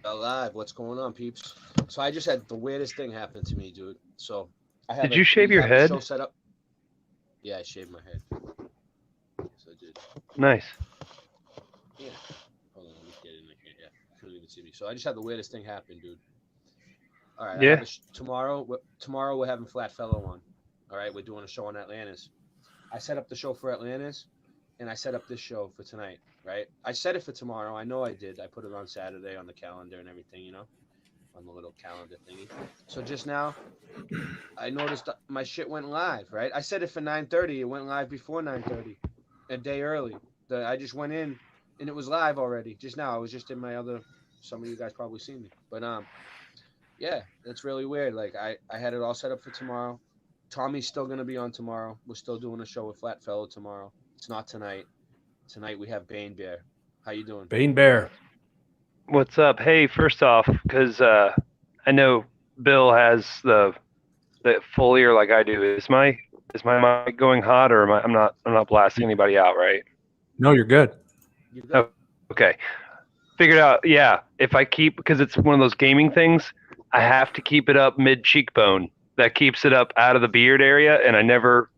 Alive. What's going on, peeps? So I just had the weirdest thing happen to me, dude. So I have Did a you shave we your have a show head? set up. Yeah, I shaved my head. Yes, I did. Nice. Yeah. Hold on, let me get in here. Yeah, you couldn't even see me. So I just had the weirdest thing happen, dude. All right, I have Yeah. a tomorrow. Tomorrow we're having Flat Fellow on. All right, we're doing a show on Atlantis. I set up the show for Atlantis, and I set up this show for tonight. Right? I set it for tomorrow. I know I did. I put it on Saturday on the calendar and everything. On the little calendar thingy. So just now, I noticed my shit went live. Right? I set it for 9:30. It went live before 9:30, a day early. I just went in, and it was live already. Just now, I was just in my other. Some of you guys probably seen me, but yeah, that's really weird. Like I had it all set up for tomorrow. Tommy's still gonna be on tomorrow. We're still doing a show with Flat Fellow tomorrow. It's not tonight. Tonight we have Bane Bear. How you doing? Bane Bear. What's up? Hey, first off, because I know Bill has the full ear like I do. Is my mic going hot, or I'm not blasting anybody out, right? No, you're good. You good? Okay. Figured out. Yeah, if I keep because it's one of those gaming things, I have to keep it up mid cheekbone. That keeps it up out of the beard area, and I never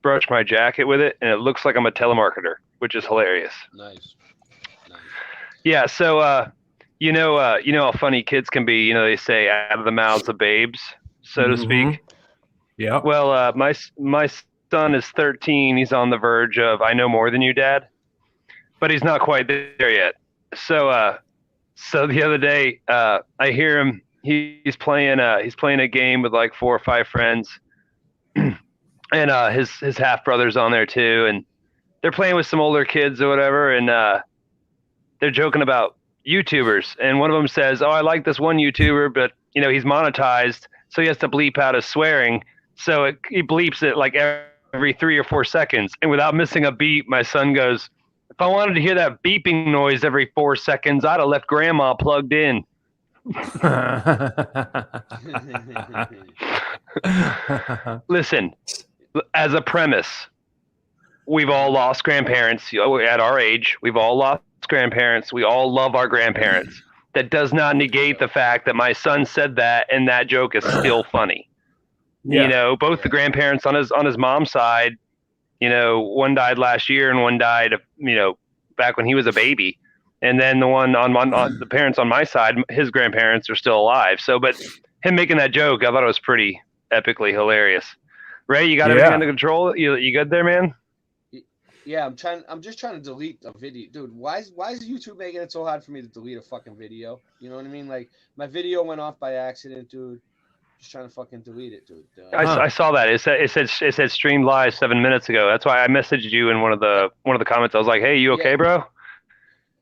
brush my jacket with it, and it looks like I'm a telemarketer, which is hilarious. Nice, nice. Yeah. So you know how funny kids can be. You know, they say out of the mouths of babes, so to Mm-hmm. speak. Yep. Well, my son is 13. He's on the verge of I know more than you, Dad, but he's not quite there yet. So so the other day, I hear him. He's playing a game with like four or five friends, and his half brother's on there too, and they're playing with some older kids or whatever, and they're joking about YouTubers, and one of them says, "Oh, I like this one YouTuber, but he's monetized, so he has to bleep out his swearing. So he bleeps it like every 3 or 4 seconds, and without missing a beat, my son goes, "If I wanted to hear that beeping noise every 4 seconds, I'd have left Grandma plugged in." Listen, as a premise, we've all lost grandparents at our age. We've all lost grandparents. We all love our grandparents. That does not negate the fact that my son said that, and that joke is still funny. yeah. Both the grandparents on his mom's side, one died last year and one died, back when he was a baby, and then the one on the parents on my side, his grandparents are still alive. So, but him making that joke, I thought it was pretty epically hilarious. Ray, you got everything Yeah. under control? You good there, man? Yeah, I'm trying. I'm just trying to delete a video, dude. Why is YouTube making it so hard for me to delete a fucking video? You know what I mean? Like my video went off by accident, dude. Just trying to fucking delete it, dude. I saw that. It said streamed live 7 minutes ago. That's why I messaged you in one of the comments. I was like, "Hey, you Yeah. okay, bro?"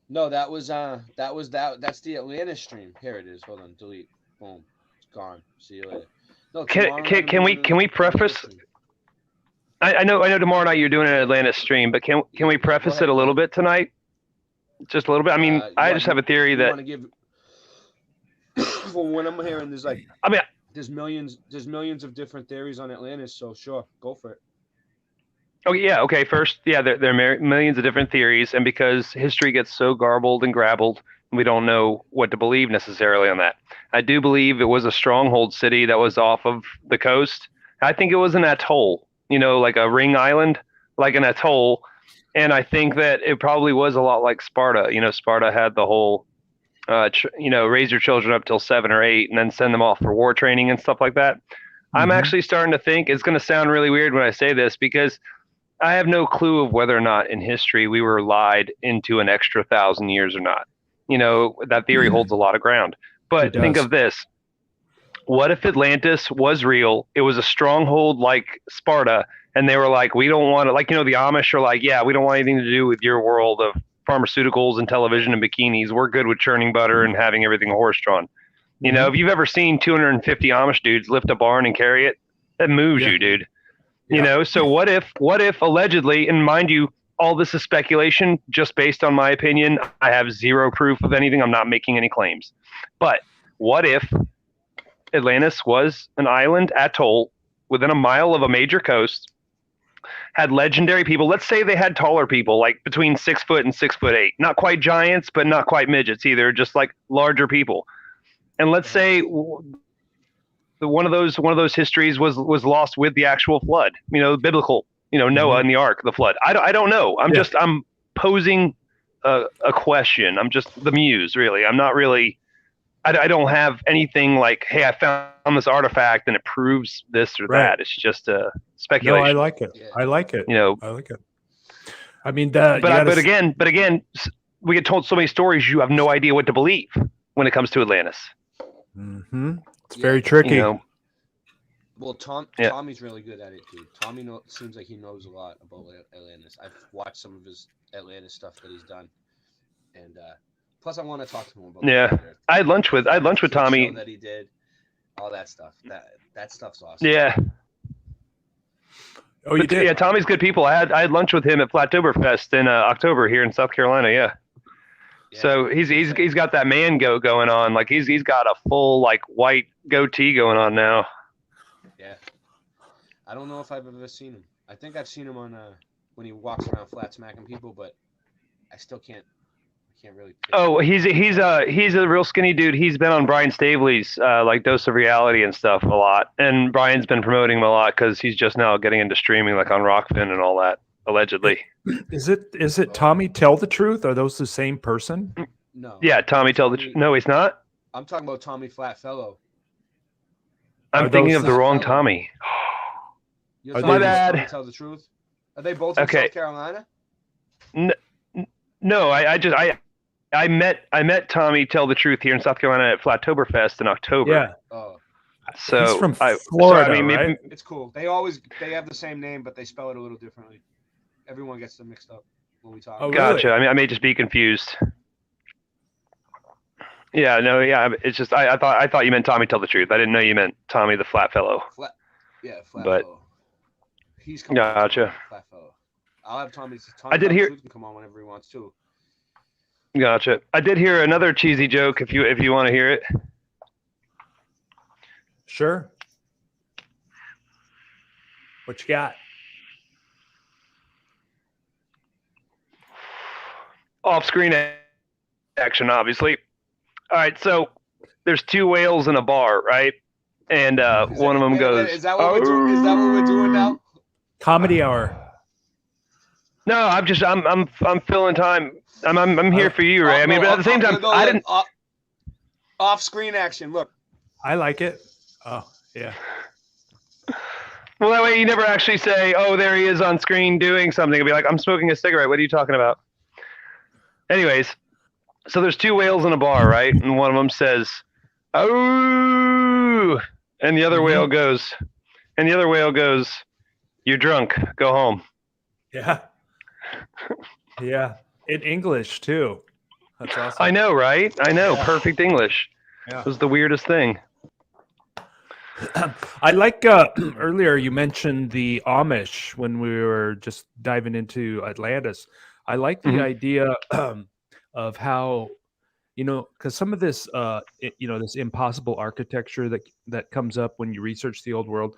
No, that's the Atlanta stream. Here it is. Hold on, delete. Boom, it's gone. See you later. No, Can tomorrow can, night I'm can we doing can we an Atlanta preface? stream. I know tomorrow night you're doing an Atlanta stream, but can we Yeah, go preface it ahead. a Go little ahead. bit tonight? Just a little bit. I mean, I What just have a theory you that want to give? From what I'm hearing, I mean, there's millions of different theories on Atlantis. So sure, go for it. oh yeah, okay. First, yeah, there are millions of different theories, and because history gets so garbled and grabbled, we don't know what to believe necessarily on that. I do believe it was a stronghold city that was off of the coast. I think it was an atoll, like a ring island, like an atoll, and I think that it probably was a lot like Sparta. Sparta had the whole, raise your children up till 7 or 8, and then send them off for war training and stuff like that. I'm Mm-hmm. actually starting to think it's going to sound really weird when I say this because I have no clue of whether or not in history we were lied into an extra 1,000 years or not. That theory holds a lot of ground. It But think does. of this. What if Atlantis was real? It was a stronghold like Sparta, and they were like, we don't want to, like, the Amish are like, yeah, we don't want anything to do with your world of pharmaceuticals and television and bikinis. We're good with churning butter and having everything horse drawn. Mm-hmm. If you've ever seen 250 Amish dudes lift a barn and carry it, that moves Yeah. you, dude. Yeah. So what if allegedly, and mind you, all this is speculation just based on my opinion. I have zero proof of anything. I'm not making any claims. But what if Atlantis was an island atoll within a mile of a major coast, had legendary people. Let's say they had taller people, like between 6 foot and 6'8", not quite giants, but not quite midgets either, just like larger people. And let's say one of those histories was lost with the actual flood. Biblical. Noah and the ark, the flood. I don't know. I'm posing a question. I'm just the muse, really. I'm not really. I don't have anything like, hey, I found this artifact and it proves this or that. It's just a speculation. No, I like it. Yeah. I like it. I like it. I mean, but again, we get told so many stories. You have no idea what to believe when it comes to Atlantis. Mm-hmm. It's very tricky. Well, Tommy's really good at it too. Tommy seems like he knows a lot about Atlantis. I've watched some of his Atlantis stuff that he's done, and plus I want to talk to him about. Yeah, I had lunch with Tommy. That he did, all that stuff. That stuff's awesome. Yeah. Oh, you did? Yeah, Tommy's good people. I had lunch with him at Flattoberfest in October here in South Carolina. Yeah. So he's got that man going on. Like he's got a full like white goatee going on now. Yeah. I don't know if I've ever seen him. I think I've seen him on when he walks around flat smacking people, but I still can't really. Oh, he's a real skinny dude. He's been on Brian Staveley's like Dose of Reality and stuff a lot, and Brian's been promoting him a lot because he's just now getting into streaming like on Rockfin and all that. Allegedly. Is it Tommy Tell the Truth? Are those the same person? No. Yeah, Tommy Tell the Truth. No, he's not. I'm talking about Tommy Flatfellow. I'm thinking of the wrong Tommy. My bad. Tell the Truth. Are they both in South Carolina? No, I met Tommy Tell the Truth here in South Carolina at Flattoberfest in October. Yeah. Oh. So he's from Florida, right? It's cool. They have the same name, but they spell it a little differently. Everyone gets them mixed up when we talk. Oh, gotcha. Really? I may just be confused. Yeah, no, yeah. It's just I thought you meant Tommy Tell the Truth. I didn't know you meant Tommy the Flat Fellow. Flatfellow. He's coming. Gotcha. Flatfellow. I'll have Tommy. I did hear. Can come on whenever he wants to. Gotcha. I did hear another cheesy joke. If you want to hear it. Sure. What you got? Off-screen action, obviously. All right, so there's two whales in a bar, right? And one of them goes. Is that what we're doing now? Comedy hour. No, I'm filling time. I'm here for you, Ray. But at the same time, I didn't. Off-screen action. Look. I like it. Oh yeah. Well, that way you never actually say, "Oh, there he is on screen doing something." It'll be like, "I'm smoking a cigarette. What are you talking about?" Anyways, so there's two whales in a bar, right? And one of them says, "Oh," and the other whale goes, "You're drunk. Go home." Yeah. Yeah. In English too. That's awesome. I know, right? I know. Yeah. Perfect English. Yeah. It was the weirdest thing. I like earlier you mentioned the Amish when we were just diving into Atlantis. I like the idea of how, because some of this, this impossible architecture that comes up when you research the old world,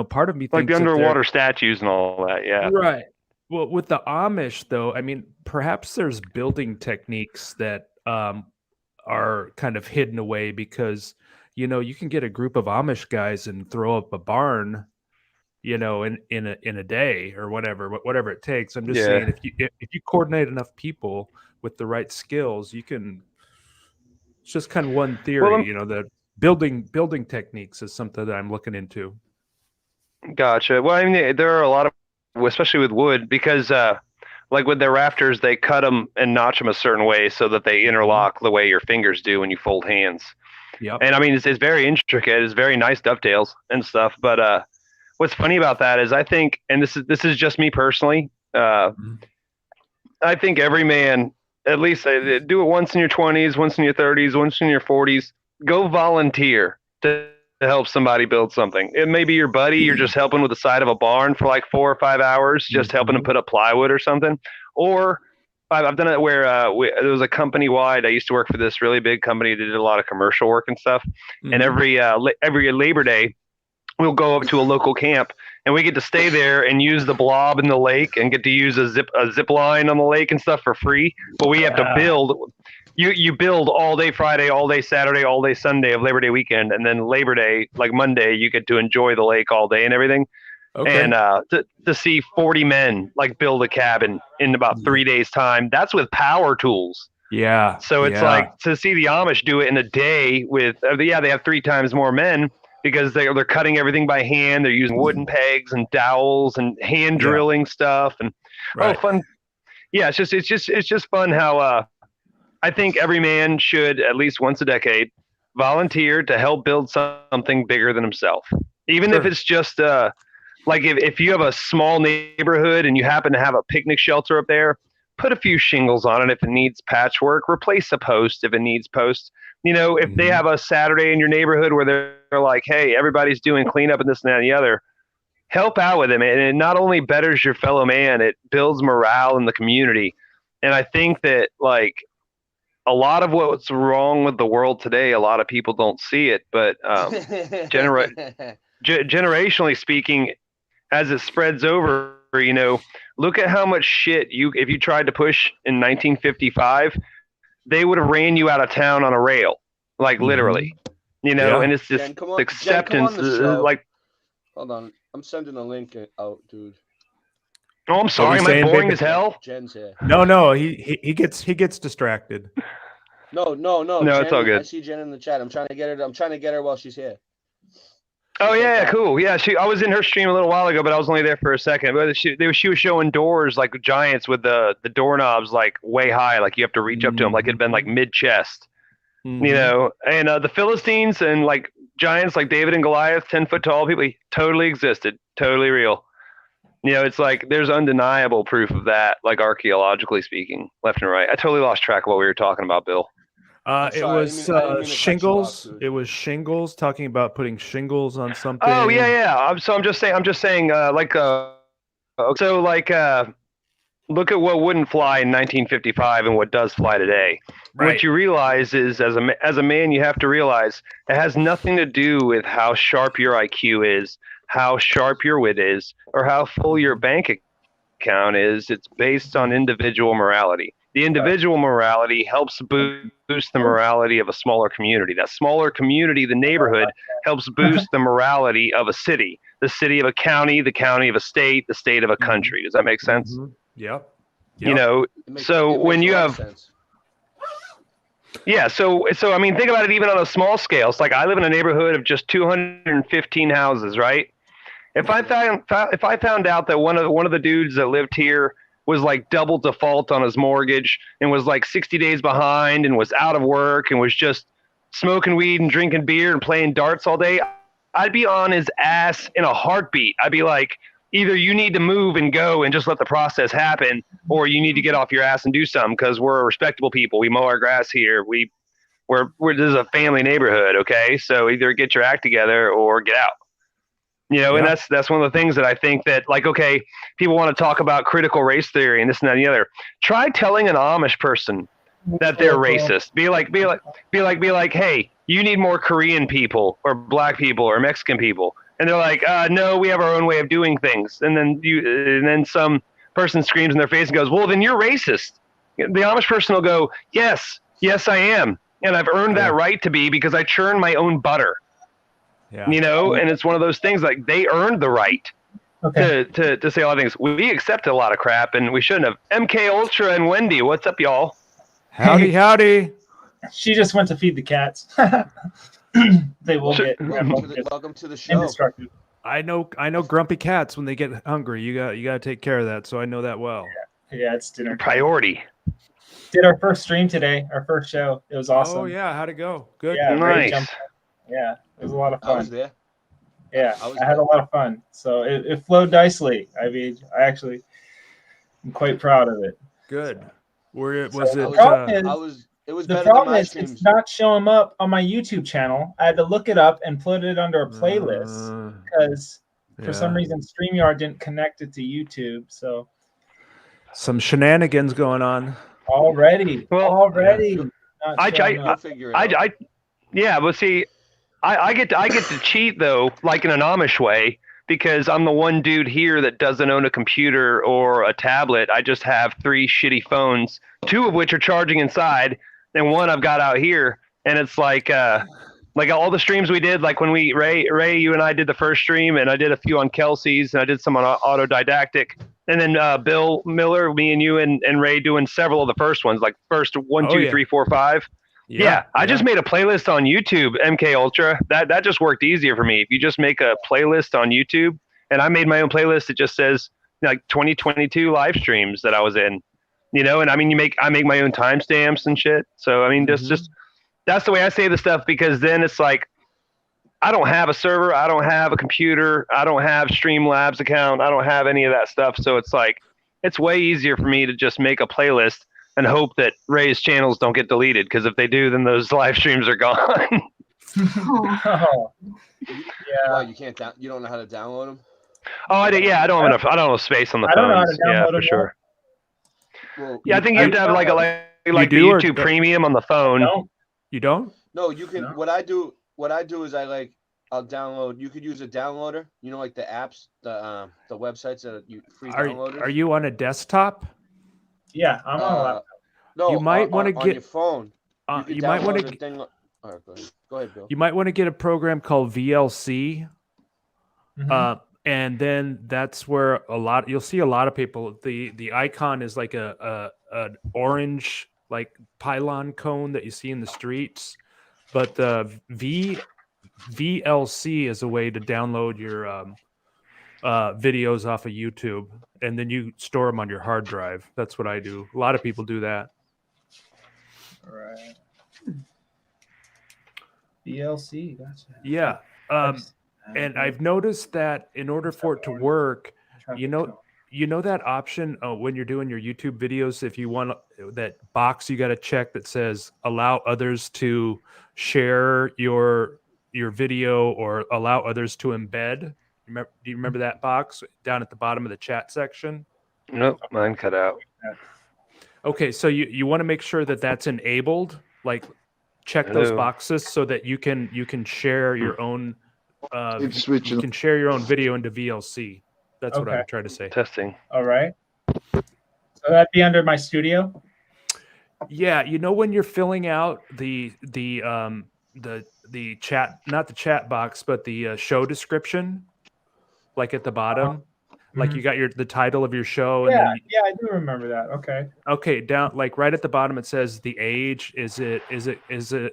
part of me like thinks the underwater statues and all that. Yeah. Right. Well, with the Amish, though, I mean, perhaps there's building techniques that are kind of hidden away because, you can get a group of Amish guys and throw up a barn, in a day or whatever it takes. I'm just saying, if you coordinate enough people with the right skills, you can. It's just kind of one theory, that building techniques is something that I'm looking into. Gotcha. Well, I mean, there are a lot of, especially with wood, because like with their rafters, they cut them and notch them a certain way so that they interlock the way your fingers do when you fold hands. Yep. And I mean, it's very intricate. It's very nice dovetails and stuff. But what's funny about that is I think, and this is just me personally, I think every man, at least do it once in your 20s, once in your 30s, once in your 40s, go volunteer to help somebody build something. It may be your buddy, you're just helping with the side of a barn for like 4 or 5 hours, just helping him put up plywood or something. Or I've done it where there was a company-wide. I used to work for this really big company that did a lot of commercial work and stuff. And every Labor Day, we'll go up to a local camp and we get to stay there and use the blob in the lake and get to use a zip line on the lake and stuff for free. But we have to build. You build all day Friday, all day Saturday, all day Sunday of Labor Day weekend, and then Labor Day, like Monday, you get to enjoy the lake all day and everything. Okay. And to see 40 men like build a cabin in about 3 days' time, that's with power tools. Yeah. So it's like to see the Amish do it in a day with, they have 3 times more men because they're cutting everything by hand. They're using wooden pegs and dowels and hand drilling stuff and fun. Yeah, it's just fun how I think every man should at least once a decade volunteer to help build something bigger than himself, even if it's just like if you have a small neighborhood and you happen to have a picnic shelter up there. Put a few shingles on it if it needs patchwork. Replace a post if it needs posts. You know, if they have a Saturday in your neighborhood where they're like, hey, everybody's doing cleanup and this and that and the other, help out with them. And it not only betters your fellow man, it builds morale in the community. And I think that, like, a lot of what's wrong with the world today, a lot of people don't see it. But generationally speaking, as it spreads over, you know, look at how much shit if you tried to push in 1955, they would have ran you out of town on a rail, like literally, you know. And it's just acceptance, like. Hold on, I'm sending a link out, dude. Oh, I'm sorry, am I boring as hell? Jen's here. No, he gets distracted. No, Jen, it's all good. I see Jen in the chat. I'm trying to get her while she's here. Oh yeah, cool. Yeah, I was in her stream a little while ago, but I was only there for a second. But she was showing doors like giants with the doorknobs like way high, like you have to reach up to them, like it'd been like mid chest, you know. And the Philistines and like giants like David and Goliath, 10 foot tall people, totally existed, totally real. You know, it's like there's undeniable proof of that, like archaeologically speaking, left and right. I totally lost track of what we were talking about, Bill. It was shingles. It was shingles. Talking about putting shingles on something. Oh yeah. I'm just saying. Look at what wouldn't fly in 1955 and what does fly today. Right. What you realize is, as a man, you have to realize it has nothing to do with how sharp your IQ is, how sharp your wit is, or how full your bank account is. It's based on individual morality. The individual morality helps boost the morality of a smaller community. That smaller community, the neighborhood, helps boost the morality of a city, the city of a county, the county of a state, the state of a country. Does that make sense? Yep. You know, so when you have sense. Yeah, so I mean, think about it even on a small scale. It's like I live in a neighborhood of just 215 houses, right? If I found out that one of the dudes that lived here was like double default on his mortgage and was like 60 days behind and was out of work and was just smoking weed and drinking beer and playing darts all day, I'd be on his ass in a heartbeat. I'd be like, either you need to move and go and just let the process happen, or you need to get off your ass and do something, because we're respectable people. We mow our grass here. We're this is a family neighborhood, okay? So either get your act together or get out. You know, and that's one of the things that I think that, like, okay, people want to talk about critical race theory and this and that and the other. Try telling an Amish person that they're racist. Be like, hey, you need more Korean people or black people or Mexican people. And they're like, no, we have our own way of doing things. And then some person screams in their face and goes, well, then you're racist. The Amish person will go, yes, I am. And I've earned that right to be because I churn my own butter. Yeah. You know, and it's one of those things like they earned the right to say a lot of things. We accept a lot of crap and we shouldn't have. MK Ultra and Wendy, what's up, y'all? Howdy. She just went to feed the cats. They will get welcome to the show. I know grumpy cats when they get hungry. You got to take care of that. So I know that well. Yeah, it's dinner priority. Did our first stream today, our first show. It was awesome. Oh yeah, how'd it go? Good. Yeah, nice. Yeah, it was a lot of fun. I was there. Yeah, I had a lot of fun. So it flowed nicely. I mean, I'm quite proud of it. Good. It was the problem is it's not showing up on my YouTube channel. I had to look it up and put it under a playlist because for some reason StreamYard didn't connect it to YouTube. So some shenanigans going on already. Yeah, but see, I get to cheat though, like in an Amish way, because I'm the one dude here that doesn't own a computer or a tablet. I just have 3 shitty phones, 2 of which are charging inside, and 1 I've got out here. And it's like all the streams we did, like when Ray, you and I did the first stream, and I did a few on Kelsey's, and I did some on Autodidactic. And then Bill Miller, me and you and Ray doing several of the first ones, like first 1, 2, 3, 4, 5. Yeah, I just made a playlist on YouTube, MK Ultra. That just worked easier for me. If you just make a playlist on YouTube, and I made my own playlist, it just says like 2022 live streams that I was in, and I mean, I make my own timestamps and shit. So I mean, just that's the way I say the stuff, because then it's like, I don't have a server, I don't have a computer, I don't have Streamlabs account, I don't have any of that stuff. So it's like, it's way easier for me to just make a playlist and hope that Ray's channels don't get deleted, because if they do, then those live streams are gone. Oh. Yeah. Well, you can't. You don't know how to download them. Oh, I don't have enough. I don't have space on the I don't know how phones. to download Yeah, for them. sure. Well, Yeah, I think you have to have like the YouTube Premium on the phone. No. You don't? No, you can. No. What I do is I'll download. You could use a downloader. Like the apps, the websites that you free downloaders. Are you on a desktop? Yeah, I'm on a laptop. No, You might want to on get your phone. you might want to. All right, go ahead, Bill. You might want to get a program called VLC. Mhm. And then that's where you'll see a lot of people. The icon is like an orange like pylon cone that you see in the streets, but the VLC is a way to download your videos off of YouTube, and then you store them on your hard drive. That's what I do. A lot of people do that. Right. VLC, gotcha. Yeah. And I've noticed that in order for it to work, you know that option when you're doing your YouTube videos, if you want that box, you got to check that says allow others to share your video or allow others to embed. Do you remember that box down at the bottom of the chat section? Nope, mine cut out. Okay, so you want to make sure that that's enabled. Like, check those boxes so that you can share your own. You can share your own video into VLC. That's what I'm trying to say. Testing. All right. So that'd be under my studio. Yeah, when you're filling out the chat, not the chat box, but the show description, like at the bottom, like you got the title of your show. Yeah, and I do remember that. Okay. Okay, down like right at the bottom it says the age. Is it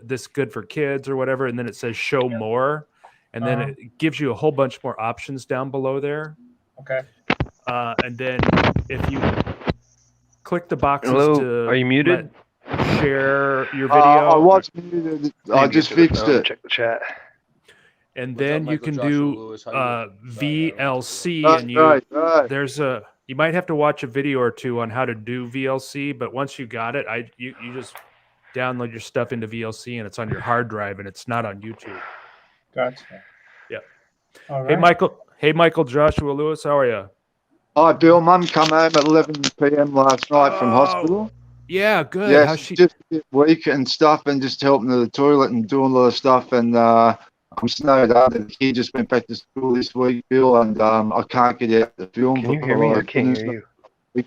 this good for kids or whatever? And then it says show more, and then it gives you a whole bunch more options down below there. Okay. And then if you click the boxes Hello, are you muted? Share your video. I was muted. I just fixed it. Check the chat. And then you can do VLC, and there's you might have to watch a video or two on how to do VLC, but once you got it, you just download your stuff into VLC and it's on your hard drive and it's not on YouTube. Gotcha. Yeah. All right. Hey Michael, Joshua Lewis, how are you? Hi Bill, Mum come home at 11 p.m. last night from hospital. Yeah, good. Yeah, How's she's just a bit weak and stuff, and just helping to the toilet and doing a lot of stuff. And I'm snowed under. The kid just went back to school this week, Bill, and I can't get out the film. Can you hear me? I can't hear you.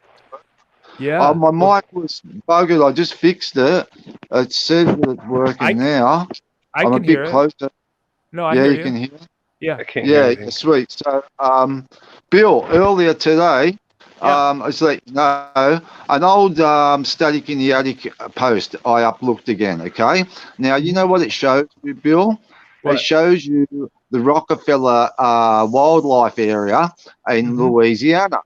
Yeah. My mic was buggered. I just fixed it. It says that it's working now. I'm a bit closer. No, I hear you. You can hear. Yeah. I can't hear Yeah, sweet. So, Bill, earlier today, I was like, no, an old Static in the Attic post I uplooked again, okay? Now, you know what it shows you, Bill? What? It shows you the Rockefeller wildlife area in Louisiana.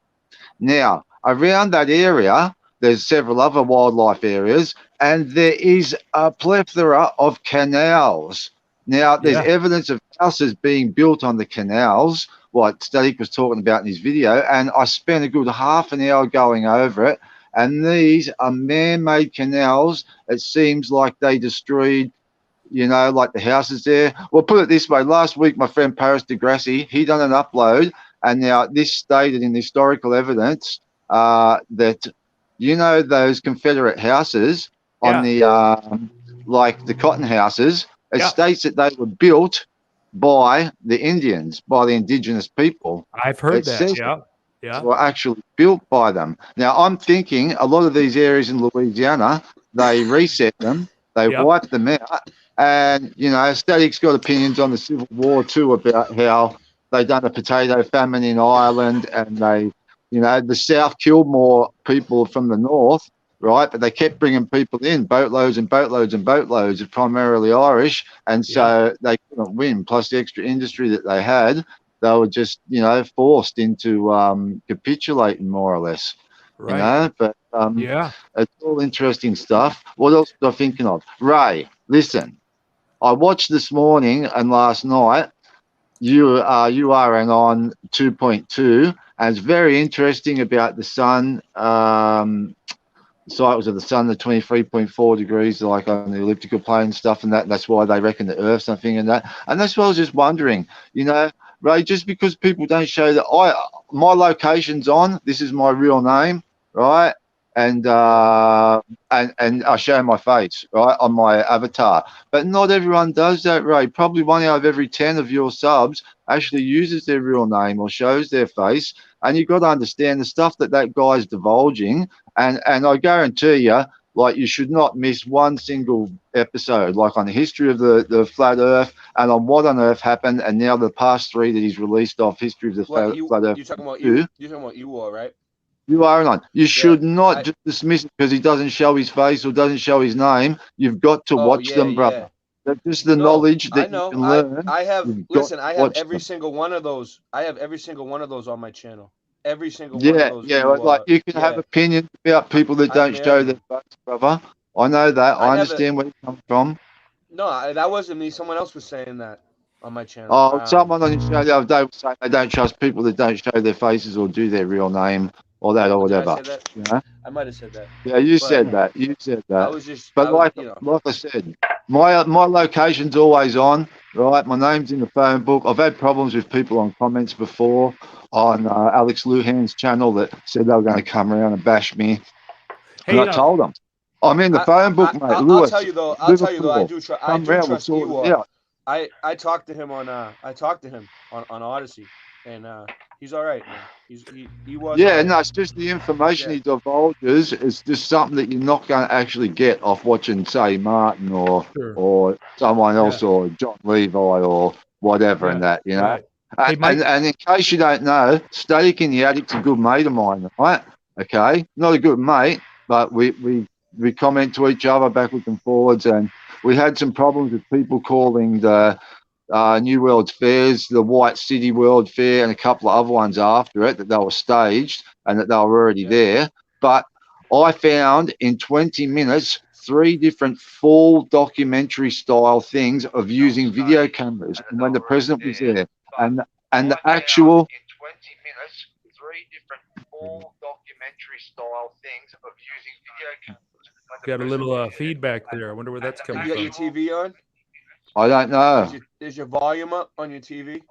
Now, around that area, there's several other wildlife areas, and there is a plethora of canals. Now, there's evidence of houses being built on the canals, what Static was talking about in his video, and I spent a good half an hour going over it, and these are man-made canals. It seems like they destroyed, like the houses there. Well, put it this way, last week my friend Paris deGrassi, he done an upload, and now this stated in the historical evidence that, those Confederate houses on the, like the cotton houses, it states that they were built by the Indians, by the indigenous people. I've heard It that. says Yeah. were actually built by them. Now, I'm thinking a lot of these areas in Louisiana, they reset them, they wipe them out, and, you know, Static's got opinions on the Civil War too about how they done a potato famine in Ireland, and they, you know, the South killed more people from the North, right? But they kept bringing people in, boatloads and boatloads and boatloads of primarily Irish, and so they couldn't win. Plus the extra industry that they had, they were just, you know, forced into capitulating more or less. Right. You know, but it's all interesting stuff. What else was I thinking of? Ray, listen, I watched this morning and last night. You are on 2.2, and it's very interesting about the sun. Cycles of the sun, the 23.4 degrees, like on the elliptical plane and stuff, and that's why they reckon the Earth's something and that. And that's what I was just wondering, you know, Ray, just because people don't show that my location's on, this is my real name, right? And I show my face, right, on my avatar. But not everyone does that, Ray. Probably 1 out of every 10 of your subs actually uses their real name or shows their face. And you've got to understand the stuff that guy's divulging. And I guarantee you, like, you should not miss one single episode, like on the history of the flat Earth and on what on Earth happened, and now the past 3 that he's released off history of the flat Earth. You're talking about you're talking about Ewar, right? You are on. You should not just dismiss it because he doesn't show his face or doesn't show his name. You've got to watch them, brother. That's just the knowledge that you can learn. I have every single one of those. I have every single one of those on my channel. Every single one of those. Yeah, like you can have opinions about people that don't show their face, brother. I know that. I understand where you come from. No, that wasn't me. Someone else was saying that on my channel. Oh, someone on your show the other day was saying they don't trust people that don't show their faces or do their real name or that or whatever. You know? I might have said that. Yeah, you said that. You said that. I was just. But like I said, my location's always on. Right, my name's in the phone book. I've had problems with people on comments before on Alex Luhan's channel that said they were going to come around and bash me. Hey, and I told them, I'm in the phone book, mate. I'll tell you though. I do trust you. I talked to him on Odyssey, and he's all right, man. He was. Yeah, no, it's just the information he divulges. It's just something that you're not going to actually get off watching, say, Martin or someone else or John Levi or whatever and that, you know. Right. Hey, and in case you don't know, Static in the Attic's a good mate of mine, right? Okay, not a good mate, but we comment to each other backwards and forwards, and we had some problems with people calling the New World Fairs the White City World Fair and a couple of other ones after it, that they were staged and that they were already there. But I found in 20 minutes 3 different full documentary style things of using video cameras, and when the president was there, and the actual in 20 minutes 3 different full documentary style things of using video cameras. Got a little feedback there. I wonder where that's coming from. You got your TV on? I don't know. Is your volume up on your TV?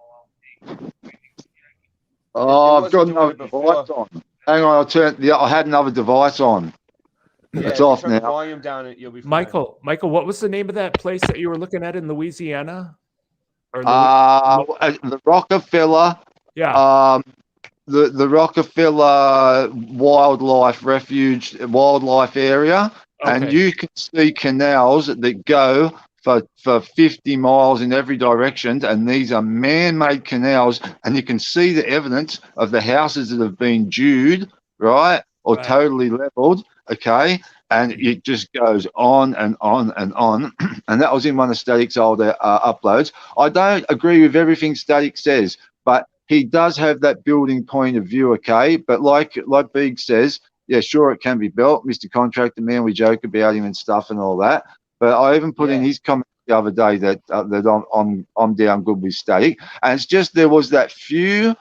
Oh, I've got another device on. Hang on, I had another device on. It's off now. The volume down, you'll be fine. Michael, what was the name of that place that you were looking at in Louisiana? The Rockefeller. Yeah. The Rockefeller Wildlife Refuge, wildlife area, and you can see canals that go for 50 miles in every direction, and these are man-made canals, and you can see the evidence of the houses that have been dewed, right, or totally leveled, okay, and it just goes on and on and on. And that was in one of Static's older uploads. I don't agree with everything Static says, but he does have that building point of view, okay? But like Big says, yeah, sure, it can be built. Mr. Contractor Man, we joke about him and stuff and all that. But I even put in his comment the other day that I'm down good with Static. And it's just there was that few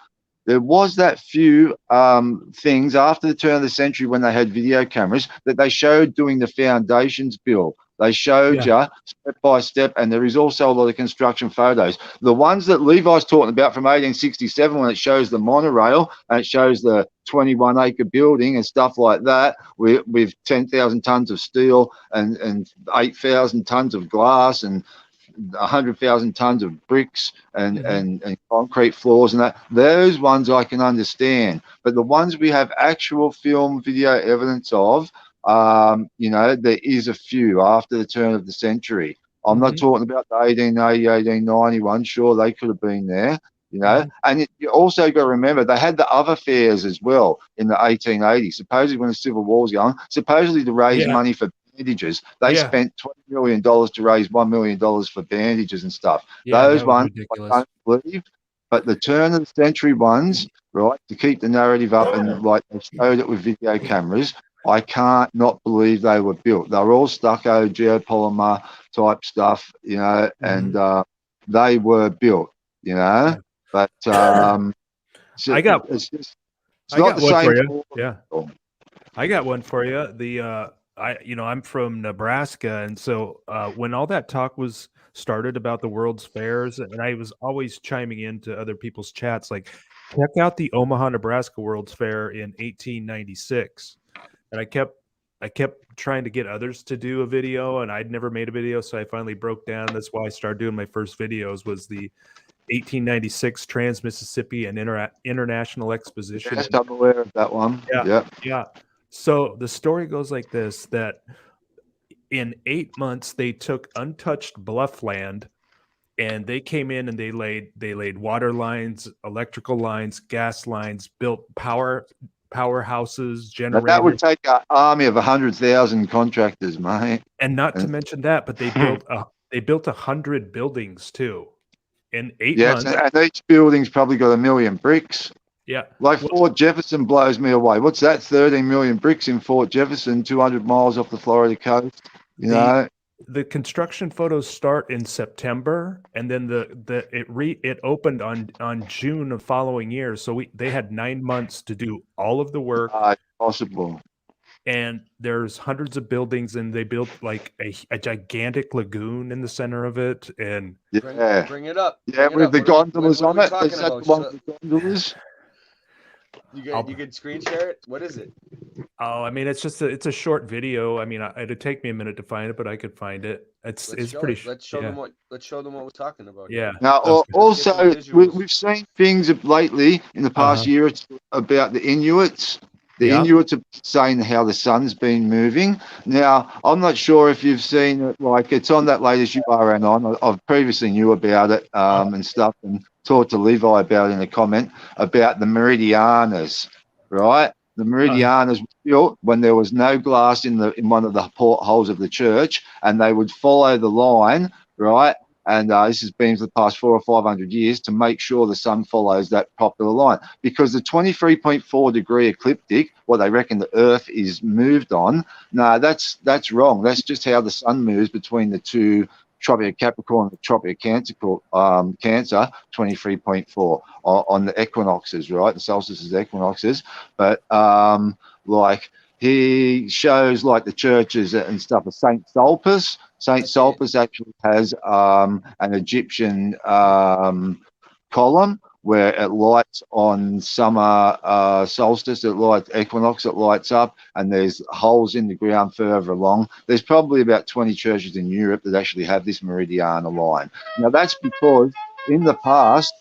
things after the turn of the century when they had video cameras that they showed doing the foundations build. They showed you step by step, and there is also a lot of construction photos. The ones that Levi's talking about from 1867, when it shows the monorail and it shows the 21-acre building and stuff like that, with 10,000 tons of steel and 8,000 tons of glass and 100,000 tons of bricks and concrete floors and that. Those ones I can understand, but the ones we have actual film video evidence of, you know, there is a few after the turn of the century. I'm not talking about the 1880, 1890 ones. Sure, they could have been there, you know. And you also got to remember they had the other fairs as well in the 1880s. Supposedly when the Civil War was going, supposedly to raise money for bandages, they spent $20 million to raise $1 million for bandages and stuff. Those ones I don't believe, but the turn of the century ones, right, to keep the narrative up and like they showed it with video cameras, I can't not believe they were built. They're all stucco, geopolymer type stuff, you know, and they were built, you know. But I got it's one not the same for you. Yeah, I got one for you. I'm from Nebraska, and so when all that talk was started about the World's Fairs, and I was always chiming into other people's chats, like, check out the Omaha, Nebraska World's Fair in 1896. And I kept trying to get others to do a video, and I'd never made a video, so I finally broke down. That's why I started doing my first videos, was the 1896 Trans-Mississippi and International Exposition. Yes, I'm aware of that one. Yeah. So the story goes like this, that in 8 months, they took untouched bluff land, and they came in and they laid water lines, electrical lines, gas lines, built powerhouses, generators. That would take an army of 100,000 contractors, mate. And not to mention that, but they built 100 buildings too in 8 months. And each building's probably got 1 million bricks. Yeah, like Fort Jefferson blows me away. What's that? 13 million bricks in Fort Jefferson, 200 miles off the Florida coast. You know, the construction photos start in September, and then it opened on June of following year. So they had 9 months to do all of the work possible. And there's hundreds of buildings, and they built like a gigantic lagoon in the center of it. And bring it up. With the gondolas on it. Is that the one with the gondolas? You can screen share it. What is it? Oh, I mean, it's a short video. I mean, it'd take me a minute to find it, but I could find it. It's pretty. Let's show them what we're talking about. Yeah. Now, also, we've seen things lately in the past year about the Inuits. The Inuits are saying how the sun's been moving. Now, I'm not sure if you've seen it. Like, it's on that latest URN on. I've previously knew about it and stuff, and talked to Levi about it in a comment about the Meridianas, right? The Meridianas were built when there was no glass in one of the portholes of the church, and they would follow the line, right? And this has been for the past 400 or 500 years to make sure the sun follows that popular line, because the 23.4 degree ecliptic, what they reckon the Earth is moved on. No, that's wrong. That's just how the sun moves between the two, Tropic of Capricorn and the Tropic of Cancer, 23.4 on the equinoxes, right? The solstices, equinoxes. But like, he shows like the churches and stuff of Saint Sulpice. Saint Sulpice actually has an Egyptian column where it lights on summer solstice, equinox, it lights up, and there's holes in the ground further along. There's probably about 20 churches in Europe that actually have this Meridiana line. Now, that's because in the past,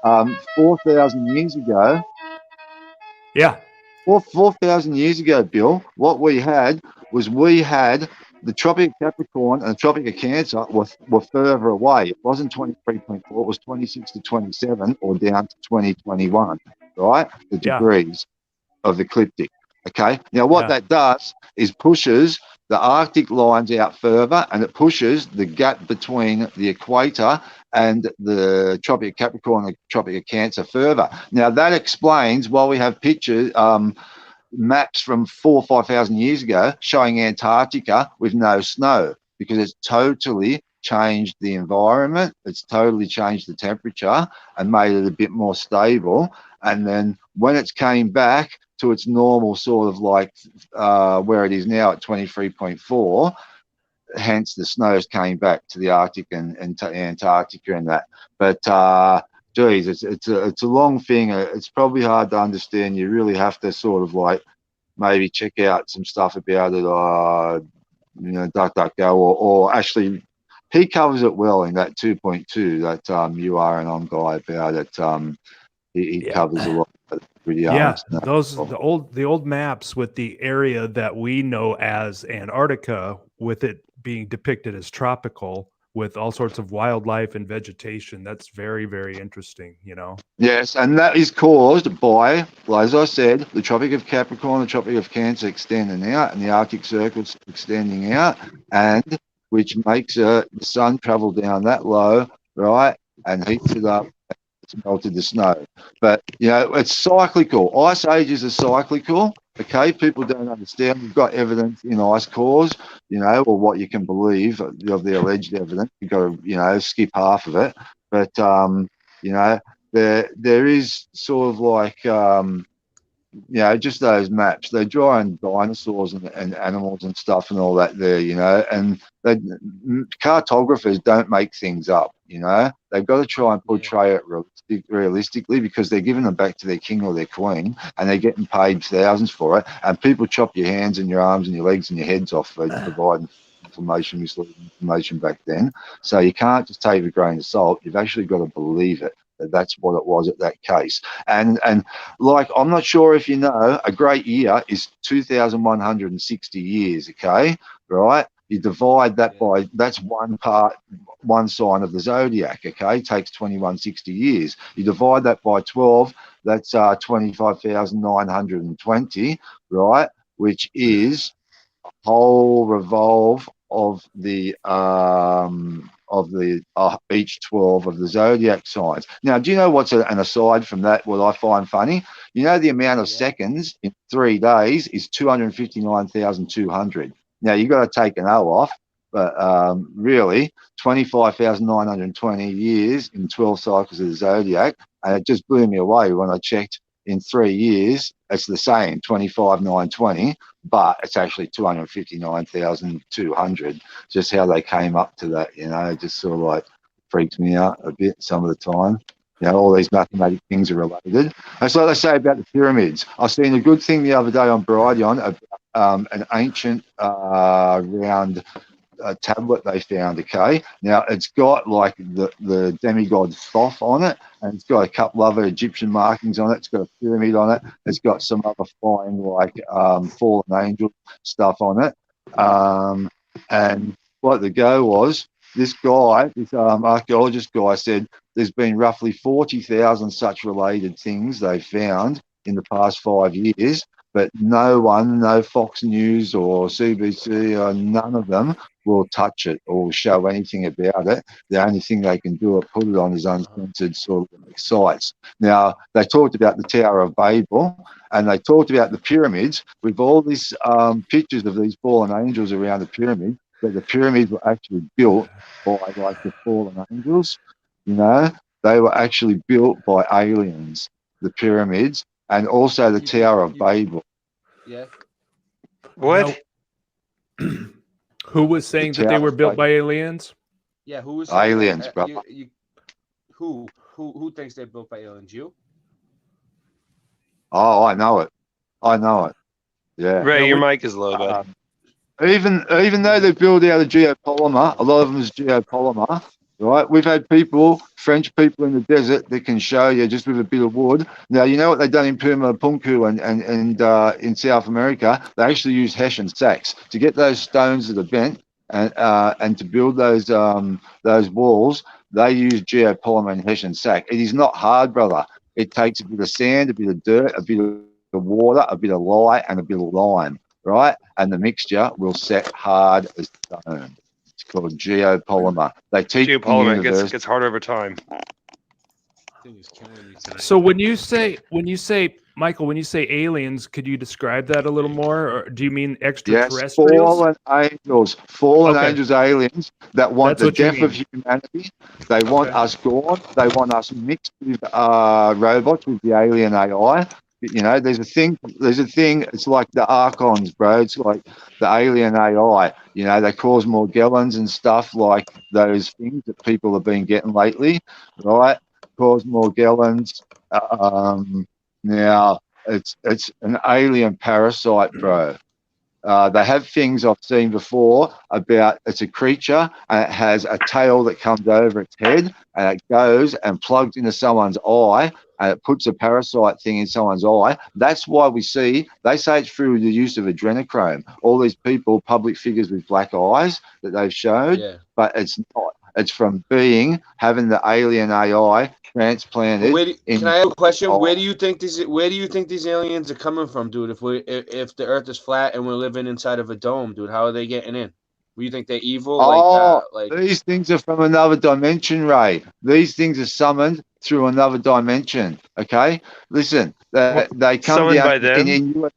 4,000 years ago, 4,000 years ago, Bill, what we had was the Tropic of Capricorn and the Tropic of Cancer were further away. It wasn't 23.4, it was 26 to 27 or down to 2021, right? The degrees of the ecliptic. Okay. Now, what that does is pushes the Arctic lines out further, and it pushes the gap between the equator and the Tropic of Capricorn and the Tropic of Cancer further. Now, that explains why we have pictures, maps from 4,000 or 5,000 years ago showing Antarctica with no snow, because it's totally changed the environment. It's totally changed the temperature and made it a bit more stable. And then when it's came back to its normal sort of like where it is now at 23.4, hence the snows came back to the Arctic and to Antarctica and that. But geez, it's a long thing. It's probably hard to understand. You really have to sort of like maybe check out some stuff about it, DuckDuckGo, or actually he covers it well in that 2.2 that you are and I'm guy about it. He covers a lot of it pretty Yeah, honest. No those problem. the old maps with the area that we know as Antarctica, with it being depicted as tropical, with all sorts of wildlife and vegetation. That's very, very interesting. You know. Yes, and that is caused by, well, as I said, the Tropic of Capricorn, the Tropic of Cancer extending out, and the Arctic Circle's extending out, and which makes the sun travel down that low, right, and heats it up. It's melted the snow. But, you know, it's cyclical. Ice ages are cyclical. Okay, people don't understand. We've got evidence in ice cores, you know, or what you can believe of the alleged evidence. You've got to, you know, skip half of it. But, you know, there is sort of like, you know, just those maps. They're drawing dinosaurs and animals and stuff and all that there, you know, and cartographers don't make things up, you know. They've got to try and portray it realistically because they're giving them back to their king or their queen and they're getting paid thousands for it. And people chop your hands and your arms and your legs and your heads off for providing information, misleading information back then. So you can't just take it with a grain of salt. You've actually got to believe it. That's what it was at that case. And like, I'm not sure if you know, a great year is 2,160 years, okay? Right? You divide that by, that's one sign of the zodiac, okay? It takes 2160 years. You divide that by 12, that's 25,920, right? Which is a whole revolve of the each 12 of the zodiac signs. Now, do you know what's an aside from that, what I find funny? You know, the amount of seconds in 3 days is 259,200. Now, you've got to take an O off, but really, 25,920 years in 12 cycles of the zodiac, and it just blew me away when I checked in 3 years, it's the same, 25,920, but it's actually 259,200. Just how they came up to that, you know, it just sort of like freaks me out a bit some of the time. You know, all these mathematic things are related. That's like they say about the pyramids. I seen a good thing the other day on Brighteon about an ancient round tablet they found, okay? Now, it's got like the demigod Thoth on it, and it's got a couple other Egyptian markings on it. It's got a pyramid on it. It's got some other fine, like, fallen angel stuff on it. And what the go was, this guy, this archaeologist guy said there's been roughly 40,000 such related things they found in the past 5 years, but no one, no Fox News or CBC or none of them will touch it or show anything about it. The only thing they can do is put it on is uncensored sort of sites. Now, they talked about the Tower of Babel and they talked about the pyramids with all these pictures of these fallen angels around the pyramid, but the pyramids were actually built by like the fallen angels, you know. They were actually built by aliens, the pyramids, and also the Tower of Babel. Yeah. What? Who was saying that they were built by aliens? Yeah, who was aliens, bro? Who thinks they're built by aliens? You? Oh, I know it. I know it. Yeah. Ray, your mic is low, bud. Even though they're built out of geopolymer, a lot of them is geopolymer, right? We've had people, French people in the desert that can show you just with a bit of wood. Now, you know what they've done in Puma Punku and in South America? They actually use Hessian sacks to get those stones that are bent and to build those walls. They use geopolymer and Hessian sack. It is not hard, brother. It takes a bit of sand, a bit of dirt, a bit of water, a bit of lye, and a bit of lime, right? And the mixture will set hard as stone. It's called geopolymer. They teach geopolymer gets harder over time. So when you say Michael, when you say aliens, could you describe that a little more, or do you mean extraterrestrials? Yes, fallen angels, aliens that want the death of humanity. They want us gone. They want us mixed with robots, with the alien AI. You know, there's a thing. It's like the Archons, bro. It's like the alien AI. You know, they cause Morgellons and stuff like those things that people have been getting lately, right? Cause Morgellons. Now it's an alien parasite, bro. They have things I've seen before about it's a creature and it has a tail that comes over its head and it goes and plugs into someone's eye and it puts a parasite thing in someone's eye. That's why they say it's through the use of adrenochrome. All these people, public figures with black eyes that they've shown, but it's not. It's from having the alien AI transplanted. Can I have a question? Where do you think these aliens are coming from, dude? If the Earth is flat and we're living inside of a dome, dude, how are they getting in? You think they're evil? These things are from another dimension, Ray. These things are summoned through another dimension. Okay, listen, they come down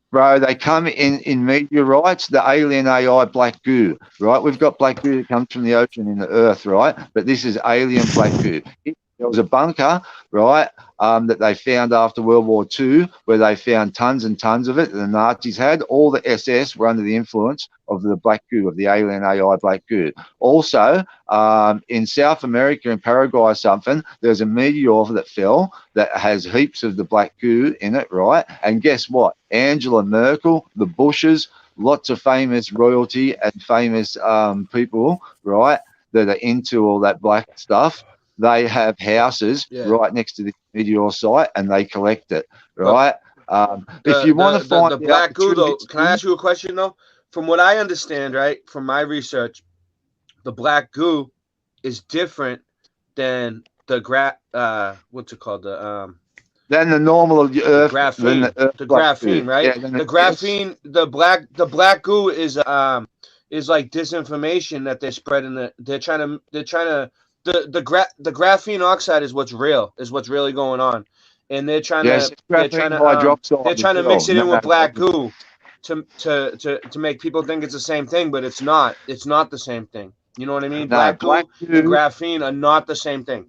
bro. They come in meteorites, the alien AI black goo, right? We've got black goo that comes from the ocean in the Earth, right? But this is alien black goo. There was a bunker, right, that they found after World War II where they found tons and tons of it that the Nazis had. All the SS were under the influence of the black goo, of the alien AI black goo. Also, in South America, in Paraguay or something, there's a meteor that fell that has heaps of the black goo in it, right? And guess what? Angela Merkel, the Bushes, lots of famous royalty and famous people, right, that are into all that black stuff. They have houses right next to the meteor site, and they collect it. Right. If you want to find the black goo, though, can I ask you a question though? From what I understand, right, from my research, the black goo is different than the what's it called? Than the normal Earth. Graphene. The graphene, right? Yeah, the graphene. The black goo is like disinformation that they're spreading. They're trying to. The graphene oxide is what's really going on, and they're trying to mix it in with black goo to make people think it's the same thing, but it's not. It's not the same thing. You know what I mean? Black goo and graphene are not the same thing.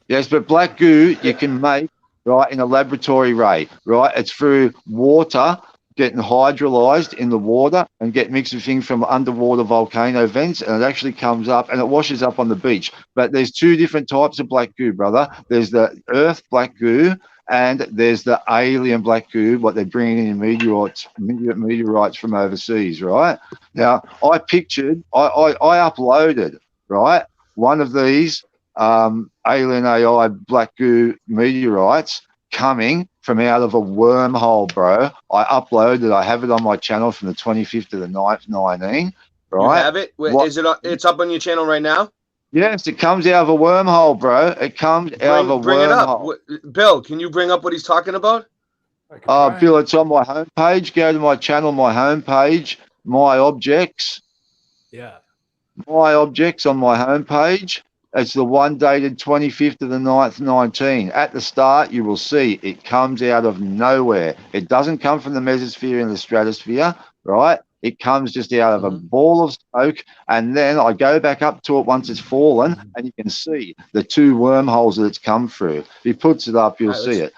Yes, but black goo you can make right in a laboratory, Ray. Right, it's through water getting hydrolyzed in the water and get mixed with things from underwater volcano vents, and it actually comes up and it washes up on the beach. But there's two different types of black goo, brother. There's the Earth black goo and there's the alien black goo, what they're bringing in meteorites from overseas, right? Now, I uploaded, right, one of these alien AI black goo meteorites coming from out of a wormhole, bro. I uploaded. I have it on my channel from the 25th of the 9th, 19. Right? You have it? Is it? It's up on your channel right now? Yes, it comes out of a wormhole, bro. It comes out of a wormhole. It up. Bill, can you bring up what he's talking about? Bill, it's on my homepage. Go to my channel, my homepage, my objects. Yeah. My objects on my homepage. It's the one dated 25th of the 9th, 19. At the start, you will see it comes out of nowhere. It doesn't come from the mesosphere and the stratosphere, right? It comes just out of a ball of smoke, and then I go back up to it once it's fallen, and you can see the two wormholes that it's come through. If he puts it up, you'll see it.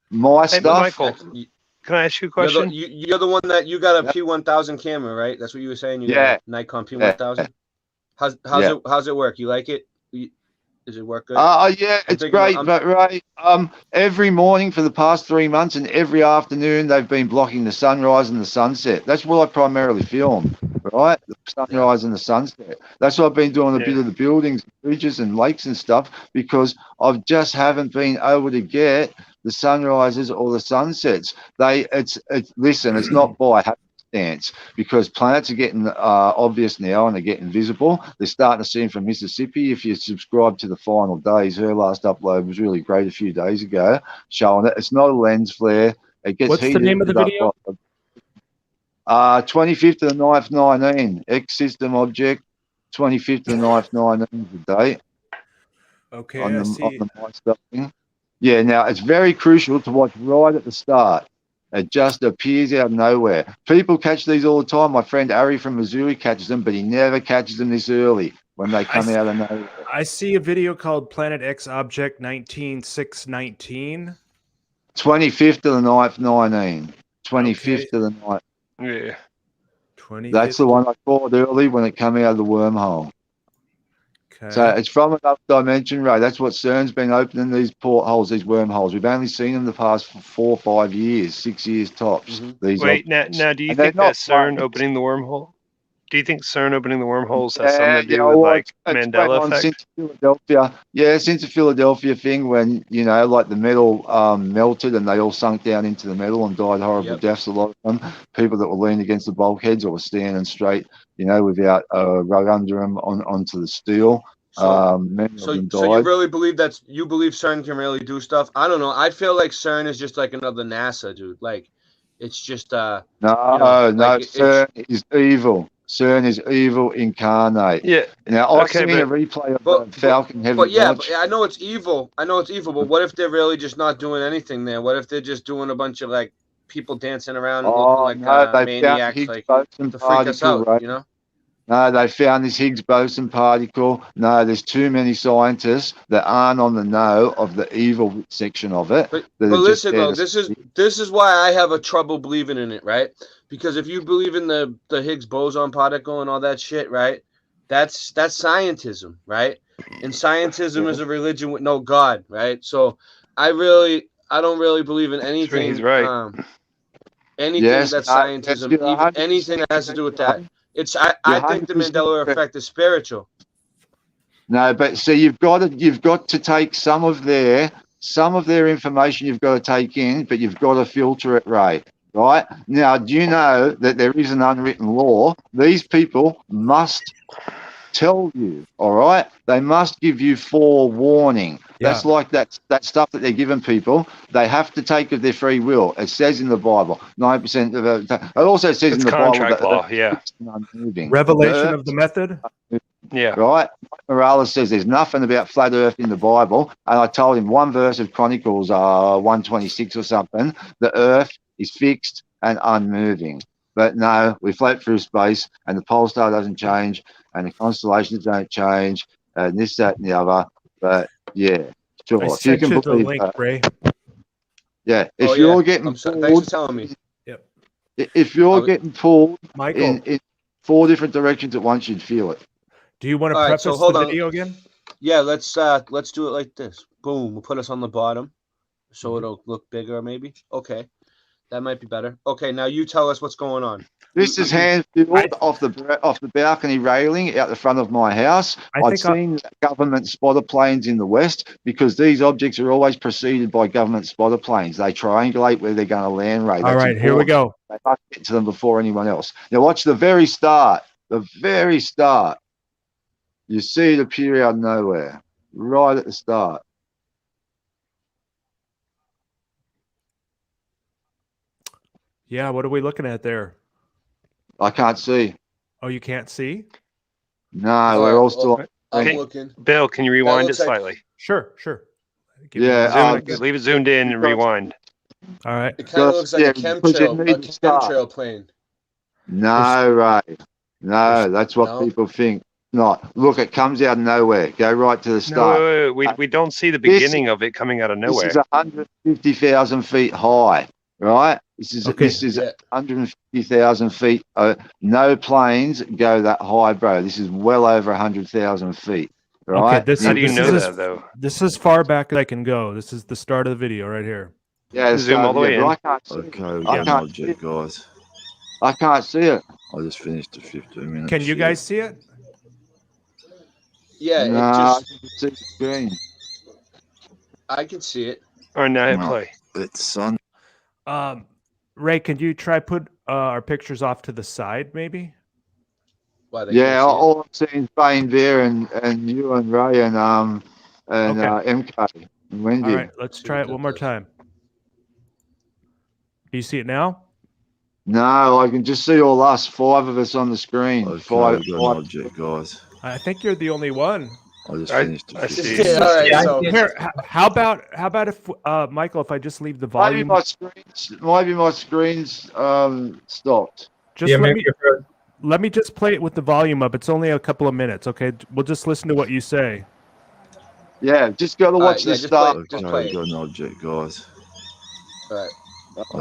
My stuff. Michael, can I ask you a question? You're the one that you got a P1000 camera, right? That's what you were saying. You got a Nikon P1000. How's it work? You like it? Does it work good? Yeah, it's great. But Ray, every morning for the past 3 months and every afternoon they've been blocking the sunrise and the sunset. That's what I primarily film, right? The sunrise and the sunset. That's what I've been doing a bit of the buildings, bridges and lakes and stuff, because I just haven't been able to get the sunrises or the sunsets. Listen, it's not by happenstance, because planets are getting obvious now and they're getting visible. They're starting to see them from Mississippi. If you subscribe to the Final Days, her last upload was really great a few days ago, showing it. It's not a lens flare. It gets What's the name of the video? 25th of the 9th, 19. X system object, 25th of the 9th, 19 is the date. Okay, on the my stuff thing. Yeah, now it's very crucial to watch right at the start. It just appears out of nowhere. People catch these all the time. My friend Ari from Missouri catches them, but he never catches them this early when they come out of nowhere. I see a video called Planet X Object 19619. 25th of the 9th, 19. 25th of the 9th. Yeah. 25th. That's the one I caught early when it came out of the wormhole. So it's from another dimension, Ray. That's what CERN's been opening these portholes, these wormholes. We've only seen them the past 4 or 5 years, 6 years tops. These Wait, objects. now do you And they're think that not CERN planes. opening the wormhole? Do you think CERN opening the wormholes has something to do with well, like it's went Mandela on effect? since Philadelphia. Yeah, since the Philadelphia thing, when like the metal melted and they all sunk down into the metal and died horrible deaths. A lot of them, people that were leaning against the bulkheads or were standing straight, without a rug under them onto the steel. Many of them died. So you really believe you believe CERN can really do stuff? I don't know. I feel like CERN is just like another NASA, dude. Like, it's just no, like CERN is evil. CERN is evil incarnate. Yeah. Now I've seen a replay of the Falcon Heavy Launch. But I know it's evil. But what if they're really just not doing anything there? What if they're just doing a bunch of like people dancing around and looking like maniacs, like to freak us out, right? No, they found this Higgs boson particle. No, there's too many scientists that aren't on the know of the evil section of it. But listen, though, this is why I have a trouble believing in it, right? Because if you believe in the Higgs boson particle and all that shit, right? That's scientism, right? And scientism is a religion with no God, right? So I don't really believe in anything. He's right. Anything that's scientism, even anything that has to do with that. I think the Mandela effect is spiritual. No, but see, you've got to take some of their information. You've got to take in, but you've got to filter it, Ray. Right now, do you know that there is an unwritten law? These people must tell you. All right, they must give you forewarning. Yeah. That's like that stuff that they're giving people. They have to take of their free will. It says in the Bible, 9% of it. It also says in the contract Bible law. Yeah. Revelation of the method. Yeah. Right. Morales says there's nothing about flat Earth in the Bible, and I told him one verse of Chronicles 126 or something. The Earth is fixed and unmoving. But no, we float through space, and the pole star doesn't change, and the constellations don't change, and this, that, and the other. But yeah, sure. I sent you the link, Ray. Yeah, if you're getting pulled, thanks for telling me. Yep. If you're getting pulled Michael, in 4 different directions at once, you'd feel it. Do you want to preface the video again? Yeah, let's do it like this. Boom, we'll put us on the bottom, so it'll look bigger, maybe. Okay. That might be better. Okay, now you tell us what's going on. This is hand-filled off the balcony railing out the front of my house. I've seen government spotter planes in the west because these objects are always preceded by government spotter planes. They triangulate where they're going to land. Ray. All right, here we go. They must get to them before anyone else. Now watch the very start. The very start. You see it appear out of nowhere, right at the start. Yeah, what are we looking at there? I can't see. Oh, you can't see? No, we're all still. I'm looking. Bill, can you rewind it slightly? Sure. Yeah, leave it zoomed in and rewind. All right. It kind of looks like a chemtrail plane. No, Ray. No, that's what people think. Not. Look, it comes out of nowhere. Go right to the start. No, we don't see the beginning of it coming out of nowhere. This is 150,000 feet high, right? This is 150,000 feet. No planes go that high, bro. This is well over 100,000 feet, right? Okay, how do you know that, though? This is far back as I can go. This is the start of the video right here. Yeah, zoom all the way in. I can't see object, guys. I can't see it. I just finished the 15 minutes. Can you guys see it? Yeah, I can see the screen. I can see it. All right, now hit play. It's sun. Ray, can you try put our pictures off to the side, maybe? Yeah, all I'm seeing is Bane there and you and Ray and MK and Wendy. All right, let's try it one more time. Do you see it now? No, I can just see all us, 5 of us on the screen. Okay, five object, guys. I think you're the only one. I just finished the 15 minutes. All right, so here, how about if Michael, if I just leave the volume? Maybe my screen's stopped. Just let me just play it with the volume up. It's only a couple of minutes, okay? We'll just listen to what you say. Yeah, just go to watch the start. Okay, got an object, guys. All right. We're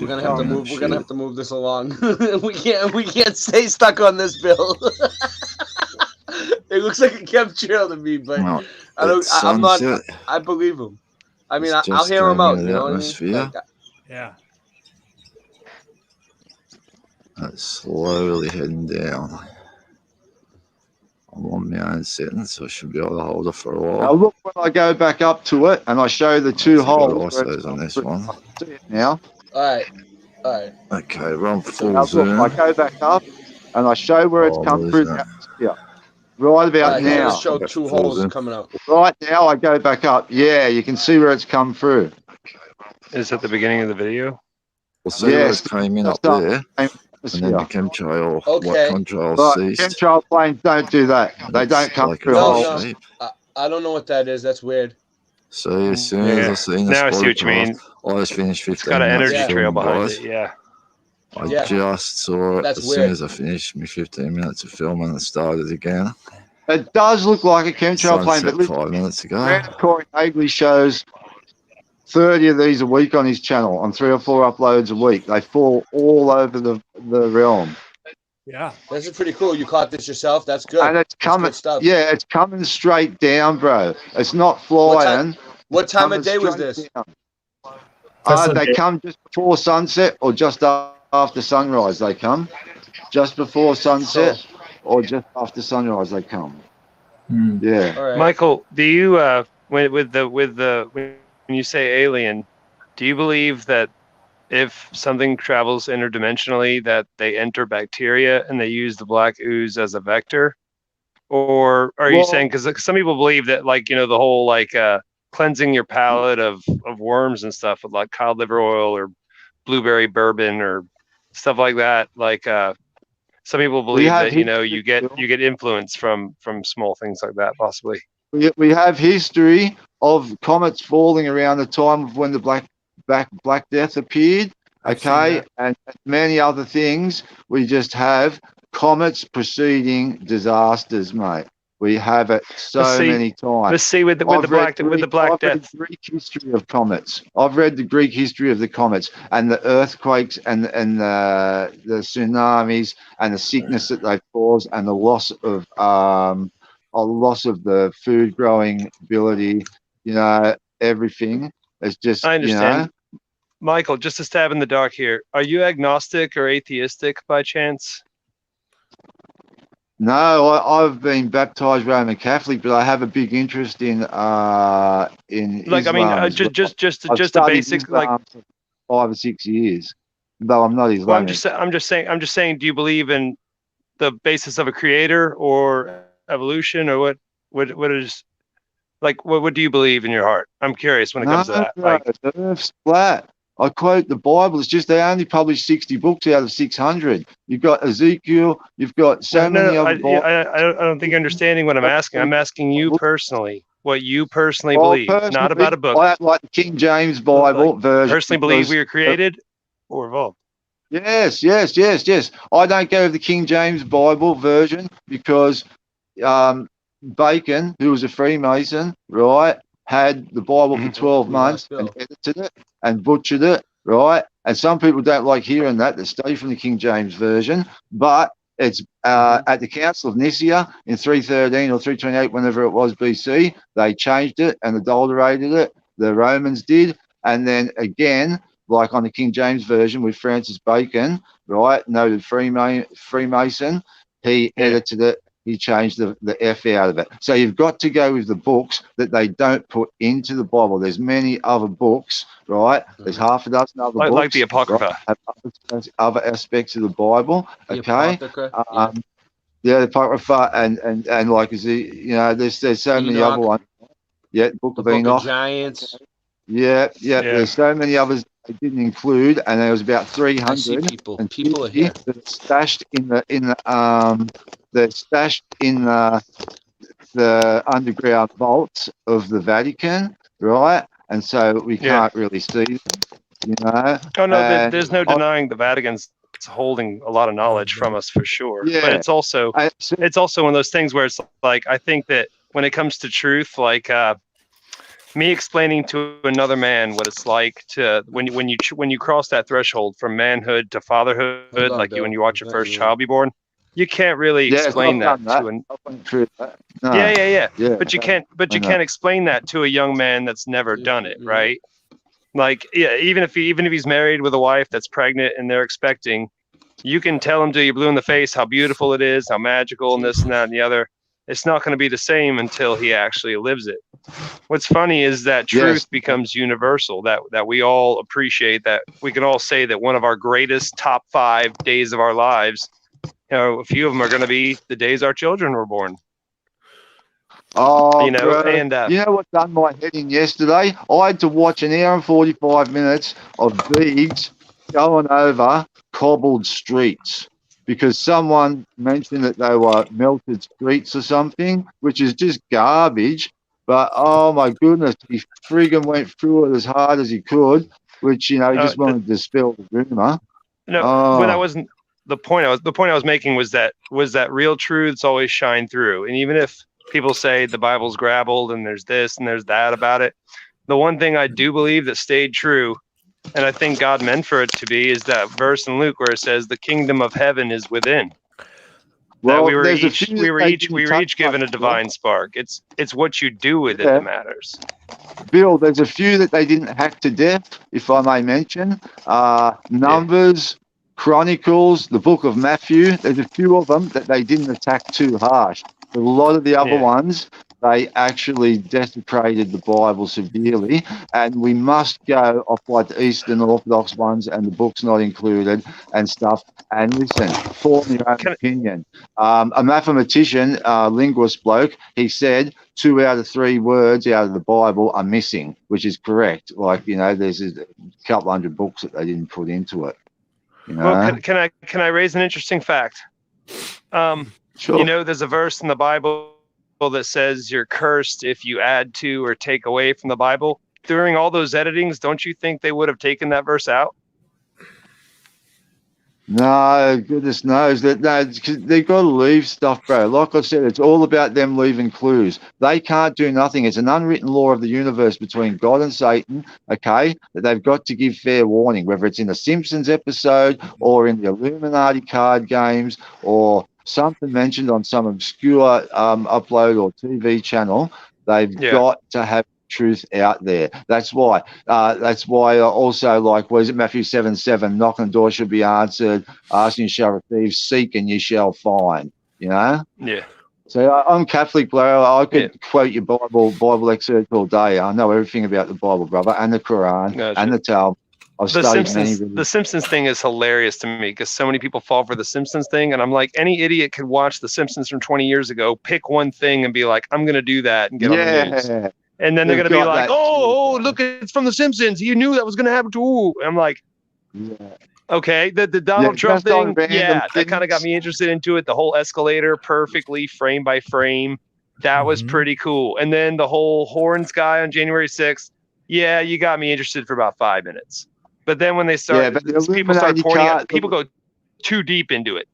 gonna have to move. We're gonna have to move this along. we can't stay stuck on this, Bill. It looks like a chemtrail to me, but No, I don't. it's I'm not. sunset. I believe him. I mean, It's I'll just hear him going out. into You the know what I mean? atmosphere. Like, Yeah. It's slowly heading down. I'm on my own setting, so I should be able to hold it for a Now while. look when I go back up to it and I show the two So you've got holes. where it's ISOs on come this through. one. See it now. all right, all right. Okay, we're on full Now look, zoom. I go back up and I show where it's Oh, come I'm through losing the it. atmosphere. Right about Here, now. let's show Back two to full holes zoom. coming out. Right now I go back up. Yeah, you can see where it's come through. Is that the beginning of the video? We'll see where Yes. it came in up Just up. there, and then the Atmosphere. chemtrail, Okay. what contrail Right, ceased. chemtrail planes don't do that. They It's don't come like a through No, V holes. no. shape. I don't know what that is. That's weird. So as soon as Yeah. I seen the Now I see spotted what you mean. craft, I just finished 15 It's got an minutes energy of trail filming, behind guys. it. Yeah. I Yeah. just saw it That's as weird. soon as I finished my 15 minutes of filming and it started again. It does look like a chemtrail plane, but Sunset listen, 5 minutes ago. Brandon Corey Hagley shows 30 of these a week on his channel, on 3 or 4 uploads a week. They fall all over the realm. Yeah. This is pretty cool. You caught this yourself. That's good. And it's That's coming, good stuff. yeah, it's coming straight down, bro. It's not flying. What it's time coming of day was straight this? down. That's They the- come just before sunset or just after sunrise. They come just before sunset or just after sunrise. They come. Hmm. Yeah. All right. Michael, do you when you say alien, do you believe that if something travels interdimensionally that they enter bacteria and they use the black ooze as a vector? Or are you Well- saying, because some people believe that, like, you know, the whole like cleansing your palate of worms and stuff with like cod liver oil or blueberry bourbon or stuff like that, like some people believe have that, you know, history, you get influence from small things like that, possibly. We have history of comets falling around the time of when the Black Death appeared. I've seen Okay, that. and many other things. We just have comets preceding disasters, mate. We have it so Let's see. many times. Let's see with the I've read Black I've read Death. the Greek history of comets. I've read the Greek history of the comets and the earthquakes and the tsunamis and the sickness that they cause and the loss of the food growing ability. You know, everything. It's just, I understand. You know, Michael, just a stab in the dark here. Are you agnostic or atheistic by chance? no, I've been baptized Roman Catholic, but I have a big interest in Like, I mean, Islam as well. just I've a studied basic, like. Islam for 5 or 6 years, though I'm not Islamic. Well, I'm just saying. Do you believe in the basis of a creator or evolution, or what is, like, what do you believe in your heart? I'm curious when it comes to that. Bro, Like, the Earth's flat. I quote the Bible. It's just they only published 60 books out of 600. You've got Ezekiel. You've got so many other Bibles. I don't think you're understanding what I'm asking. I'm asking you personally, what you personally believe, not about a book. I like the King James Bible version. Personally believe because- we were created or evolved. Yes. I don't go with the King James Bible version because Bacon, who was a Freemason, right, had the Bible for 12 months and edited it and butchered it, right? And some people don't like hearing that. They study from the King James version, but it's at the Council of Nicaea in 313 or 328, whenever it was BC, they changed it and adulterated it. The Romans did. And then again, like on the King James version with Francis Bacon, right, noted Freemason, he edited it. He changed the F out of it. So you've got to go with the books that they don't put into the Bible. There's many other books, right? There's half a dozen other books. Like the Apocrypha. Right, have other aspects of the Bible, The okay? Apocrypha, Yeah, the Apocrypha and like, there's so many Enoch. other ones. Yeah, Book the of Book Enoch. of Giants. Yeah. There's so many others they didn't include, and there was about I see 300. people. And People are here. they're stashed in the underground vaults of the Vatican, right? And so we can't really see them, you know. Oh no, And there's no denying the Vatican's holding a lot of knowledge from us for sure. Yeah. But it's also one of those things where it's like, I think that when it comes to truth, like me explaining to another man what it's like to when you cross that threshold from manhood to fatherhood, Hold on, like Bill. when you watch your Is that first you? child be born, you can't really explain that to an No. yeah. But you can't explain that to a young man that's never done it, right? Like, yeah, even if he's married with a wife that's pregnant and they're expecting, you can tell him till you're blue in the face how beautiful it is, how magical, and this and that and the other. It's not going to be the same until he actually lives it. What's funny is that truth becomes universal, that we all appreciate, that we can all say that one of our greatest top 5 days of our lives, a few of them are going to be the days our children were born. Oh, bro, and you know what done my head in yesterday? I had to watch an hour and 45 minutes of beads going over cobbled streets because someone mentioned that they were melted streets or something, which is just garbage. But oh my goodness, he friggin' went through it as hard as he could, which he just wanted to dispel the rumor. No, but that wasn't the point. The point I was making was that real truths always shine through, and even if people say the Bible's grabbled and there's this and there's that about it, the one thing I do believe that stayed true, and I think God meant for it to be, is that verse in Luke where it says the kingdom of heaven is within. Well, we were each given a divine spark. It's what you do with it that matters. Bill, there's a few that they didn't hack to death, if I may mention. Numbers, Chronicles, the book of Matthew. There's a few of them that they didn't attack too harsh. A lot of the other ones, they actually desecrated the Bible severely, and we must go off like the Eastern Orthodox ones and the books not included and stuff. And listen, form your own opinion. A mathematician, linguist bloke, he said 2 out of 3 words out of the Bible are missing, which is correct. Like, there's a couple hundred books that they didn't put into it. Well, can I raise an interesting fact? Sure. There's a verse in the Bible that says you're cursed if you add to or take away from the Bible. During all those editings, don't you think they would have taken that verse out? No, goodness knows that they've got to leave stuff, bro. Like I said, it's all about them leaving clues. They can't do nothing. It's an unwritten law of the universe between God and Satan, okay, that they've got to give fair warning, whether it's in the Simpsons episode or in the Illuminati card games or something mentioned on some obscure upload or TV channel. They've got to have truth out there. That's why also, like, what is it, Matthew 7:7, knock on the door shall be answered, asking you shall receive, seek and you shall find. So I'm Catholic, bro. I could quote your Bible excerpt all day. I know everything about the Bible, brother, and the Quran and the Talmud. The Simpsons thing is hilarious to me because so many people fall for the Simpsons thing, and I'm like, any idiot could watch the Simpsons from 20 years ago, pick one thing and be like, I'm going to do that and get on the news. And then they're going to be like, oh, look, it's from the Simpsons. You knew that was going to happen too. I'm like, okay, the Donald Trump thing, that kind of got me interested into it. The whole escalator, perfectly frame by frame, that was pretty cool. And then the whole horns guy on January 6th, you got me interested for about 5 minutes. But then when they start, people start pointing out, people go too deep into it.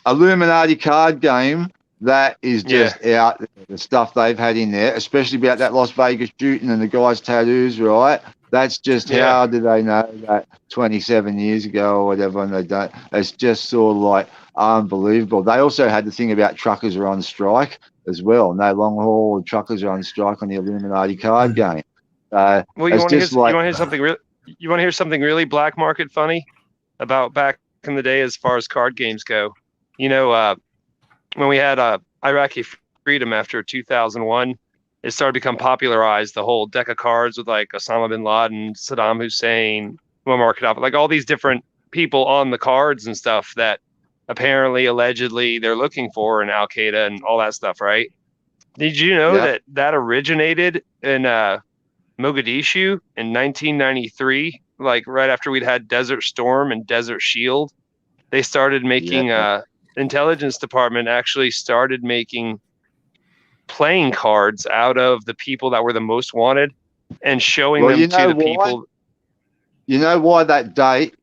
Illuminati card game, that is just out there. The stuff they've had in there, especially about that Las Vegas shooting and the guy's tattoos, right? That's just how do they know that 27 years ago or whatever, and they don't. It's just sort of like unbelievable. They also had the thing about truckers are on strike as well. No long haul truckers are on strike on the Illuminati card game. Well, you want to hear something really? You want to hear something really black market funny about back in the day as far as card games go? When we had Iraqi freedom after 2001, it started to become popularized, the whole deck of cards with like Osama bin Laden, Saddam Hussein, Muammar Gaddafi, like all these different people on the cards and stuff that apparently, allegedly, they're looking for in Al-Qaeda and all that stuff, right? Did you know that originated in Mogadishu in 1993, like right after we'd had Desert Storm and Desert Shield? They started making intelligence department actually started making playing cards out of the people that were the most wanted and showing them to the people. You know why that date,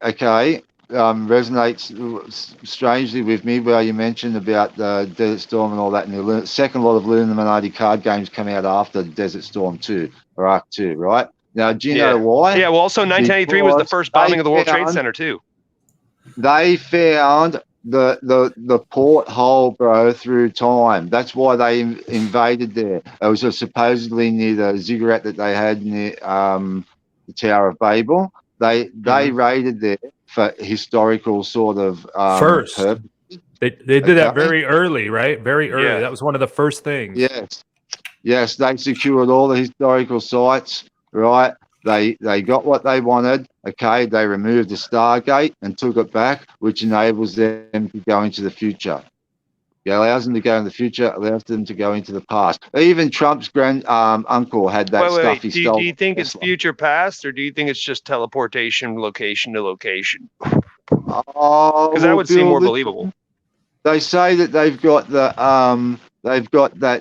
resonates strangely with me, where you mentioned about the Desert Storm and all that, and the second lot of Illuminati card games come out after Desert Storm 2 or Arc 2, right? Now, do you know why? Yeah, well, also 1993 was the first bombing of the World Trade Center too. They found the porthole, bro, through time. That's why they invaded there. It was supposedly near the ziggurat that they had near the Tower of Babel. They raided there for historical sort of First. purpose. They did that very early, right? Very early. Yeah. That was one of the first things. Yes, they secured all the historical sites, right? They got what they wanted. Okay, they removed the Stargate and took it back, which enables them to go into the future. It allows them to go in the future, allows them to go into the past. Even Trump's grand uncle had that stuff. Wait. Do you think it's future past, or do you think it's just teleportation, location to location? Because that would seem more believable. They say that they've got that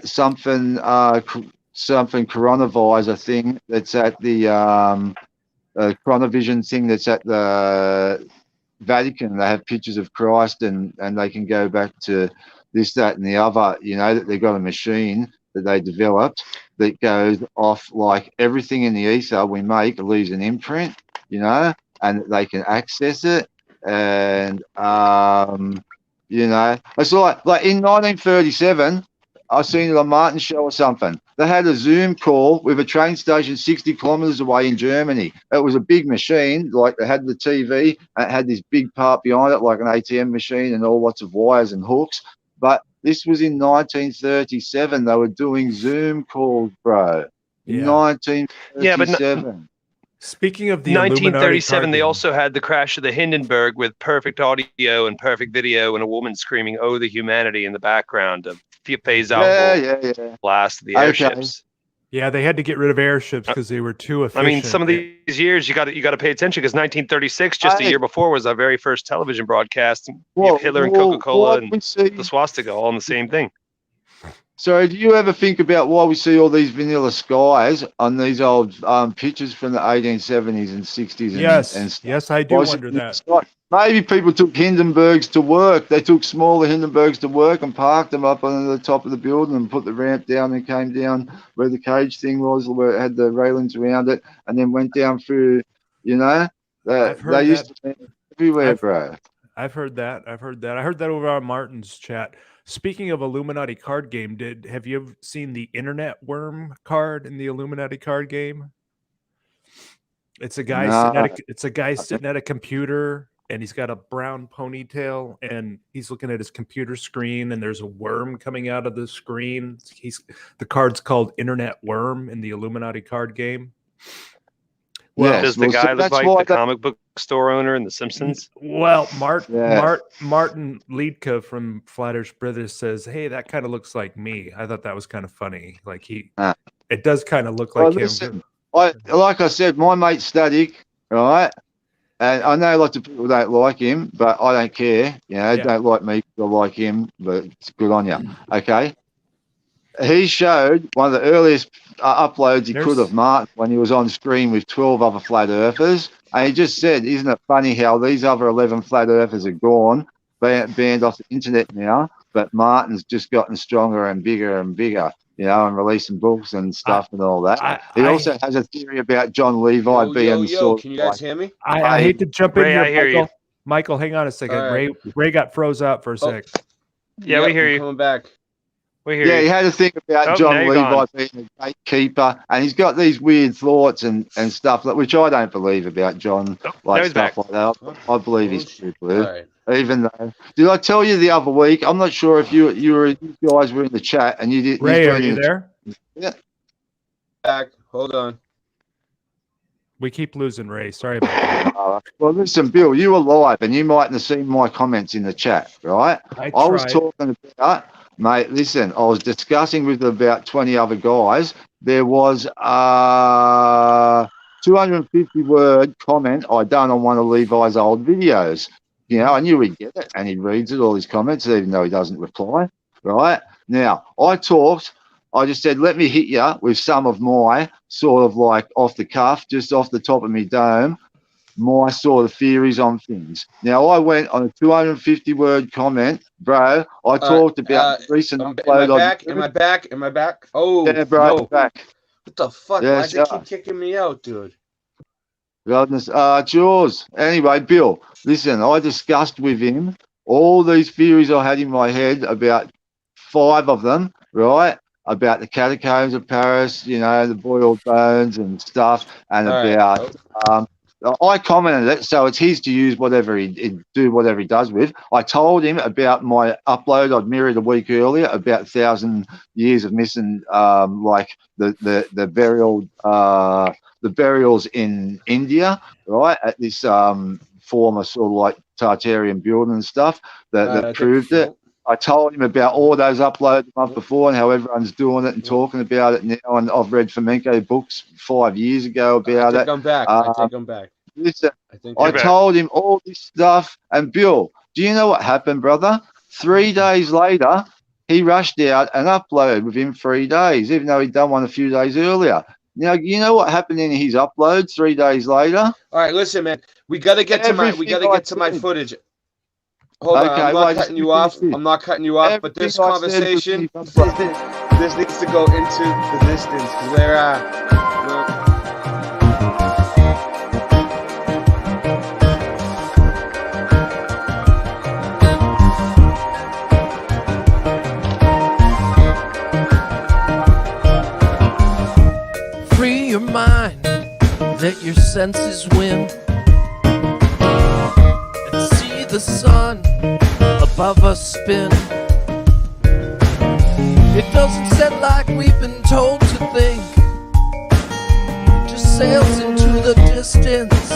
something coronavisor thing that's at the Chronovision thing that's at the Vatican. They have pictures of Christ and they can go back to this, that, and the other. You know, that they've got a machine that they developed that goes off like everything in the ether we make leaves an imprint. You know, and they can access it and you know, it's like in 1937, I seen it on Martin's show or something. They had a Zoom call with a train station 60 kilometers away in Germany. It was a big machine, like they had the TV, and it had this big part behind it, like an ATM machine, and all lots of wires and hooks. But this was in 1937. They were doing Zoom calls, bro. In 1937. Speaking of the 1937, they also had the crash of the Hindenburg with perfect audio and perfect video and a woman screaming, "Oh, the humanity" in the background of phase out blast of the airships. Yeah, they had to get rid of airships because they were too efficient. I mean, some of these years you got to pay attention, because 1936, just a year before, was our very first television broadcast. Hitler and Coca-Cola and the swastika all in the same thing. So do you ever think about why we see all these vanilla skies on these old pictures from the 1870s and 60s? Yes, I do wonder that. Maybe people took Hindenburgs to work. They took smaller Hindenburgs to work and parked them up on the top of the building and put the ramp down and came down where the cage thing was, where it had the railings around it, and then went down through, you know. They used to be everywhere, bro. I've heard that. I heard that over on Martin's chat. Speaking of Illuminati card game, have you ever seen the Internet Worm card in the Illuminati card game? It's a guy sitting at a computer, and he's got a brown ponytail, and he's looking at his computer screen, and there's a worm coming out of the screen. The card's called Internet Worm in the Illuminati card game. Well, does the guy look like the comic book store owner in The Simpsons? Well, Martin Liedke from Flat Earth Brothers says, "Hey, that kind of looks like me." I thought that was kind of funny. Like it does kind of look like him. Listen, like I said, my mate Static, right? And I know lots of people don't like him, but I don't care. You know, don't like me, I like him, but it's good on you. Okay. He showed one of the earliest uploads he could of Martin when he was on screen with 12 other flat earthers. And he just said, "Isn't it funny how these other 11 flat earthers are gone, banned off the internet now, but Martin's just gotten stronger and bigger, you know, and releasing books and stuff and all that." He also has a theory about John Levi being sort of. Can you guys hear me? I hate to jump in here, I hear you. Michael, hang on a second. Ray got froze out for a sec. Yeah, we hear you. Coming back. He had a thing about John Levi being a gatekeeper, and he's got these weird thoughts and stuff, which I don't believe about John, like that. I believe he's true blue. Right. Even though, did I tell you the other week? I'm not sure if you guys were in the chat and you did. Ray, are you there? Yeah. Back. Hold on. We keep losing Ray. Sorry about that. Well, listen, Bill, you were live, and you mightn't have seen my comments in the chat, right? I was talking about. Mate, listen, I was discussing with about 20 other guys. There was a 250-word comment I done on one of Levi's old videos. You know, I knew he'd get it, and he reads it, all his comments, even though he doesn't reply, right? Now, I just said, let me hit you with some of my sort of like off the cuff, just off the top of me dome, my sort of theories on things. Now, I went on a 250-word comment, bro. I talked about recent upload. Am I back? Oh, yeah, bro, no. back. What the fuck? Why is it keep kicking me out, dude? Goodness, it's yours. Anyway, Bill, listen, I discussed with him all these theories I had in my head, about 5 of them, right? About the catacombs of Paris, you know, the boiled bones and stuff, and about I commented it, so it's his to use whatever he do whatever he does with. I told him about my upload I'd mirrored a week earlier about 1,000 years of missing, like the burials in India, right, at this former sort of like Tartarian building and stuff that proved it. I told him about all those uploads the month before and how everyone's doing it and talking about it now. And I've read Flamenco books 5 years ago about it. I'm back. I think I'm back. Listen, I told him all this stuff. And Bill, do you know what happened, brother? 3 days later, he rushed out and uploaded within 3 days, even though he'd done one a few days earlier. Now, you know what happened in his upload 3 days later? All right, listen, man. We got to get to my footage. Hold on, I'm not cutting you off. I'm not cutting you off, but this conversation, this needs to go into the distance. Free your mind, let your senses win, and see the sun above us spin. It doesn't set like we've been told to think, just sails into the distance.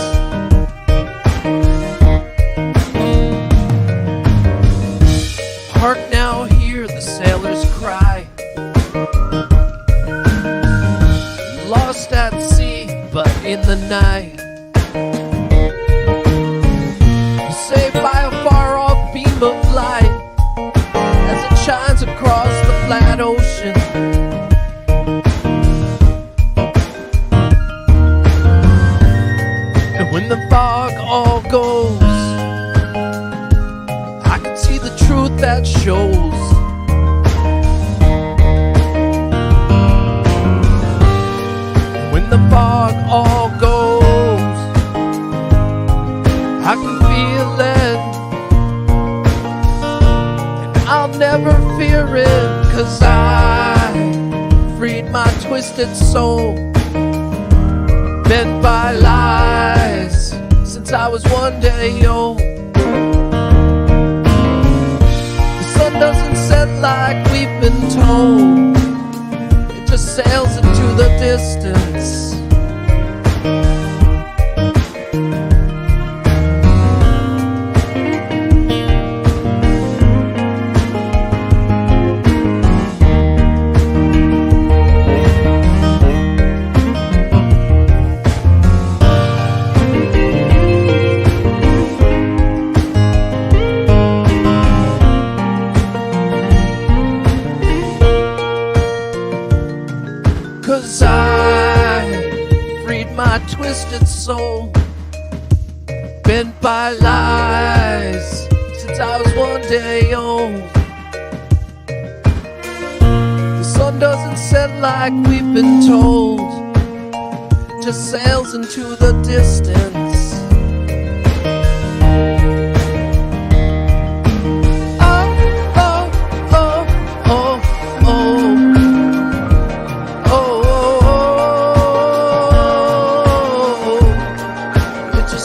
Hark now, hear the sailors cry, lost at sea, but in the night, saved by a far-off beam of light as it shines across the flat ocean. And when the fog all goes, I can see the truth that shows. When the fog all goes, I can feel it, and I'll never fear it, 'cause I freed my twisted soul, bent by lies since I was 1 day old. The sun doesn't set like we've been told, it just sails into the distance. Cause I freed my twisted soul, bent by lies since I was 1 day old. The sun doesn't set like we've been told, it just sails into the distance.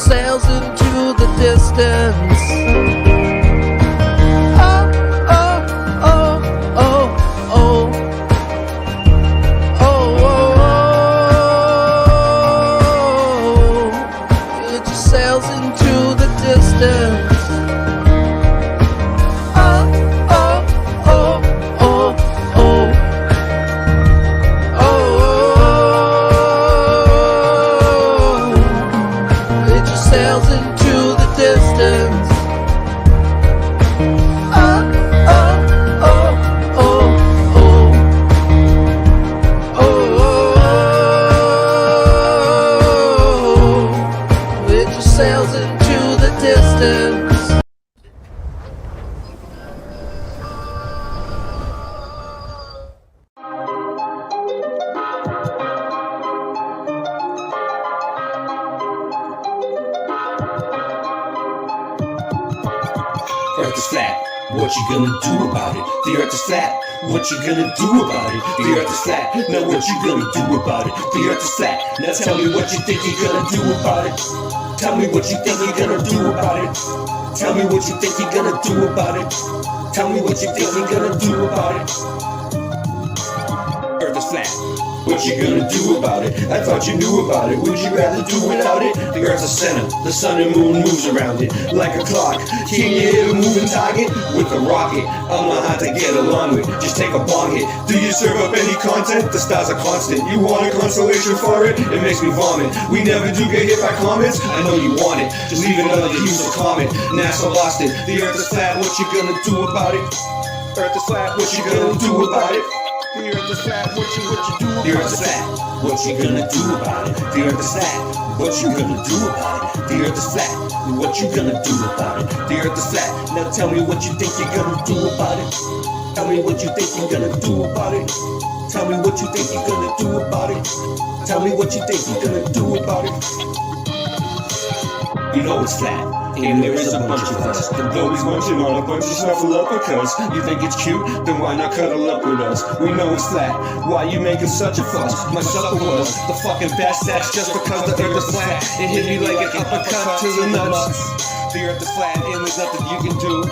Sails into the distance. Oh, oh, oh, oh, oh, oh, oh. It just sails into the distance. Oh, oh, oh, oh, oh, oh. It just sails into the distance. is flat. What you gonna do about it? The earth is flat. What you gonna do about it? The earth is flat. Now what you gonna do about it? The earth is flat. Now tell me what you think you're gonna do about it. Tell me what you think you're gonna do about it. Tell me what you think you're gonna do about it. Tell me what you think you're gonna do about it. Earth is flat. What you gonna do about it? I thought you knew about it. Would you rather do without it? The earth's a center. The sun and moon moves around it like a clock. Can you hit a moving target with a rocket? I'm not hard to get along with. Just take a bong hit. Do you serve up any content? The stars are constant. You want a consolation for it? It makes me vomit. We never do get hit by comets. I know you want it. Just leave another useless comment. NASA lost it. The earth is flat. What you gonna do about it? Earth is flat. What you gonna do about it? The earth is flat, what you do about it? The earth is flat, what you gonna do about it? The earth is flat, what you gonna do about it? The earth is flat, what you gonna do about it? The earth is flat, now tell me what you think you're gonna do about it. Tell me what you think you're gonna do about it. Tell me what you think you're gonna do about it. Tell me what you think you're gonna do about it. You know it's flat, and there is a bunch of us. Though he's munching on a bunch of snuffleupagus. You think it's cute? Then why not cuddle up with us? We know it's flat, why you making such a fuss? My supper was the fucking best, that's just because the earth is flat. It hit me like an uppercut to the nuts. The earth is flat, and there's nothing you can do.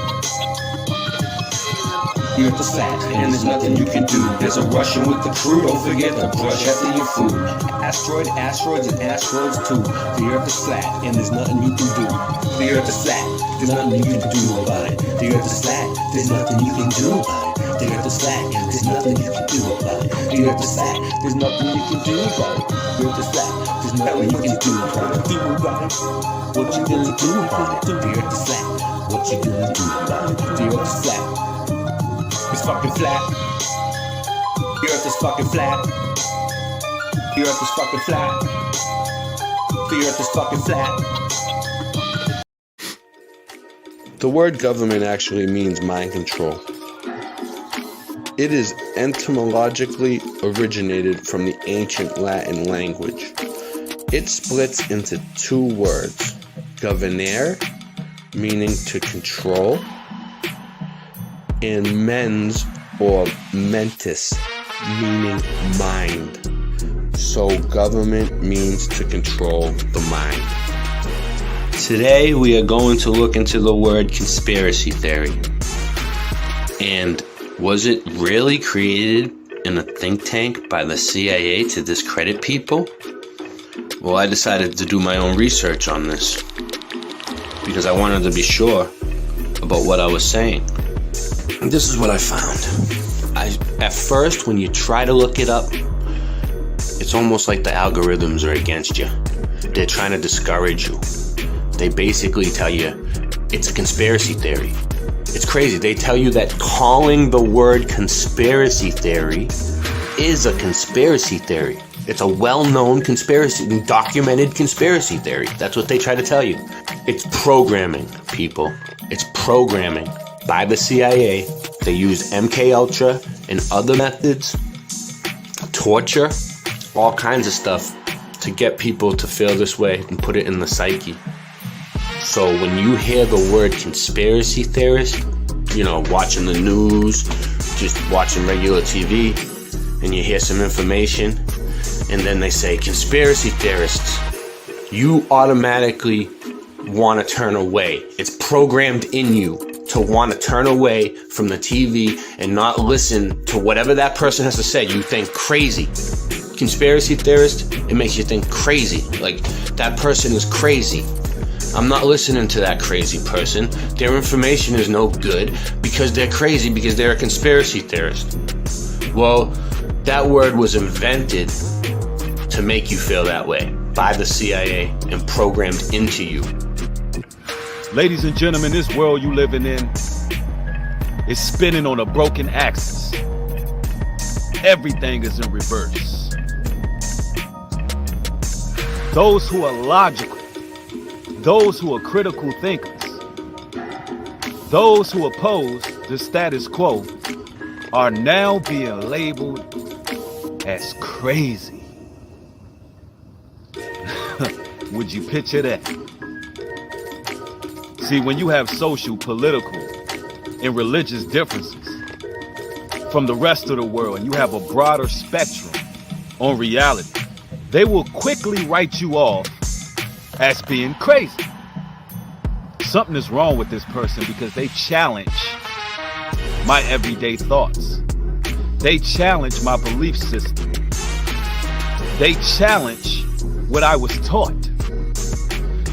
The earth is flat, and there's nothing you can do. There's a Russian with the crew, don't forget to brush after your food. Asteroids, and asteroids too. The earth is flat, and there's nothing you can do. The earth is flat, there's nothing you can do about it. The earth is flat, there's nothing you can do about it. The earth is flat, there's nothing you can do about it. The earth is flat, there's nothing you can do about it. The earth is flat, there's nothing you can do about it. What you gonna do about it? The earth is flat, what you gonna do about it? The earth is flat. It's fucking flat. The earth is fucking flat. The earth is fucking flat. The earth is fucking flat. The word government actually means mind control. It is etymologically originated from the ancient Latin language. It splits into two words, governare, meaning to control, and mens or mentis, meaning mind. So government means to control the mind. Today we are going to look into the word conspiracy theory. And was it really created in a think tank by the CIA to discredit people? Well, I decided to do my own research on this because I wanted to be sure about what I was saying. This is what I found. At first, when you try to look it up, it's almost like the algorithms are against you. They're trying to discourage you. They basically tell you it's a conspiracy theory. It's crazy. They tell you that calling the word conspiracy theory is a conspiracy theory. It's a well-known conspiracy, documented conspiracy theory. That's what they try to tell you. It's programming, people. It's programming. By the CIA, they use MKUltra and other methods, torture, all kinds of stuff to get people to feel this way and put it in the psyche. So when you hear the word conspiracy theorist, you know, watching the news, just watching regular TV, and you hear some information, and then they say conspiracy theorists, you automatically want to turn away. It's programmed in you to want to turn away from the TV and not listen to whatever that person has to say. You think crazy. Conspiracy theorist, it makes you think crazy. Like, that person is crazy. I'm not listening to that crazy person. Their information is no good because they're crazy, because they're a conspiracy theorist. Well, that word was invented to make you feel that way by the CIA and programmed into you. Ladies and gentlemen, this world you living in is spinning on a broken axis. Everything is in reverse. Those who are logical, those who are critical thinkers, those who oppose the status quo are now being labeled as crazy. Would you picture that? See, when you have social, political, and religious differences from the rest of the world, and you have a broader spectrum on reality, they will quickly write you off as being crazy. Something is wrong with this person because they challenge my everyday thoughts. They challenge my belief system. They challenge what I was taught.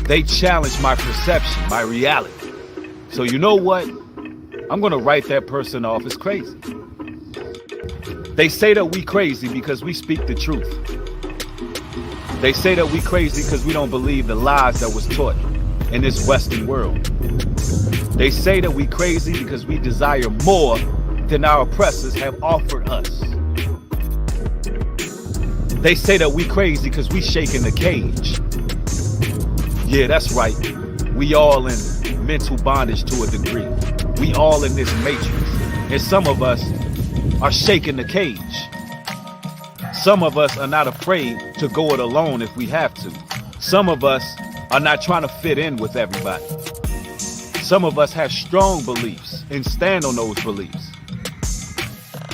They challenge my perception, my reality. So you know what? I'm gonna write that person off as crazy. They say that we crazy because we speak the truth. They say that we crazy because we don't believe the lies that was taught in this Western world. They say that we crazy because we desire more than our oppressors have offered us. They say that we crazy because we shaking the cage. Yeah, that's right. We all in mental bondage to a degree. We all in this matrix. And some of us are shaking the cage. Some of us are not afraid to go it alone if we have to. Some of us are not trying to fit in with everybody. Some of us have strong beliefs and stand on those beliefs.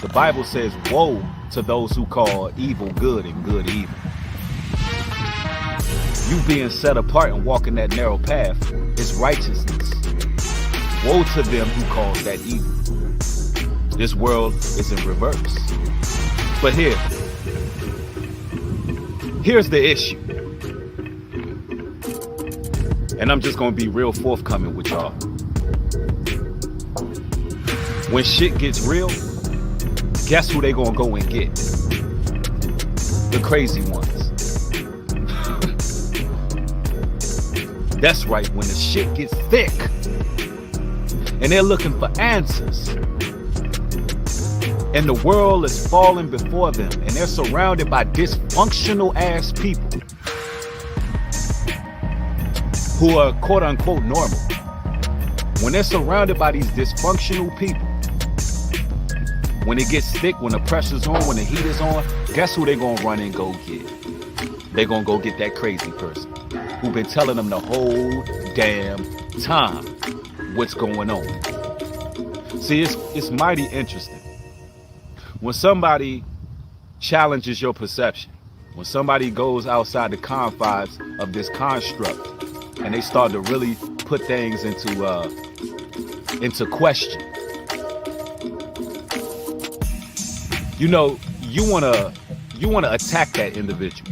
The Bible says, woe to those who call evil good and good evil. You being set apart and walking that narrow path is righteousness. Woe to them who calls that evil. This world is in reverse. But here's the issue. And I'm just gonna be real forthcoming with y'all. When shit gets real, guess who they gonna go and get? The crazy ones. That's right, when the shit gets thick and they're looking for answers and the world is falling before them and they're surrounded by dysfunctional ass people who are quote unquote normal. When they're surrounded by these dysfunctional people, when it gets thick, when the pressure's on, when the heat is on, guess who they gonna run and go get? They gonna go get that crazy person who been telling them the whole damn time what's going on. See, it's mighty interesting. When somebody challenges your perception, when somebody goes outside the confines of this construct and they start to really put things into question, you know, you wanna attack that individual.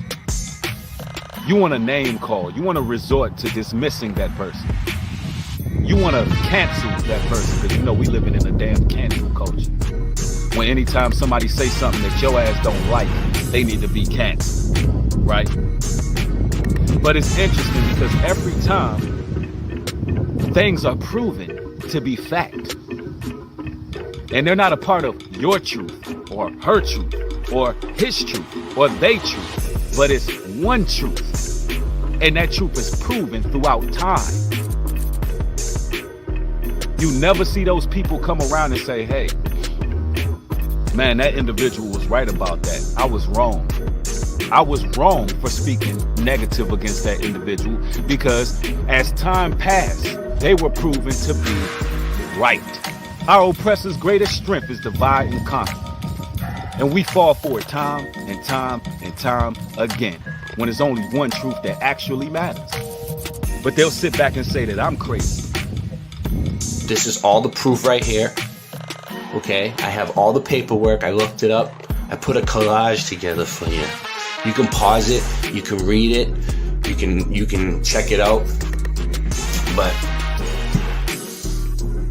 You want to name call. You want to resort to dismissing that person. You want to cancel that person because you know we living in a damn cancel culture. When anytime somebody say something that your ass don't like, they need to be canceled, right? But it's interesting because every time things are proven to be fact, and they're not a part of your truth or her truth or his truth or they truth, but it's one truth. And that truth is proven throughout time. You never see those people come around and say, hey, man, that individual was right about that. I was wrong. I was wrong for speaking negative against that individual because as time passed, they were proven to be right. Our oppressor's greatest strength is divide and conquer. And we fall for it time and time and time again when there's only one truth that actually matters. But they'll sit back and say that I'm crazy. This is all the proof right here. Okay, I have all the paperwork. I looked it up. I put a collage together for you. You can pause it. You can read it. You can check it out. But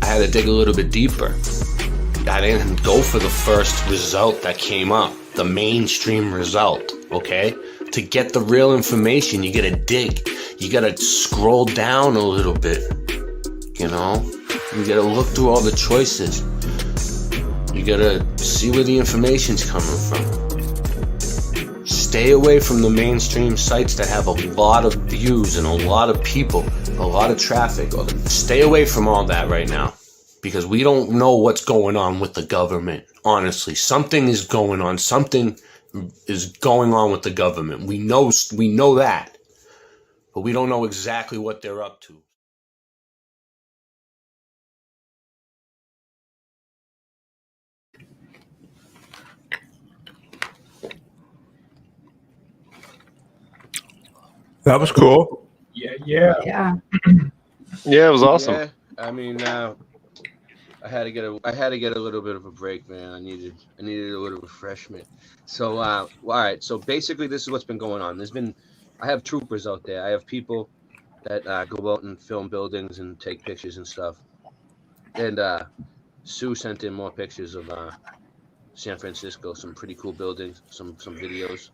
I had to dig a little bit deeper. I didn't go for the first result that came up, the mainstream result, okay? To get the real information, you gotta dig. You gotta scroll down a little bit, you know? You gotta look through all the choices. You gotta see where the information's coming from. Stay away from the mainstream sites that have a lot of views and a lot of people, a lot of traffic. Stay away from all that right now. Because we don't know what's going on with the government. Honestly, something is going on. Something is going on with the government. We know that, but we don't know exactly what they're up to. That was cool. Yeah. Yeah, it was awesome. Yeah, I mean, I had to get a little bit of a break, man. I needed a little refreshment. So, all right. So basically, this is what's been going on. I have troopers out there. I have people that go out and film buildings and take pictures and stuff. And Sue sent in more pictures of San Francisco, some pretty cool buildings, some videos,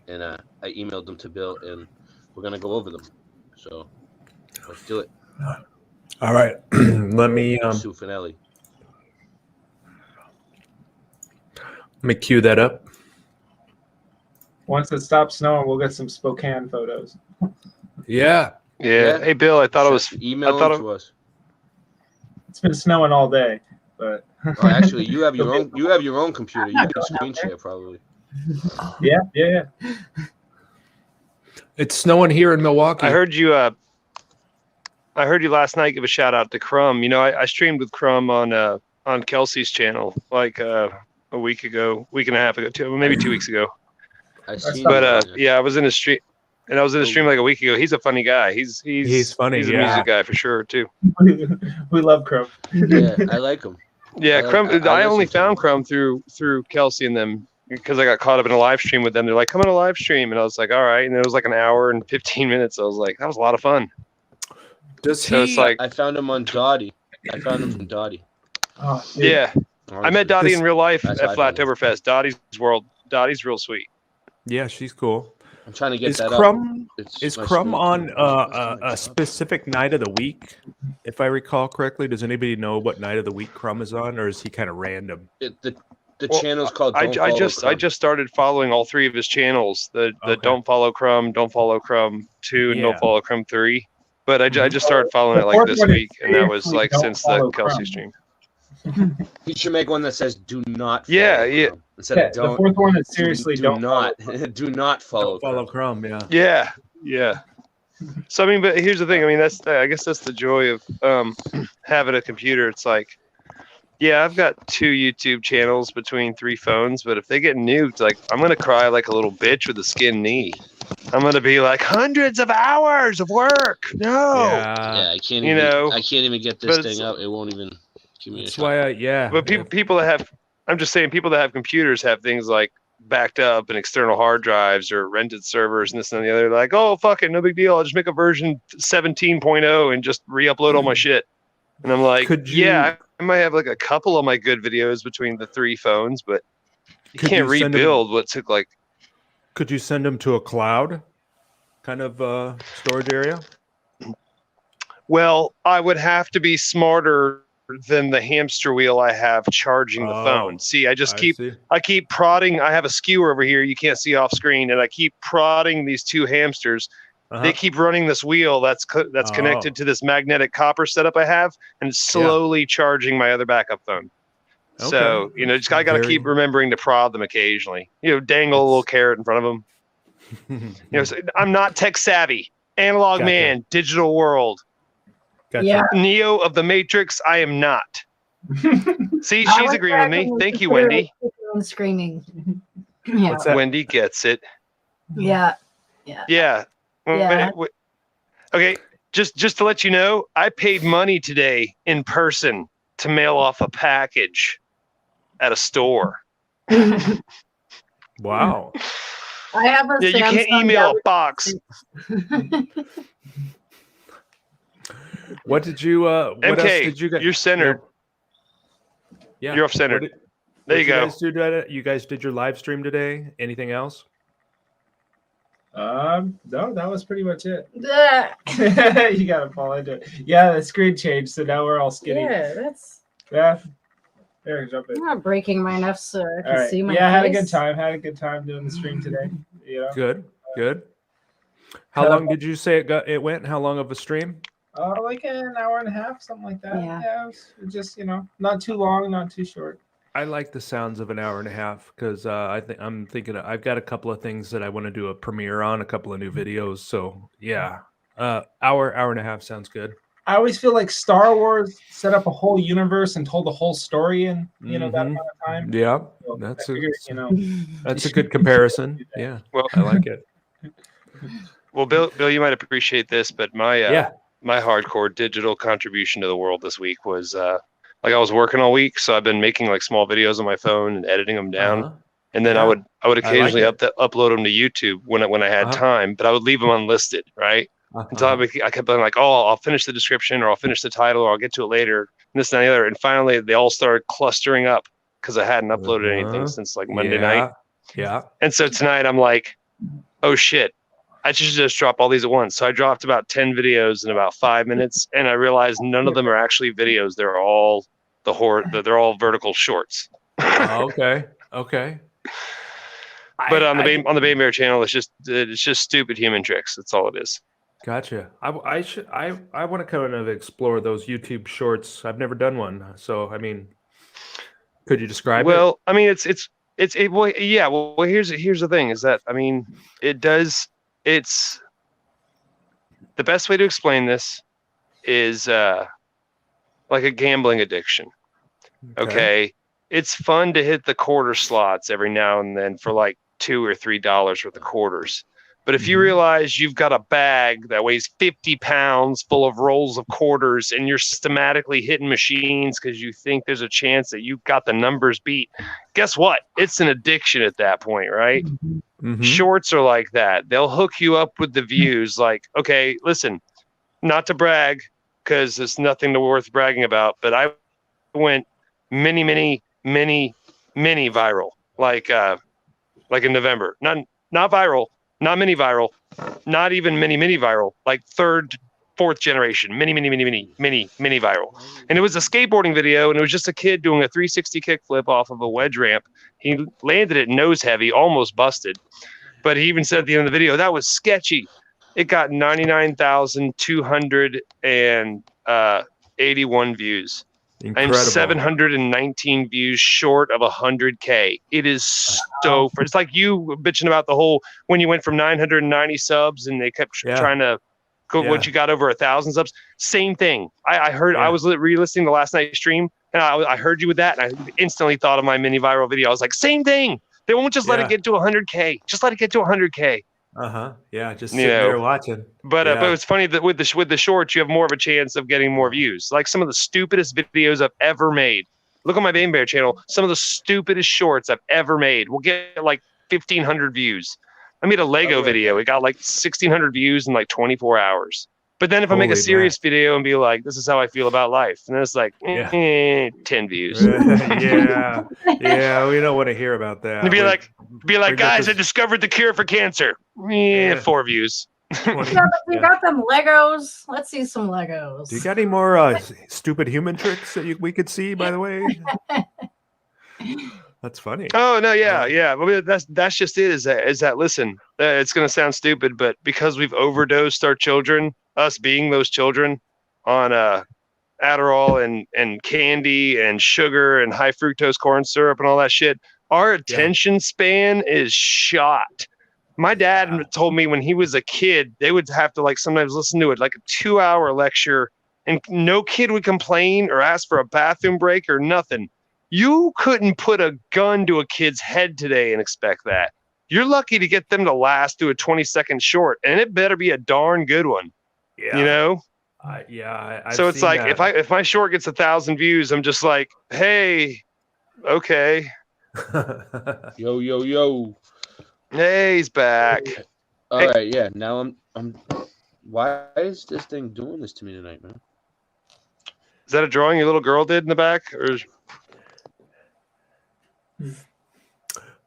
and I emailed them to Bill, and we're gonna go over them. So let's do it. All right. Let me Sue Finelli. Let me cue that up. Once it stops snowing, we'll get some Spokane photos. Yeah. Hey, Bill, I thought it was. Email them to us. It's been snowing all day, but Oh, actually, you have your own. You have your own computer. You can screen share probably. Yeah. It's snowing here in Milwaukee. I heard you last night give a shout out to Crumb. You know, I streamed with Crumb on Kelsey's channel like a week and a half ago, maybe 2 weeks ago. Yeah, I was in a stream. And I was in the stream like a week ago. He's a funny guy. He's funny. He's a music guy for sure too. We love Crumb. Yeah, I like him. Yeah, Crumb. I only found Crumb through Kelsey and them because I got caught up in a live stream with them. They're like, "Come on a live stream," and I was like, "All right." And it was like an hour and 15 minutes. I was like, "That was a lot of fun." It's like I found him on Dottie. I found him from Dottie. Oh, yeah. I met Dottie in real life at Flattoberfest. Dottie's World. Dottie's real sweet. Yeah, she's cool. I'm trying to get that Crumb, up. Is Crumb on a specific night of the week? If I recall correctly, does anybody know what night of the week Crumb is on, or is he kind of random? The channel's called. I just started following all three of his channels. The Don't Follow Crumb, Don't Follow Crumb 2, and Don't Follow Crumb 3. But I just started following it like this week, and that was like since the Kelsey stream. He should make one that says "Do not." Yeah. Instead of "Don't." The fourth one is seriously do not do not follow. Don't follow Crumb. Yeah. So I mean, but here's the thing. I mean, I guess that's the joy of having a computer. It's like, yeah, I've got 2 YouTube channels between 3 phones, but if they get nuked, like I'm gonna cry like a little bitch with a skinned knee. I'm gonna be like hundreds of hours of work. No. Yeah, I can't. I can't even get this thing up. It won't even. That's why But people that have, I'm just saying, people that have computers have things like backed up and external hard drives or rented servers and this and the other. Like, oh, fuck it, no big deal. I'll just make a version 17.0 and just re-upload all my shit. And I'm like, I might have like a couple of my good videos between the 3 phones, but you can't rebuild what took like. Could you send them to a cloud kind of storage area? Well, I would have to be smarter than the hamster wheel I have charging the phone. See, I keep prodding. I have a skewer over here you can't see off screen, and I keep prodding these 2 hamsters. They keep running this wheel that's connected to this magnetic copper setup I have, and it's slowly charging my other backup phone. Okay. So I got to keep remembering to prod them occasionally. Dangle a little carrot in front of them. So I'm not tech savvy. Analog man, digital world. Gotcha. Yeah. Neo of the Matrix, I am not. See, she's agreeing with me. Thank you, Wendy. Screaming. Yeah. Wendy gets it. Yeah. Okay, just to let you know, I paid money today in person to mail off a package at a store. Wow. I have a you can't email a box. What did you what else did you get? You're centered. Yeah. You're off centered. There you go. You guys did your live stream today? Anything else? No, that was pretty much it. You gotta fall into it. Yeah, the screen changed, so now we're all skinny. Yeah, that's. Yeah. There, jump in. I'm not breaking my enough so I can see my face. Had a good time. Had a good time doing the stream today. Good. How long did you say it went? How long of a stream? Like an hour and a half, something like that. Yeah, it was just not too long, not too short. I like the sounds of an hour and a half because I'm thinking I've got a couple of things that I want to do a premiere on, a couple of new videos. So yeah, hour and a half sounds good. I always feel like Star Wars set up a whole universe and told the whole story in that amount of time. Yeah, so that's a good comparison. Yeah, well, I like it. Well, Bill, you might appreciate this, but my my hardcore digital contribution to the world this week was like I was working all week, so I've been making like small videos on my phone and editing them down, and then I would occasionally upload them to YouTube when I had time, but I would leave them unlisted, right? Until I kept being like, oh, I'll finish the description, or I'll finish the title, or I'll get to it later, and this and the other, and finally they all started clustering up because I hadn't uploaded anything since like Monday night. Yeah. And so tonight I'm like, oh shit, I should just drop all these at once. So I dropped about 10 videos in about 5 minutes, and I realized none of them are actually videos. They're all they're all vertical shorts. Okay. But on the Bay Bear channel, it's just stupid human tricks. That's all it is. Gotcha. I want to kind of explore those YouTube shorts. I've never done one, so I mean, could you describe it? Well, I mean, well, yeah. Well, here's the thing: is that I mean, it's the best way to explain this is like a gambling addiction. Okay, it's fun to hit the quarter slots every now and then for like $2 or $3 worth of quarters. But if you realize you've got a bag that weighs 50 pounds full of rolls of quarters and you're systematically hitting machines because you think there's a chance that you got the numbers beat, guess what? It's an addiction at that point, right? Shorts are like that. They'll hook you up with the views. Like, okay, listen, not to brag because there's nothing worth bragging about, but I went mini viral, like in November. Not viral. Not mini viral, not even mini viral, like third, fourth generation, mini viral. And it was a skateboarding video, and it was just a kid doing a 360 kickflip off of a wedge ramp. He landed it nose heavy, almost busted. But he even said at the end of the video, that was sketchy. It got 99,281 views. Incredible. I'm 719 views short of 100K. It is so. It's like you bitching about the whole when you went from 990 subs and they kept trying to go once you got over 1,000 subs. Same thing. I heard. I was re-listening to last night's stream and I heard you with that, and I instantly thought of my mini viral video. I was like, same thing. They won't just let it get to 100K. Just let it get to 100K. Yeah, just sitting there watching. But it's funny that with the shorts, you have more of a chance of getting more views. Like some of the stupidest videos I've ever made. Look on my Bane Bear channel. Some of the stupidest shorts I've ever made will get like 1,500 views. I made a Lego video. It got like 1,600 views in like 24 hours. But then if I make a serious video and be like, this is how I feel about life, and then it's like 10 views. yeah, we don't want to hear about that. And be like, guys, I discovered the cure for cancer. 4 views. You got them Legos. Let's see some Legos. Do you got any more stupid human tricks that we could see? By the way, that's funny. Oh no, yeah. Well, that's just it. Is that listen? It's gonna sound stupid, but because we've overdosed our children, us being those children, on Adderall and candy and sugar and high fructose corn syrup and all that shit, our attention span is shot. My dad told me when he was a kid, they would have to like sometimes listen to it like a 2-hour lecture, and no kid would complain or ask for a bathroom break or nothing. You couldn't put a gun to a kid's head today and expect that. You're lucky to get them to last through a 20-second short, and it better be a darn good one. Yeah. You know? So it's like if my short gets 1,000 views, I'm just like, hey, okay. Yo. Hey, he's back. All right, yeah. Now I'm. Why is this thing doing this to me tonight, man? Is that a drawing your little girl did in the back, or?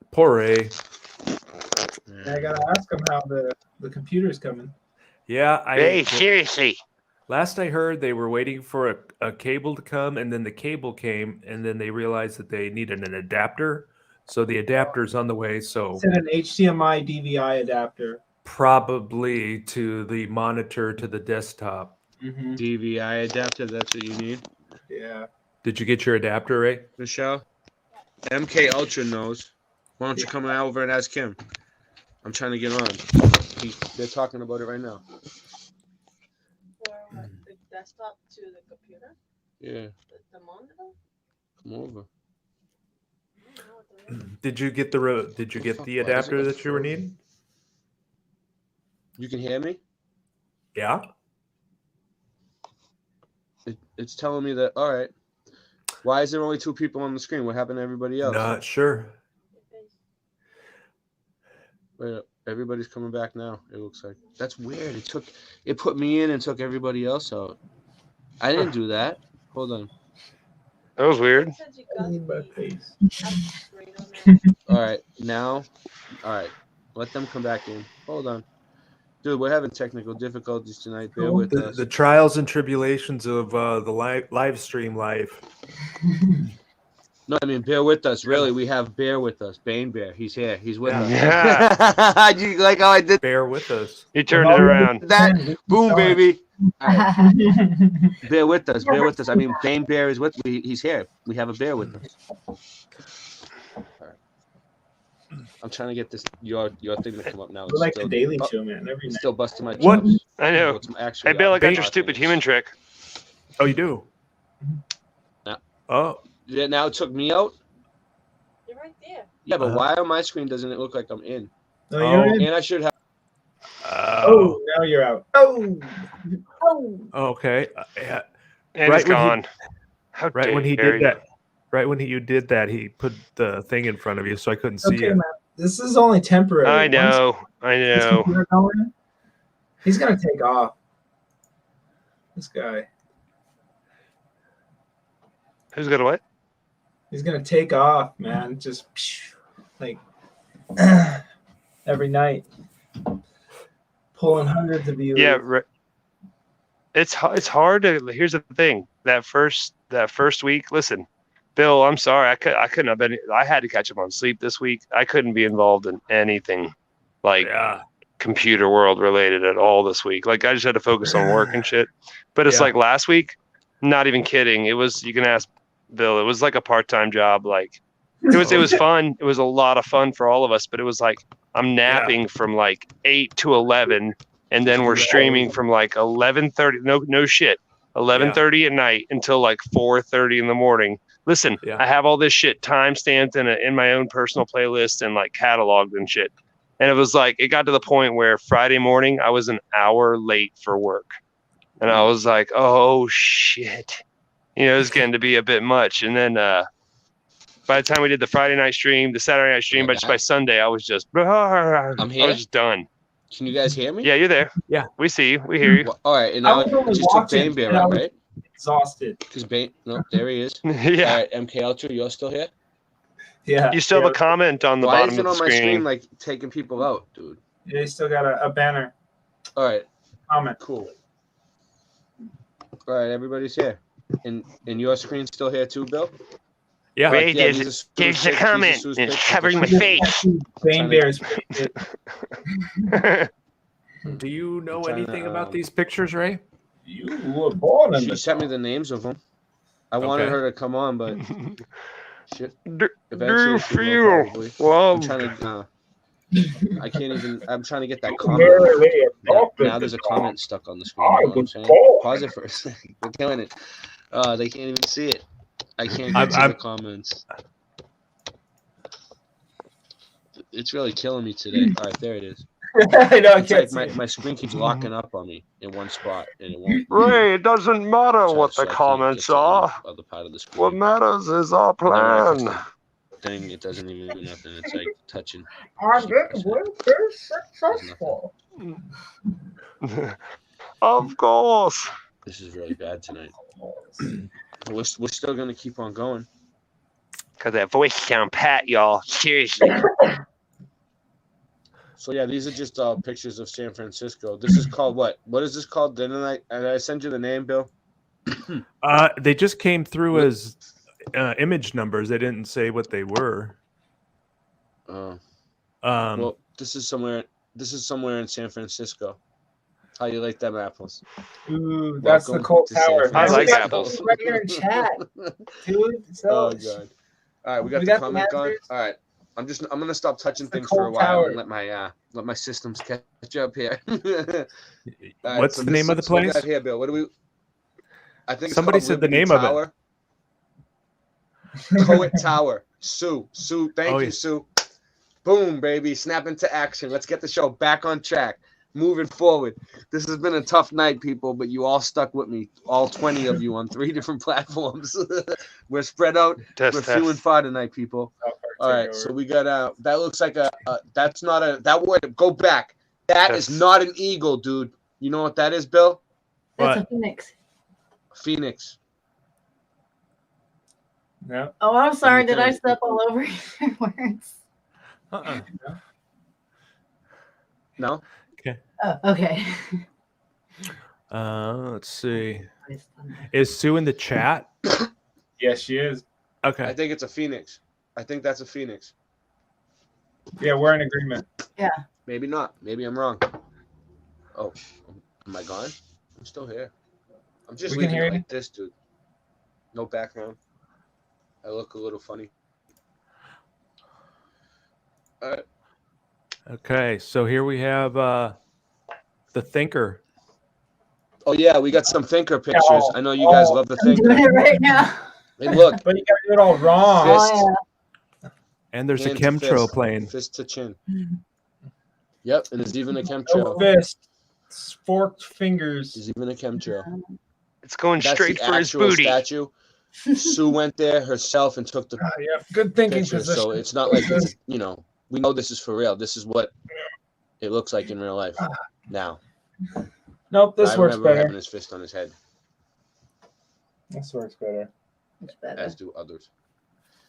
Poor Ray. I gotta ask him how the computer's coming. Yeah, hey, seriously. Last I heard, they were waiting for a cable to come, and then the cable came, and then they realized that they needed an adapter. So the adapter's on the way. So it's an HDMI DVI adapter. Probably to the monitor to the desktop. DVI adapter. That's what you need. Yeah. Did you get your adapter, Ray? Michelle? MK Ultra knows. Why don't you come over and ask him? I'm trying to get on. They're talking about it right now. For the desktop to the computer? Yeah. The monitor? Come over. Did you get the adapter that you were needing? You can hear me? Yeah. It's telling me that. All right. Why is there only 2 people on the screen? What happened to everybody else? Not sure. Wait, everybody's coming back now. It looks like that's weird. It put me in and took everybody else out. I didn't do that. Hold on. That was weird. All right, now. All right, let them come back in. Hold on, dude. We're having technical difficulties tonight. Bear with us. The trials and tribulations of the live stream life. No, I mean, bear with us. Really, we have Bear with us. Bane Bear. He's here. He's with us. Yeah. You like how I did? Bear with us. He turned it around. That boom, baby. All right. Bear with us. Bear with us. I mean, Bane Bear is with me. He's here. We have a bear with us. All right. I'm trying to get this your thing to come up now. We're like the Daily Show, man. Every night. Still busting my What? chops. I know. Actually, Hey, Bill, I got your Bane- stupid human trick. Oh, you do? Yeah. Oh. Yeah, now it took me out. You're right there. Yeah, but why on my screen doesn't it look like I'm in? No, you're in. And I should have. Oh, now you're out. Oh. Okay. Yeah. And Right it's when he- gone. How Right when he dare did you. that. Right when you did that, he put the thing in front of you, so I couldn't see Okay, it. man. This is only temporary. I know. I Once this know. computer going, he's gonna take off. This guy. Who's got what? He's gonna take off, man. Just like every night, pulling hundreds of views. Yeah, it's hard to. Here's the thing. That first week. Listen, Bill, I'm sorry. I couldn't have been. I had to catch up on sleep this week. I couldn't be involved in anything like computer world related at all this week. Like I just had to focus on work and shit. But it's Yeah. like last week. Not even kidding. It was. You can ask Bill. It was like a part-time job. Like it was fun. It was a lot of fun for all of us. But it was like I'm napping from like 8 to 11, and then we're streaming from like 11:30. No shit. 11:30 at night until like 4:30 in the morning. Listen, I have all this shit time stamped in my own personal playlist and like cataloged and shit. And it was like it got to the point where Friday morning I was an hour late for work, and I was like, oh shit, you know, it's getting to be a bit much. And then by the time we did the Friday night stream, the Saturday night stream, but just by Sunday I was just I here? was just done. Can you guys hear me? Yeah, you're there. Yeah, we see you. We hear you. Well, all right, and I now was only it just took watching, Bane Bear and I out, was right? Exhausted. Because Bane, no, there he is. Yeah. All right, MK Ultra, you're still here? Yeah. You still have a comment on the Why bottom is of it the on my screen. screen like taking people out, dude? Yeah, you still got a banner. All right, Comment. cool. All right, everybody's here, and your screen's still here too, Bill. Yeah. Wait, Yeah, there's these are a Sue's comment. pics. These are Sue's It's pictures. covering my face. Bane Bears. Do you know trying to, anything about these pictures, Ray? You were born in She the sent me the names of them. I wanted Okay. her to come on, but shit. Do Eventually you she will, feel probably. I'm loved? trying to. I can't even. I'm trying to get that Very comment. way of talking Now there's a to comment stuck on the screen. Oh, You know what I'm good saying? call. Pause it for a second. We're killing it. They can't even see it. I can't get I'm- to I'm- the comments. It's really killing me today. All right, there it is. I know. I It's can't like see. my screen keeps locking up on me in one spot, and it won't. Ray, it doesn't matter what So the I can't comments get to are. the other part of the screen. What matters is our And then when I press plan. the thing, it doesn't even do nothing. It's like touching. I'm very successful. Of course. This is really bad tonight. We're still gonna keep on going. Cause that voice sound pat, y'all. Seriously. So yeah, these are just pictures of San Francisco. This is called what? What is this called? Did I send you the name, Bill? They just came through as image numbers. They didn't say what they were. Well, this is somewhere in San Francisco. How you like them apples? Ooh, that's the Welcome Colt to San Tower. I like Francisco. apples. Right here in chat, dude. So Oh god. All right, we got We the got the comment going. answers. All right, I'm gonna stop touching the things for a Colt while Tower. and let my systems catch up here. All right, What's so the name of the so we place? got here, Bill. What do we? I think it's Somebody called said the Liberty name of it. Tower. Coet Tower. Sue. Thank Oh, you, yeah. Sue. Boom, baby. Snap into action. Let's get the show back on track. moving forward. This has been a tough night, people, but you all stuck with me. All 20 of you on 3 different platforms. We're spread out. We're few and far tonight, people. All right, so we got that looks like that's not a that word. Go back. That is not an eagle, dude. You know what that is, Bill? That's a phoenix. Phoenix. Yeah. Oh, I'm sorry. Did I step all over your words? No. Okay. Oh, okay. Let's see. Is Sue in the chat? Yes, she is. Okay. I think it's a phoenix. I think that's a phoenix. Yeah, we're in agreement. Yeah. Maybe not. Maybe I'm wrong. Oh, am I gone? I'm still here. I'm just We can leaving hear it you. like this, dude. No background. I look a little funny. All right. Okay, so here we have the Thinker. Oh yeah, we got some Thinker pictures. I know you guys love the I'm doing it Thinker. right now. Hey, look. But you gotta do it all wrong. Fist, Oh, And there's hand a to chemtrail fist, plane. Fist to chin. Yep, and there's even a No chemtrail. fist, forked fingers. There's even a chemtrail. It's going That's straight the for his actual booty. statue. Sue went there herself and took the Yeah, good thinking picture. position. So it's not like it's, we know this is for real. This is what it looks like in real life now. Nope, this I works remember better. having his fist on his head, This works better. as do others.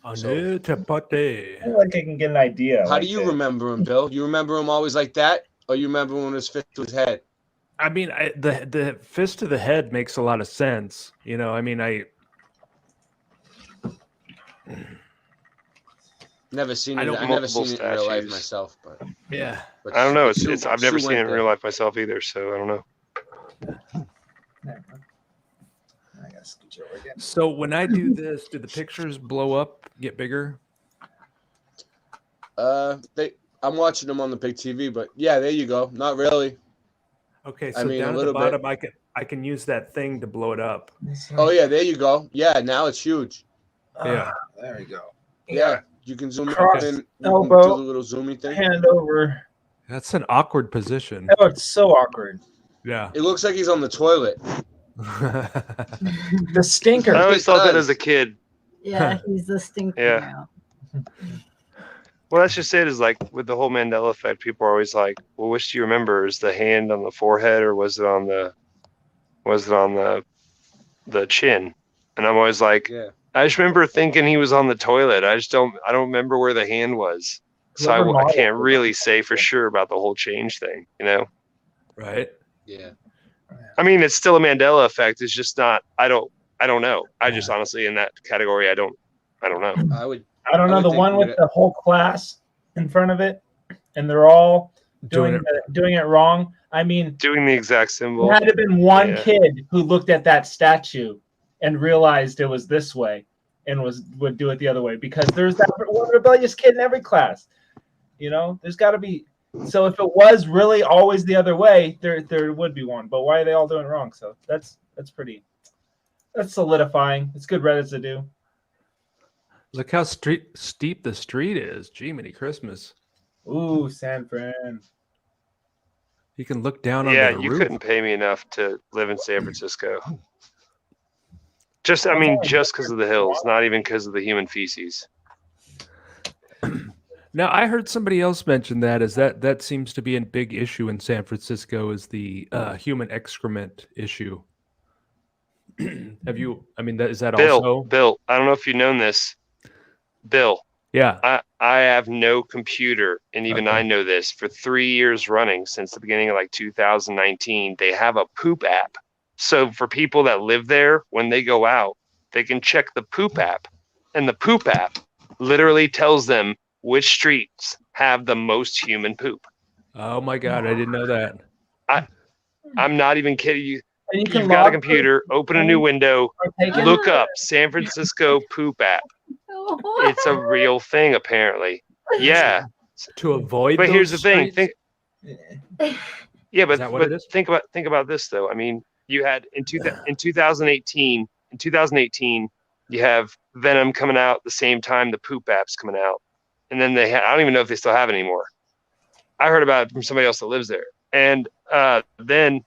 On So- it, chapote. I feel like I can get an idea. How do you remember him, Bill? You remember him always like that, or you remember when his fist to his head? I mean, the fist to the head makes a lot of sense. I mean, Never seen I it. don't- I've never seen multiple it in real life statues. myself, but yeah. but I don't know. Sue- I've never Sue seen it went in real life myself either, so I don't know. I gotta scooch over again. So when I do this, do the pictures blow up, get bigger? I'm watching them on the big TV, but yeah, there you go. Not really. Okay, I so mean, a down at the little bit. bottom, I can use that thing to blow it up. Oh yeah, there you go. Yeah, now it's huge. Yeah. There we go. Yeah, you can zoom Cross in. You can elbow, do the little zoomy thing. Hand over. That's an awkward position. Oh, it's so awkward. Yeah. It looks like he's on the toilet. The stinker. I always thought that does. as a kid. Yeah, he's the stinker Yeah. now. Well, that's just it. Is like with the whole Mandela effect, people are always like, "Well, which do you remember? Is the hand on the forehead, or was it on the chin?" And I'm always like, Yeah. I just remember thinking he was on the toilet. I don't remember where the hand was. So Whoever I modeled can't it. really say for sure about the whole change thing, Right. Yeah. I mean, it's still a Mandela effect. It's just not. I don't know. I just honestly in that category, I don't know. I would. I don't know, would the think one with that- the whole class in front of it, and they're all Doing doing it wrong. I mean, Doing the exact symbol. there had to have been one Yeah. kid who looked at that statue and realized it was this way and would do it the other way, because there's that one rebellious kid in every class. There's got to be. So if it was really always the other way, there would be one. But why are they all doing it wrong? So that's solidifying. It's good Reddit to do. Look how steep the street is. Gee, many Christmas. Ooh, San Fran. You can look down Yeah, on the you roof. couldn't pay me enough to live in San Francisco. Just because of the hills, not even because of the human feces. Now, I heard somebody else mention that seems to be a big issue in San Francisco is the human excrement issue. Have you? I mean, is that also? Bill, I don't know if you've known this. Bill, Yeah. I have no computer, and even Okay. I know this. For 3 years running, since the beginning of 2019, they have a poop app. So for people that live there, when they go out, they can check the poop app, and the poop app literally tells them which streets have the most human poop. Oh my God, I didn't know that. I'm not even kidding you. And you can You've got a log computer, open a new window, or take it. look up San Francisco poop app. It's a real thing, apparently. Yeah. To avoid. But here's the those thing. streets? Yeah, but, Is that what it is? think about this though. I mean, you had in 2018, you have Venom coming out the same time the poop app's coming out, and then I don't even know if they still have it anymore. I heard about it from somebody else that lives there. And then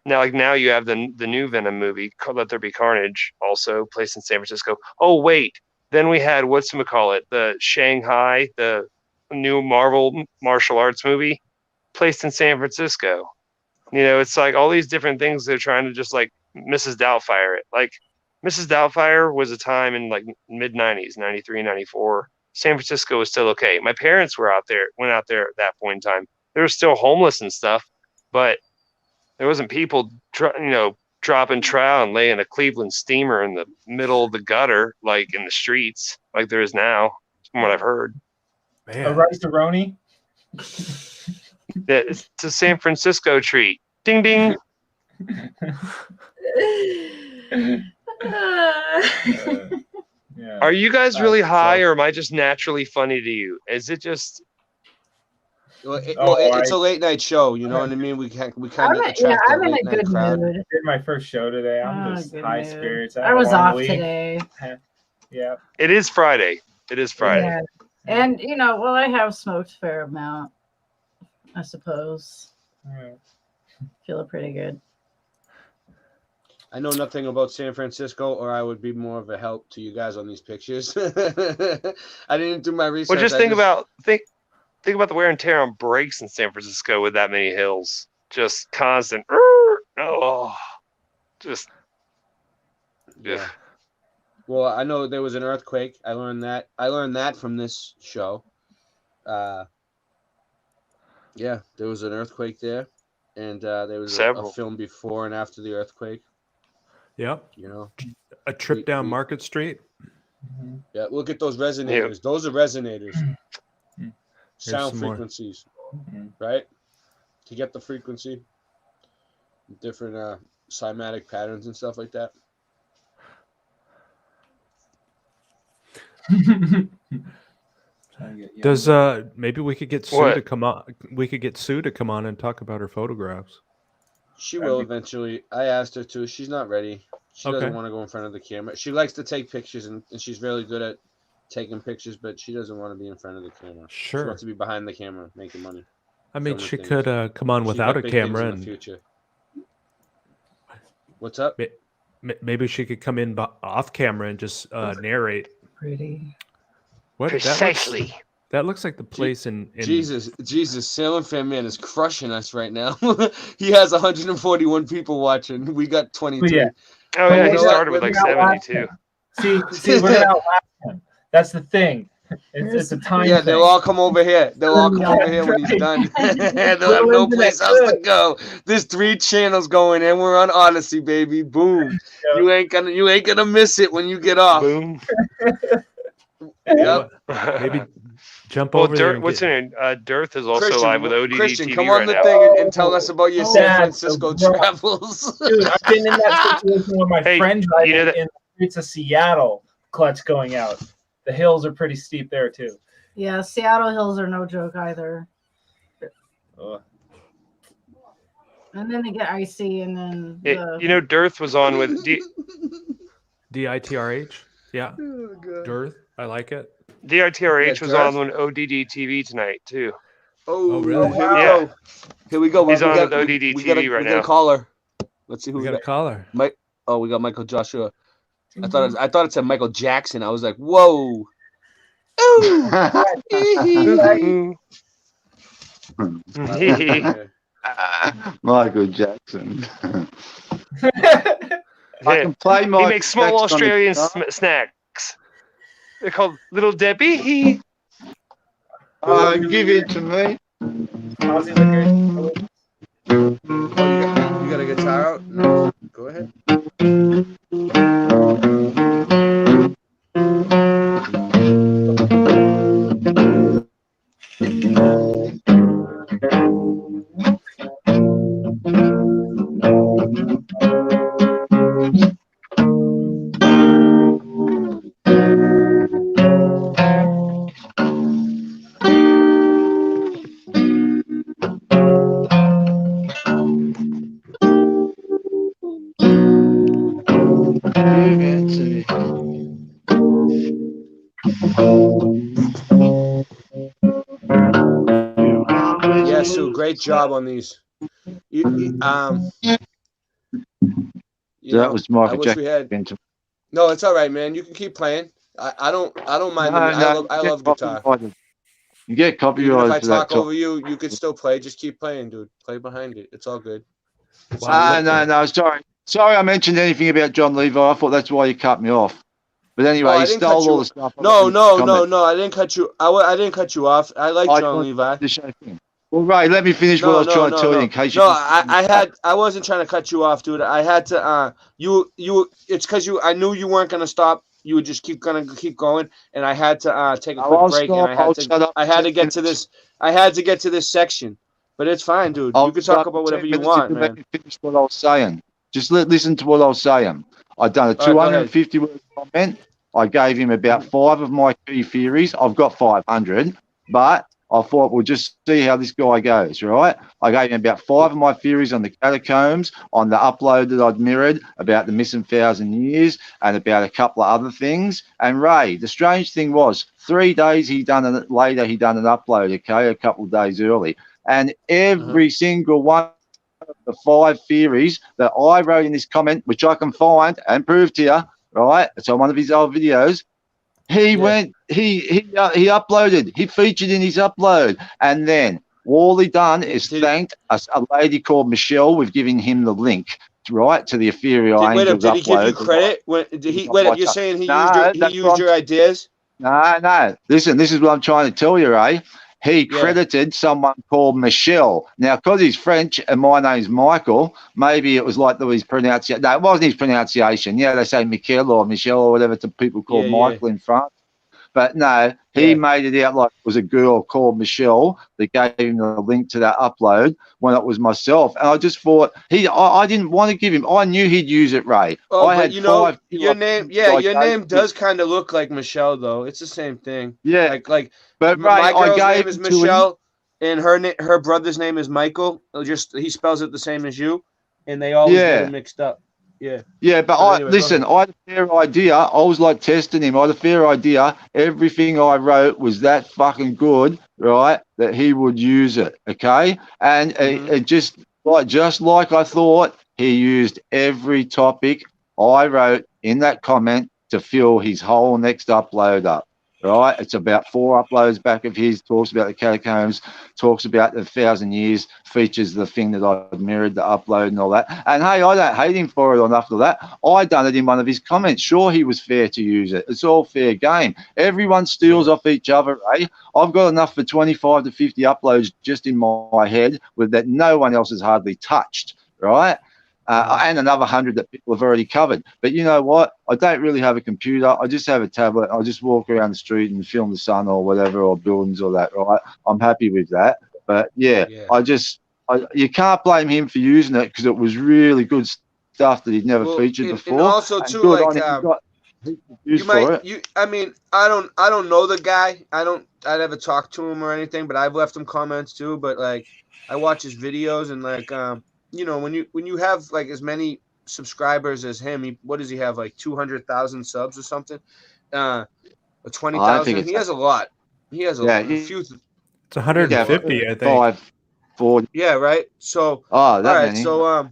now you have the new Venom movie called Let There Be Carnage, also placed in San Francisco. Oh wait, then we had whatchamacallit, the Shanghai, the new Marvel martial arts movie, placed in San Francisco. It's like all these different things they're trying to just like Mrs. Doubtfire it. Like Mrs. Doubtfire was a time in like mid 90s, 93, 94. San Francisco was still okay. My parents went out there at that point in time. They were still homeless and stuff, but there wasn't people, dropping trout and laying a Cleveland steamer in the middle of the gutter, like in the streets, like there is now, from what I've heard. Man. A rice-a-roni? It's a San Francisco treat. Ding, ding. Are you guys really high, or am I just naturally funny to you? Is it just... it's a late night show, you know what I mean? We kind of attract I'm in a good crowd. mood. I did my first show today. I'm just high mood. spirits. I was off today. Yeah. It is Friday. Yeah. And I have smoked a fair amount, I suppose. Feeling pretty good. I know nothing about San Francisco, or I would be more of a help to you guys on these pictures. I didn't do my research. Well, just think about the wear and tear on brakes in San Francisco with that many hills. Just constant. Yeah. Well, I know there was an earthquake. I learned that from this show. Yeah, there was an earthquake there, and there was a film before and after the earthquake. Yep. A trip down Market Street. Yeah, look at those resonators. Those are resonators. Sound frequencies, right? To get the frequency, different cymatic patterns and stuff like that. Does maybe we could get Sue to come on? We could get Sue to come on and talk about her photographs. She will eventually. I asked her to. She's not ready. She doesn't want to go in front of the camera. She likes to take pictures, and she's really good at taking pictures, but she doesn't want to be in front of the camera. Sure. She wants to be behind the camera making money. I mean, she could come on without a camera in the future. What's up? Maybe she could come in off camera and just narrate. Pretty. What? Precisely. That looks like the place in Jesus, Salem Fan Man is crushing us right now. He has 141 people watching. We got 22. Yeah. Oh yeah, he started with like 72. See, we're gonna outlast him. That's the thing. It's a time. Yeah, thing. they'll all come over here. They'll all come over here when he's done. They'll have no place else to go. There's 3 channels going, and we're on Odyssey, baby. Boom. Yep. You ain't gonna miss it when you get off. Boom. Yep. Maybe jump over there. What's her name? Dearth is also live with ODD Christian, TV come on right the now. thing and tell us about your San Francisco travels. Dude, I've been in that situation where my friend driving in the streets of Seattle, clutch going out. The hills are pretty steep there too. Yeah, Seattle hills are no joke either. And then they get icy, and then Dearth was on with DITRH. Yeah, Dearth. I like it. DITRH was on ODD TV tonight too. Oh, really? Here we go. He's on with ODD TV right now. We got a caller. Let's see who we got. A caller. We got Michael Joshua. I thought it said Michael Jackson. I was like, whoa. Michael Jackson. I can play Michael He makes small Australian snacks. They're called Little Debbie. Give it to me. You got a guitar out? No. Go ahead. great job on these. That was Michael I wish we had. Jackson. No, it's all right, man. You can keep playing. I don't mind. I love guitar. You get copyrighted. Even if I for that talk over you, you can still play. Just keep playing, dude. Play behind it. It's all good. No. Sorry, I mentioned anything about John Levi. I thought that's why you cut me off. But anyway, he stole all the stuff. No. I didn't cut you. I didn't cut you off. I like John Levi. Well, Ray, let me finish what I was trying to tell you in case you. No, I wasn't trying to cut you off, dude. I had to. It's because I knew you weren't gonna stop. You would just keep going, and I had to take a quick break, and I had to get to this. I had to get to this section, but it's fine, dude. You can talk about whatever you want, man. Let me finish what I was saying. Just listen to what I was saying. I've done a 250 word comment. I gave him about 5 of my key theories. I've got 500, but I thought we'll just see how this guy goes, right? I gave him about 5 of my theories on the catacombs, on the upload that I'd mirrored about the missing 1,000 years, and about a couple of other things. And Ray, the strange thing was, 3 days later he done an upload, okay, a couple of days early, and every single one of the 5 theories that I wrote in this comment, which I can find and prove to you, right? It's on one of his old videos. He uploaded, he featured in his upload, and then all he done is thanked a lady called Michelle with giving him the link, right, to the Ethereal Angels did he upload. Give you credit? You're saying he used your ideas? No. Listen, this is what I'm trying to tell you, Ray. He credited someone called Michelle. Now, because he's French and my name's Michael, maybe it was like his pronunciation. No, it wasn't his pronunciation. Yeah, they say Michael or Michelle or whatever to people called Michael in France. But no, he made it out like it was a girl called Michelle that gave him the link to that upload when it was myself. And I just thought I didn't want to give him. I knew he'd use it, Ray. Oh, but your name does kind of look like Michelle, though. It's the same thing. Yeah, but my girl's name is Michelle, and her brother's name is Michael. He spells it the same as you, and they always get it mixed up. Yeah, but listen, I had a fair idea. I was like testing him. I had a fair idea. Everything I wrote was that fucking good, right, that he would use it, okay? And it just like I thought, he used every topic I wrote in that comment to fill his whole next upload up. Right, it's about 4 uploads back of his, talks about the catacombs, talks about the 1,000 years, features the thing that I mirrored, the upload and all that. And hey, I don't hate him for it or nothing like that. I done it in one of his comments. Sure, he was fair to use it. It's all fair game. Everyone steals off each other, eh? I've got enough for 25 to 50 uploads just in my head with that no one else has hardly touched, right? And another 100 that people have already covered. But you know what? I don't really have a computer. I just have a tablet. I just walk around the street and film the sun or whatever, or buildings or that, right? I'm happy with that. But yeah. You can't blame him for using it because it was really good stuff that he'd never featured before. And also, too, like, I mean, I don't know the guy. I never talked to him or anything, but I've left him comments too. But like, I watch his videos and like, you know, when you have like as many subscribers as him, what does he have, like 200,000 subs or something? 20,000. He has a lot. He has a few. It's 150, I think. 540. Yeah, right. So many. So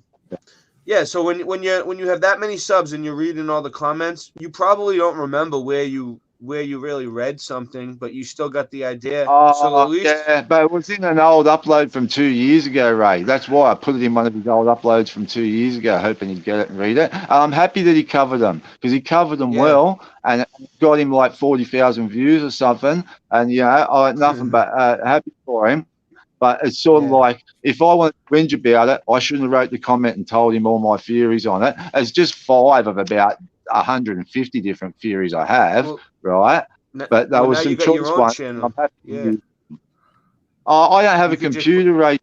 so when you have that many subs and you're reading all the comments, you probably don't remember where you really read something, but you still got the idea. So at least but it was in an old upload from 2 years ago, Ray. That's why I put it in one of his old uploads from 2 years ago, hoping he'd get it and read it. And I'm happy that he covered them because he covered them well, and it got him like 40,000 views or something. And I had nothing but happy for him. But it's sort of like, if I wanted to whinge about it, I shouldn't have wrote the comment and told him all my theories on it. It's just 5 of about 150 different theories I have, right? But there was some choice ones. I'm happy I don't have a computer, Ray.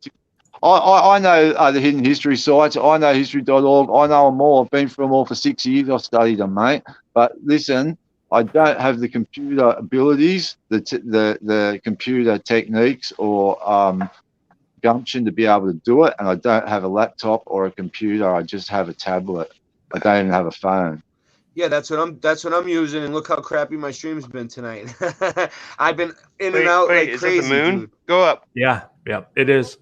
I know the hidden history sites. I know history.org. I know them all. I've been through them all for 6 years. I've studied them, mate. But listen, I don't have the computer abilities, the computer techniques or gumption to be able to do it. And I don't have a laptop or a computer. I just have a tablet. I don't even have a phone. Yeah, that's what I'm using, and look how crappy my stream's been tonight. I've been in and out like crazy. Is it the moon? Dude. Go up. Yeah, it is.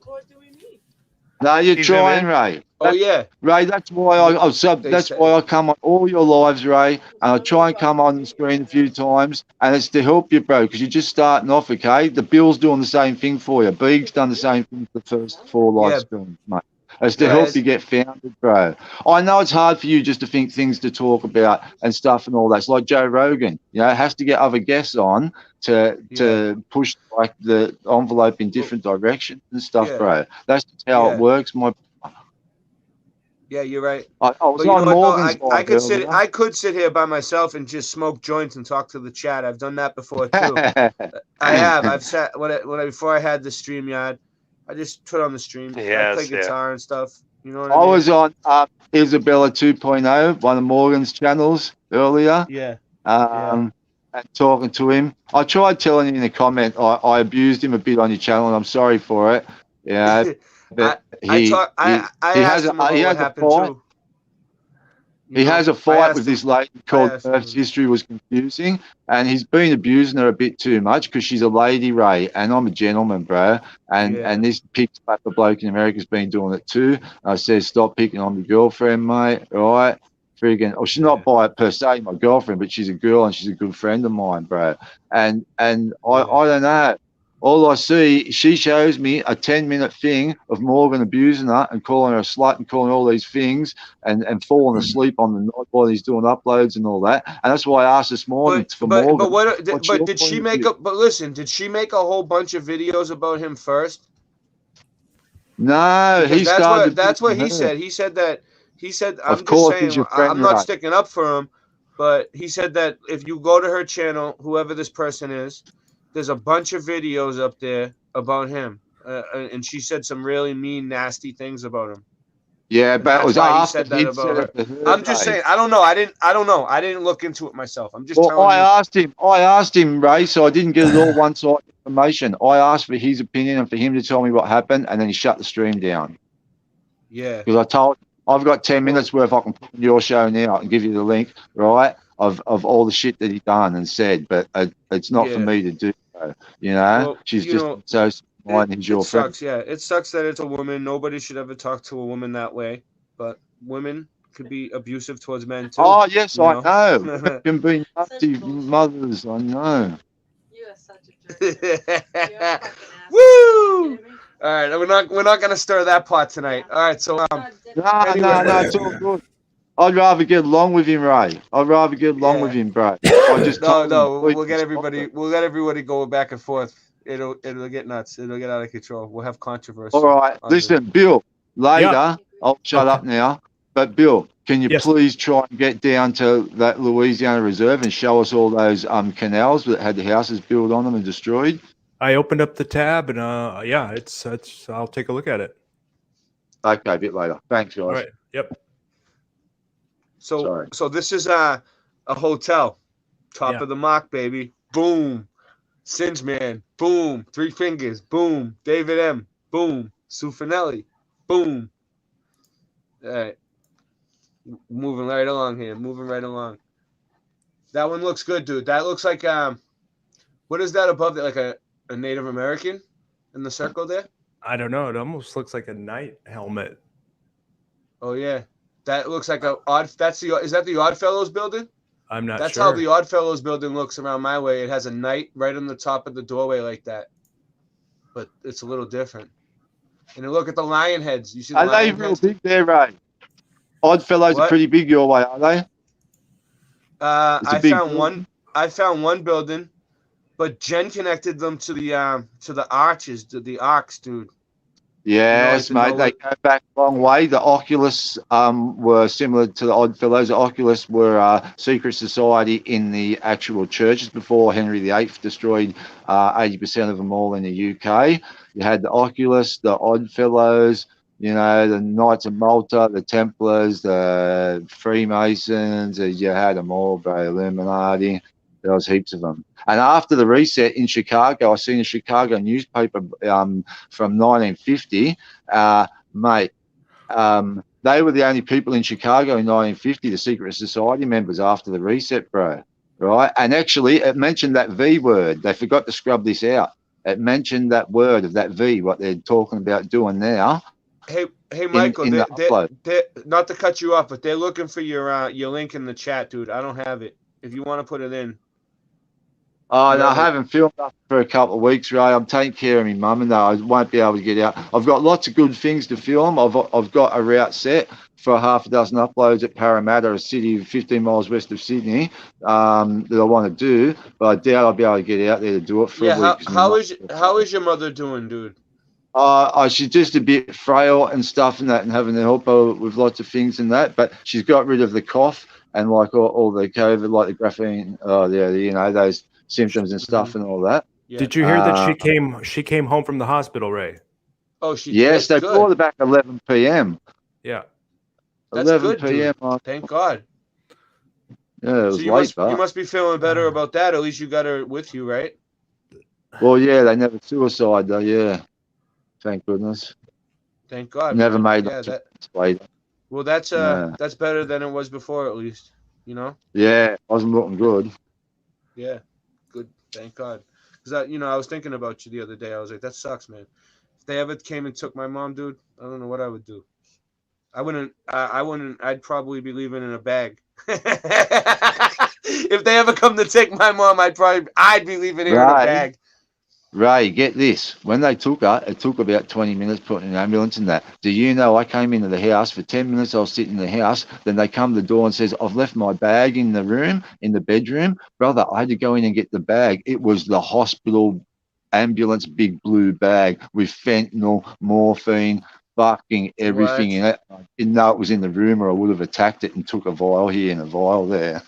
No, you're He's trying, in. Ray. Oh yeah, Ray, that's why that's say- why I come on all your lives, Ray, and I try and come on the screen a few times, and it's to help you, bro, because you're just starting off, okay? The Bill's doing the same thing for you. Big's done the same thing for the first 4 live Yeah. streams, mate. It's to help you get founded, bro. I know it's hard for you just to think things to talk about and stuff and all that. It's like Joe Rogan, has to get other guests on to push like the envelope in different directions and stuff, bro. That's just how it works, my. Yeah, you're right. I was But you know on what, Morgan's though? I live could sit. earlier. I could sit here by myself and just smoke joints and talk to the chat. I've done that before too. I have. I've sat before I had the StreamYard. I just put on the stream. I play guitar and stuff. You know what I mean? I was on Isabella 2.0, one of Morgan's channels earlier. Yeah. And talking to him. I tried telling him in the comment I abused him a bit on your channel, and I'm sorry for it. Yeah. But he has a fight. He has a fight with this lady called Earth's History Was Confusing, and he's been abusing her a bit too much because she's a lady, Ray, and I'm a gentleman, bro. And this picks up the bloke in America's been doing it too. I said, stop picking on the girlfriend, mate. All right. Friggin', she's not by per se my girlfriend, but she's a girl and she's a good friend of mine, bro. And I don't know. All I see, she shows me a 10-minute thing of Morgan abusing her and calling her a slut and calling all these things and falling asleep on the night while he's doing uploads and all that. And that's why I asked this morning for Morgan. But did she make up? But listen, did she make a whole bunch of videos about him first? No, Because he started. That's what he her. said. He said that. He said, I'm Of course, just he's saying, your friend, I'm not right. sticking up for him, but he said that if you go to her channel, whoever this person is, there's a bunch of videos up there about him, and she said some really mean, nasty things about him. Yeah, but it was after said that he'd about said her. it to her. I'm just saying. I don't know. I don't know. I didn't look into it myself. I'm just Well, telling you. I asked him, Ray, so I didn't get it all one-sided information. I asked for his opinion and for him to tell me what happened, and then he shut the stream down. Yeah. Because I told, I've got 10 minutes worth I can put in your show now and give you the link, right, of all the shit that he done and said, but it's not for me to do, you know? Well, She's you just know, so smart and he's your friend. Sucks. Yeah, it sucks that it's a woman. Nobody should ever talk to a woman that way, but women could be abusive towards men too. Oh, yes, you I know. They can be nasty mothers, I know. You are such a jerk. Woo! All right, we're not gonna stir that pot tonight. All right, so No, it's all good. I'd rather get along with him, Ray. I'd rather get along with him, bro. I just no, we'll get everybody going back and forth. It'll get nuts. It'll get out of control. We'll have controversy. All right, listen, Bill. Later, I'll shut up now. But Bill, can you please try and get down to that Louisiana Reserve and show us all those canals that had the houses built on them and destroyed? I opened up the tab and it's I'll take a look at it. Okay, a bit later. Thanks, guys. All right. Yep. So this is a hotel, top of the mock, baby. Boom, Singe Man. Boom, Three Fingers. Boom, David M. Boom, Sue Finelli. Boom. All right, moving right along here. Moving right along. That one looks good, dude. That looks like what is that above there? Like a Native American in the circle there? I don't know. It almost looks like a knight helmet. Oh yeah. That looks like is that the Oddfellows building? I'm not That's sure. how the Oddfellows building looks around my way. It has a knight right on the top of the doorway like that. But it's a little different. And then look at the lion heads. You see the Are they lion real heads? big there, Ray? Oddfellows are pretty big your way, are they? I found one building, but Jen connected them to the arches, to the arcs, dude. Yes, mate. They go back a long way. The Oculus were similar to the Oddfellows. The Oculus were a secret society in the actual churches before Henry VIII destroyed 80% of them all in the UK. You had the Oculus, the Oddfellows, you know, the Knights of Malta, the Templars, the Freemasons. You had them all, bro. Illuminati. There was heaps of them. And after the reset in Chicago, I seen a Chicago newspaper from 1950, mate. They were the only people in Chicago in 1950, the secret society members after the reset, bro. Right? And actually, it mentioned that V word. They forgot to scrub this out. It mentioned that word of that V, what they're talking about doing now. Hey, Michael. in the upload. Not to cut you off, but they're looking for your link in the chat, dude. I don't have it. If you want to put it in. Oh, no, I haven't filmed up for a couple of weeks, Ray. I'm taking care of my mum, and I won't be able to get out. I've got lots of good things to film. I've got a route set for half a dozen uploads at Parramatta, a city 15 miles west of Sydney, that I want to do, but I doubt I'll be able to get out there to do it for a week. How is your mother doing, dude? She's just a bit frail and stuff and that, and having to help her with lots of things and that, but she's got rid of the cough and like all the COVID, like the graphene, those symptoms and stuff and all that. Yeah. Did you hear that she came home from the hospital, Ray? Oh, she yes, did? they brought her back 11 p.m. Yeah. That's 11 good, p.m. Dude. Thank God. Yeah, it was you late, you must be feeling better about that. At least you got her with you, right? Well, yeah, they never suicide though, yeah. Thank goodness. Thank God. Never made it later. Well, that's better than it was before, at least. You know? Yeah, it wasn't looking good. Yeah. Good. Thank God. Because I was thinking about you the other day. I was like, that sucks, man. If they ever came and took my mom, dude, I don't know what I would do. I wouldn't. I'd probably be leaving in a bag. If they ever come to take my mom, I'd be leaving her in a bag. Ray, get this. When they took her, it took about 20 minutes putting an ambulance in that. Do you know I came into the house for 10 minutes? I was sitting in the house. Then they come to the door and says, I've left my bag in the room, in the bedroom. Brother, I had to go in and get the bag. It was the hospital ambulance big blue bag with fentanyl, morphine, fucking everything in it. I didn't know it was in the room, or I would have attacked it and took a vial here and a vial there.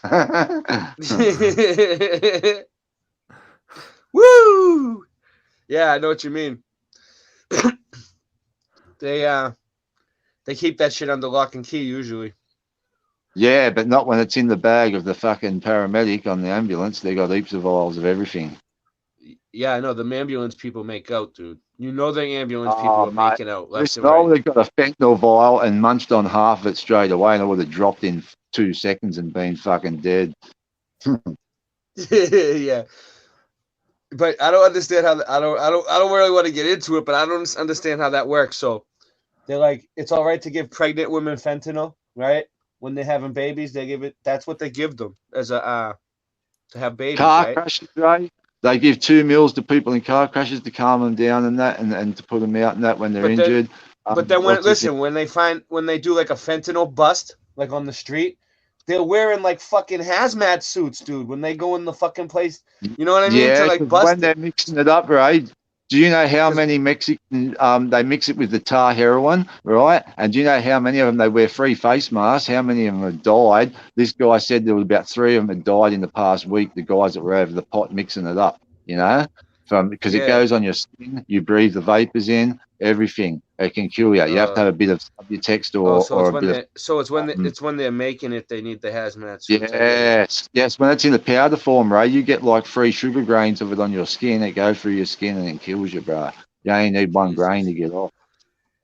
Woo! Yeah, I know what you mean. They keep that shit under lock and key usually. Yeah, but not when it's in the bag of the fucking paramedic on the ambulance. They got heaps of vials of everything. Yeah, I know. The ambulance people make out, dude. You know the ambulance people are making out. Listen, I would have got a fentanyl vial and munched on half of it straight away, and I would have dropped in 2 seconds and been fucking dead. Yeah. But I don't understand how I don't really want to get into it, but I don't understand how that works. So they're like, it's all right to give pregnant women fentanyl, right? When they're having babies, they give it. That's what they give them as a to have babies. Car crashes, right? They give 2 meals to people in car crashes to calm them down and that, and to put them out and that when they're injured. But then when they do like a fentanyl bust, like on the street, they're wearing like fucking hazmat suits, dude. When they go in the fucking place, you know what I mean? Yeah, to like bust when they're mixing it up, right? Do you know how many Mexican they mix it with the tar heroin, right? And do you know how many of them they wear free face masks? How many of them have died? This guy said there was about 3 of them had died in the past week. The guys that were over the pot mixing it up, you know, because it goes on your skin. You breathe the vapors in, everything. It can kill you. You have to have a bit of subtext it's when they're making it. They need the hazmat suits. Yes. When it's in the powder form, right, you get like free sugar grains of it on your skin. It goes through your skin and it kills you, bro. You only need 1 grain to get off.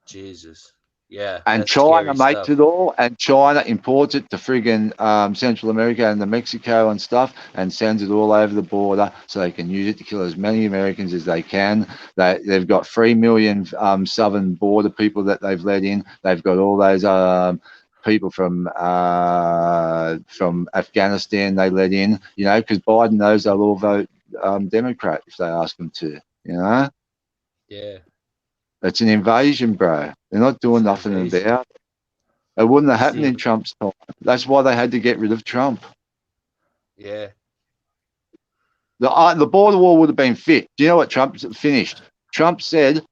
Jesus. Yeah. And China makes it all, and China imports it to friggin' Central America and the Mexico and stuff, and sends it all over the border so they can use it to kill as many Americans as they can. They've got 3 million southern border people that they've let in. They've got all those people from Afghanistan they let in, you know, because Biden knows they'll all vote Democrat if they ask them to, you know. Yeah. It's an invasion, bro. They're not doing nothing about it. It wouldn't have happened in Trump's time. That's why they had to get rid of Trump. Yeah. The border wall would have been fit. Do you know what Trump finished? Trump said,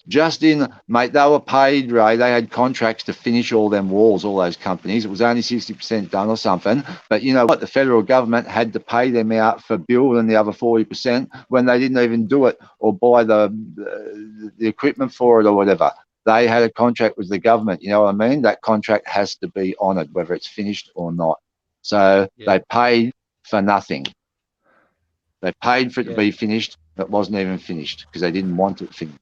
mate, they were paid, Ray. They had contracts to finish all them walls, all those companies. It was only 60% done or something. But you know what? The federal government had to pay them out for building the other 40% when they didn't even do it or buy the equipment for it or whatever. They had a contract with the government. You know what I mean? That contract has to be honoured, whether it's finished or not. So they paid for nothing. They paid for it to be finished. It wasn't even finished because they didn't want it finished.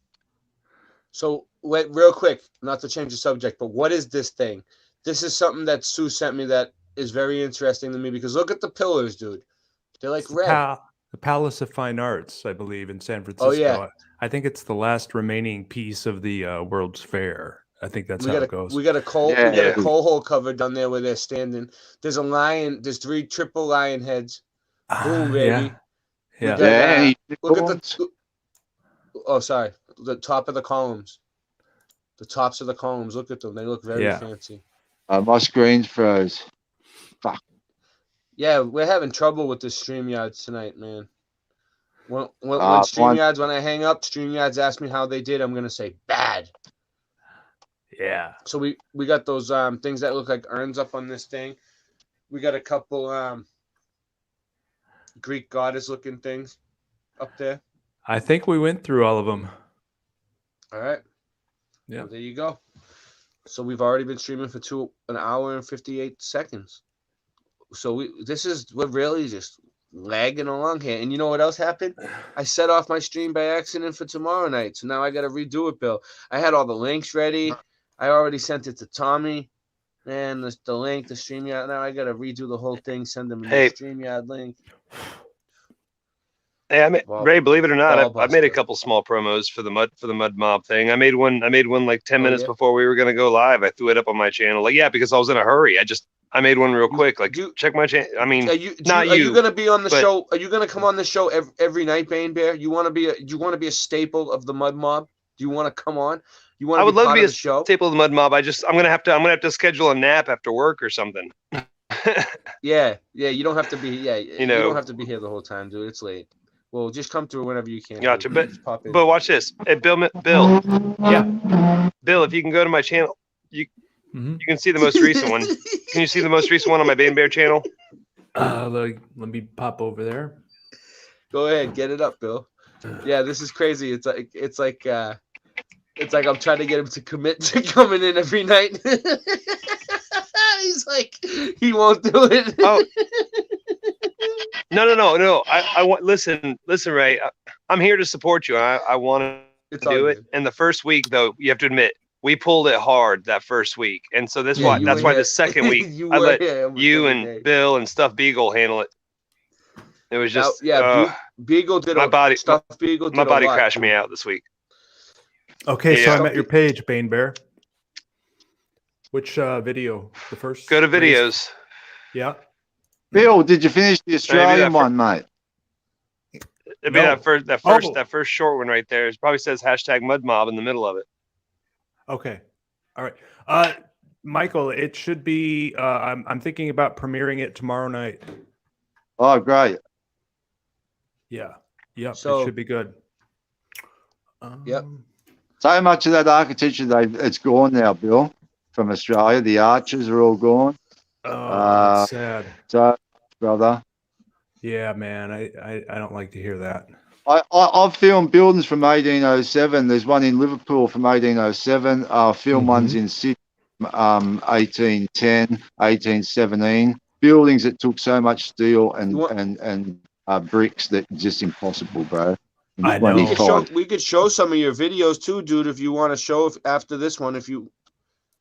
So, real quick, not to change the subject, but what is this thing? This is something that Sue sent me that is very interesting to me because look at the pillars, dude. They're like red. The Palace of Fine Arts, I believe, in San Francisco. Oh, yeah. I think it's the last remaining piece of the World's Fair. I think that's we how got it goes. we got a coal Yeah. we got a coal hole cover down there where they're standing. There's a lion. There's 3 triple lion heads. Boom, baby. Yeah. We Yeah. got, Yeah, look at the. Oh, sorry. The top of the columns. The tops of the columns. Look at them. They look very Yeah. fancy. my screen froze. Fuck. Yeah, we're having trouble with the StreamYards tonight, man. When One- StreamYards, when I hang up, StreamYards ask me how they did. I'm gonna say bad. Yeah. So we got those things that look like urns up on this thing. We got a couple Greek goddess looking things up there. I think we went through all of them. All right. Yeah. Well, there you go. So we've already been streaming for 1 hour and 58 seconds. So we're really just lagging along here. And you know what else happened? I set off my stream by accident for tomorrow night. So now I got to redo it, Bill. I had all the links ready. I already sent it to Tommy. And the link, the StreamYard. Now I got to redo the whole thing, send them the StreamYard link. Hey, Ray, believe it or not, I made a Ballbuster. couple small promos for the mud mob thing. I made one like 10 minutes yeah? before we were gonna go live. I threw it up on my channel. Like, yeah, because I was in a hurry. I made one real quick. Like, check my channel. I mean, Are you you, gonna be on the but- show? Are you gonna come on the show every night, Bane Bear? You want to be a staple of the Mud Mob? Do you want to come on? You want? I would love to part be of a the show? staple of the mud mob. I'm gonna have to schedule a nap after work or something. Yeah. You don't have to be. Yeah, you know. don't have to be here the whole time, dude. It's late. Well, just come through whenever you can. Gotcha. dude. But Just pop in. watch this. Hey, Bill. Yeah. Bill, if you can go to my channel, you Mhm. can see the most recent one. Can you see the most recent one on my Bane Bear channel? Let me pop over there. Go ahead, get it up, Bill. Yeah, this is crazy. It's like I'm trying to get him to commit to coming in every night. He's like, he won't do it. Oh. No. I want listen, Ray. I'm here to support you. I want to It's all do it. good. And the first week, though, you have to admit we pulled it hard that first week, and so Yeah, you that's were why here. the second week You I were let here almost you every and day. Bill and Stuff Beagle handle it. It was Now, just Beagle did my body. Stuff Beagle did My body a lot. crashed me out this week. Okay, so Yeah. I'm at your page, Bane Bear. Which video? The first? Go to latest? videos. Yeah. Bill, did you finish the Australian one, mate? It'd be No. that first short one right there. It probably says #MudMob in the middle of it. Okay. All right. Michael, it should be. I'm thinking about premiering it tomorrow night. Oh, great. Yeah. Yep. So- it should be good. Yep. So much of that architecture, it's gone now, Bill, from Australia. The arches are all gone. Oh, that's sad. So, brother, Yeah, man. I don't like to hear that. I've filmed buildings from 1807. There's one in Liverpool from 1807. Filmed ones in Sydney, 1810, 1817. Buildings that took so much steel and bricks that just impossible, bro. I know. We could show some of your videos too, dude. If you want to show after this one, if you.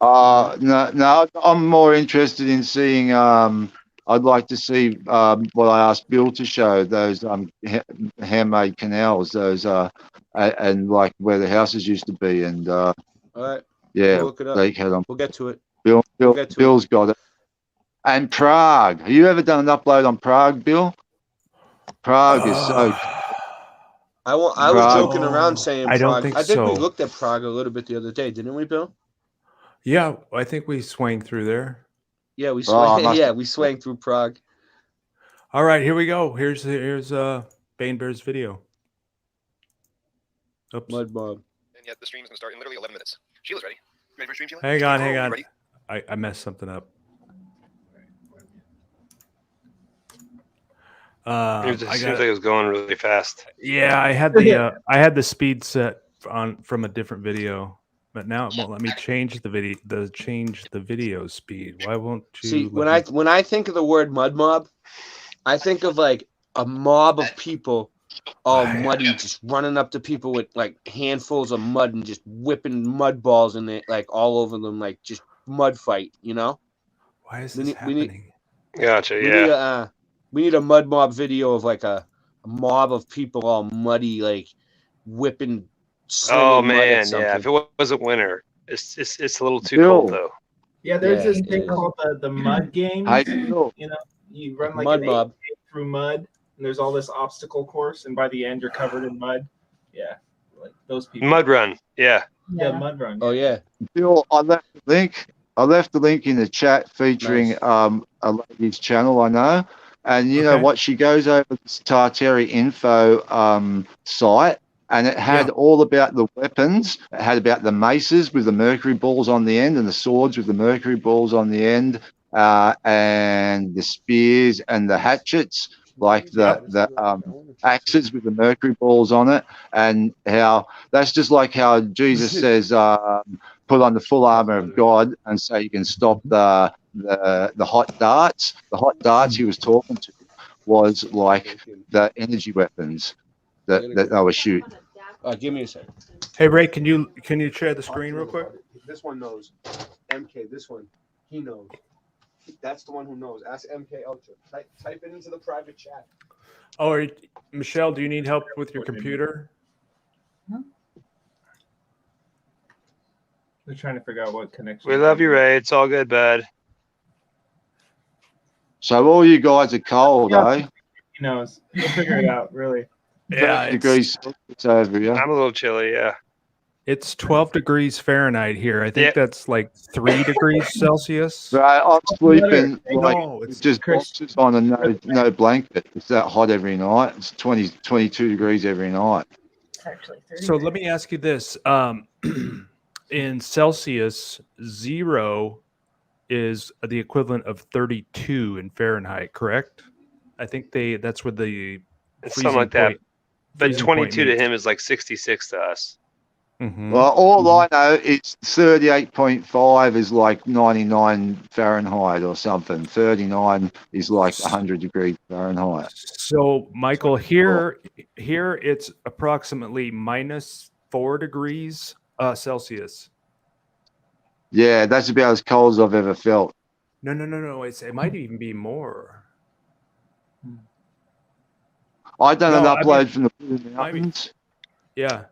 No, I'm more interested in seeing. I'd like to see what I asked Bill to show, those handmade canals, those and like where the houses used to be, and All right. yeah, We'll look it up. they had them. We'll get to it. Bill's got it. And Prague. Have you ever done an upload on Prague, Bill? Prague is so. I was Prague. joking around saying I don't Prague. think I think we so. looked at Prague a little bit the other day, didn't we, Bill? Yeah, I think we swang through there. Yeah, we Oh, swang. must- Yeah, we swang through Prague. All right, here we go. Here's Bane Bear's video. Oops. Mud Mob. And yet the stream is going to start in literally 11 minutes. Sheila's ready. You ready for a stream, Sheila? Hang on, hang You on. ready? I messed something up. It seems like it was going really fast. Yeah, I had the speed set from a different video, but now it won't let me change the video speed. Why won't you? See, when I think of the word Mud Mob, I think of like a mob of people all muddy, just running up to people with like handfuls of mud and just whipping mud balls in it, like all over them, like just mud fight, you know? Why is this happening? Gotcha. We need a Mud Mob video of like a mob of people all muddy, like whipping. Oh slinging mud at man, yeah. something. If it wasn't winter, It's a little too cold Bill. though. Yeah, there's Yeah, this thing yeah. called the mud games. Hey, Bill. You know, you run like Mud an mob. 8K through mud, and there's all this obstacle course, and by the end you're covered in mud. Yeah, like those people. Mud run. Yeah. Yeah, mud run. Oh yeah. Bill, I left the link. I left the link in the chat featuring Nice. a lady's channel I know, and you know Okay. what? She goes over this Tartary info site, and it had Yeah. all about the weapons. It had about the maces with the mercury balls on the end, and the swords with the mercury balls on the end, and the spears and the hatchets, like the axes with the mercury balls on it, and how that's just like how Jesus says, put on the full armor of God, and so you can stop the hot darts. The hot darts he was talking to was like the energy weapons that they were shooting. Give me a second. Hey Ray, can you share the screen real quick? This one knows. MK, this one, he knows. That's the one who knows. Ask MK Ultra. Type it into the private chat. Oh, Michelle, do you need help with your computer? They're trying to figure out what connection. We love you, Ray. It's all good, bud. So all you guys are cold, eh? He knows. He'll figure it out, really. Yeah, 30 degrees Celsius over here. I'm a little chilly. Yeah. It's 12 degrees Fahrenheit here. I think that's like 3 degrees Celsius. Right, I'm sleeping like No, it's just boxes on and no blanket. It's that hot every night. It's 22 degrees every night. So let me ask you this. In Celsius, 0 is the equivalent of 32 in Fahrenheit, correct? I think that's what the It's something like that. point- But freezing point 22 to means. him is like 66 to us. Mhm. Well, all I know is 38.5 is like 99 Fahrenheit or something. 39 is like 100 degrees Fahrenheit. So, Michael, here it's approximately -4 degrees Celsius. Yeah, that's about as cold as I've ever felt. No. It might even be more. I done an No, I upload mean- from the Blue Mountains. Yeah.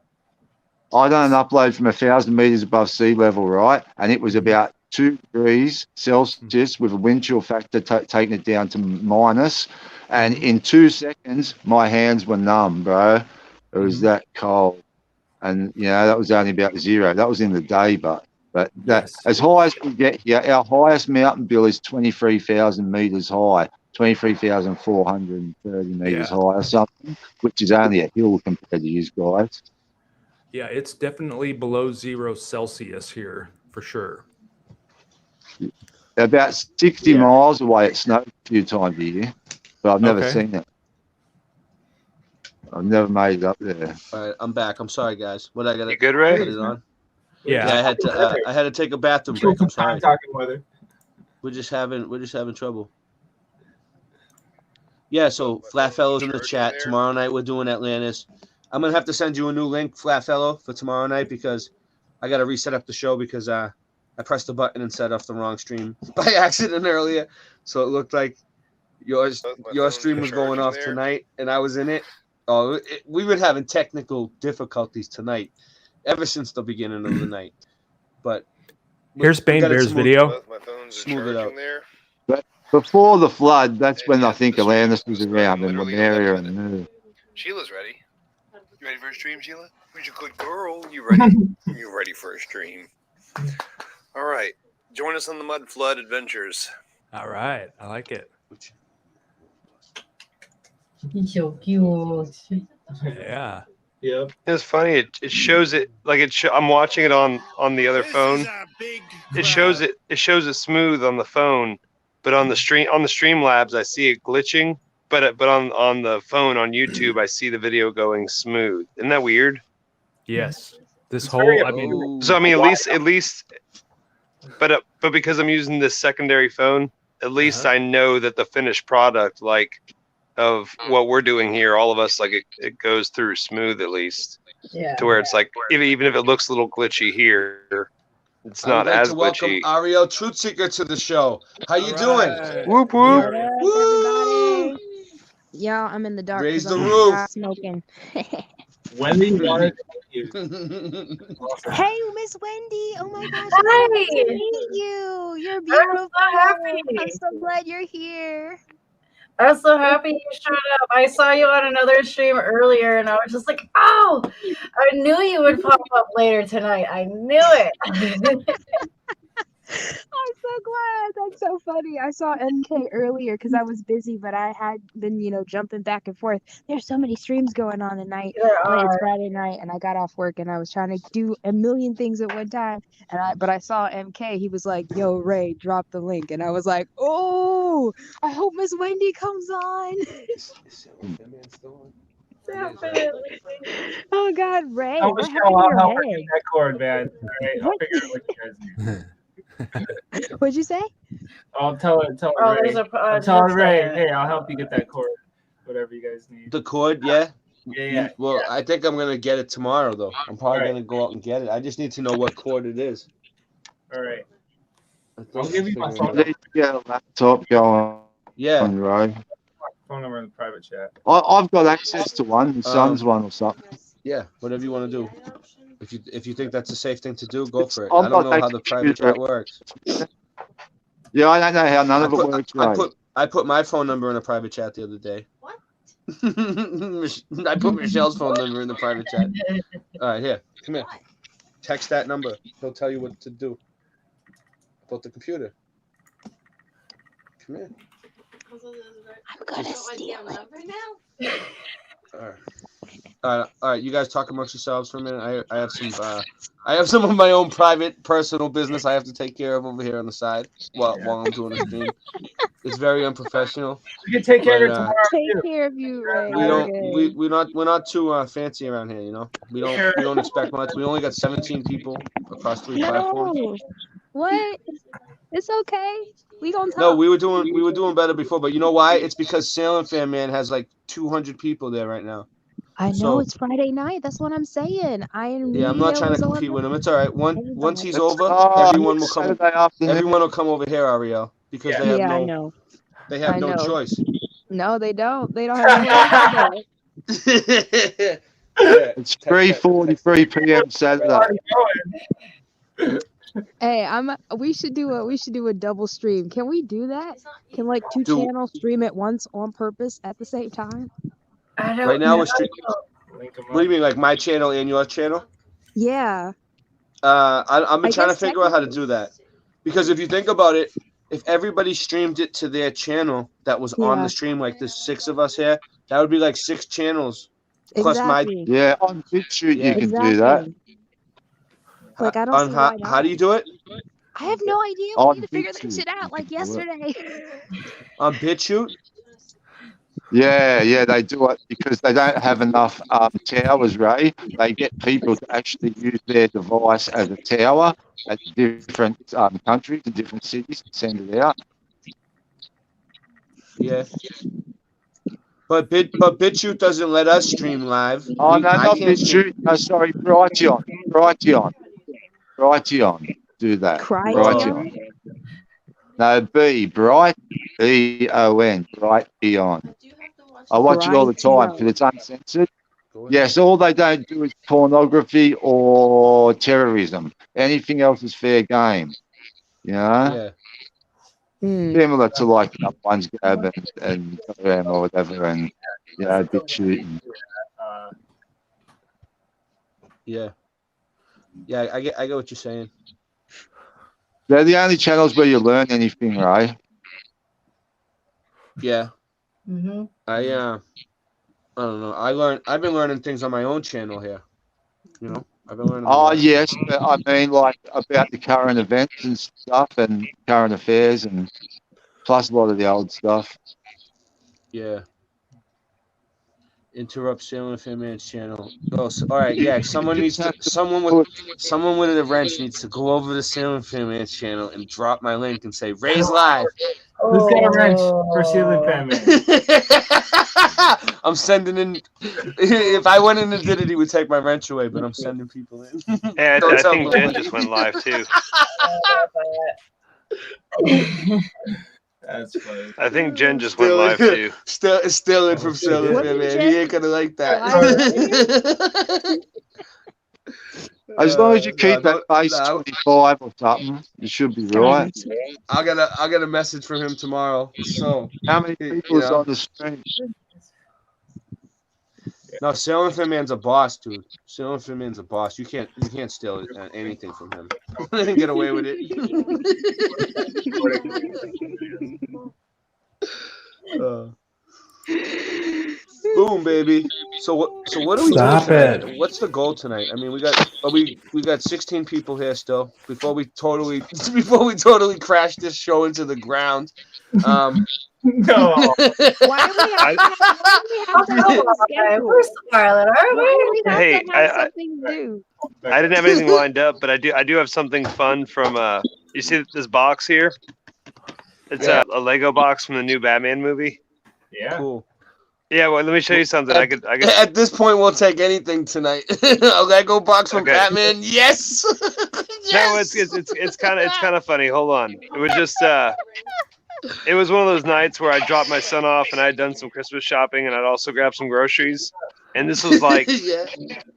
I done an upload from 1,000 meters above sea level, right? And it was about 2 degrees Celsius with a wind chill factor taking it down to minus. And in 2 seconds, my hands were numb, bro. It was that cold. And, you know, that was only about 0. That was in the day, but that as high as we get here, our highest mountain, Bill, is 23,000 meters high, 23,430 meters high or something, which is only a hill compared to you guys. Yeah, it's definitely below 0 Celsius here for sure. About 60 miles away, it snowed a few times a year, but I've never Okay. seen it. I've never made it up there. All right, I'm back. I'm sorry, guys. What I got? You good, Ray? Put it on. Yeah. I had to take a bathroom break. I'm sorry. Talking weather. We're just having trouble. Yeah, so Flat Fellows in the chat. Tomorrow night we're doing Atlantis. I'm gonna have to send you a new link, Flat Fellow, for tomorrow night because I gotta reset up the show because I pressed the button and set off the wrong stream by accident earlier. So it looked like your stream was going off tonight and I was in it. Oh, we've been having technical difficulties tonight ever since the beginning of the night. But Here's Bane Bear's video. Smooth it out. But before the flood, that's when I think Atlantis was around and Lemuria and Sheila's ready. You ready for a stream, Sheila? Who's a good girl? You ready? You ready for a stream? All right. Join us on the Mud Flood Adventures. All right, I like it. He's so cute. Yeah. Yep. It's funny. It shows it like I'm watching it on the other phone. It shows it smooth on the phone, but on the Streamlabs I see it glitching. But on the phone on YouTube I see the video going smooth. Isn't that weird? Yes. This whole I mean So I mean at least but because I'm using this secondary phone, at least I know that the finished product of what we're doing here, all of us, it goes through smooth at least. Yeah. To where it's like even if it looks a little glitchy here, it's I not would like as to welcome glitchy. Ariel Truthseeker to the show. How you doing? Whoop whoop. Yeah, I'm in the dark. Raise 'cause the I'm roof. smoking. Wendy wanted you. Hey, Miss Wendy. Oh my gosh. Hi. I'm so to meet you. You're I'm beautiful. so happy. I'm so glad you're here. I'm so happy you showed up. I saw you on another stream earlier, and I was just like, oh, I knew you would pop up later tonight. I knew it. I'm so glad. That's so funny. I saw MK earlier because I was busy, but I had been, jumping back and forth. There's so many streams going on tonight. There When it's are. Friday night, and I got off work, and I was trying to do a million things at one time. But I saw MK. He was like, "Yo, Ray, drop the link," and I was like, "Oh, I hope Miss Wendy comes on." Definitely. Oh God, Ray, Oh, what Michelle, happened to I'll your help her head? get that cord, man. All right, I'll figure out what you guys need. What'd you say? I'll tell her, Oh, Ray. there's a I'll tell her, just Ray. a- Hey, I'll help you get that cord. Whatever you guys need. The cord, yeah. Yeah. Well, I think I'm gonna get it tomorrow, though. I'm probably gonna go out and get it. I just need to know what cord it is. All right. I'll give you my phone Need to get a laptop going. Yeah. On, Ray. Phone number in the private chat. I've got access to one. The son's one or something. Yeah, whatever you want to do. If you think that's a safe thing to do, go for it. I'm I don't not know how the private computer. chat works. Yeah, I don't know how none of it works, Ray. I put my phone number in a private chat the other day. What? I put Michelle's phone number in the private chat. All right, here, come here. Text that number. He'll tell you what to do about the computer. Come here. I'm gonna steal it. All right. You guys talk amongst yourselves for a minute. I have some of my own private, personal business I have to take care of over here on the side while I'm doing a stream. It's very unprofessional. You can take care of it but, tomorrow. Take care of you, Ray. We don't. We're not too fancy around here. You know. We don't expect much. We only got 17 people across 3 platforms. No. What? It's okay. We gonna talk. No, we were doing better before, but you know why? It's because Salem Fan Man has like 200 people there right now. I know So- it's Friday night. That's what I'm saying. Yeah, I'm not trying to compete with him. It's all right. Once he's over, Oh, everyone will come. Saturday afternoon. Everyone will come over here, Ariel, because they have I no. know. They have I no know. choice. No, they don't. They don't have any choice. It's 3:43 p.m. Saturday. Hey, we should do a double stream. Can we do that? Can like two Do- channels stream at once on purpose at the same time? I don't Right now know. we're streaming. What do you mean, like my channel and your channel? Yeah. I've been I trying to guess figure out how to do that, because if you think about it, if everybody streamed it to their channel that was on Yeah. the stream, like there's 6 of us here, that would be like 6 channels plus Exactly. Yeah, on BitChute Yeah. you can do that. Exactly. Like I don't on see how, why not. how do you do it I have no idea. On We need to figure that BitChute. shit out like yesterday. on BitChute? Yeah, they do it because they don't have enough towers, Ray. They get people to actually use their device as a tower at different countries and different cities and send it out. Yeah. But BitChute doesn't let us stream live. Oh, no, I not can't stream- BitChute. No, sorry, Brighteon. Do that. Cryon? No, Bright, B-O-N, Brighteon. I watch it all the time because it's uncensored. Yes, all they don't do is pornography or terrorism. Anything else is fair game. You know? Yeah. Similar to like One's Gab and Telegram or whatever, and BitChute. And, Yeah. Yeah, I get what you're saying. they're the only channels where you learn anything, right? Yeah. Mm-hmm. I don't know. I've been learning things on my own channel here. You know, I've been learning. a Oh lot. yes, but I mean like about the current events and stuff and current affairs and plus a lot of the old stuff. Yeah. Interrupt Salem Fan Man's channel. Oh, all right. Yeah, someone with a wrench needs to go over to Salem Fan Man's channel and drop my link and say "Raise live." Who's got a wrench for Ceiling Fan Man? I'm sending in. If I went in and did it, he would take my wrench away. But I'm sending people in. Yeah, Don't I tell think them. Jen just went live too. That's funny. I think Jen just went live too. Still in from Salem What Fan did Man. Jen- He ain't gonna like that. As long as you keep no, that base no. 25 or something, you should be right. I'll get a message from him tomorrow. So How many people's on the stream? No, Sailing Fin Man's a boss, dude. Sailing Fin Man's a boss. You can't steal anything from him. Get away with it. Boom, baby. So what are we doing tonight? What's the goal tonight? I mean, we got 16 people here still. Before we totally crash this show into the ground. No. Why do we have We're Scarlet, aren't we? Hey, something to do? I didn't have anything lined up, but I do have something fun from you see this box here? It's a Lego box from the new Batman movie. Yeah. Cool. Yeah, well, let me show you something. I could. At this point, we'll take anything tonight. A Lego box from Batman. Yes. Yes! No, it's kind of funny. Hold on. It was just it was one of those nights where I dropped my son off and I had done some Christmas shopping and I'd also grabbed some groceries. And this was like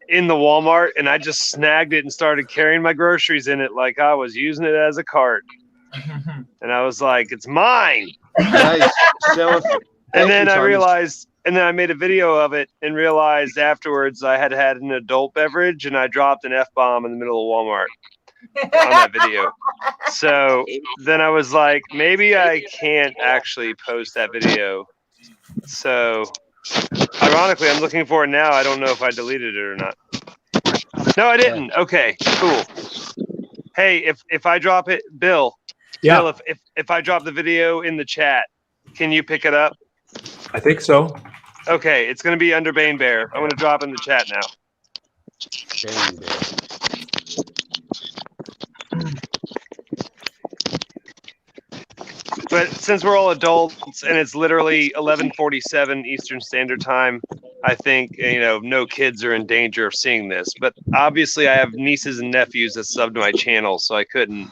in the Walmart, and I just snagged it and started carrying my groceries in it like I was using it as a cart. And I was like, "It's mine." Nice. And then I realized. And then I made a video of it and realized afterwards I had an adult beverage and I dropped an F-bomb in the middle of Walmart on that video. So then I was like, maybe I can't actually post that video. So ironically, I'm looking for it now. I don't know if I deleted it or not. No, I didn't. Okay, cool. Hey, if I drop it, Bill, if I drop the video in the chat, can you pick it up? I think so. Okay, it's going to be under Bane Bear. I'm going to drop in the chat now. Bane Bear. But since we're all adults and it's literally 11:47 Eastern Standard Time, I think no kids are in danger of seeing this. But obviously, I have nieces and nephews that sub to my channel, so I couldn't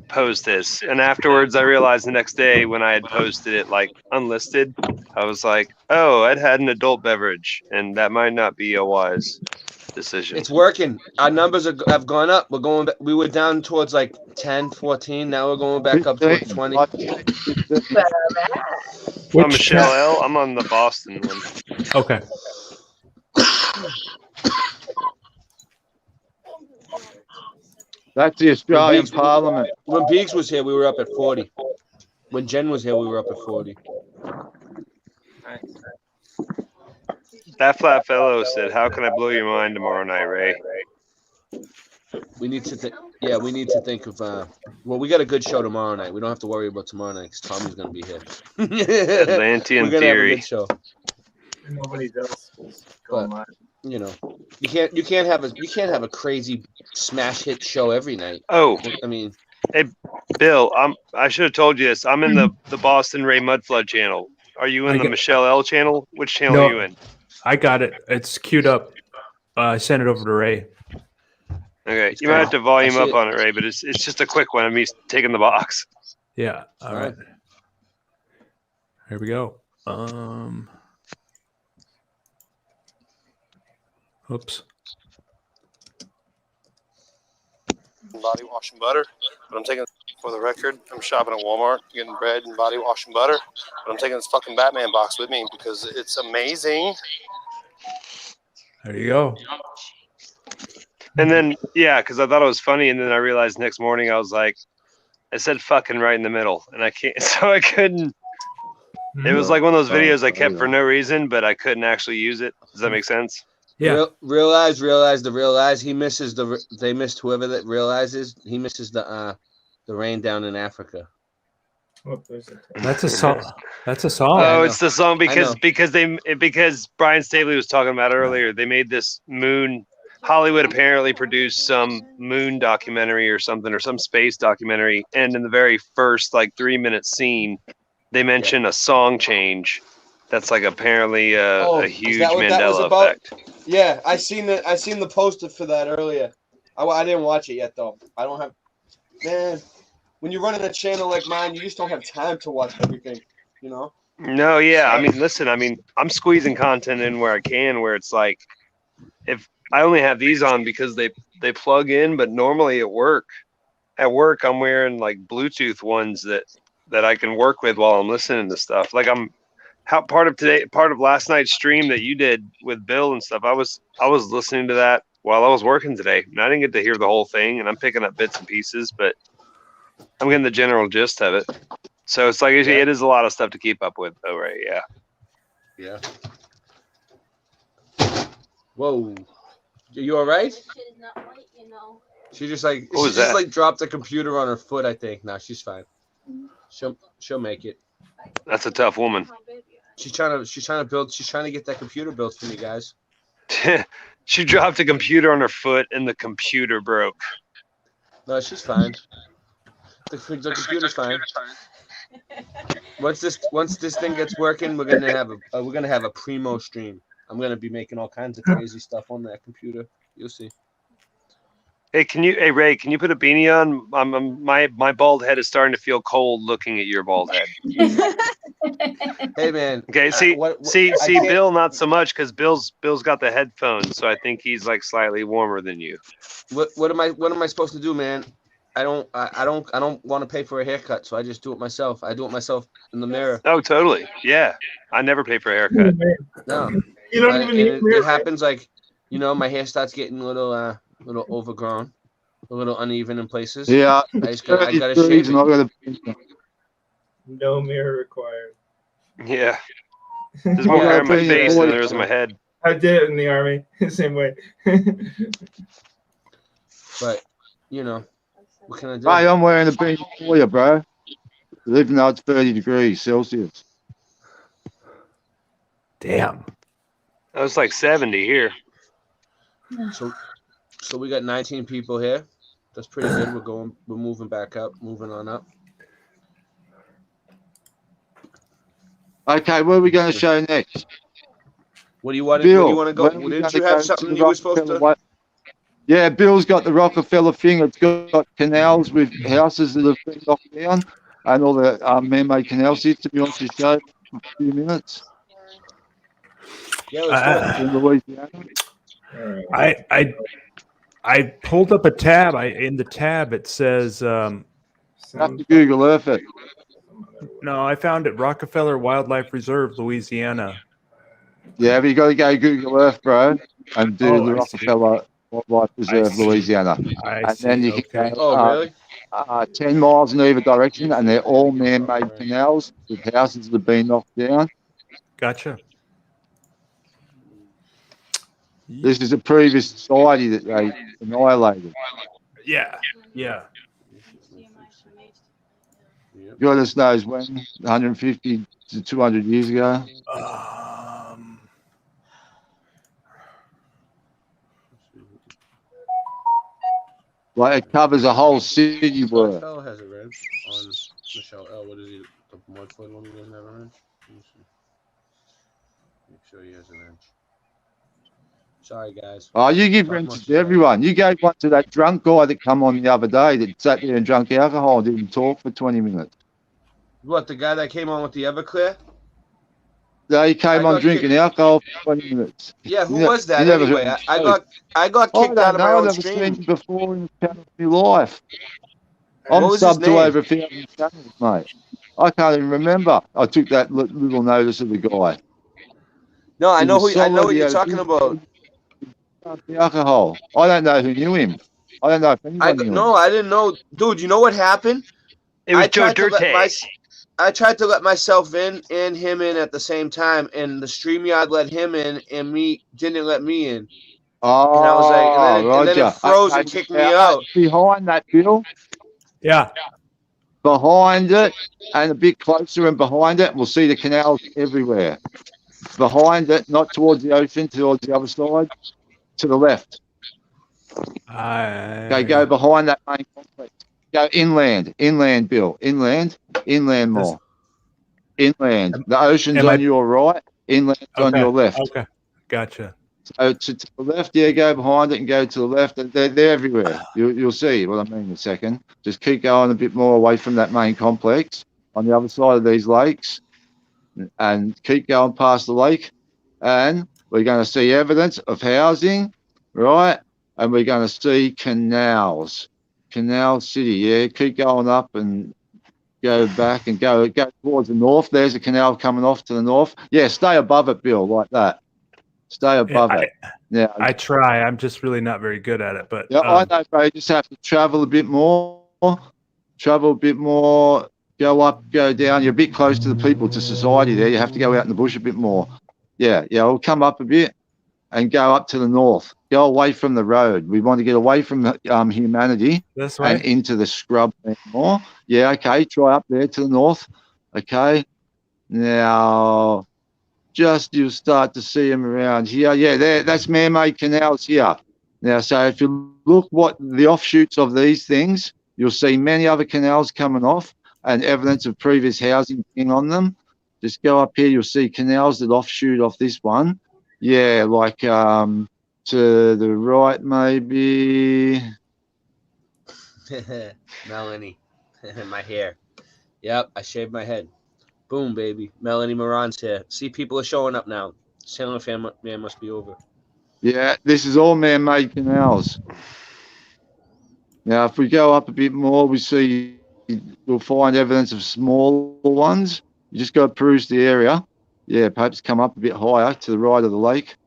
post this. And afterwards, I realized the next day when I had posted it like unlisted, I was like, "Oh, I'd had an adult beverage, and that might not be a wise decision." It's working. Our numbers have gone up. We were down towards like 10, 14. Now we're going back up towards 20. I'm Michelle L. I'm on the Boston one. Okay. That's the Australian Parliament. When Beeks was here, we were up at 40. When Jen was here, we were up at 40. That flat fellow said, "How can I blow your mind tomorrow night, Ray?" We need to think. Yeah, we need to think of. Well, we got a good show tomorrow night. We don't have to worry about tomorrow night because Tommy's going to be here. Atlantean We're gonna Theory. have a good show. Nobody does. But, you can't have a crazy smash hit show every night. Oh, I mean, hey, Bill, I should have told you this. I'm in the Boston Ray Mudflood channel. Are you in the Michelle L channel? Which channel are you in? I got it. It's queued up. I sent it over to Ray. Okay, you might have to volume up on it, Ray, but it's just a quick one of me taking the box. Yeah. All right. Here we go. Oops. Body wash and butter, but I'm taking, for the record, I'm shopping at Walmart, getting bread and body wash and butter, but I'm taking this fucking Batman box with me because it's amazing. There you go. And then, because I thought it was funny, and then I realized next morning I was like, I said fucking right in the middle, and I can't, so I couldn't. It was like one of those videos I kept for no reason, but I couldn't actually use it. Does that make sense? Yeah. Realize. He misses they missed whoever that realizes. He misses the rain down in Africa. That's a song. That's a song. Oh, it's the song because Brian Staley was talking about earlier. They made this moon. Hollywood apparently produced some moon documentary or something, or some space documentary, and in the very first 3-minute scene, they mention a song change. That's apparently a huge Mandela effect. Yeah, I seen the poster for that earlier. I didn't watch it yet though. I don't have. Man, when you're running a channel like mine, you just don't have time to watch everything. No, yeah. I mean, listen. I'm squeezing content in where I can. Where it's like, if only have these on because they plug in, but normally at work I'm wearing like Bluetooth ones that I can work with while I'm listening to stuff. Like part of last night's stream that you did with Bill and stuff. I was listening to that while I was working today, and I didn't get to hear the whole thing, and I'm picking up bits and pieces, but I'm getting the general gist of it. So it's like it is a lot of stuff to keep up with, though, right? Yeah. Yeah. Whoa. You all right? She just like dropped the computer on her foot, I think. No, she's fine. She'll make it. That's a tough woman. She's trying to get that computer built for me, guys. She dropped a computer on her foot and the computer broke. No, she's fine. The computer's fine. Once this thing gets working, we're gonna have a primo stream. I'm gonna be making all kinds of crazy stuff on that computer. You'll see. Hey, Ray, can you put a beanie on? My bald head is starting to feel cold looking at your bald head. Hey, man. Okay, see, Bill, not so much because Bill's got the headphones, so I think he's like slightly warmer than you. What am I supposed to do, man? I don't want to pay for a haircut, so I just do it myself. I do it myself in the mirror. Oh, totally. Yeah, I never pay for a haircut. No, you don't even need a mirror. It happens like, my hair starts getting a little overgrown, a little uneven in places. Yeah, I gotta shave it. No mirror required. Yeah, there's more hair on my face than there is on my head. I did it in the army, same way. But what can I do? Hey, I'm wearing a beanie for you, bro. Even though it's 30 degrees Celsius. Damn. That was like 70 here. So we got 19 people here. That's pretty good. We're moving back up, moving on up. Okay, what are we going to show next? What do you want Bill, to go? Didn't you have something you were supposed to? Yeah, Bill's got the Rockefeller thing. It's got canals with houses that have been knocked down and all the man-made canal system. You want to show for a few minutes? Yeah, let's in Louisiana. I pulled up a tab. In the tab it says have to Google Earth it. No, I found it Rockefeller Wildlife Reserve, Louisiana. Yeah, but you got to go Google Earth, bro, and do the Rockefeller Wildlife Reserve, Louisiana. And then you can go really? 10 miles in either direction, and they're all man-made canals with houses that have been knocked down. Gotcha. This is a previous society that they annihilated. Yeah. Goodness knows when, 150 to 200 years ago. Like it covers a whole city worth. Michelle has a wrench on Michelle L. What is he? The Mudfoot one? He doesn't have a wrench. Let me see. Make sure he has a wrench. Sorry, guys. Oh, you give wrenches to everyone. You gave one to that drunk guy that come on the other day that sat there and drank alcohol and didn't talk for 20 minutes. What, the guy that came on with the Everclear? No, he came on drinking alcohol for 20 minutes. Yeah, who was that anyway? I got kicked out of my own stream. I've never seen him before in my life. I'm What was his subbed to name? over 1,000 channels, mate. I can't even remember. I took that little notice of the guy. No, I know what Somebody you're had talking about. The alcohol. I don't know who knew him. I don't know if anyone knew him. No, I didn't know. Dude, you know what happened? It was I Joe tried to let Dirte. I tried to let myself in and him in at the same time, and the StreamYard let him in, and me didn't let me in. Oh, And I was like, and then it froze and Okay, kicked me out. Behind that, Bill. Yeah. Behind it, and a bit closer and behind it, we'll see the canals everywhere. Behind it, not towards the ocean, towards the other side, to the left. Okay, go behind that main complex. Go inland, Bill. Inland more. Inland. The ocean's on your right, inland's on your left. Okay, gotcha. So to the left, yeah, go behind it and go to the left. They're everywhere. You'll see what I mean in a second. Just keep going a bit more away from that main complex on the other side of these lakes and keep going past the lake. And we're going to see evidence of housing right? And we're going to see canals. Canal City, yeah. Keep going up and go back and go towards the north. There's a canal coming off to the north. Yeah, stay above it, Bill, like that. Stay above it. Yeah, I try. I'm just really not very good at it. But yeah, I know, bro. You just have to travel a bit more. Travel a bit more. Go up, go down. You're a bit close to the people, to society there. You have to go out in the bush a bit more. Yeah, we'll come up a bit and go up to the north. Go away from the road. We want to get away from humanity That's right. and into the scrub more. Yeah, okay. Try up there to the north. Okay. Now, just you'll start to see them around here. Yeah, that's man-made canals here. Now, so if you look what the offshoots of these things, you'll see many other canals coming off and evidence of previous housing being on them. Just go up here, you'll see canals that offshoot off this one. Yeah, like to the right, maybe. Melanie, my hair. Yep, I shaved my head. Boom, baby. Melanie Moran's here. See, people are showing up now. Sailor Man must be over. Yeah, this is all man-made canals. Now, if we go up a bit more, we'll find evidence of smaller ones. You just go peruse the area. Yeah, perhaps come up a bit higher to the right of the lake,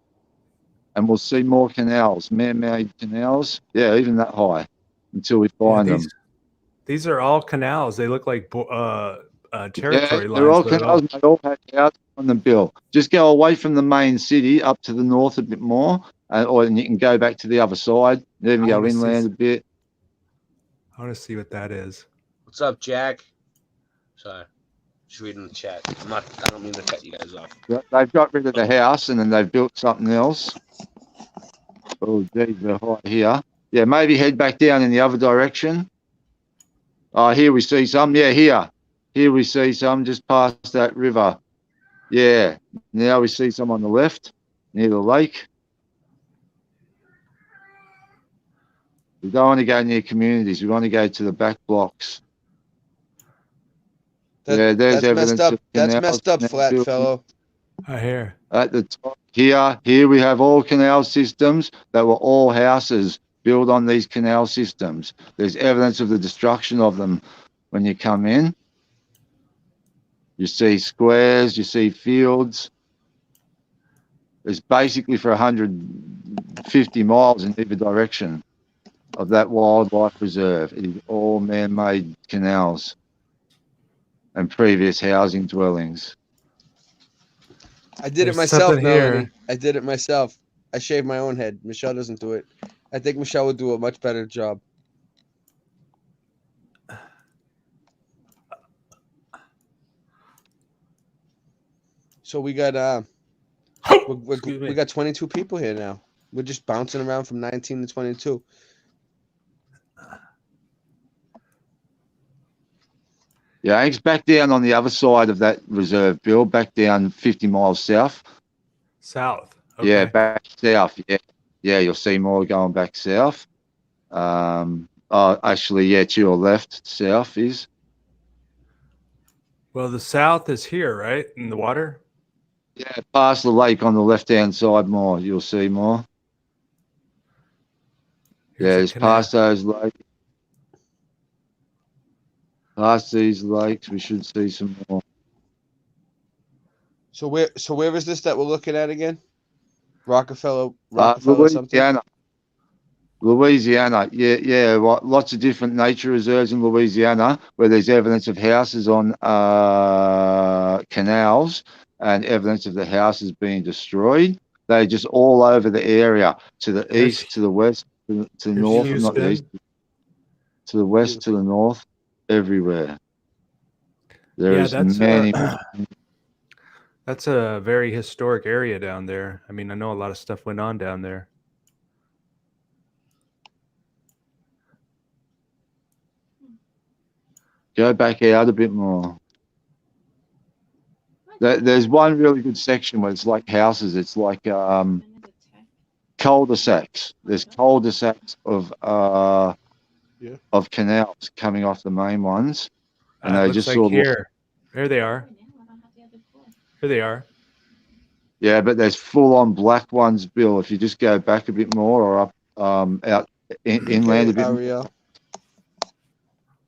and we'll see more canals, man-made canals. Yeah, even that high, until we find them. These are all canals. They look like territory lines. They're all canals. They all have houses on them, Bill. Just go away from the main city up to the north a bit more, or you can go back to the other side. Then go inland a bit. I want to see what that is. What's up, Jack? Sorry. Just reading the chat. I don't mean to cut you guys off. They've got rid of the house and then they've built something else. Oh, geez, they're high here. Yeah, maybe head back down in the other direction. Oh, here we see some. Yeah, here. Here we see some just past that river. Yeah. Now we see some on the left near the lake. We don't want to go near communities. We want to go to the back blocks. There's evidence. That's messed up, flat fellow. I hear. At the top here we have all canal systems that were all houses built on these canal systems. There's evidence of the destruction of them when you come in. You see squares, you see fields. It's basically for 150 miles in either direction of that wildlife reserve. It is all man-made canals and previous housing dwellings. I did it myself, Melanie. I did it myself. I shaved my own head. Michelle doesn't do it. I think Michelle would do a much better job. So we got we got 22 people here now. We're just bouncing around from 19 to 22. Yeah, it's back down on the other side of that reserve, Bill, back down 50 miles south. South. Okay. Yeah, back south. Yeah, you'll see more going back south. Actually, yeah, to your left, south is. Well, the south is here, right? In the water? Yeah, past the lake on the left-hand side more. You'll see more. It's past those lakes. Past these lakes, we should see some more. So where is this that we're looking at again? Rockefeller Louisiana. Louisiana, yeah. Lots of different nature reserves in Louisiana where there's evidence of houses on canals and evidence of the houses being destroyed. They're just all over the area, to the east, to the west, to the north, not the east, to the west, to the north, everywhere. There's many. That's a very historic area down there. I mean, I know a lot of stuff went on down there. Go back out a bit more. There's one really good section where it's like houses. It's like cul-de-sacs. There's cul-de-sacs of canals coming off the main ones, and they just sort of here they are. Here they are. Yeah, but there's full-on black ones, Bill. If you just go back a bit more or up out inland a bit. Ariel.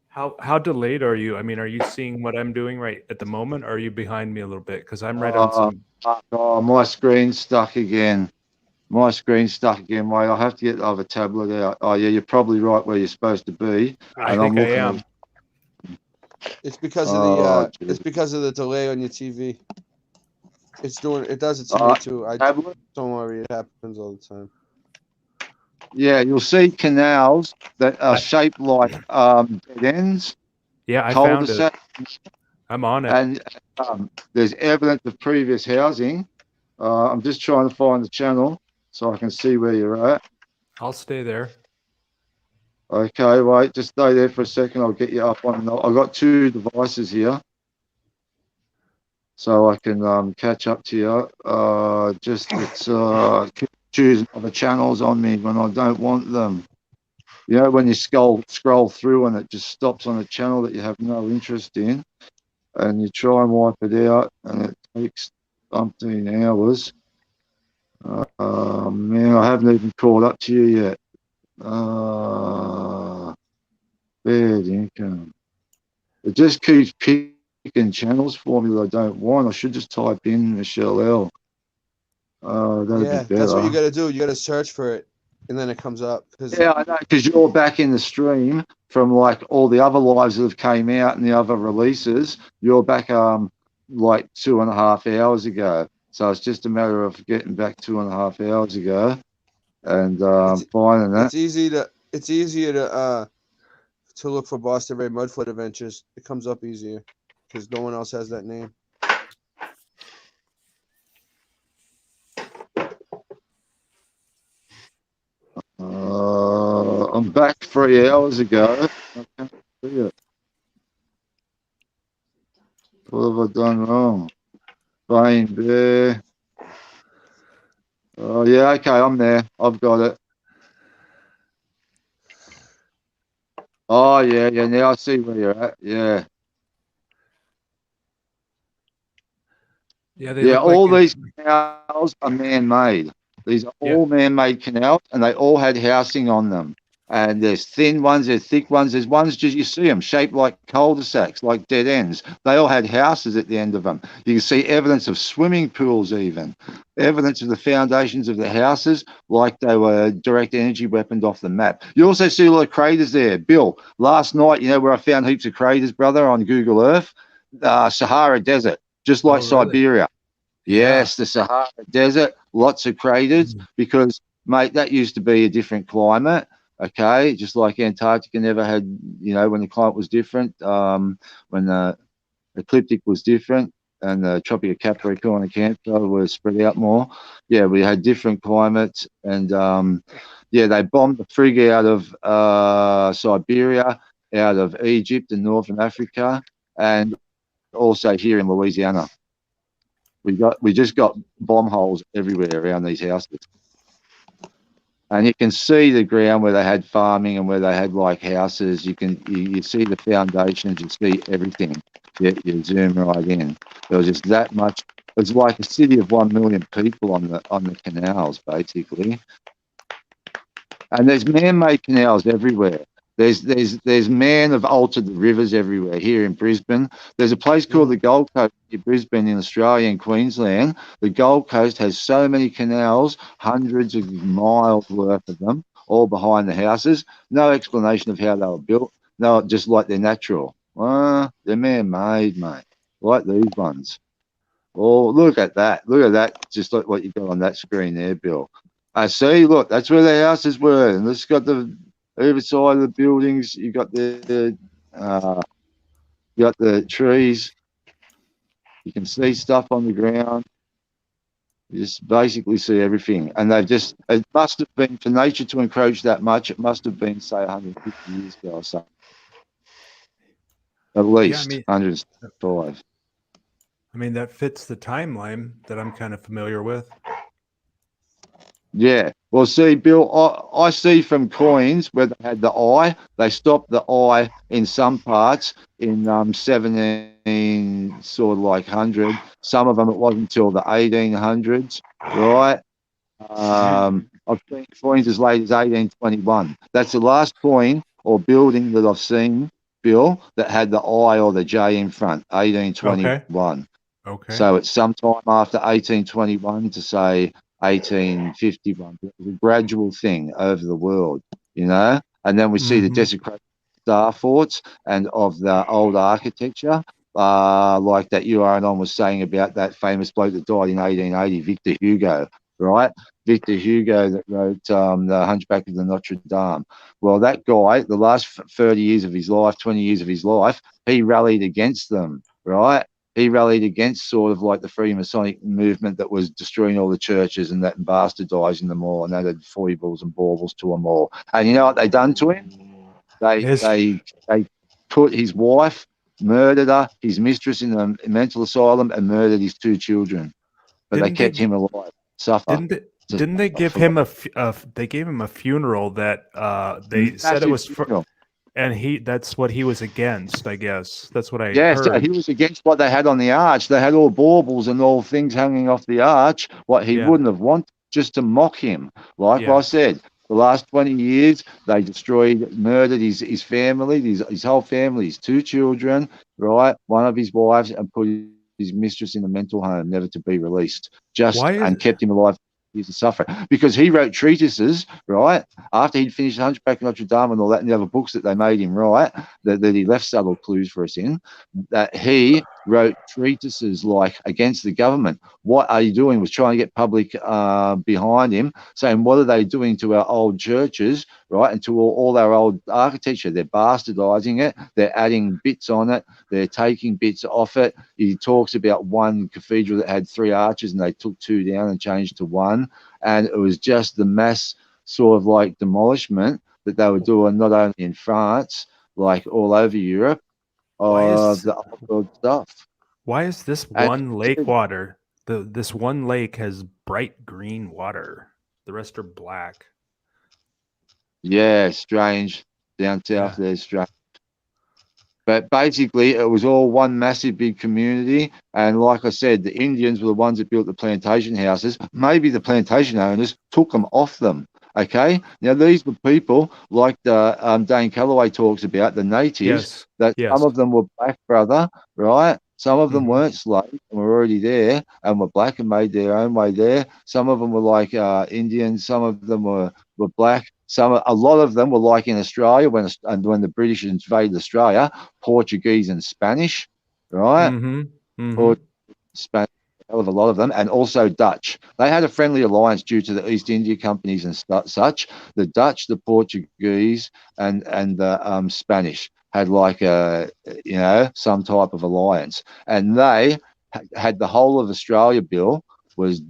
How delayed are you? I mean, are you seeing what I'm doing right at the moment, or are you behind me a little bit? Because I'm right on some. Oh, my screen's stuck again. My screen's stuck again, mate. I'll have to get the other tablet out. Oh, yeah, you're probably right where you're supposed to be. I think I am. It's because of the it's because of the delay on your TV. It does it to me too. Don't worry, it happens all the time. Yeah, you'll see canals that are shaped like dead ends. Yeah, I found it. cul-de-sac. I'm on it. And there's evidence of previous housing. I'm just trying to find the channel so I can see where you're at. I'll stay there. Okay, wait, just stay there for a second. I'll get you up on. I've got two devices here, so I can catch up to you. Just keep choosing other channels on me when I don't want them. You know, when you scroll through and it just stops on a channel that you have no interest in, and you try and wipe it out, and it takes umpteen hours. Man, I haven't even caught up to you yet. Bad income. It just keeps picking channels for me that I don't want. I should just type in Michelle L. That'd be better. That's what you got to do. You got to search for it, and then it comes up. Yeah, I know, because you're back in the stream from like all the other lives that have came out and the other releases. You're back like 2.5 hours ago. So it's just a matter of getting back 2.5 hours ago and finding that. It's easier to look for Boston Ray Mudfoot Adventures. It comes up easier because no one else has that name. I'm back 3 hours ago. I can't see it. What have I done wrong? Bane Bear. Oh, yeah, okay, I'm there. I've got it. Oh, yeah, now I see where you're at. Yeah. Yeah, all these canals are man-made. These are all man-made canals, and they all had housing on them. And there's thin ones, there's thick ones, there's ones just you see them shaped like cul-de-sacs, like dead ends. They all had houses at the end of them. You can see evidence of swimming pools, even evidence of the foundations of the houses, like they were direct energy weaponed off the map. You also see a lot of craters there. Bill, last night, you know where I found heaps of craters, brother, on Google Earth? Sahara Desert, just like Siberia. Yes, the Sahara Desert, lots of craters because, mate, that used to be a different climate. Okay, just like Antarctica never had, you know, when the climate was different, when the ecliptic was different and the Tropic of Capricorn and Cancer were spread out more. Yeah, we had different climates and, they bombed the frig out of Siberia, out of Egypt and Northern Africa, and also here in Louisiana. We just got bomb holes everywhere around these houses. And you can see the ground where they had farming and where they had like houses. You see the foundations, you see everything. You zoom right in. There was just that much. It's like a city of 1 million people on the canals, basically. And there's man-made canals everywhere. There's man have altered the rivers everywhere here in Brisbane. There's a place called the Gold Coast in Brisbane in Australia and Queensland. The Gold Coast has so many canals, hundreds of miles worth of them, all behind the houses. No explanation of how they were built. No, just like they're natural. They're man-made, mate, like these ones. Oh, look at that. Look at that, just like what you got on that screen there, Bill. I see, look, that's where the houses were. And it's got the either side of the buildings, you got the trees. You can see stuff on the ground. You just basically see everything. And it must have been, for nature to encroach that much, it must have been, say, 150 years ago or something. At least 105. I mean, that fits the timeline that I'm kind of familiar with. Yeah. Well, see, Bill, I see from coins where they had the eye, they stopped the eye in some parts in 17 sort of like 100. Some of them it wasn't until the 1800s, right? I've seen coins as late as 1821. That's the last coin or building that I've seen, Bill, that had the I or the J in front. 1821. Okay. So it's sometime after 1821 to say 1851. It was a gradual thing over the world, you know. And then we see the desecration of star forts and of the old architecture, like that URNon was saying about that famous bloke that died in 1880, Victor Hugo, right? Victor Hugo that wrote The Hunchback of the Notre Dame. Well, that guy, the last 30 years of his life, 20 years of his life, he rallied against them, right? He rallied against sort of like the Freemasonic movement that was destroying all the churches and that and bastardizing them all, and that had foibles and baubles to them all. And you know what they done to him? They put his wife, murdered her, his mistress in a mental asylum, and murdered his 2 children. But they kept him alive. Suffer. Didn't they give him they gave him a funeral that they said it was for, and that's what he was against, I guess. That's what I heard. So he was against what they had on the arch. They had all baubles and all things hanging off the arch, what he wouldn't have wanted, just to mock him. Like I said, the last 20 years, they destroyed, murdered his family, his whole family, his 2 children, right? One of his wives, and put his mistress in a mental home, never to be released, and kept him alive. He's a sufferer because he wrote treatises, right? After he'd finished Hunchback of Notre Dame and all that, and the other books that they made him write, that he left subtle clues for us in, that he wrote treatises like against the government. What are you doing? Was trying to get public behind him, saying what are they doing to our old churches, right? And to all our old architecture. They're bastardizing it. They're adding bits on it. They're taking bits off it. He talks about one cathedral that had 3 arches and they took 2 down and changed to 1. And it was just the mass sort of like demolishment that they were doing, not only in France, like all over Europe, of the old world stuff. Why is this one lake water? This one lake has bright green water. The rest are black. Yeah, strange. Down south there's strange. But basically, it was all one massive big community. And like I said, the Indians were the ones that built the plantation houses. Maybe the plantation owners took them off them. Okay. Now, these were people like the Dane Calloway talks about, the natives, some of them were black, brother, right? Some of them weren't slaves and were already there and were black and made their own way there. Some of them were like Indians. Some of them were black. A lot of them were like in Australia when the British invaded Australia, Portuguese and Spanish, right? Or Spanish, a hell of a lot of them, and also Dutch. They had a friendly alliance due to the East India companies and such. The Dutch, the Portuguese, and the Spanish had like some type of alliance, and they had the whole of Australia. Bill was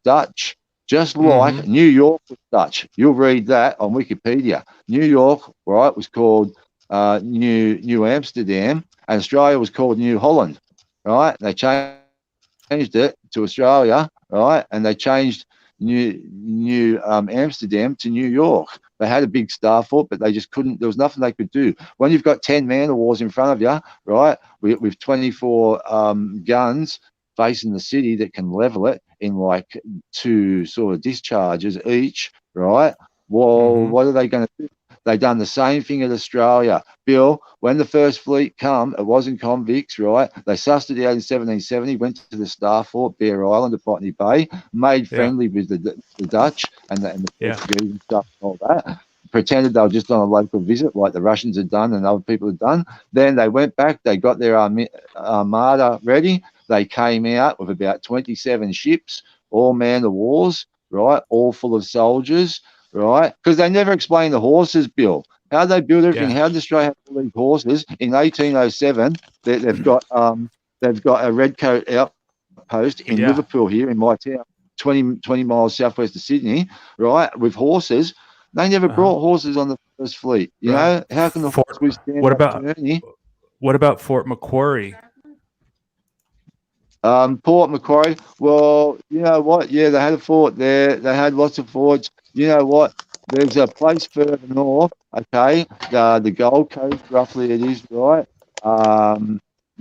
Dutch. Just like New York was Dutch. You'll read that on Wikipedia. New York, right, was called New Amsterdam, and Australia was called New Holland, right? They changed it to Australia, right? And they changed New Amsterdam to New York. They had a big star fort, but they just couldn't. There was nothing they could do. When you've got 10 man-of-wars in front of you, right, with 24 guns facing the city that can level it in like 2 sort of discharges each, right? Well, what are they going to do? They done the same thing at Australia. Bill, when the first fleet come, it wasn't convicts, right? They sussed it out in 1770, went to the Star Fort, Bear Island, at Botany Bay, made friendly with the Dutch and the Portuguese and stuff and all that. Pretended they were just on a local visit like the Russians had done and other people had done. Then they went back, they got their armada ready. They came out with about 27 ships, all man-of-wars, right? All full of soldiers, right? Because they never explained the horses, Bill. How they build everything? How did Australia have all these horses? In 1807, they've got a redcoat outpost in Liverpool here in my town, 20 miles southwest of Sydney, right? With horses. They never brought horses on the first fleet. You know, how can the horse withstand that journey? What about Fort Macquarie? Port Macquarie. Well, you know what? Yeah, they had a fort there. They had lots of forts. You know what? There's a place further north. Okay, the Gold Coast, roughly it is, right?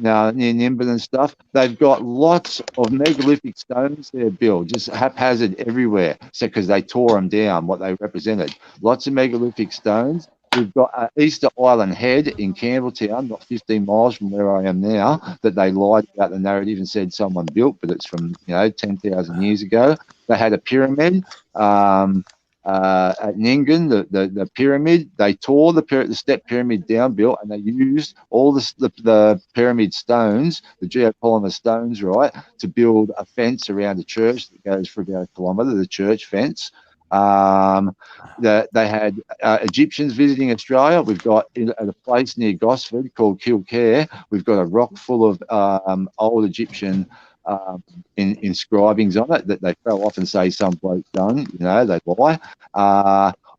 now near Nimbin and stuff. They've got lots of megalithic stones there, Bill, just haphazard everywhere. So because they tore them down, what they represented. Lots of megalithic stones. We've got Easter Island Head in Campbelltown, not 15 miles from where I am now, that they lied about the narrative and said someone built, but it's from 10,000 years ago. They had a pyramid. At Nyngan, the pyramid, they tore the step pyramid down, Bill, and they used all the pyramid stones, the geopolymer stones, right, to build a fence around the church that goes for about a kilometre, the church fence. They had Egyptians visiting Australia. We've got at a place near Gosford called Kilcare, we've got a rock full of old Egyptian inscribings on it that they fell off and say some bloke done, they lie.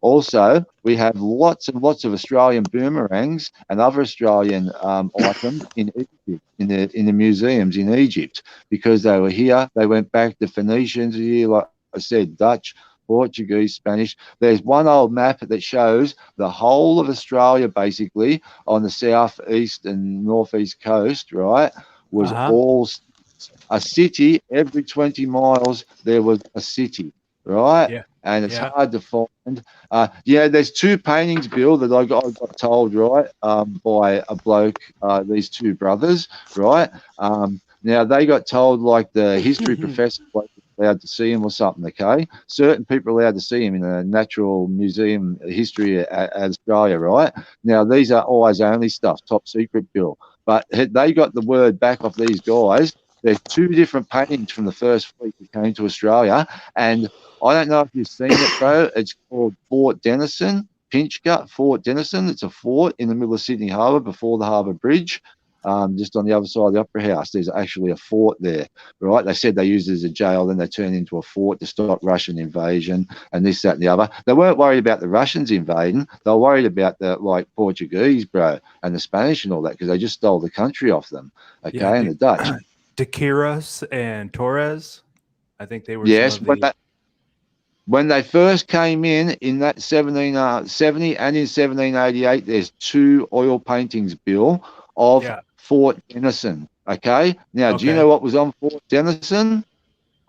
Also, we have lots and lots of Australian boomerangs and other Australian items in Egypt, in the museums in Egypt, because they were here. They went back. The Phoenicians were here, like I said, Dutch, Portuguese, Spanish. There's one old map that shows the whole of Australia, basically, on the south, east, and northeast coast, right, was all a city. Every 20 miles there was a city, right? Yeah. And it's hard to find. There's two paintings, Bill, that I got told, right, by a bloke, these two brothers, right? Now, they got told, like, the history professor was allowed to see him or something, okay? Certain people are allowed to see him in a natural museum history at Australia, right? Now, these are always only stuff, top secret, Bill. But they got the word back off these guys. There's two different paintings from the first fleet that came to Australia, and I don't know if you've seen it, bro. It's called Fort Denison, Pinchgut Fort Denison. It's a fort in the middle of Sydney Harbour before the Harbour Bridge, just on the other side of the Opera House. There's actually a fort there, right? They said they used it as a jail, then they turned it into a fort to stop Russian invasion and this, that, and the other. They weren't worried about the Russians invading. They were worried about the Portuguese, bro, and the Spanish and all that, because they just stole the country off them, okay, and the Dutch. De Quiros and Torres, I think they were. Yes, when they first came in that 1770 and in 1788, there's two oil paintings, Bill, of Fort Denison. Okay, now do you know what was on Fort Denison?